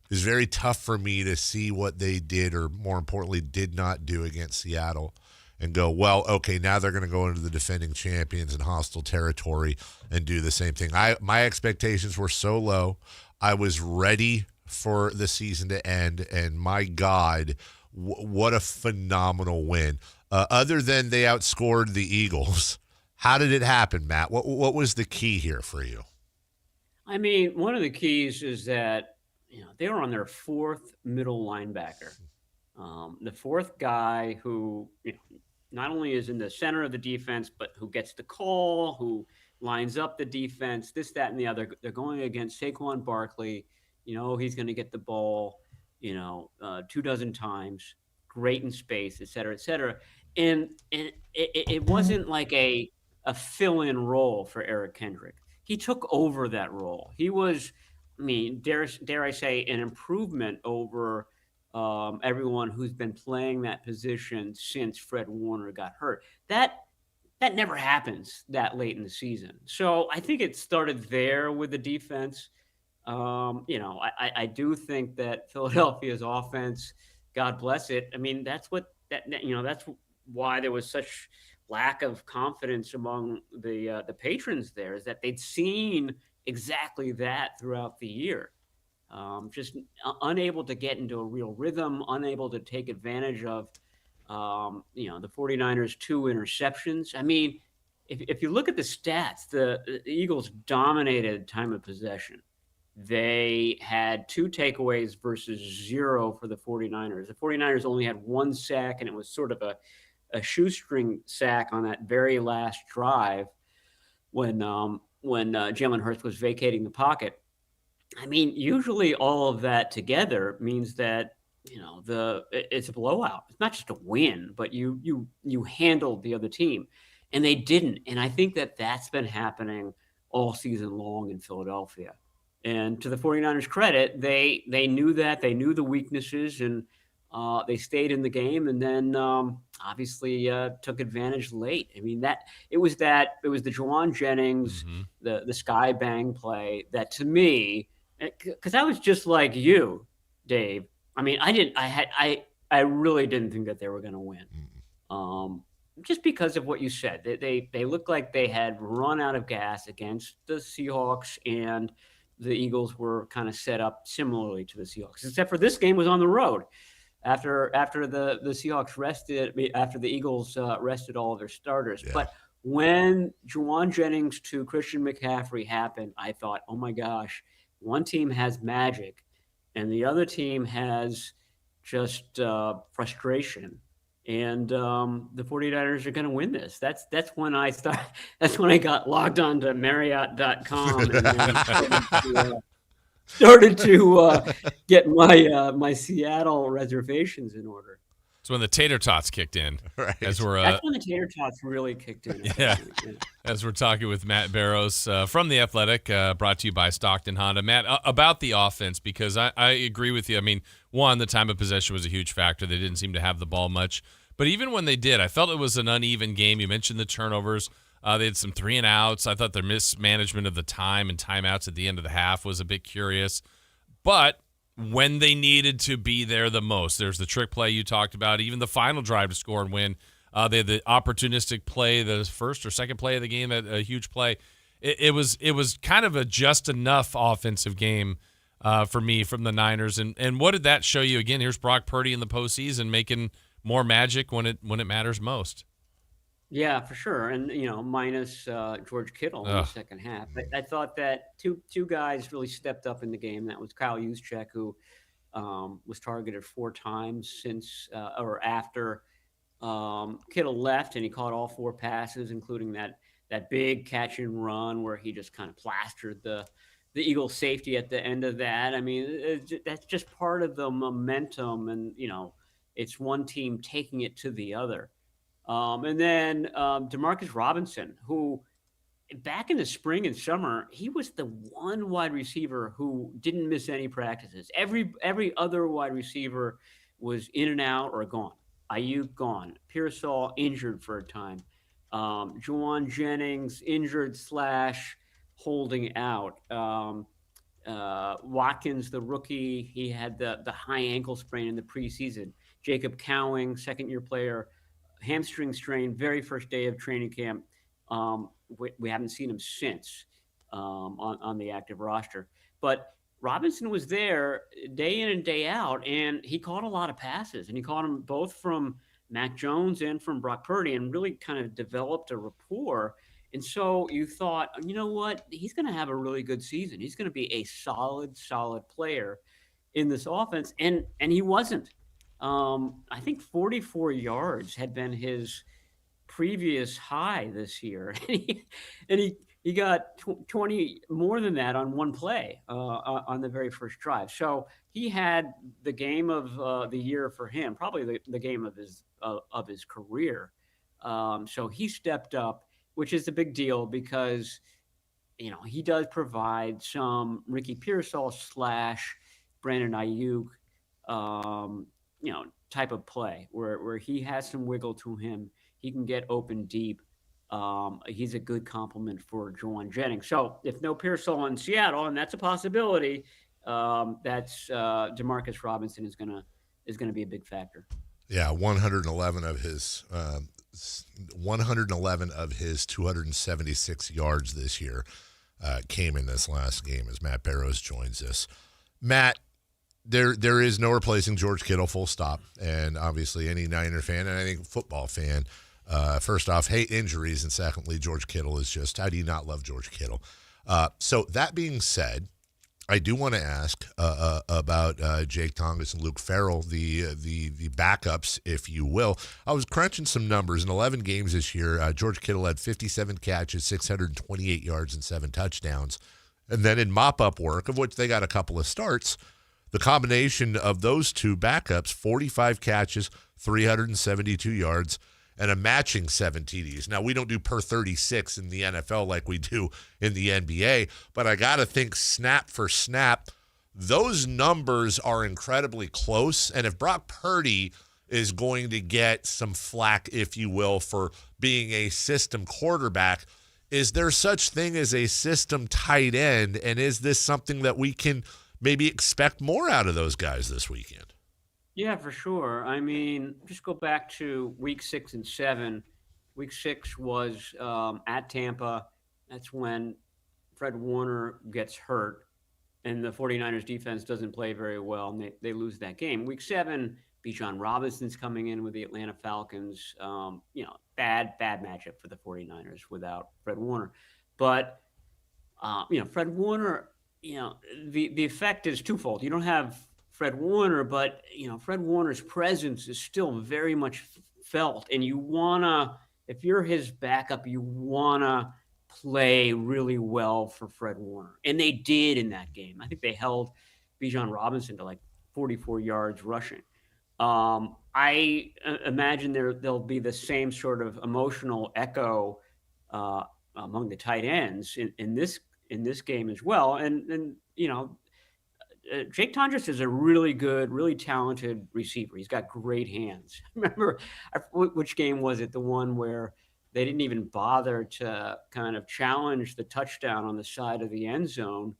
[SPEAKER 4] It was very tough for me to see what they did, or more importantly, did not do against Seattle, and go, well, okay, now they're going to go into the defending champions in hostile territory and do the same thing. My expectations were so low. I was ready for the season to end, and my God, what a phenomenal win. Other than they outscored the Eagles, how did it happen, Matt? What was the key here for you?
[SPEAKER 11] I mean, one of the keys is that they were on their fourth middle linebacker. The fourth guy who not only is in the center of the defense, but who gets the call, who lines up the defense, this, that, and the other. They're going against Saquon Barkley. He's going to get the ball, 24 times, great in space, et cetera, et cetera. And it wasn't like a fill-in role for Eric Kendrick. He took over that role. He was, dare I say, an improvement over everyone who's been playing that position since Fred Warner got hurt. That never happens that late in the season. So I think it started there with the defense. I do think that Philadelphia's offense, God bless it. That's why there was such lack of confidence among the patrons there, is that they'd seen exactly that throughout the year. Just unable to get into a real rhythm, unable to take advantage of, the 49ers' 2 interceptions. If you look at the stats, the Eagles dominated time of possession. They had 2 takeaways versus 0 for the 49ers. The 49ers only had 1 sack, and it was sort of a shoestring sack on that very last drive when Jalen Hurts was vacating the pocket. Usually all of that together means that it's a blowout. It's not just a win, but you handled the other team, and they didn't. And I think that's been happening all season long in Philadelphia. And to the 49ers' credit, they knew that. They knew the weaknesses, and they stayed in the game, and then obviously took advantage late. It was the Juwan Jennings, the sky bang play that, to me, because I was just like you, Dave. I really didn't think that they were going to win, just because of what you said. They looked like they had run out of gas against the Seahawks, and the Eagles were kind of set up similarly to the Seahawks, except for this game was on the road. After the Seahawks after the Eagles rested all of their starters. Yeah. But when Juwan Jennings to Christian McCaffrey happened, I thought, oh my gosh, one team has magic and the other team has just frustration. And the 49ers are going to win this. That's when I got logged on to Marriott.com and started to get my Seattle reservations in order.
[SPEAKER 3] It's when the tater tots kicked in.
[SPEAKER 4] Right.
[SPEAKER 11] That's when the tater tots really kicked in.
[SPEAKER 3] Yeah. As we're talking with Matt Barrows from The Athletic, brought to you by Stockton Honda. Matt, about the offense, because I agree with you. One, the time of possession was a huge factor. They didn't seem to have the ball much. But even when they did, I felt it was an uneven game. You mentioned the turnovers. They had some 3-and-outs. I thought their mismanagement of the time and timeouts at the end of the half was a bit curious. But when they needed to be there the most, there's the trick play you talked about, even the final drive to score and win. They had the opportunistic play, the first or second play of the game, a huge play. It was kind of a just enough offensive game for me from the Niners. And what did that show you? Again, here's Brock Purdy in the postseason making more magic when it matters most.
[SPEAKER 11] Yeah, for sure. And, minus George Kittle in the second half. I thought that two guys really stepped up in the game. That was Kyle Juszczyk, who was targeted 4 times since or after Kittle left, and he caught all 4 passes, including that big catch and run where he just kind of plastered the Eagles safety at the end of that. I mean, that's just part of the momentum, and, it's one team taking it to the other. And then Demarcus Robinson, who back in the spring and summer, he was the one wide receiver who didn't miss any practices. Every other wide receiver was in and out or gone. Ayuk gone. Pearsall injured for a time. Juwan Jennings injured / holding out. Watkins, the rookie, he had the high ankle sprain in the preseason. Jacob Cowing, second-year player, hamstring strain, very first day of training camp. We haven't seen him since on the active roster. But Robinson was there day in and day out, and he caught a lot of passes. And he caught them both from Mac Jones and from Brock Purdy, and really kind of developed a rapport. And so you thought, you know what? He's going to have a really good season. He's going to be a solid player in this offense. And he wasn't. I think 44 yards had been his previous high this year. and he got 20 more than that on one play on the very first drive. So he had the game of the year for him, probably the game of his career. So he stepped up, which is a big deal because, he does provide some Ricky Pearsall / Brandon Ayuk, type of play where he has some wiggle to him. He can get open deep. He's a good complement for Juwan Jennings. So if no Pearsall in Seattle, and that's a possibility, that's Demarcus Robinson is gonna be a big factor.
[SPEAKER 4] Yeah, 111 of his 276 yards this year came in this last game as Matt Barrows joins us. Matt, there is no replacing George Kittle, full stop. And obviously any Niner fan, and I think football fan, first off, hate injuries. And secondly, George Kittle is just, how do you not love George Kittle? So that being said, I do want to ask about Jake Tongas and Luke Farrell, the backups, if you will. I was crunching some numbers. In 11 games this year, George Kittle had 57 catches, 628 yards, and 7 touchdowns. And then in mop-up work, of which they got a couple of starts, the combination of those two backups, 45 catches, 372 yards, and a matching 7 TDs. Now, we don't do per 36 in the NFL like we do in the NBA, but I got to think snap for snap, those numbers are incredibly close. And if Brock Purdy is going to get some flack, if you will, for being a system quarterback, is there such thing as a system tight end? And is this something that we can maybe expect more out of those guys this weekend?
[SPEAKER 11] Yeah, for sure. I mean, just go back to week 6 and 7. Week 6 was at Tampa. That's when Fred Warner gets hurt and the 49ers defense doesn't play very well, and they lose that game. Week 7, Bijan Robinson's coming in with the Atlanta Falcons. Bad matchup for the 49ers without Fred Warner. But, Fred Warner, the effect is twofold. You don't have Fred Warner, but Fred Warner's presence is still very much felt, and you wanna, if you're his backup, you wanna play really well for Fred Warner, and they did in that game. I think they held Bijan Robinson to like 44 yards rushing. I imagine there'll be the same sort of emotional echo among the tight ends in this game as well, and Jake Tongas is a really good, really talented receiver. He's got great hands. Remember, which game was it? The one where they didn't even bother to kind of challenge the touchdown on the side of the end zone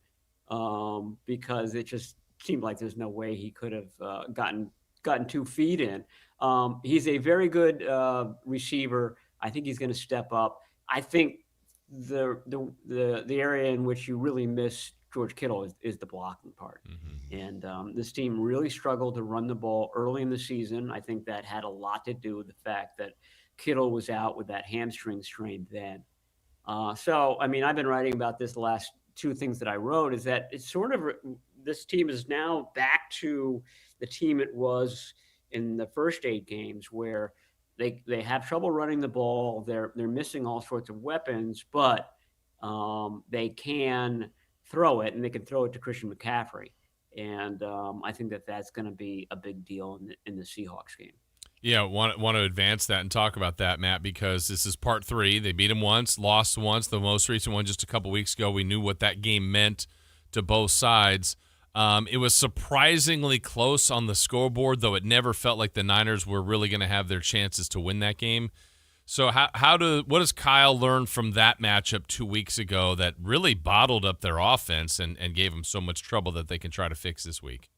[SPEAKER 11] because it just seemed like there's no way he could have gotten gotten 2 feet in. He's a very good receiver. I think he's going to step up. I think the area in which you really miss George Kittle is the blocking part. And this team really struggled to run the ball early in the season. I think that had a lot to do with the fact that Kittle was out with that hamstring strain then. So, I mean, I've been writing about this. The last 2 things that I wrote is that it's sort of this team is now back to the team it was in the first 8 games, where they have trouble running the ball. They're missing all sorts of weapons, but they can throw it, and they can throw it to Christian McCaffrey. And I think that's going to be a big deal in the Seahawks game.
[SPEAKER 3] Yeah, want to advance that and talk about that, Matt, because this is part 3. They beat him once, lost once. The most recent one just a couple weeks ago. We knew what that game meant to both sides. It was surprisingly close on the scoreboard, though it never felt like the Niners were really going to have their chances to win that game. So what does Kyle learn from that matchup 2 weeks ago that really bottled up their offense and gave them so much trouble that they can try to fix this week?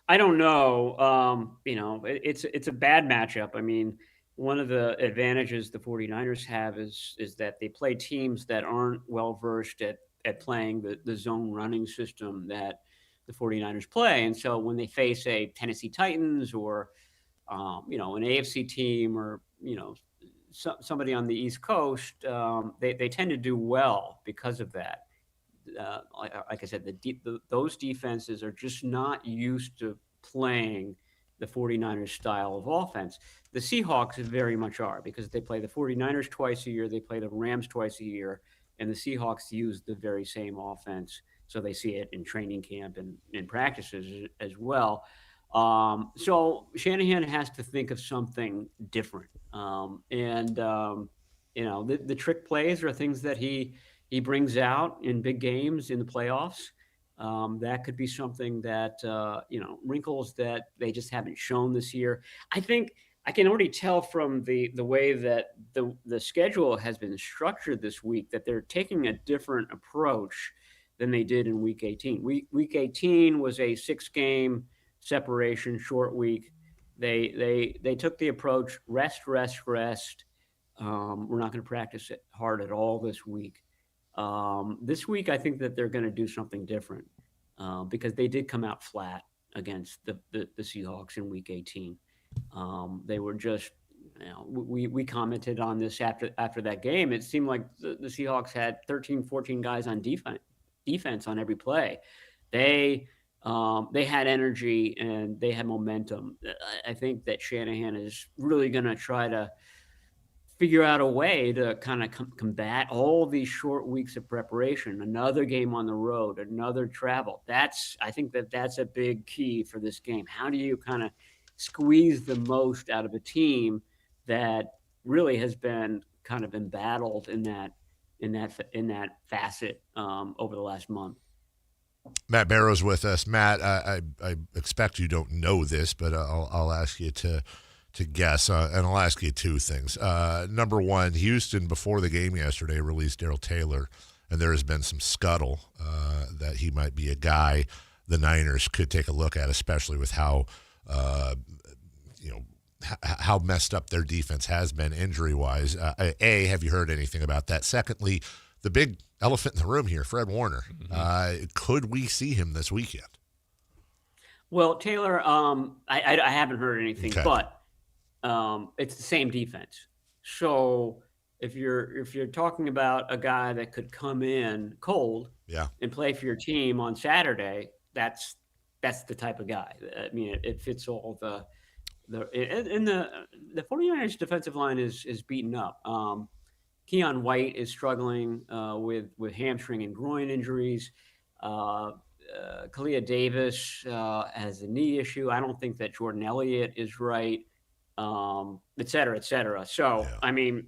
[SPEAKER 11] I don't know. It's a bad matchup. I mean, one of the advantages the 49ers have is that they play teams that aren't well-versed at playing the zone running system that the 49ers play. And so when they face a Tennessee Titans or, an AFC team or, somebody on the East Coast, they tend to do well because of that. Like I said, those defenses are just not used to playing the 49ers style of offense. The Seahawks very much are, because they play the 49ers twice a year, they play the Rams twice a year, and the Seahawks use the very same offense. So they see it in training camp and in practices as well. So Shanahan has to think of something different. The trick plays are things that he brings out in big games in the playoffs. That could be something that, wrinkles that they just haven't shown this year. I think I can already tell from the way that the schedule has been structured this week that they're taking a different approach than they did in Week 18. Week 18 was a 6-game separation, short week. They took the approach, rest. We're not going to practice it hard at all this week. This week, I think that they're going to do something different because they did come out flat against the Seahawks in Week 18. They were just, we commented on this after that game. It seemed like the Seahawks had 13, 14 guys on defense on every play. They had energy and they had momentum. I think that Shanahan is really going to try to figure out a way to kind of combat all these short weeks of preparation, another game on the road, another travel. I think that's a big key for this game. How do you kind of squeeze the most out of a team that really has been kind of embattled in that facet over the last month?
[SPEAKER 4] Matt Barrow's with us. Matt, I expect you don't know this, but I'll ask you to guess, and I'll ask you 2 things. Number one, Houston, before the game yesterday, released Darrell Taylor, and there has been some scuttle that he might be a guy the Niners could take a look at, especially with how how messed up their defense has been injury-wise. A, have you heard anything about that? Secondly, the big elephant in the room here, Fred Warner. Could we see him this weekend?
[SPEAKER 11] Well, Taylor, I haven't heard anything, but it's the same defense. So if you're talking about a guy that could come in cold and play for your team on Saturday, that's the type of guy. I mean, it fits all the 49ers defensive line is beaten up. Keon White is struggling with hamstring and groin injuries. Kalia Davis has a knee issue. I don't think that Jordan Elliott is right, et cetera, et cetera. So, I mean,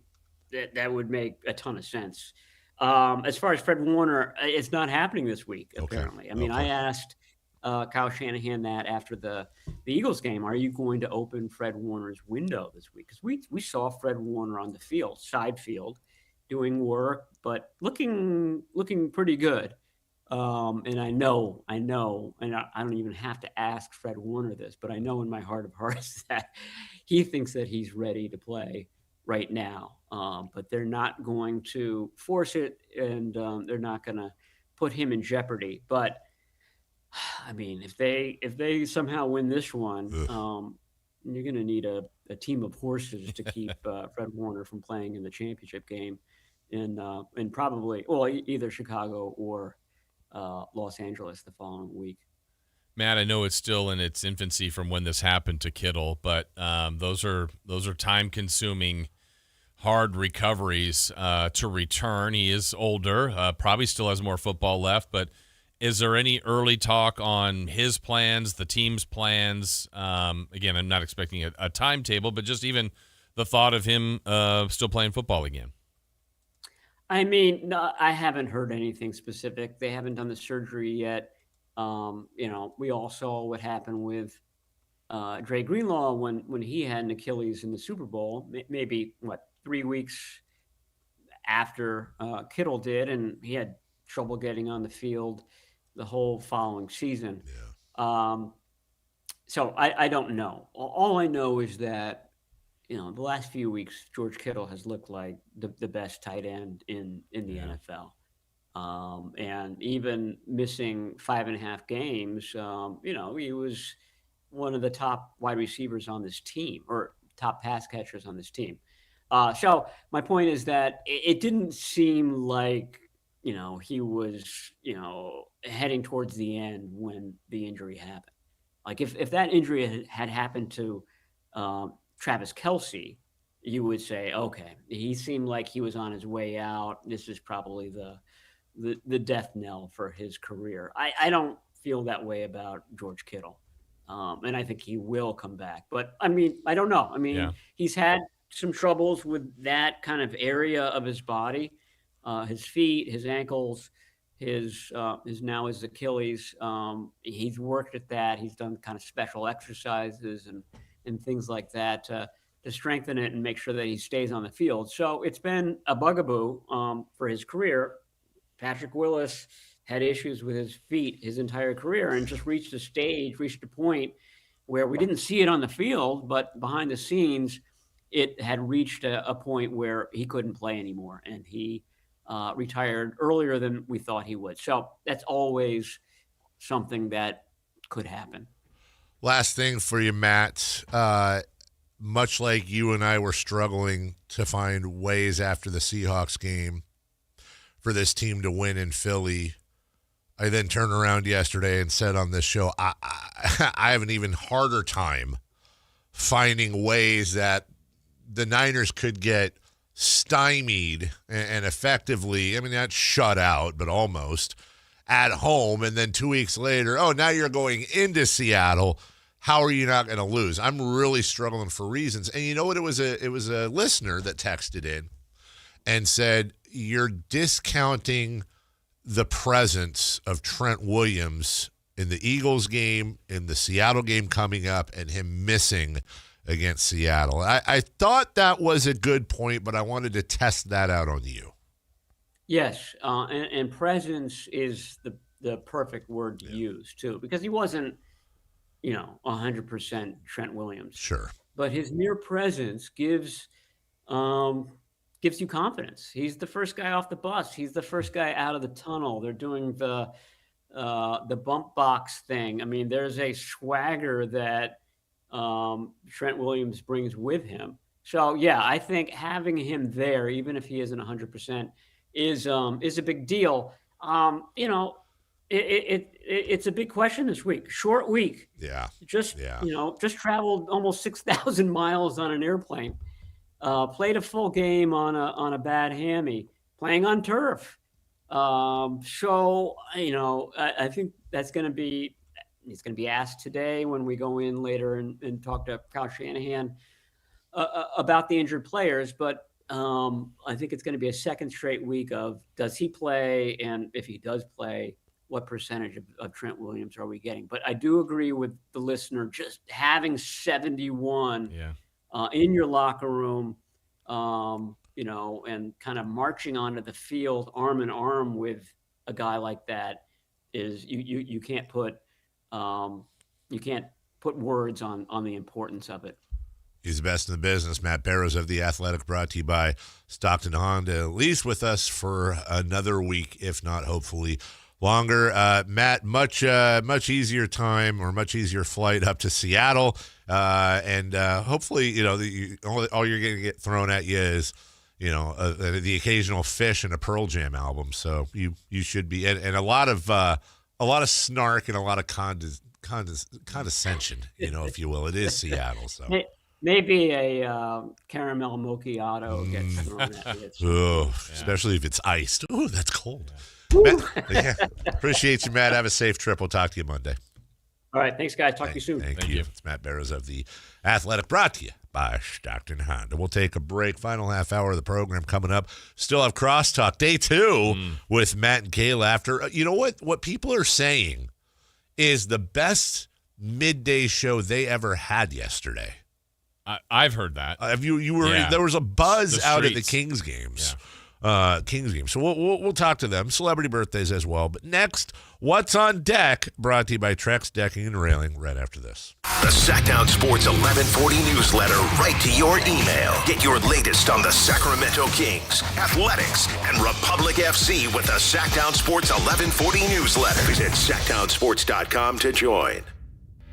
[SPEAKER 11] that would make a ton of sense. As far as Fred Warner, it's not happening this week, apparently. I mean, I asked Kyle Shanahan that after the Eagles game. Are you going to open Fred Warner's window this week? Because we saw Fred Warner on the field, side field, doing work, but looking pretty good. And I know, and I don't even have to ask Fred Warner this, but I know in my heart of hearts that he thinks that he's ready to play right now. But they're not going to force it, and they're not going to put him in jeopardy. But I mean, if they somehow win this one, you're going to need a team of horses to keep Fred Warner from playing in the championship game in probably either Chicago or Los Angeles the following week.
[SPEAKER 3] Matt, I know it's still in its infancy from when this happened to Kittle, but those are time-consuming, hard recoveries to return. He is older, probably still has more football left, but is there any early talk on his plans, the team's plans? Again, I'm not expecting a timetable, but just even the thought of him still playing football again.
[SPEAKER 11] I mean, no, I haven't heard anything specific. They haven't done the surgery yet. We all saw what happened with Dre Greenlaw when he had an Achilles in the Super Bowl, maybe 3 weeks after Kittle did, and he had trouble getting on the field the whole following season. Yeah. So I don't know. All I know is that the last few weeks, George Kittle has looked like the best tight end in the NFL. And even missing 5.5 games, he was one of the top wide receivers on this team, or top pass catchers on this team. So my point is that it didn't seem like, he was, heading towards the end when the injury happened. Like if that injury had happened to Travis Kelce, you would say, okay, he seemed like he was on his way out. This is probably the death knell for his career. I don't feel that way about George Kittle. And I think he will come back. But, I mean, I don't know. I mean, He's had some troubles with that kind of area of his body, his feet, his ankles, his Achilles. He's worked at that. He's done kind of special exercises and things like that to strengthen it and make sure that he stays on the field. So it's been a bugaboo for his career. Patrick Willis had issues with his feet his entire career and just reached a point where we didn't see it on the field, but behind the scenes, it had reached a point where he couldn't play anymore, and he retired earlier than we thought he would. So that's always something that could happen.
[SPEAKER 4] Last thing for you, Matt. Much like you and I were struggling to find ways after the Seahawks game for this team to win in Philly, I then turned around yesterday and said on this show, I have an even harder time finding ways that the Niners could get stymied and effectively, not shut out, but almost, at home. And then 2 weeks later, now you're going into Seattle. How are you not going to lose? I'm really struggling for reasons. And you know what? It was a listener that texted in and said, you're discounting the presence of Trent Williams in the Eagles game, in the Seattle game coming up, and him missing against Seattle. I thought that was a good point, but I wanted to test that out on you.
[SPEAKER 11] Yes, and presence is the perfect word to use, too, because he wasn't, 100% Trent Williams.
[SPEAKER 4] Sure.
[SPEAKER 11] But his mere presence gives you confidence. He's the first guy off the bus. He's the first guy out of the tunnel. They're doing the bump box thing. I mean, there's a swagger that Trent Williams brings with him. So, yeah, I think having him there, even if he isn't 100%, is a big deal. It's a big question this week. Short week.
[SPEAKER 4] Yeah.
[SPEAKER 11] Just traveled almost 6,000 miles on an airplane. Played a full game on a bad hammy, playing on turf. So, I think that's going to be, it's going to be asked today when we go in later and talk to Kyle Shanahan about the injured players. But I think it's going to be a second straight week of, does he play? And if he does play, what percentage of Trent Williams are we getting? But I do agree with the listener, just having 71 in your locker room, and kind of marching onto the field arm in arm with a guy like that is you can't put words on the importance of it.
[SPEAKER 4] He's the best in the business. Matt Barrows of The Athletic, brought to you by Stockton Honda, at least with us for another week, if not hopefully longer. Matt, much easier time or much easier flight up to Seattle. And hopefully, all you're going to get thrown at you is, the occasional Fish and a Pearl Jam album. So you should be, and a lot of snark and a lot of condescension, if you will. It is Seattle. So.
[SPEAKER 11] Maybe a caramel macchiato gets thrown at you.
[SPEAKER 4] Oh, especially if it's iced. Oh, that's cold. Matt, appreciate you, Matt. Have a safe trip. We'll talk to you Monday.
[SPEAKER 11] All right. Thanks, guys. Talk to you soon.
[SPEAKER 4] Thank you. It's Matt Barrows of The Athletic, brought to you by Stockton Honda. We'll take a break. Final half hour of the program coming up. Still have Crosstalk Day 2 with Matt and Kayla after. You know what people are saying is the best midday show they ever had yesterday.
[SPEAKER 3] I've heard that.
[SPEAKER 4] You were there was a buzz out at the Kings games. Kings games. So we'll talk to them. Celebrity birthdays as well. But next, What's on Deck, brought to you by Trex Decking and Railing, right after this.
[SPEAKER 2] The Sactown Sports 1140 newsletter right to your email. Get your latest on the Sacramento Kings, Athletics, and Republic FC with the Sactown Sports 1140 newsletter. Visit SactownSports.com to join.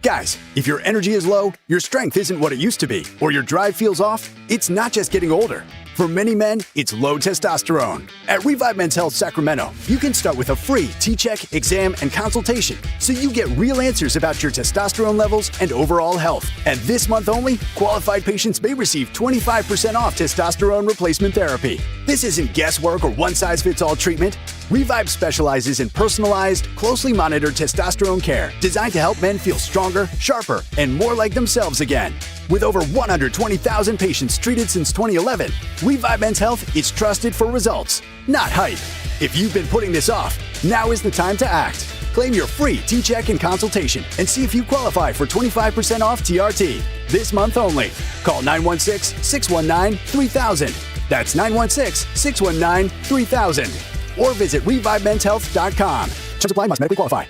[SPEAKER 24] Guys, if your energy is low, your strength isn't what it used to be, or your drive feels off, it's not just getting older. For many men, it's low testosterone. At Revive Men's Health Sacramento, you can start with a free T-check, exam, and consultation so you get real answers about your testosterone levels and overall health. And this month only, qualified patients may receive 25% off testosterone replacement therapy. This isn't guesswork or one-size-fits-all treatment. Revive specializes in personalized, closely monitored testosterone care designed to help men feel stronger, sharper, and more like themselves again. With over 120,000 patients treated since 2011, Revive Men's Health is trusted for results, not hype. If you've been putting this off, now is the time to act. Claim your free T-check and consultation and see if you qualify for 25% off TRT this month only. Call 916-619-3000. That's 916-619-3000. Or visit ReviveMen'sHealth.com. Terms apply, must medically qualify.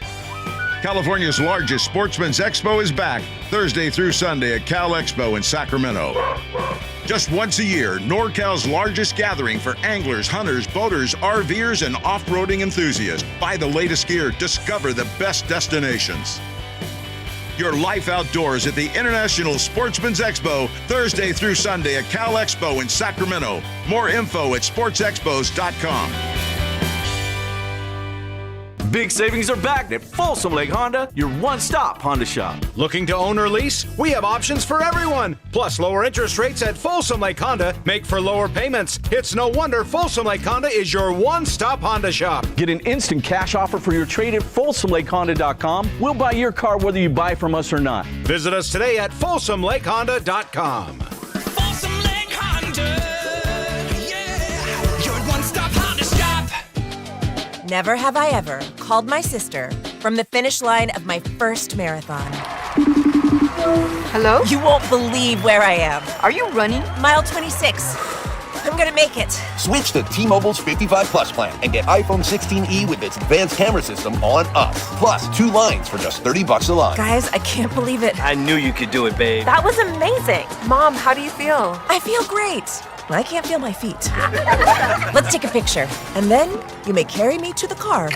[SPEAKER 12] California's largest sportsman's expo is back Thursday through Sunday at Cal Expo in Sacramento. Just once a year, NorCal's largest gathering for anglers, hunters, boaters, RVers, and off-roading enthusiasts. Buy the latest gear, discover the best destinations. Your life outdoors at the International Sportsman's Expo, Thursday through Sunday at Cal Expo in Sacramento. More info at sportsexpos.com.
[SPEAKER 13] Big savings are back at Folsom Lake Honda, your one-stop Honda shop.
[SPEAKER 23] Looking to own or lease? We have options for everyone. Plus, lower interest rates at Folsom Lake Honda make for lower payments. It's no wonder Folsom Lake Honda is your one-stop Honda shop.
[SPEAKER 13] Get an instant cash offer for your trade at FolsomLakeHonda.com. We'll buy your car whether you buy from us or not.
[SPEAKER 23] Visit us today at FolsomLakeHonda.com.
[SPEAKER 22] Folsom Lake Honda, yeah, your one-stop Honda shop.
[SPEAKER 14] Never have I ever called my sister from the finish line of my first marathon.
[SPEAKER 15] Hello?
[SPEAKER 14] You won't believe where I am.
[SPEAKER 15] Are you running?
[SPEAKER 14] Mile 26. I'm gonna make it.
[SPEAKER 16] Switch to T-Mobile's 55 Plus plan and get iPhone 16e with its advanced camera system on us. Plus 2 lines for just $30 a line.
[SPEAKER 14] Guys, I can't believe it.
[SPEAKER 13] I knew you could do it, babe.
[SPEAKER 14] That was amazing.
[SPEAKER 15] Mom, how do you feel?
[SPEAKER 14] I feel great. I can't feel my feet. Let's take a picture, and then you may carry me to the car.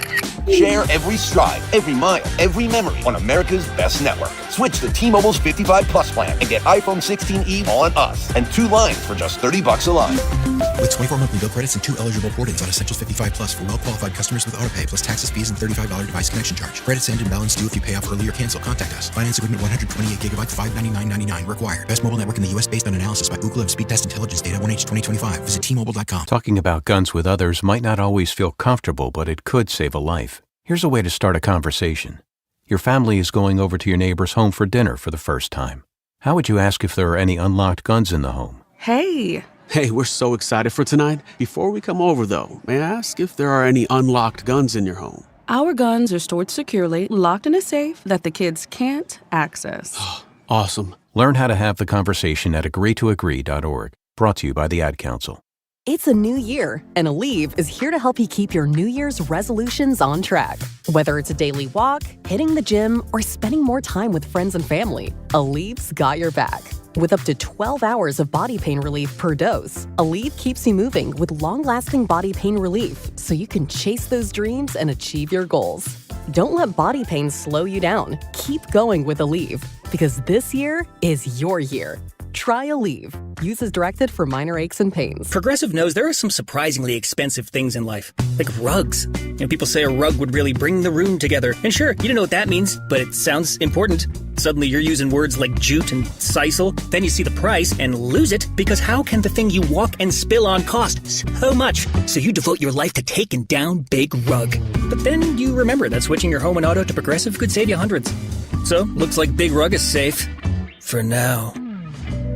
[SPEAKER 16] Share every stride, every mile, every memory on America's best network. Switch to T-Mobile's 55 Plus plan and get iPhone 16e on us and 2 lines for just $30 a line.
[SPEAKER 21] With 24 monthly bill credits and 2 eligible port-ins on Essentials 55 Plus for well-qualified customers with autopay plus taxes, fees, and $35 device connection charge. Credits end and balance due if you pay off early or cancel. Contact us. Finance agreement 128 gigabytes, $599.99 required. Best mobile network in the U.S. based on analysis by Ookla of Speed Test Intelligence Data 1H 2025. Visit T-Mobile.com.
[SPEAKER 25] Talking about guns with others might not always feel comfortable, but it could save a life. Here's a way to start a conversation. Your family is going over to your neighbor's home for dinner for the first time. How would you ask if there are any unlocked guns in the home?
[SPEAKER 26] Hey, we're so excited for tonight. Before we come over, though, may I ask if there are any unlocked guns in your home?
[SPEAKER 28] Our guns are stored securely, locked in a safe that the kids can't access.
[SPEAKER 26] Awesome.
[SPEAKER 25] Learn how to have the conversation at agreetoagree.org. Brought to you by the Ad Council.
[SPEAKER 5] It's a new year, and Aleve is here to help you keep your New Year's resolutions on track. Whether it's a daily walk, hitting the gym, or spending more time with friends and family, Aleve's got your back. With up to 12 hours of body pain relief per dose, Aleve keeps you moving with long-lasting body pain relief so you can chase those dreams and achieve your goals. Don't let body pain slow you down. Keep going with Aleve, because this year is your year. Try Aleve. Use as directed for minor aches and pains.
[SPEAKER 6] Progressive knows there are some surprisingly expensive things in life, like rugs. People say a rug would really bring the room together. And sure, you don't know what that means, but it sounds important. Suddenly you're using words like jute and sisal. Then you see the price and lose it, because how can the thing you walk and spill on cost so much? So you devote your life to taking down Big Rug. But then you remember that switching your home and auto to Progressive could save you hundreds. So, looks like Big Rug is safe. For now.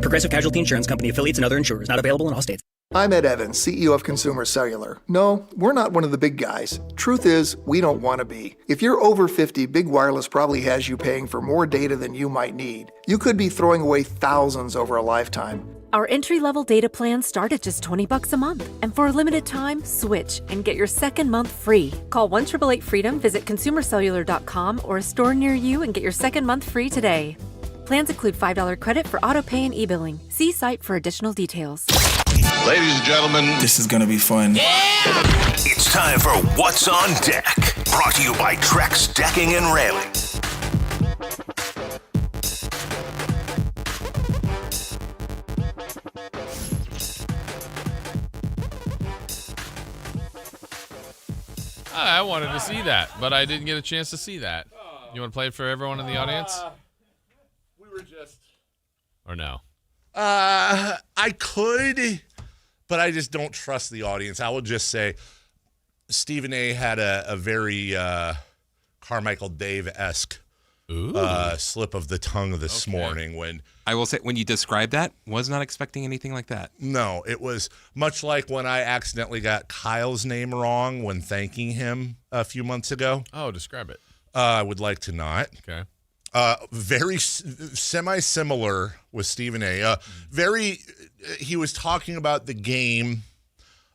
[SPEAKER 6] Progressive Casualty Insurance Company, affiliates, and other insurers. Not available in all states.
[SPEAKER 8] I'm Ed Evans, CEO of Consumer Cellular. No, we're not one of the big guys. Truth is, we don't want to be. If you're over 50, Big Wireless probably has you paying for more data than you might need. You could be throwing away thousands over a lifetime.
[SPEAKER 9] Our entry-level data plans start at just $20 a month. And for a limited time, switch and get your second month free. Call 1-888-FREEDOM, visit consumercellular.com or a store near you and get your second month free today. Plans include $5 credit for auto pay and e-billing. See site for additional details.
[SPEAKER 2] Ladies and gentlemen,
[SPEAKER 21] this is going to be fun.
[SPEAKER 2] It's time for What's on Deck. Brought to you by Trex Decking and Railing.
[SPEAKER 3] I wanted to see that, but I didn't get a chance to see that. You want to play it for everyone in the audience?
[SPEAKER 4] We were just...
[SPEAKER 3] Or no?
[SPEAKER 4] I could, but I just don't trust the audience. I will just say Stephen A. had a very Carmichael Dave-esque slip of the tongue this morning. When
[SPEAKER 10] I will say, when you described that, was not expecting anything like that.
[SPEAKER 4] No, it was much like when I accidentally got Kyle's name wrong when thanking him a few months ago.
[SPEAKER 3] Oh, describe it.
[SPEAKER 4] I would like to not.
[SPEAKER 3] Okay.
[SPEAKER 4] Very semi-similar with Stephen A. He was talking about the game,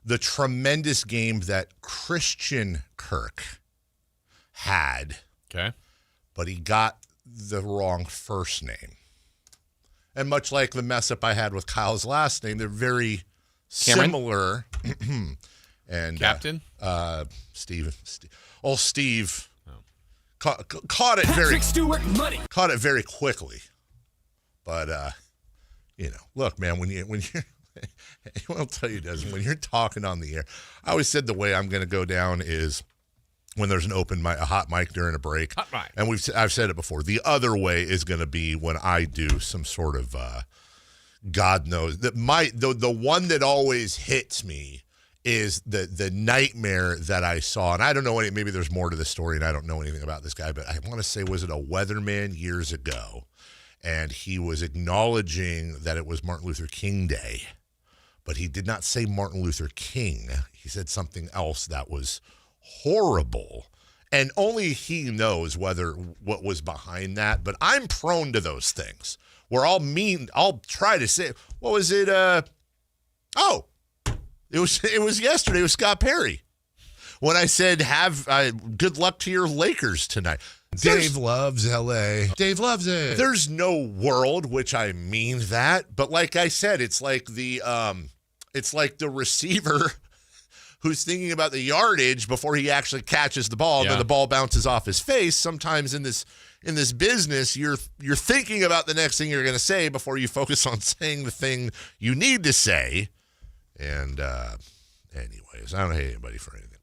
[SPEAKER 4] the tremendous game that Christian Kirk had.
[SPEAKER 3] Okay.
[SPEAKER 4] But he got the wrong first name. And much like the mess up I had with Kyle's last name, they're very similar. And
[SPEAKER 3] Captain?
[SPEAKER 4] Steve. Caught it very quickly, but look, man, when you're I'll tell you, Desmond, when you're talking on the air, I always said the way I'm going to go down is when there's an open mic, a hot mic during a break.
[SPEAKER 3] Hot mic.
[SPEAKER 4] And I've said it before. The other way is going to be when I do some sort of God knows that the one that always hits me is the nightmare that I saw. And I don't know maybe there's more to the story and I don't know anything about this guy, but I want to say, was it a weatherman years ago? And he was acknowledging that it was Martin Luther King Day, but he did not say Martin Luther King. He said something else that was horrible. And only he knows what was behind that. But I'm prone to those things where I'll try to say, what was it? It was yesterday with Scott Perry when I said, have good luck to your Lakers tonight. Dave loves L.A. Dave loves it. There's no world, which I mean that, but like I said, it's like the receiver who's thinking about the yardage before he actually catches the ball, and then the ball bounces off his face. Sometimes in this business, you're thinking about the next thing you're going to say before you focus on saying the thing you need to say. And anyways, I don't hate anybody for anything.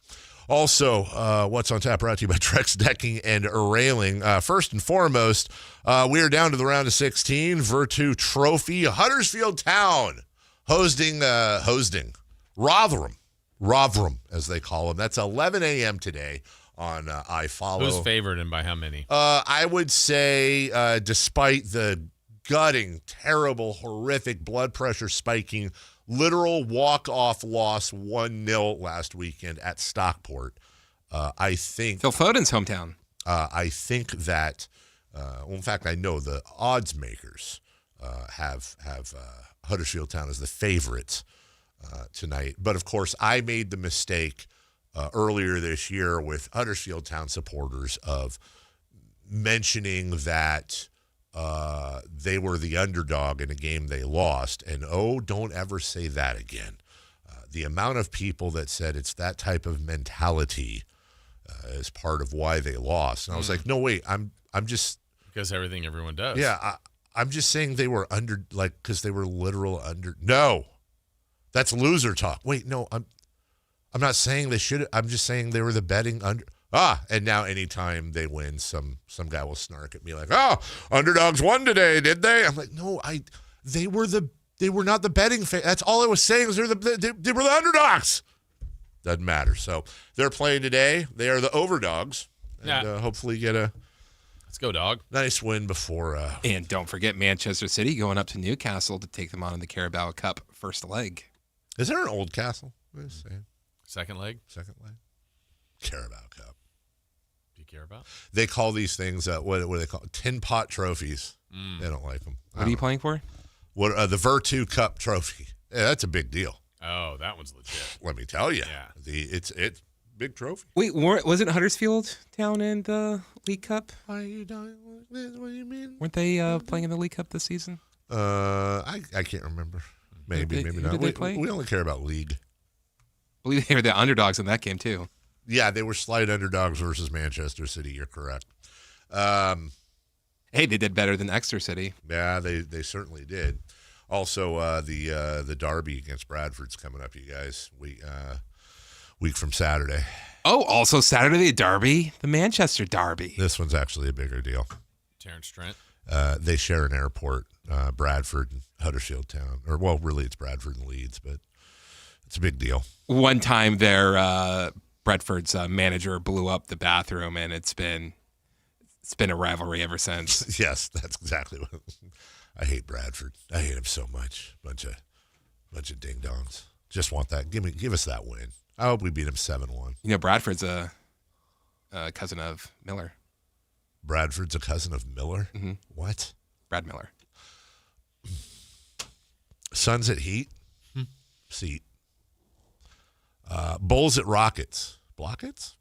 [SPEAKER 4] Also, What's on Tap brought to you by Trex Decking and Railing. First and foremost, we are down to the round of 16. Virtu Trophy. Huddersfield Town hosting Rotherham, as they call them. That's 11 a.m. today on iFollow.
[SPEAKER 3] Who's favored and by how many?
[SPEAKER 4] I would say, despite the gutting, terrible, horrific, blood pressure spiking, literal walk-off loss 1-0 last weekend at Stockport. I think
[SPEAKER 10] Phil Foden's hometown.
[SPEAKER 4] I think that, in fact, I know the odds makers have Huddersfield Town as the favorites tonight. But, of course, I made the mistake earlier this year with Huddersfield Town supporters of mentioning that they were the underdog in a game they lost. And, don't ever say that again. The amount of people that said it's that type of mentality is part of why they lost. And I was like, no, wait, I'm just...
[SPEAKER 3] Because everyone does.
[SPEAKER 4] Yeah, I'm just saying they were under, because they were literal under... No, that's loser talk. Wait, no, I'm not saying they should. I'm just saying they were the betting under... and now anytime they win, some guy will snark at me like, underdogs won today, did they? I'm like, no, they were not the betting fan. That's all I was saying is they were the underdogs. Doesn't matter. So they're playing today. They are the overdogs. And hopefully get a
[SPEAKER 3] let's go, dog.
[SPEAKER 4] Nice win before.
[SPEAKER 10] And don't forget Manchester City going up to Newcastle to take them on in the Carabao Cup first leg.
[SPEAKER 4] Is there an Old Castle?
[SPEAKER 3] Second leg?
[SPEAKER 4] Second leg. Carabao Cup.
[SPEAKER 3] Do you care about?
[SPEAKER 4] They call these things, what do they call it? Tin pot trophies. They don't like them.
[SPEAKER 10] What are you playing for?
[SPEAKER 4] What the Virtu Cup trophy. Yeah, that's a big deal.
[SPEAKER 3] Oh, that one's legit.
[SPEAKER 4] Let me tell you.
[SPEAKER 3] Yeah.
[SPEAKER 4] It's big trophy.
[SPEAKER 10] Wait, wasn't Huddersfield Town in the League Cup?
[SPEAKER 4] Why are you doing this? What do you mean?
[SPEAKER 10] Weren't they playing in the League Cup this season?
[SPEAKER 4] I can't remember. Maybe not.
[SPEAKER 10] Did they play?
[SPEAKER 4] We only care about league.
[SPEAKER 10] I believe they were the underdogs in that game too.
[SPEAKER 4] Yeah, they were slight underdogs versus Manchester City. You're correct.
[SPEAKER 10] Hey, they did better than Exeter City.
[SPEAKER 4] Yeah, they certainly did. Also, the derby against Bradford's coming up, you guys. Week from Saturday.
[SPEAKER 10] Oh, also Saturday the derby, the Manchester derby.
[SPEAKER 4] This one's actually a bigger deal.
[SPEAKER 3] Terrence Trent.
[SPEAKER 4] They share an airport, Bradford and Huddersfield Town. Or, well, really it's Bradford and Leeds, but it's a big deal.
[SPEAKER 10] One time their Bradford's manager blew up the bathroom, and it's been a rivalry ever since.
[SPEAKER 4] Yes, that's exactly what. I hate Bradford. I hate him so much. Bunch of ding dongs. Just want that. Give us that win. I hope we beat him 7-1.
[SPEAKER 10] You know, Bradford's a cousin of Miller.
[SPEAKER 4] Bradford's a cousin of Miller?
[SPEAKER 10] Mm-hmm.
[SPEAKER 4] What?
[SPEAKER 10] Brad Miller.
[SPEAKER 4] Suns at Heat. Seat. Bulls at Rockets. Blockets?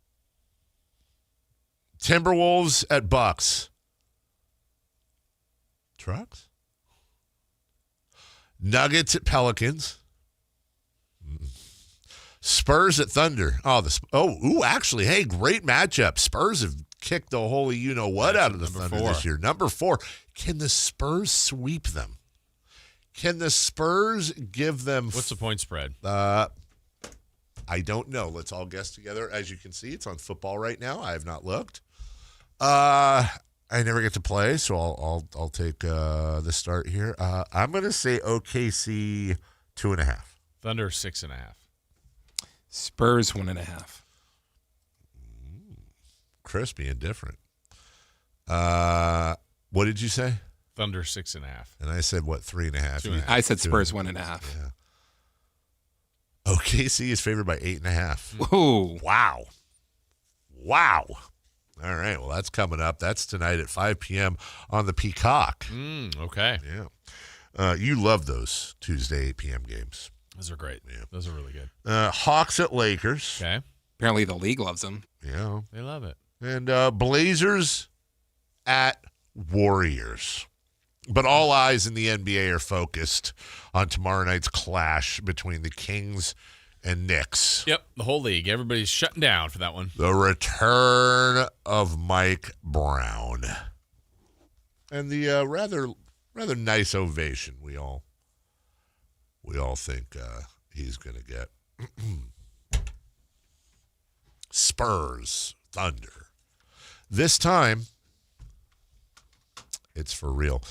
[SPEAKER 4] Timberwolves at Bucks. Trucks? Nuggets at Pelicans. Spurs at Thunder. Actually, hey, great matchup. Spurs have kicked the holy you-know-what out of the Thunder this year. Number 4. Can the Spurs sweep them? Can the Spurs give them...
[SPEAKER 3] What's the point spread?
[SPEAKER 4] I don't know. Let's all guess together. As you can see, it's on football right now. I have not looked. I never get to play, so I'll take the start here. I'm going to say OKC 2.5.
[SPEAKER 3] Thunder 6.5.
[SPEAKER 10] Spurs 1.5.
[SPEAKER 4] Crispy and different. What did you say?
[SPEAKER 3] Thunder 6.5.
[SPEAKER 4] And I said what? 3.5.
[SPEAKER 10] I said Spurs 1.5.
[SPEAKER 4] Yeah. OKC is favored by 8.5.
[SPEAKER 10] Ooh.
[SPEAKER 4] Wow. All right, well, that's coming up. That's tonight at 5 p.m. on the Peacock.
[SPEAKER 3] Okay.
[SPEAKER 4] Yeah. You love those Tuesday 8 p.m. games.
[SPEAKER 3] Those are great. Yeah. Those are really good.
[SPEAKER 4] Hawks at Lakers.
[SPEAKER 3] Okay.
[SPEAKER 10] Apparently the league loves them.
[SPEAKER 4] Yeah.
[SPEAKER 3] They love it.
[SPEAKER 4] And Blazers at Warriors. But all eyes in the NBA are focused on tomorrow night's clash between the Kings and Knicks.
[SPEAKER 3] Yep, the whole league. Everybody's shutting down for that one.
[SPEAKER 4] The return of Mike Brown. And the rather nice ovation we all think he's going to get. Spurs, Thunder. This time, it's for real.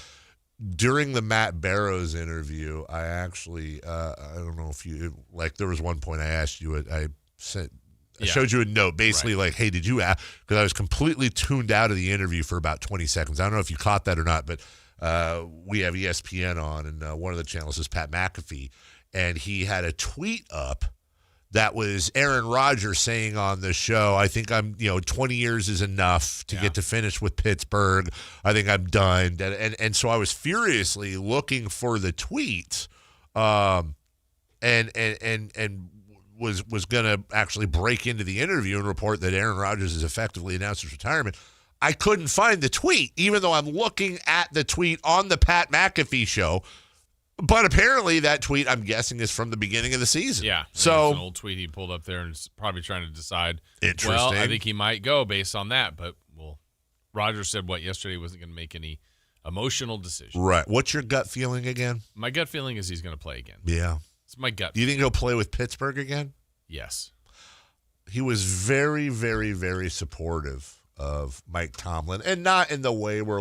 [SPEAKER 4] During the Matt Barrows interview, I actually, I don't know if you, there was one point I asked you, I showed you a note, basically like, hey, did you ask? Because I was completely tuned out of the interview for about 20 seconds. I don't know if you caught that or not, but we have ESPN on, and one of the channels is Pat McAfee, and he had a tweet up that was Aaron Rodgers saying on the show, I think 20 years is enough to get to finish with Pittsburgh. I think I'm done. And so I was furiously looking for the tweet. And and was going to actually break into the interview and report that Aaron Rodgers has effectively announced his retirement. I couldn't find the tweet, even though I'm looking at the tweet on the Pat McAfee show. But apparently that tweet, I'm guessing, is from the beginning of the season.
[SPEAKER 3] Yeah.
[SPEAKER 4] So
[SPEAKER 3] it's an old tweet he pulled up there and is probably trying to decide.
[SPEAKER 4] Interesting.
[SPEAKER 3] Well, I think he might go based on that. But, Rodgers said yesterday he wasn't going to make any emotional decisions.
[SPEAKER 4] Right. What's your gut feeling again?
[SPEAKER 3] My gut feeling is he's going to play again.
[SPEAKER 4] Yeah.
[SPEAKER 3] It's my gut.
[SPEAKER 4] Do you think he'll play with Pittsburgh again?
[SPEAKER 3] Yes.
[SPEAKER 4] He was very, very, very supportive of Mike Tomlin, and not in the way where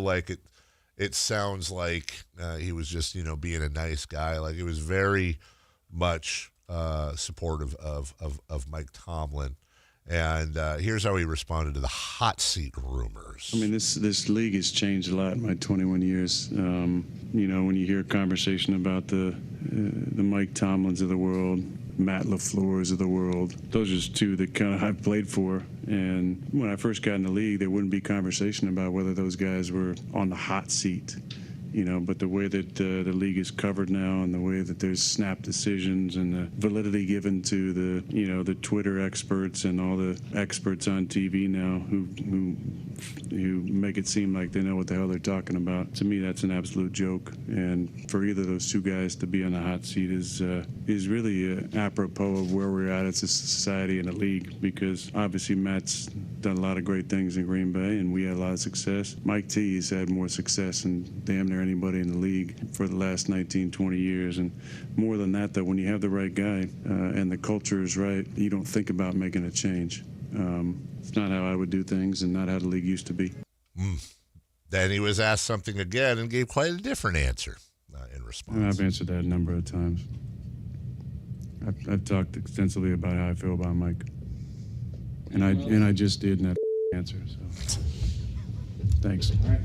[SPEAKER 4] it sounds like he was just being a nice guy. Like, it was very much supportive of Mike Tomlin. And here's how he responded to the hot seat rumors.
[SPEAKER 1] I mean, this league has changed a lot in my 21 years. When you hear a conversation about the Mike Tomlins of the world, Matt LaFleur's of the world, those are just two that kind of I've played for. And when I first got in the league, there wouldn't be conversation about whether those guys were on the hot seat. But the way that the league is covered now, and the way that there's snap decisions and the validity given to the Twitter experts and all the experts on TV now who make it seem like they know what the hell they're talking about. To me, that's an absolute joke. And for either of those two guys to be on the hot seat is really apropos of where we're at as a society and a league, because obviously Matt's done a lot of great things in Green Bay, and we had a lot of success. Mike T has had more success than damn near anybody in the league for the last 19, 20 years. And more than that, though, when you have the right guy and the culture is right, you don't think about making a change. It's not how I would do things and not how the league used to be.
[SPEAKER 4] Then he was asked something again and gave quite a different answer in response.
[SPEAKER 1] I've answered that a number of times. I've talked extensively about how I feel about Mike. And I just did in that answer. So thanks. All right.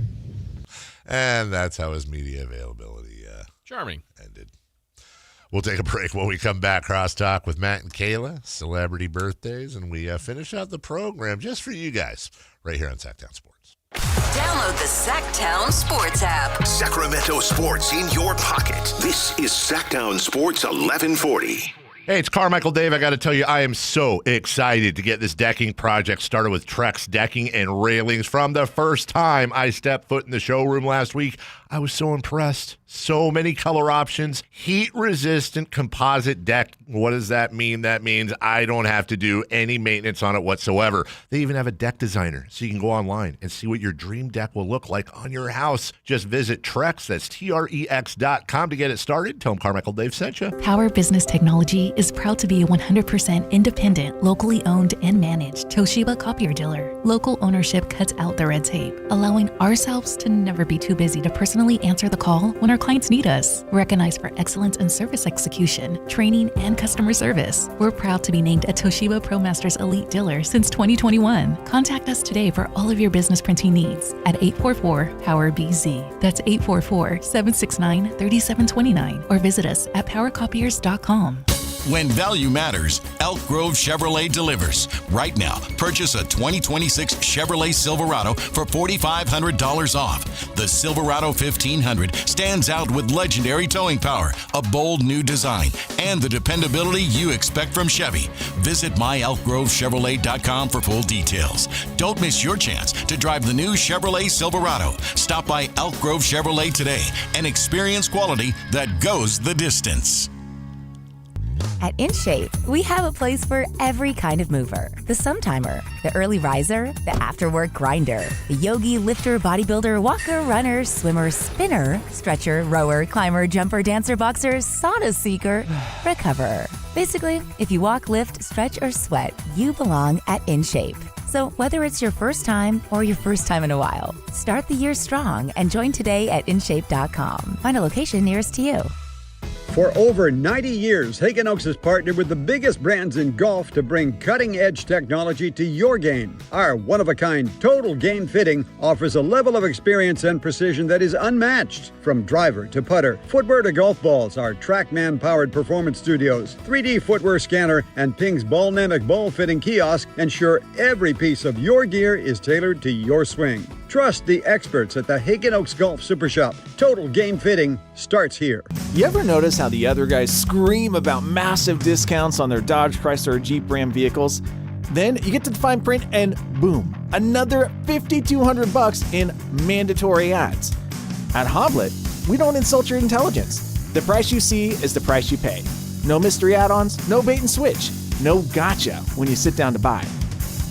[SPEAKER 4] And that's how his media availability
[SPEAKER 3] charming
[SPEAKER 4] ended. We'll take a break. When we come back, crosstalk with Matt and Kayla, celebrity birthdays, and we finish out the program just for you guys right here on Sactown Sports.
[SPEAKER 7] Download the Sactown Sports app.
[SPEAKER 2] Sacramento sports in your pocket. This is Sactown Sports 1140.
[SPEAKER 4] Hey, it's Carmichael Dave. I got to tell you, I am so excited to get this decking project started with Trex Decking and Railings. From the first time I stepped foot in the showroom last week, I was so impressed. So many color options, heat-resistant composite deck. What does that mean? That means I don't have to do any maintenance on it whatsoever. They even have a deck designer, so you can go online and see what your dream deck will look like on your house. Just visit Trex, that's Trex.com to get it started. Tell them Carmichael Dave sent you.
[SPEAKER 11] Power Business Technology is proud to be a 100% independent, locally owned and managed Toshiba copier dealer. Local ownership cuts out the red tape, allowing ourselves to never be too busy to personally answer the call when our clients need us. Recognized for excellence in service execution, training, and customer service, we're proud to be named a Toshiba ProMasters Elite Dealer since 2021. Contact us today for all of your business printing needs at 844-POWER-BZ. That's 844-769-3729. Or visit us at powercopiers.com.
[SPEAKER 17] When value matters, Elk Grove Chevrolet delivers. Right now, purchase a 2026 Chevrolet Silverado for $4,500 off. The Silverado 1500 stands out with legendary towing power, a bold new design, and the dependability you expect from Chevy. Visit myelkgrovechevrolet.com for full details. Don't miss your chance to drive the new Chevrolet Silverado. Stop by Elk Grove Chevrolet today and experience quality that goes the distance.
[SPEAKER 18] At InShape, we have a place for every kind of mover. The Sometimer, the early riser, the after-work grinder, the yogi, lifter, bodybuilder, walker, runner, swimmer, spinner, stretcher, rower, climber, jumper, dancer, boxer, sauna seeker, recoverer. Basically, if you walk, lift, stretch, or sweat, you belong at InShape. So whether it's your first time or your first time in a while, start the year strong and join today at InShape.com. Find a location nearest to you.
[SPEAKER 19] For over 90 years, Hagen Oaks has partnered with the biggest brands in golf to bring cutting-edge technology to your game. Our one-of-a-kind total game fitting offers a level of experience and precision that is unmatched. From driver to putter, footwear to golf balls, our TrackMan-powered performance studios, 3D footwear scanner, and Ping's Ballnamic ball fitting kiosk ensure every piece of your gear is tailored to your swing. Trust the experts at the Hagen Oaks Golf Super Shop. Total game fitting starts here.
[SPEAKER 12] You ever notice how the other guys scream about massive discounts on their Dodge, Chrysler, or Jeep Ram vehicles? Then you get to the fine print and boom, another $5,200 in mandatory ads. At Hoblet, we don't insult your intelligence. The price you see is the price you pay. No mystery add-ons, no bait and switch, no gotcha when you sit down to buy.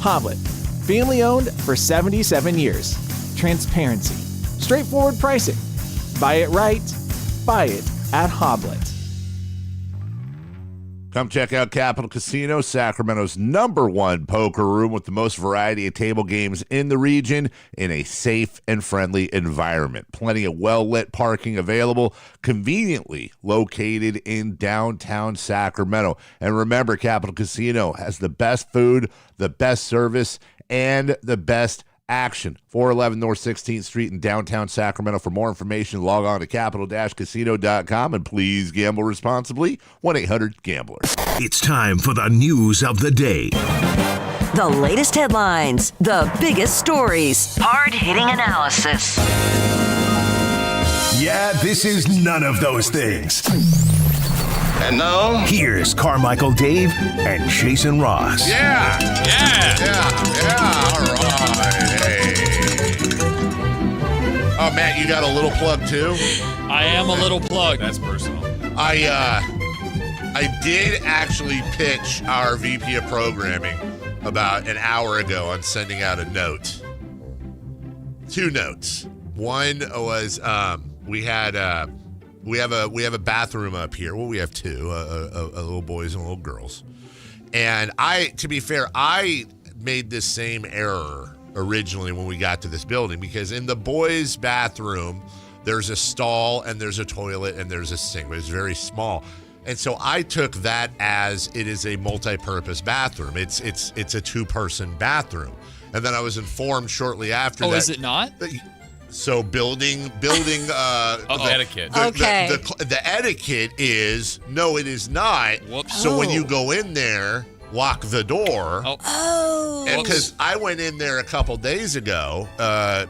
[SPEAKER 12] Hoblet, family owned for 77 years. Transparency, straightforward pricing. Buy it right, buy it at Hoblet.
[SPEAKER 4] Come check out Capital Casino, Sacramento's #1 poker room with the most variety of table games in the region in a safe and friendly environment. Plenty of well-lit parking available, conveniently located in downtown Sacramento. And remember, Capital Casino has the best food, the best service, and the best action. 411 North 16th Street in downtown Sacramento. For more information, log on to capital-casino.com, and please gamble responsibly. 1-800-GAMBLER.
[SPEAKER 2] It's time for the news of the day.
[SPEAKER 7] The latest headlines, the biggest stories, hard-hitting analysis.
[SPEAKER 2] Yeah, this is none of those things. And now, here's Carmichael Dave and Jason Ross.
[SPEAKER 4] Yeah. All right. Hey. Oh, Matt, you got a little plug too?
[SPEAKER 13] I am a little plug.
[SPEAKER 3] That's personal.
[SPEAKER 4] I did actually pitch our VP of programming about an hour ago on sending out a note. 2 notes. One was we have a bathroom up here. Well, we have 2, little boys and little girls. And to be fair, I made this same error originally when we got to this building, because in the boys' bathroom, there's a stall and there's a toilet and there's a sink, but it's very small. And so I took that as it is a multi-purpose bathroom. It's a 2-person bathroom. And then I was informed shortly after that.
[SPEAKER 13] Oh, is it not?
[SPEAKER 4] So building
[SPEAKER 3] etiquette.
[SPEAKER 13] Okay.
[SPEAKER 4] The etiquette is, no, it is not.
[SPEAKER 13] Whoops.
[SPEAKER 4] So when you go in there, lock the door.
[SPEAKER 13] Oh.
[SPEAKER 4] Because I went in there a couple days ago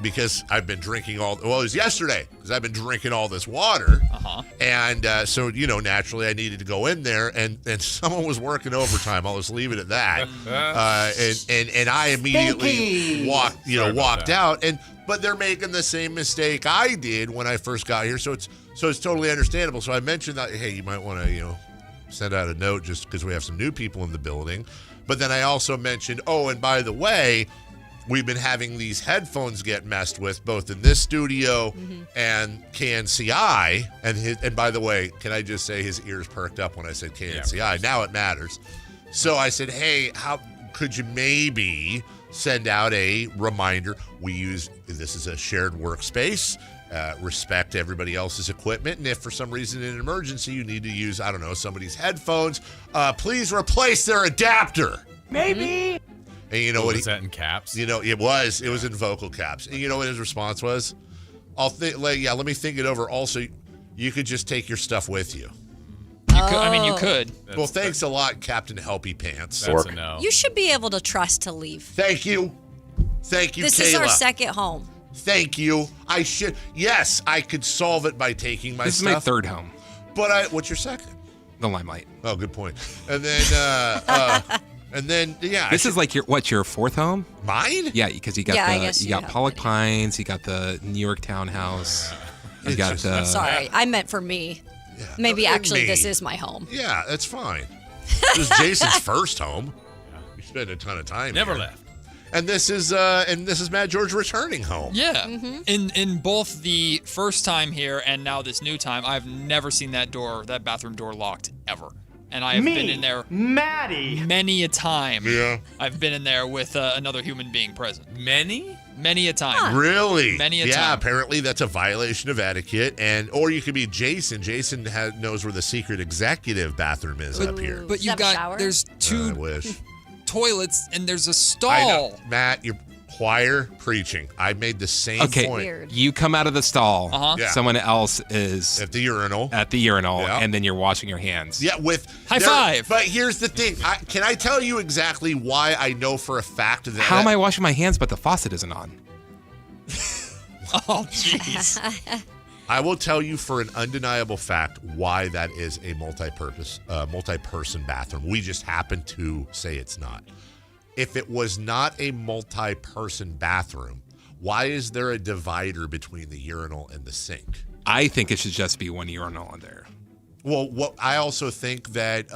[SPEAKER 4] because I've been drinking it was yesterday because I've been drinking all this water.
[SPEAKER 13] Uh-huh.
[SPEAKER 4] And so, naturally I needed to go in there, and someone was working overtime. I'll just leave it at that. And I immediately walked out. But they're making the same mistake I did when I first got here. So it's totally understandable. So I mentioned that, hey, you might want to, send out a note just because we have some new people in the building. But then I also mentioned, and by the way, we've been having these headphones get messed with both in this studio and KNCI. And by the way, can I just say his ears perked up when I said KNCI? Yeah, now it matters. So I said, hey, how could you maybe send out a reminder? This is a shared workspace. Respect everybody else's equipment, and if for some reason in an emergency you need to use, somebody's headphones, please replace their adapter.
[SPEAKER 13] Maybe.
[SPEAKER 4] And you know what?
[SPEAKER 3] Was that in caps?
[SPEAKER 4] It was in vocal caps. And you know what his response was? Let me think it over. Also, you could just take your stuff with you.
[SPEAKER 13] You could.
[SPEAKER 4] Well, thanks a lot, Captain Helpy Pants.
[SPEAKER 3] That's a no.
[SPEAKER 15] You should be able to trust to leave.
[SPEAKER 4] Thank you,
[SPEAKER 15] This
[SPEAKER 4] Kayla.
[SPEAKER 15] is our second home.
[SPEAKER 4] Thank you. I should. Yes, I could solve it by taking my stuff.
[SPEAKER 10] This is my 3rd home.
[SPEAKER 4] But what's your second?
[SPEAKER 10] The Limelight.
[SPEAKER 4] Oh, good point. And then,
[SPEAKER 10] This is like your 4th home?
[SPEAKER 4] Mine?
[SPEAKER 10] Yeah, because you got Pollock Pines, you got the New York townhouse, you got the.
[SPEAKER 15] Sorry, I meant for me.
[SPEAKER 4] Yeah,
[SPEAKER 15] Maybe this is my home.
[SPEAKER 4] Yeah, that's fine. This is Jason's first home. We spent a ton of time.
[SPEAKER 3] Never
[SPEAKER 4] here.
[SPEAKER 3] left.
[SPEAKER 4] And this is Matt George returning home.
[SPEAKER 13] Yeah. In both the first time here and now this new time, I've never seen that bathroom door locked ever. And I have been in there,
[SPEAKER 20] Maddie,
[SPEAKER 13] many a time.
[SPEAKER 4] Yeah.
[SPEAKER 13] I've been in there with another human being present.
[SPEAKER 3] Many
[SPEAKER 13] a time.
[SPEAKER 4] Really?
[SPEAKER 13] Many a time.
[SPEAKER 4] Yeah, apparently that's a violation of etiquette. Or you could be Jason. Jason knows where the secret executive bathroom is up here.
[SPEAKER 13] But there's 2
[SPEAKER 4] I wish.
[SPEAKER 13] toilets and there's a stall.
[SPEAKER 4] I know. Matt, you're choir preaching. I made the same point.
[SPEAKER 15] Weird.
[SPEAKER 10] You come out of the stall.
[SPEAKER 4] Yeah.
[SPEAKER 10] Someone else is
[SPEAKER 4] at the urinal.
[SPEAKER 10] Yeah. And then you're washing your hands.
[SPEAKER 4] Yeah,
[SPEAKER 13] high five.
[SPEAKER 4] But here's the thing. Can I tell you exactly why I know for a fact that?
[SPEAKER 10] How am I washing my hands but the faucet isn't on?
[SPEAKER 13] Oh, jeez.
[SPEAKER 4] I will tell you for an undeniable fact why that is a multi-person bathroom. We just happen to say it's not. If it was not a multi-person bathroom, why is there a divider between the urinal and the sink?
[SPEAKER 10] I think it should just be one urinal in there.
[SPEAKER 4] Well, I also think that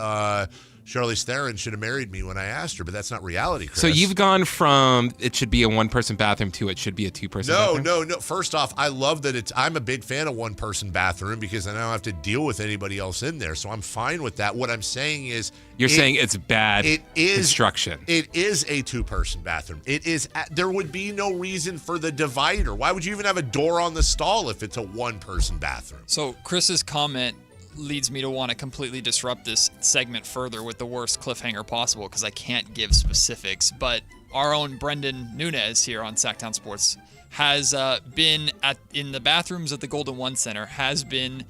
[SPEAKER 4] Charlize Theron should have married me when I asked her, but that's not reality, Chris.
[SPEAKER 10] So you've gone from it should be a one-person bathroom to it should be a two-person bathroom?
[SPEAKER 4] No. First off, I love that I'm a big fan of one-person bathroom because I don't have to deal with anybody else in there, so I'm fine with that. What I'm saying is...
[SPEAKER 10] You're saying it's bad construction.
[SPEAKER 4] It is a two-person bathroom. It is. There would be no reason for the divider. Why would you even have a door on the stall if it's a one-person bathroom?
[SPEAKER 13] So Chris's comment leads me to want to completely disrupt this segment further with the worst cliffhanger possible because I can't give specifics. But our own Brendan Nunez here on Sactown Sports has been in the bathrooms at the Golden One Center, has been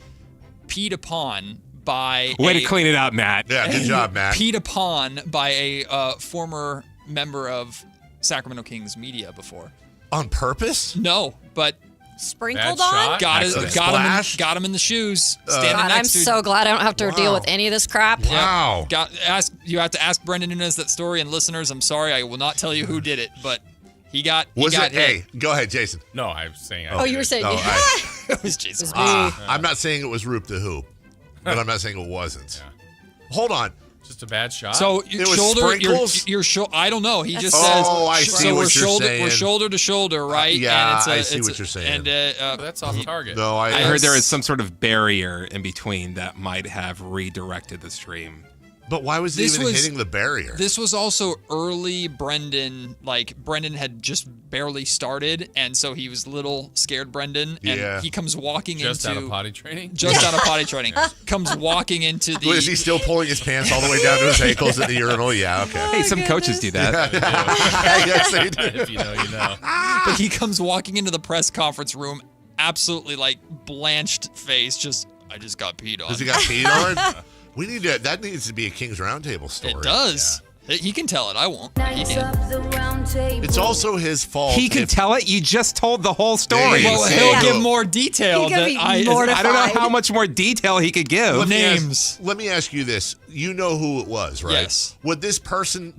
[SPEAKER 13] peed upon by
[SPEAKER 10] Way to clean it out, Matt.
[SPEAKER 4] Yeah, good job, Matt.
[SPEAKER 13] Peed upon by a former member of Sacramento Kings media before.
[SPEAKER 4] On purpose?
[SPEAKER 13] No, but...
[SPEAKER 15] Sprinkled on?
[SPEAKER 13] Got him in the shoes. Standing
[SPEAKER 15] God,
[SPEAKER 13] next
[SPEAKER 15] I'm
[SPEAKER 13] to
[SPEAKER 15] so glad I don't have to deal with any of this crap.
[SPEAKER 4] Wow.
[SPEAKER 13] You have to ask Brendan Nunez that story, and listeners, I'm sorry, I will not tell you who did it, but he got hit.
[SPEAKER 4] Hey, go ahead, Jason.
[SPEAKER 3] No, I was saying.
[SPEAKER 15] You were saying.
[SPEAKER 13] It was Jason.
[SPEAKER 4] I'm not saying it was Roop the Hoop, but I'm not saying it wasn't.
[SPEAKER 3] Yeah.
[SPEAKER 4] Hold on.
[SPEAKER 3] Just a bad shot.
[SPEAKER 13] So
[SPEAKER 4] it was sprinkles?
[SPEAKER 13] your I don't know. He just says.
[SPEAKER 4] Oh, I see what you're saying.
[SPEAKER 13] We're shoulder to shoulder, right?
[SPEAKER 4] Yeah, I see what you're saying.
[SPEAKER 13] And
[SPEAKER 3] that's off target.
[SPEAKER 4] No,
[SPEAKER 10] I heard there is some sort of barrier in between that might have redirected the stream.
[SPEAKER 4] But why was he even hitting the barrier?
[SPEAKER 13] This was also early Brendan. Like, Brendan had just barely started, and so he was a little scared, Brendan. And he comes walking
[SPEAKER 3] just out of potty training?
[SPEAKER 13] Just out of potty training. Comes walking into the...
[SPEAKER 4] Is he still pulling his pants all the way down to his ankles at the urinal? Yeah, okay.
[SPEAKER 10] Hey, some coaches do that.
[SPEAKER 4] Yes, they do.
[SPEAKER 3] If you know, you know.
[SPEAKER 13] But he comes walking into the press conference room, absolutely, like, blanched face, I just got peed on.
[SPEAKER 4] Does he got peed on? That needs to be a Kings Roundtable story.
[SPEAKER 13] It does. Yeah. He can tell it. I won't. He can.
[SPEAKER 4] It's also his fault.
[SPEAKER 10] He can tell it. You just told the whole story.
[SPEAKER 13] Well, he'll give more detail.
[SPEAKER 10] I don't know how much more detail he could give.
[SPEAKER 4] Let me ask you this. You know who it was, right?
[SPEAKER 13] Yes.
[SPEAKER 4] Would this person,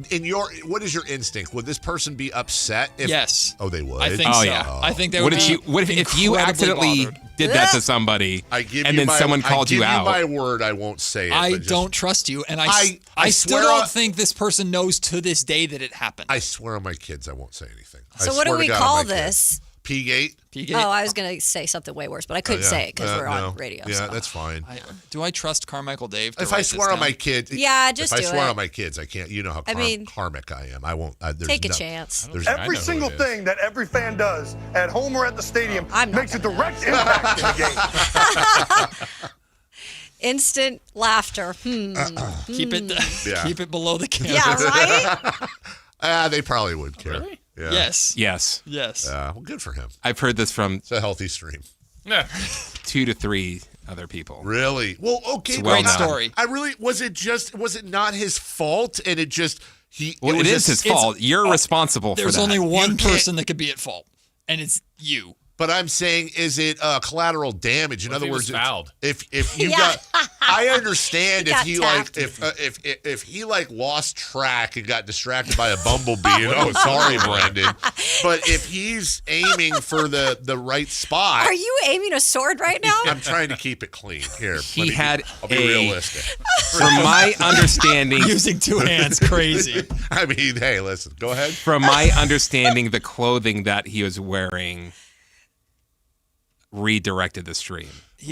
[SPEAKER 4] what is your instinct? Would this person be upset?
[SPEAKER 13] Yes.
[SPEAKER 4] Oh, they would?
[SPEAKER 13] I think so.
[SPEAKER 10] Yeah.
[SPEAKER 13] I think they would be
[SPEAKER 10] What if you accidentally did that to somebody and then someone called you out?
[SPEAKER 4] I give you my word, I won't say it.
[SPEAKER 13] I don't trust you, and I still don't think this person knows to this day that it happened.
[SPEAKER 4] I swear on my kids, I won't say anything.
[SPEAKER 15] So what do we call this?
[SPEAKER 4] P-gate?
[SPEAKER 15] Oh, I was going to say something way worse, but I couldn't say it because we're on radio.
[SPEAKER 4] Yeah,
[SPEAKER 15] so.
[SPEAKER 4] that's fine.
[SPEAKER 13] Do I trust Carmichael Dave?
[SPEAKER 4] If I swear on my kids,
[SPEAKER 15] yeah, just do it.
[SPEAKER 4] If I swear on my kids, I can't. You know how karmic I am. I won't.
[SPEAKER 15] Take a chance.
[SPEAKER 14] Every single thing that every fan does at home or at the stadium makes a direct impact in the game.
[SPEAKER 15] Instant laughter.
[SPEAKER 13] Keep it below the camera.
[SPEAKER 15] Yeah, right?
[SPEAKER 4] They probably would care.
[SPEAKER 3] Really?
[SPEAKER 4] Yeah.
[SPEAKER 10] Yes.
[SPEAKER 4] Well, good for him.
[SPEAKER 10] I've heard this from
[SPEAKER 4] it's a healthy stream.
[SPEAKER 10] 2 to 3 other people.
[SPEAKER 4] Really? Well, okay.
[SPEAKER 13] Great story.
[SPEAKER 4] Was it not his fault? And it just
[SPEAKER 10] it is his fault. You're responsible for that.
[SPEAKER 13] There's only one person that could be at fault, and it's you.
[SPEAKER 4] But I'm saying, is it collateral damage? In other words,
[SPEAKER 3] fouled?
[SPEAKER 4] If you got, I understand if he lost track and got distracted by a bumblebee. And, sorry, Brendan. But if he's aiming for the right spot,
[SPEAKER 15] are you aiming a sword right now?
[SPEAKER 4] I'm trying to keep it clean. Here,
[SPEAKER 10] I'll
[SPEAKER 4] be realistic.
[SPEAKER 10] From my understanding,
[SPEAKER 13] using 2 hands, crazy.
[SPEAKER 4] I mean, hey, listen, go ahead.
[SPEAKER 10] From my understanding, the clothing that he was wearing redirected the stream.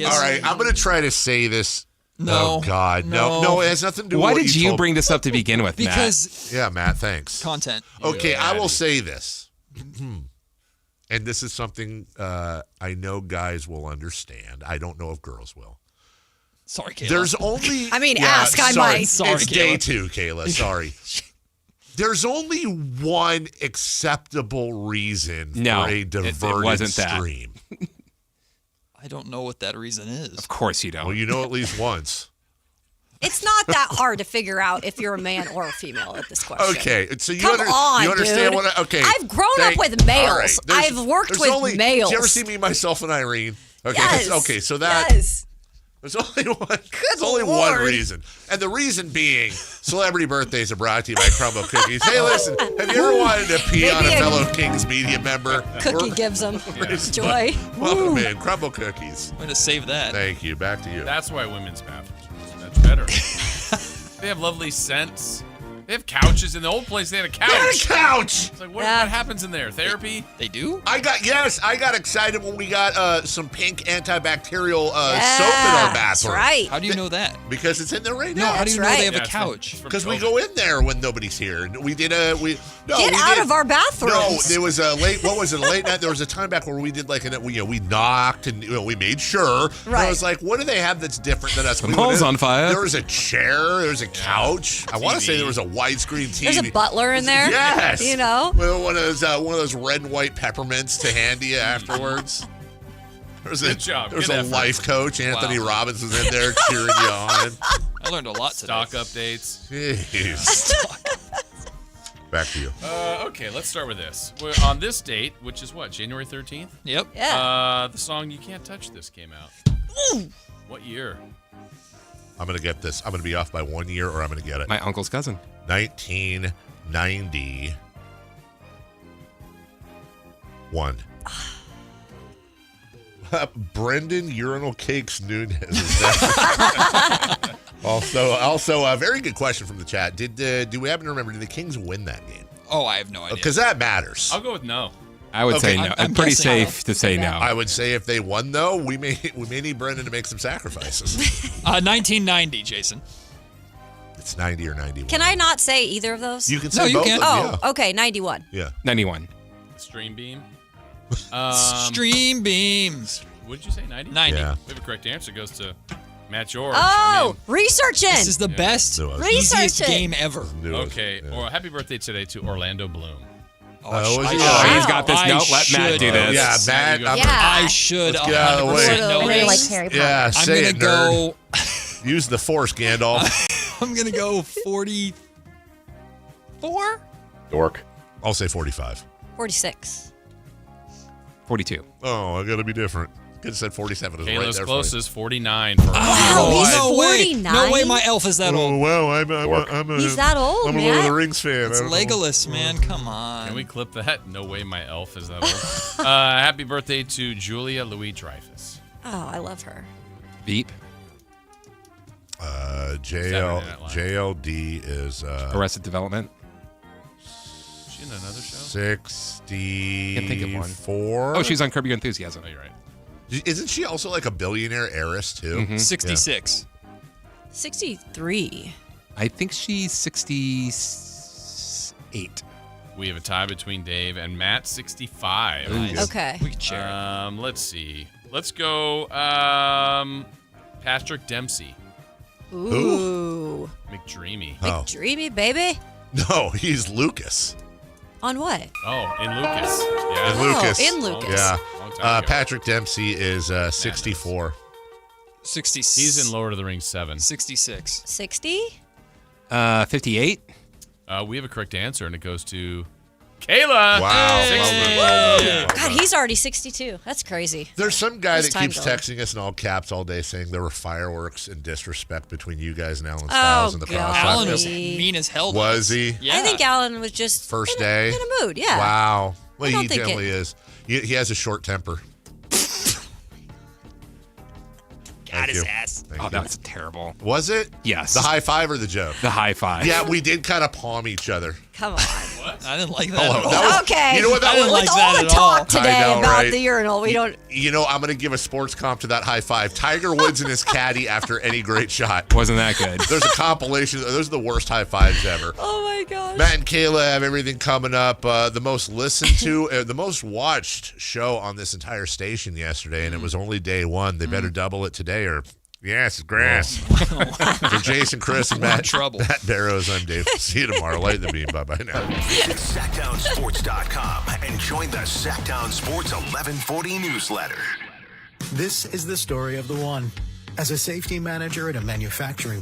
[SPEAKER 4] All right, I'm going to try to say this.
[SPEAKER 13] No.
[SPEAKER 4] Oh, God. No, it has nothing to do with
[SPEAKER 10] Why
[SPEAKER 4] what
[SPEAKER 10] did you bring this up to begin with,
[SPEAKER 13] Matt?
[SPEAKER 4] Yeah, Matt, thanks.
[SPEAKER 13] Content.
[SPEAKER 4] Okay, I will say this. And this is something I know guys will understand. I don't know if girls will.
[SPEAKER 13] Sorry, Kayla.
[SPEAKER 4] There's only...
[SPEAKER 15] ask, I might.
[SPEAKER 13] Sorry,
[SPEAKER 4] it's
[SPEAKER 13] Kayla.
[SPEAKER 4] day 2, Kayla. Sorry. There's only one acceptable reason for a diverted stream.
[SPEAKER 13] I don't know what that reason is.
[SPEAKER 10] Of course you don't.
[SPEAKER 4] Well, you know at least once.
[SPEAKER 15] It's not that hard to figure out if you're a man or a female at this question.
[SPEAKER 4] Okay, so you
[SPEAKER 15] Come on,
[SPEAKER 4] you understand
[SPEAKER 15] dude.
[SPEAKER 4] what? Okay,
[SPEAKER 15] I've grown up with males.
[SPEAKER 4] All right.
[SPEAKER 15] I've worked with males.
[SPEAKER 4] Did you ever see Me, Myself, and Irene? Okay,
[SPEAKER 15] Yes.
[SPEAKER 4] Okay, so that.
[SPEAKER 15] Yes.
[SPEAKER 4] There's only one. There's only one reason, and the reason being, celebrity birthdays are brought to you by Crumble Cookies. Hey, listen, have you ever wanted to pee on a fellow Kings media member?
[SPEAKER 15] Cookie gives them joy.
[SPEAKER 4] Welcome in, Crumble Cookies.
[SPEAKER 13] I'm going to save that.
[SPEAKER 4] Thank you. Back to you.
[SPEAKER 3] That's why women's bathrooms are much better. They have lovely scents. They have couches. In the old place, they had a couch.
[SPEAKER 4] They had a couch.
[SPEAKER 3] It's like, what happens in there? Therapy?
[SPEAKER 13] They do?
[SPEAKER 4] I got excited when we got some pink antibacterial soap in our bathroom.
[SPEAKER 15] That's right.
[SPEAKER 13] How do you know that?
[SPEAKER 4] Because it's in there right
[SPEAKER 13] No,
[SPEAKER 4] now.
[SPEAKER 13] how do you know they have a couch?
[SPEAKER 4] Because we go in there when nobody's here.
[SPEAKER 15] Get out of our bathrooms.
[SPEAKER 4] No, there was a late. What was it? A late night. There was a time back where we did like we knocked and we made sure.
[SPEAKER 15] Right.
[SPEAKER 4] And I was like, what do they have that's different than us?
[SPEAKER 10] The pole's on fire.
[SPEAKER 4] There was a chair. There was a couch. I want to say there was a widescreen TV.
[SPEAKER 15] There's a butler in there.
[SPEAKER 4] Yes.
[SPEAKER 15] You know.
[SPEAKER 4] With one of those red and white peppermints to hand you afterwards.
[SPEAKER 3] Good job.
[SPEAKER 4] There was
[SPEAKER 3] Good
[SPEAKER 4] a
[SPEAKER 3] effort.
[SPEAKER 4] life coach. Anthony Robbins was in there cheering you on.
[SPEAKER 13] I learned a lot today.
[SPEAKER 3] Stock updates.
[SPEAKER 4] Jeez. Back to you.
[SPEAKER 3] Okay, let's start with this. On this date, which is what, January 13th?
[SPEAKER 13] Yep.
[SPEAKER 15] Yeah.
[SPEAKER 3] The song You Can't Touch This came out. What year?
[SPEAKER 4] I'm going to get this. I'm going to be off by 1 year or I'm going to get it.
[SPEAKER 10] My uncle's cousin.
[SPEAKER 4] 1991. Brendan Urinal Cakes Nunez. Also, a very good question from the chat. Do we happen to remember? Did the Kings win that game?
[SPEAKER 13] Oh, I have no idea.
[SPEAKER 4] Because that matters.
[SPEAKER 3] I'll go with no.
[SPEAKER 10] I would say no. I'm pretty
[SPEAKER 13] guessing
[SPEAKER 10] safe to say no.
[SPEAKER 4] I would say if they won, though, we may need Brendan to make some sacrifices.
[SPEAKER 13] 1990, Jason.
[SPEAKER 4] It's 90 or 91.
[SPEAKER 15] Can I not say either of those?
[SPEAKER 4] You can say both.
[SPEAKER 13] can.
[SPEAKER 15] Oh, okay, 91.
[SPEAKER 4] Yeah.
[SPEAKER 10] 91.
[SPEAKER 3] Stream Beam.
[SPEAKER 13] Stream beams.
[SPEAKER 3] What did you say, 90?
[SPEAKER 13] 90.
[SPEAKER 4] Yeah.
[SPEAKER 3] We have a correct answer. It goes to Matt George.
[SPEAKER 15] Oh, researching.
[SPEAKER 13] This is the best, easiest
[SPEAKER 15] Researching.
[SPEAKER 13] game ever.
[SPEAKER 3] Okay. Or happy birthday today to Orlando Bloom.
[SPEAKER 10] He's got this. No, let Matt do this.
[SPEAKER 4] Yeah, Matt.
[SPEAKER 13] I should.
[SPEAKER 4] Let's get out of the way.
[SPEAKER 13] 100% know
[SPEAKER 15] Really like
[SPEAKER 13] this.
[SPEAKER 15] Harry Potter.
[SPEAKER 4] Yeah,
[SPEAKER 13] I'm
[SPEAKER 4] say
[SPEAKER 13] gonna
[SPEAKER 4] it,
[SPEAKER 13] go.
[SPEAKER 4] nerd. Use the force, Gandalf.
[SPEAKER 13] I'm gonna go 44.
[SPEAKER 4] Dork. I'll say 45.
[SPEAKER 15] 46.
[SPEAKER 10] 42.
[SPEAKER 4] Oh, I got to be different. Could have said 47. It was right
[SPEAKER 3] Kayla's
[SPEAKER 4] there.
[SPEAKER 3] closest, 49. For
[SPEAKER 13] no way.
[SPEAKER 15] 49?
[SPEAKER 13] No way my elf is that
[SPEAKER 4] Oh,
[SPEAKER 13] old.
[SPEAKER 4] well, I'm
[SPEAKER 15] He's that old,
[SPEAKER 4] I'm a Lord of
[SPEAKER 15] Matt.
[SPEAKER 4] the Rings fan.
[SPEAKER 13] It's
[SPEAKER 4] I don't know.
[SPEAKER 13] Legolas, man. Come on.
[SPEAKER 3] Can we clip that? No way my elf is that old. Happy birthday to Julia Louis-Dreyfus.
[SPEAKER 15] Oh, I love her.
[SPEAKER 10] Beep.
[SPEAKER 4] JLD is
[SPEAKER 10] Arrested Development.
[SPEAKER 3] Is she in another show?
[SPEAKER 4] 64.
[SPEAKER 10] Can't think of one. Oh, she's on Curb Your Enthusiasm.
[SPEAKER 3] Oh, you're right.
[SPEAKER 4] Isn't she also like a billionaire heiress too?
[SPEAKER 13] 66.
[SPEAKER 15] 63.
[SPEAKER 10] I think she's 68.
[SPEAKER 3] We have a tie between Dave and Matt, 65.
[SPEAKER 13] Nice.
[SPEAKER 15] Okay.
[SPEAKER 13] We can share it.
[SPEAKER 3] Let's see. Let's go Patrick Dempsey.
[SPEAKER 15] Ooh.
[SPEAKER 3] McDreamy.
[SPEAKER 4] Oh.
[SPEAKER 15] Dreamy, baby.
[SPEAKER 4] No, he's Lucas.
[SPEAKER 15] On what?
[SPEAKER 3] Oh, in Lucas. Yeah.
[SPEAKER 4] In Lucas.
[SPEAKER 15] in Lucas.
[SPEAKER 4] Yeah.
[SPEAKER 3] Long time ago.
[SPEAKER 4] Patrick Dempsey is 64.
[SPEAKER 13] 60.
[SPEAKER 3] He's in Lord of the Rings 7.
[SPEAKER 13] 66.
[SPEAKER 15] 60?
[SPEAKER 10] 58.
[SPEAKER 3] We have a correct answer, and it goes to Kayla.
[SPEAKER 4] Wow.
[SPEAKER 3] 60.
[SPEAKER 4] Well done.
[SPEAKER 15] God, he's already 62. That's crazy.
[SPEAKER 4] There's some guy
[SPEAKER 15] Where's
[SPEAKER 4] that
[SPEAKER 15] time
[SPEAKER 4] keeps
[SPEAKER 15] going?
[SPEAKER 4] texting us in all caps all day saying there were fireworks and disrespect between you guys and Alan Stiles in the
[SPEAKER 15] God.
[SPEAKER 4] process.
[SPEAKER 13] Alan was mean as hell. to
[SPEAKER 4] Was
[SPEAKER 13] us.
[SPEAKER 4] he?
[SPEAKER 13] Yeah.
[SPEAKER 15] I think Alan was just
[SPEAKER 4] First
[SPEAKER 15] in a-
[SPEAKER 4] day?
[SPEAKER 15] in a mood. Yeah.
[SPEAKER 4] Wow. Well,
[SPEAKER 15] I don't
[SPEAKER 4] he
[SPEAKER 15] think
[SPEAKER 4] generally is. He has a short temper.
[SPEAKER 13] Got his
[SPEAKER 4] you.
[SPEAKER 13] ass.
[SPEAKER 4] Thank
[SPEAKER 10] Oh,
[SPEAKER 4] you.
[SPEAKER 10] that's terrible.
[SPEAKER 4] Was it?
[SPEAKER 10] Yes.
[SPEAKER 4] The high five or the joke?
[SPEAKER 10] The high five.
[SPEAKER 4] Yeah, we did kind of palm each other.
[SPEAKER 15] Come on.
[SPEAKER 13] I didn't like that.
[SPEAKER 4] Hello.
[SPEAKER 13] at all.
[SPEAKER 4] That was-
[SPEAKER 15] Okay.
[SPEAKER 4] You know what that
[SPEAKER 13] I didn't
[SPEAKER 4] was?
[SPEAKER 15] With
[SPEAKER 13] like
[SPEAKER 15] all
[SPEAKER 13] that
[SPEAKER 15] the
[SPEAKER 13] at all.
[SPEAKER 15] talk today
[SPEAKER 4] I know,
[SPEAKER 15] about
[SPEAKER 4] right?
[SPEAKER 15] the urinal, we don't.
[SPEAKER 4] You know, I'm going to give a sports comp to that high five. Tiger Woods and his caddy after any great shot.
[SPEAKER 10] Wasn't that good?
[SPEAKER 4] There's a compilation. Those are the worst high fives ever.
[SPEAKER 15] Oh my gosh.
[SPEAKER 4] Matt and Kayla have everything coming up. The most listened to, the most watched show on this entire station yesterday, and it was only day one. They better double it today, or yes, grass. For Jason, Chris, and Matt,
[SPEAKER 13] trouble.
[SPEAKER 4] Matt Barrows, I'm Dave. See you tomorrow. Light the beam. Bye now.
[SPEAKER 2] Visit SactownSports.com and join the Sactown Sports 1140 newsletter.
[SPEAKER 16] This is the story of the one. As a safety manager at a manufacturing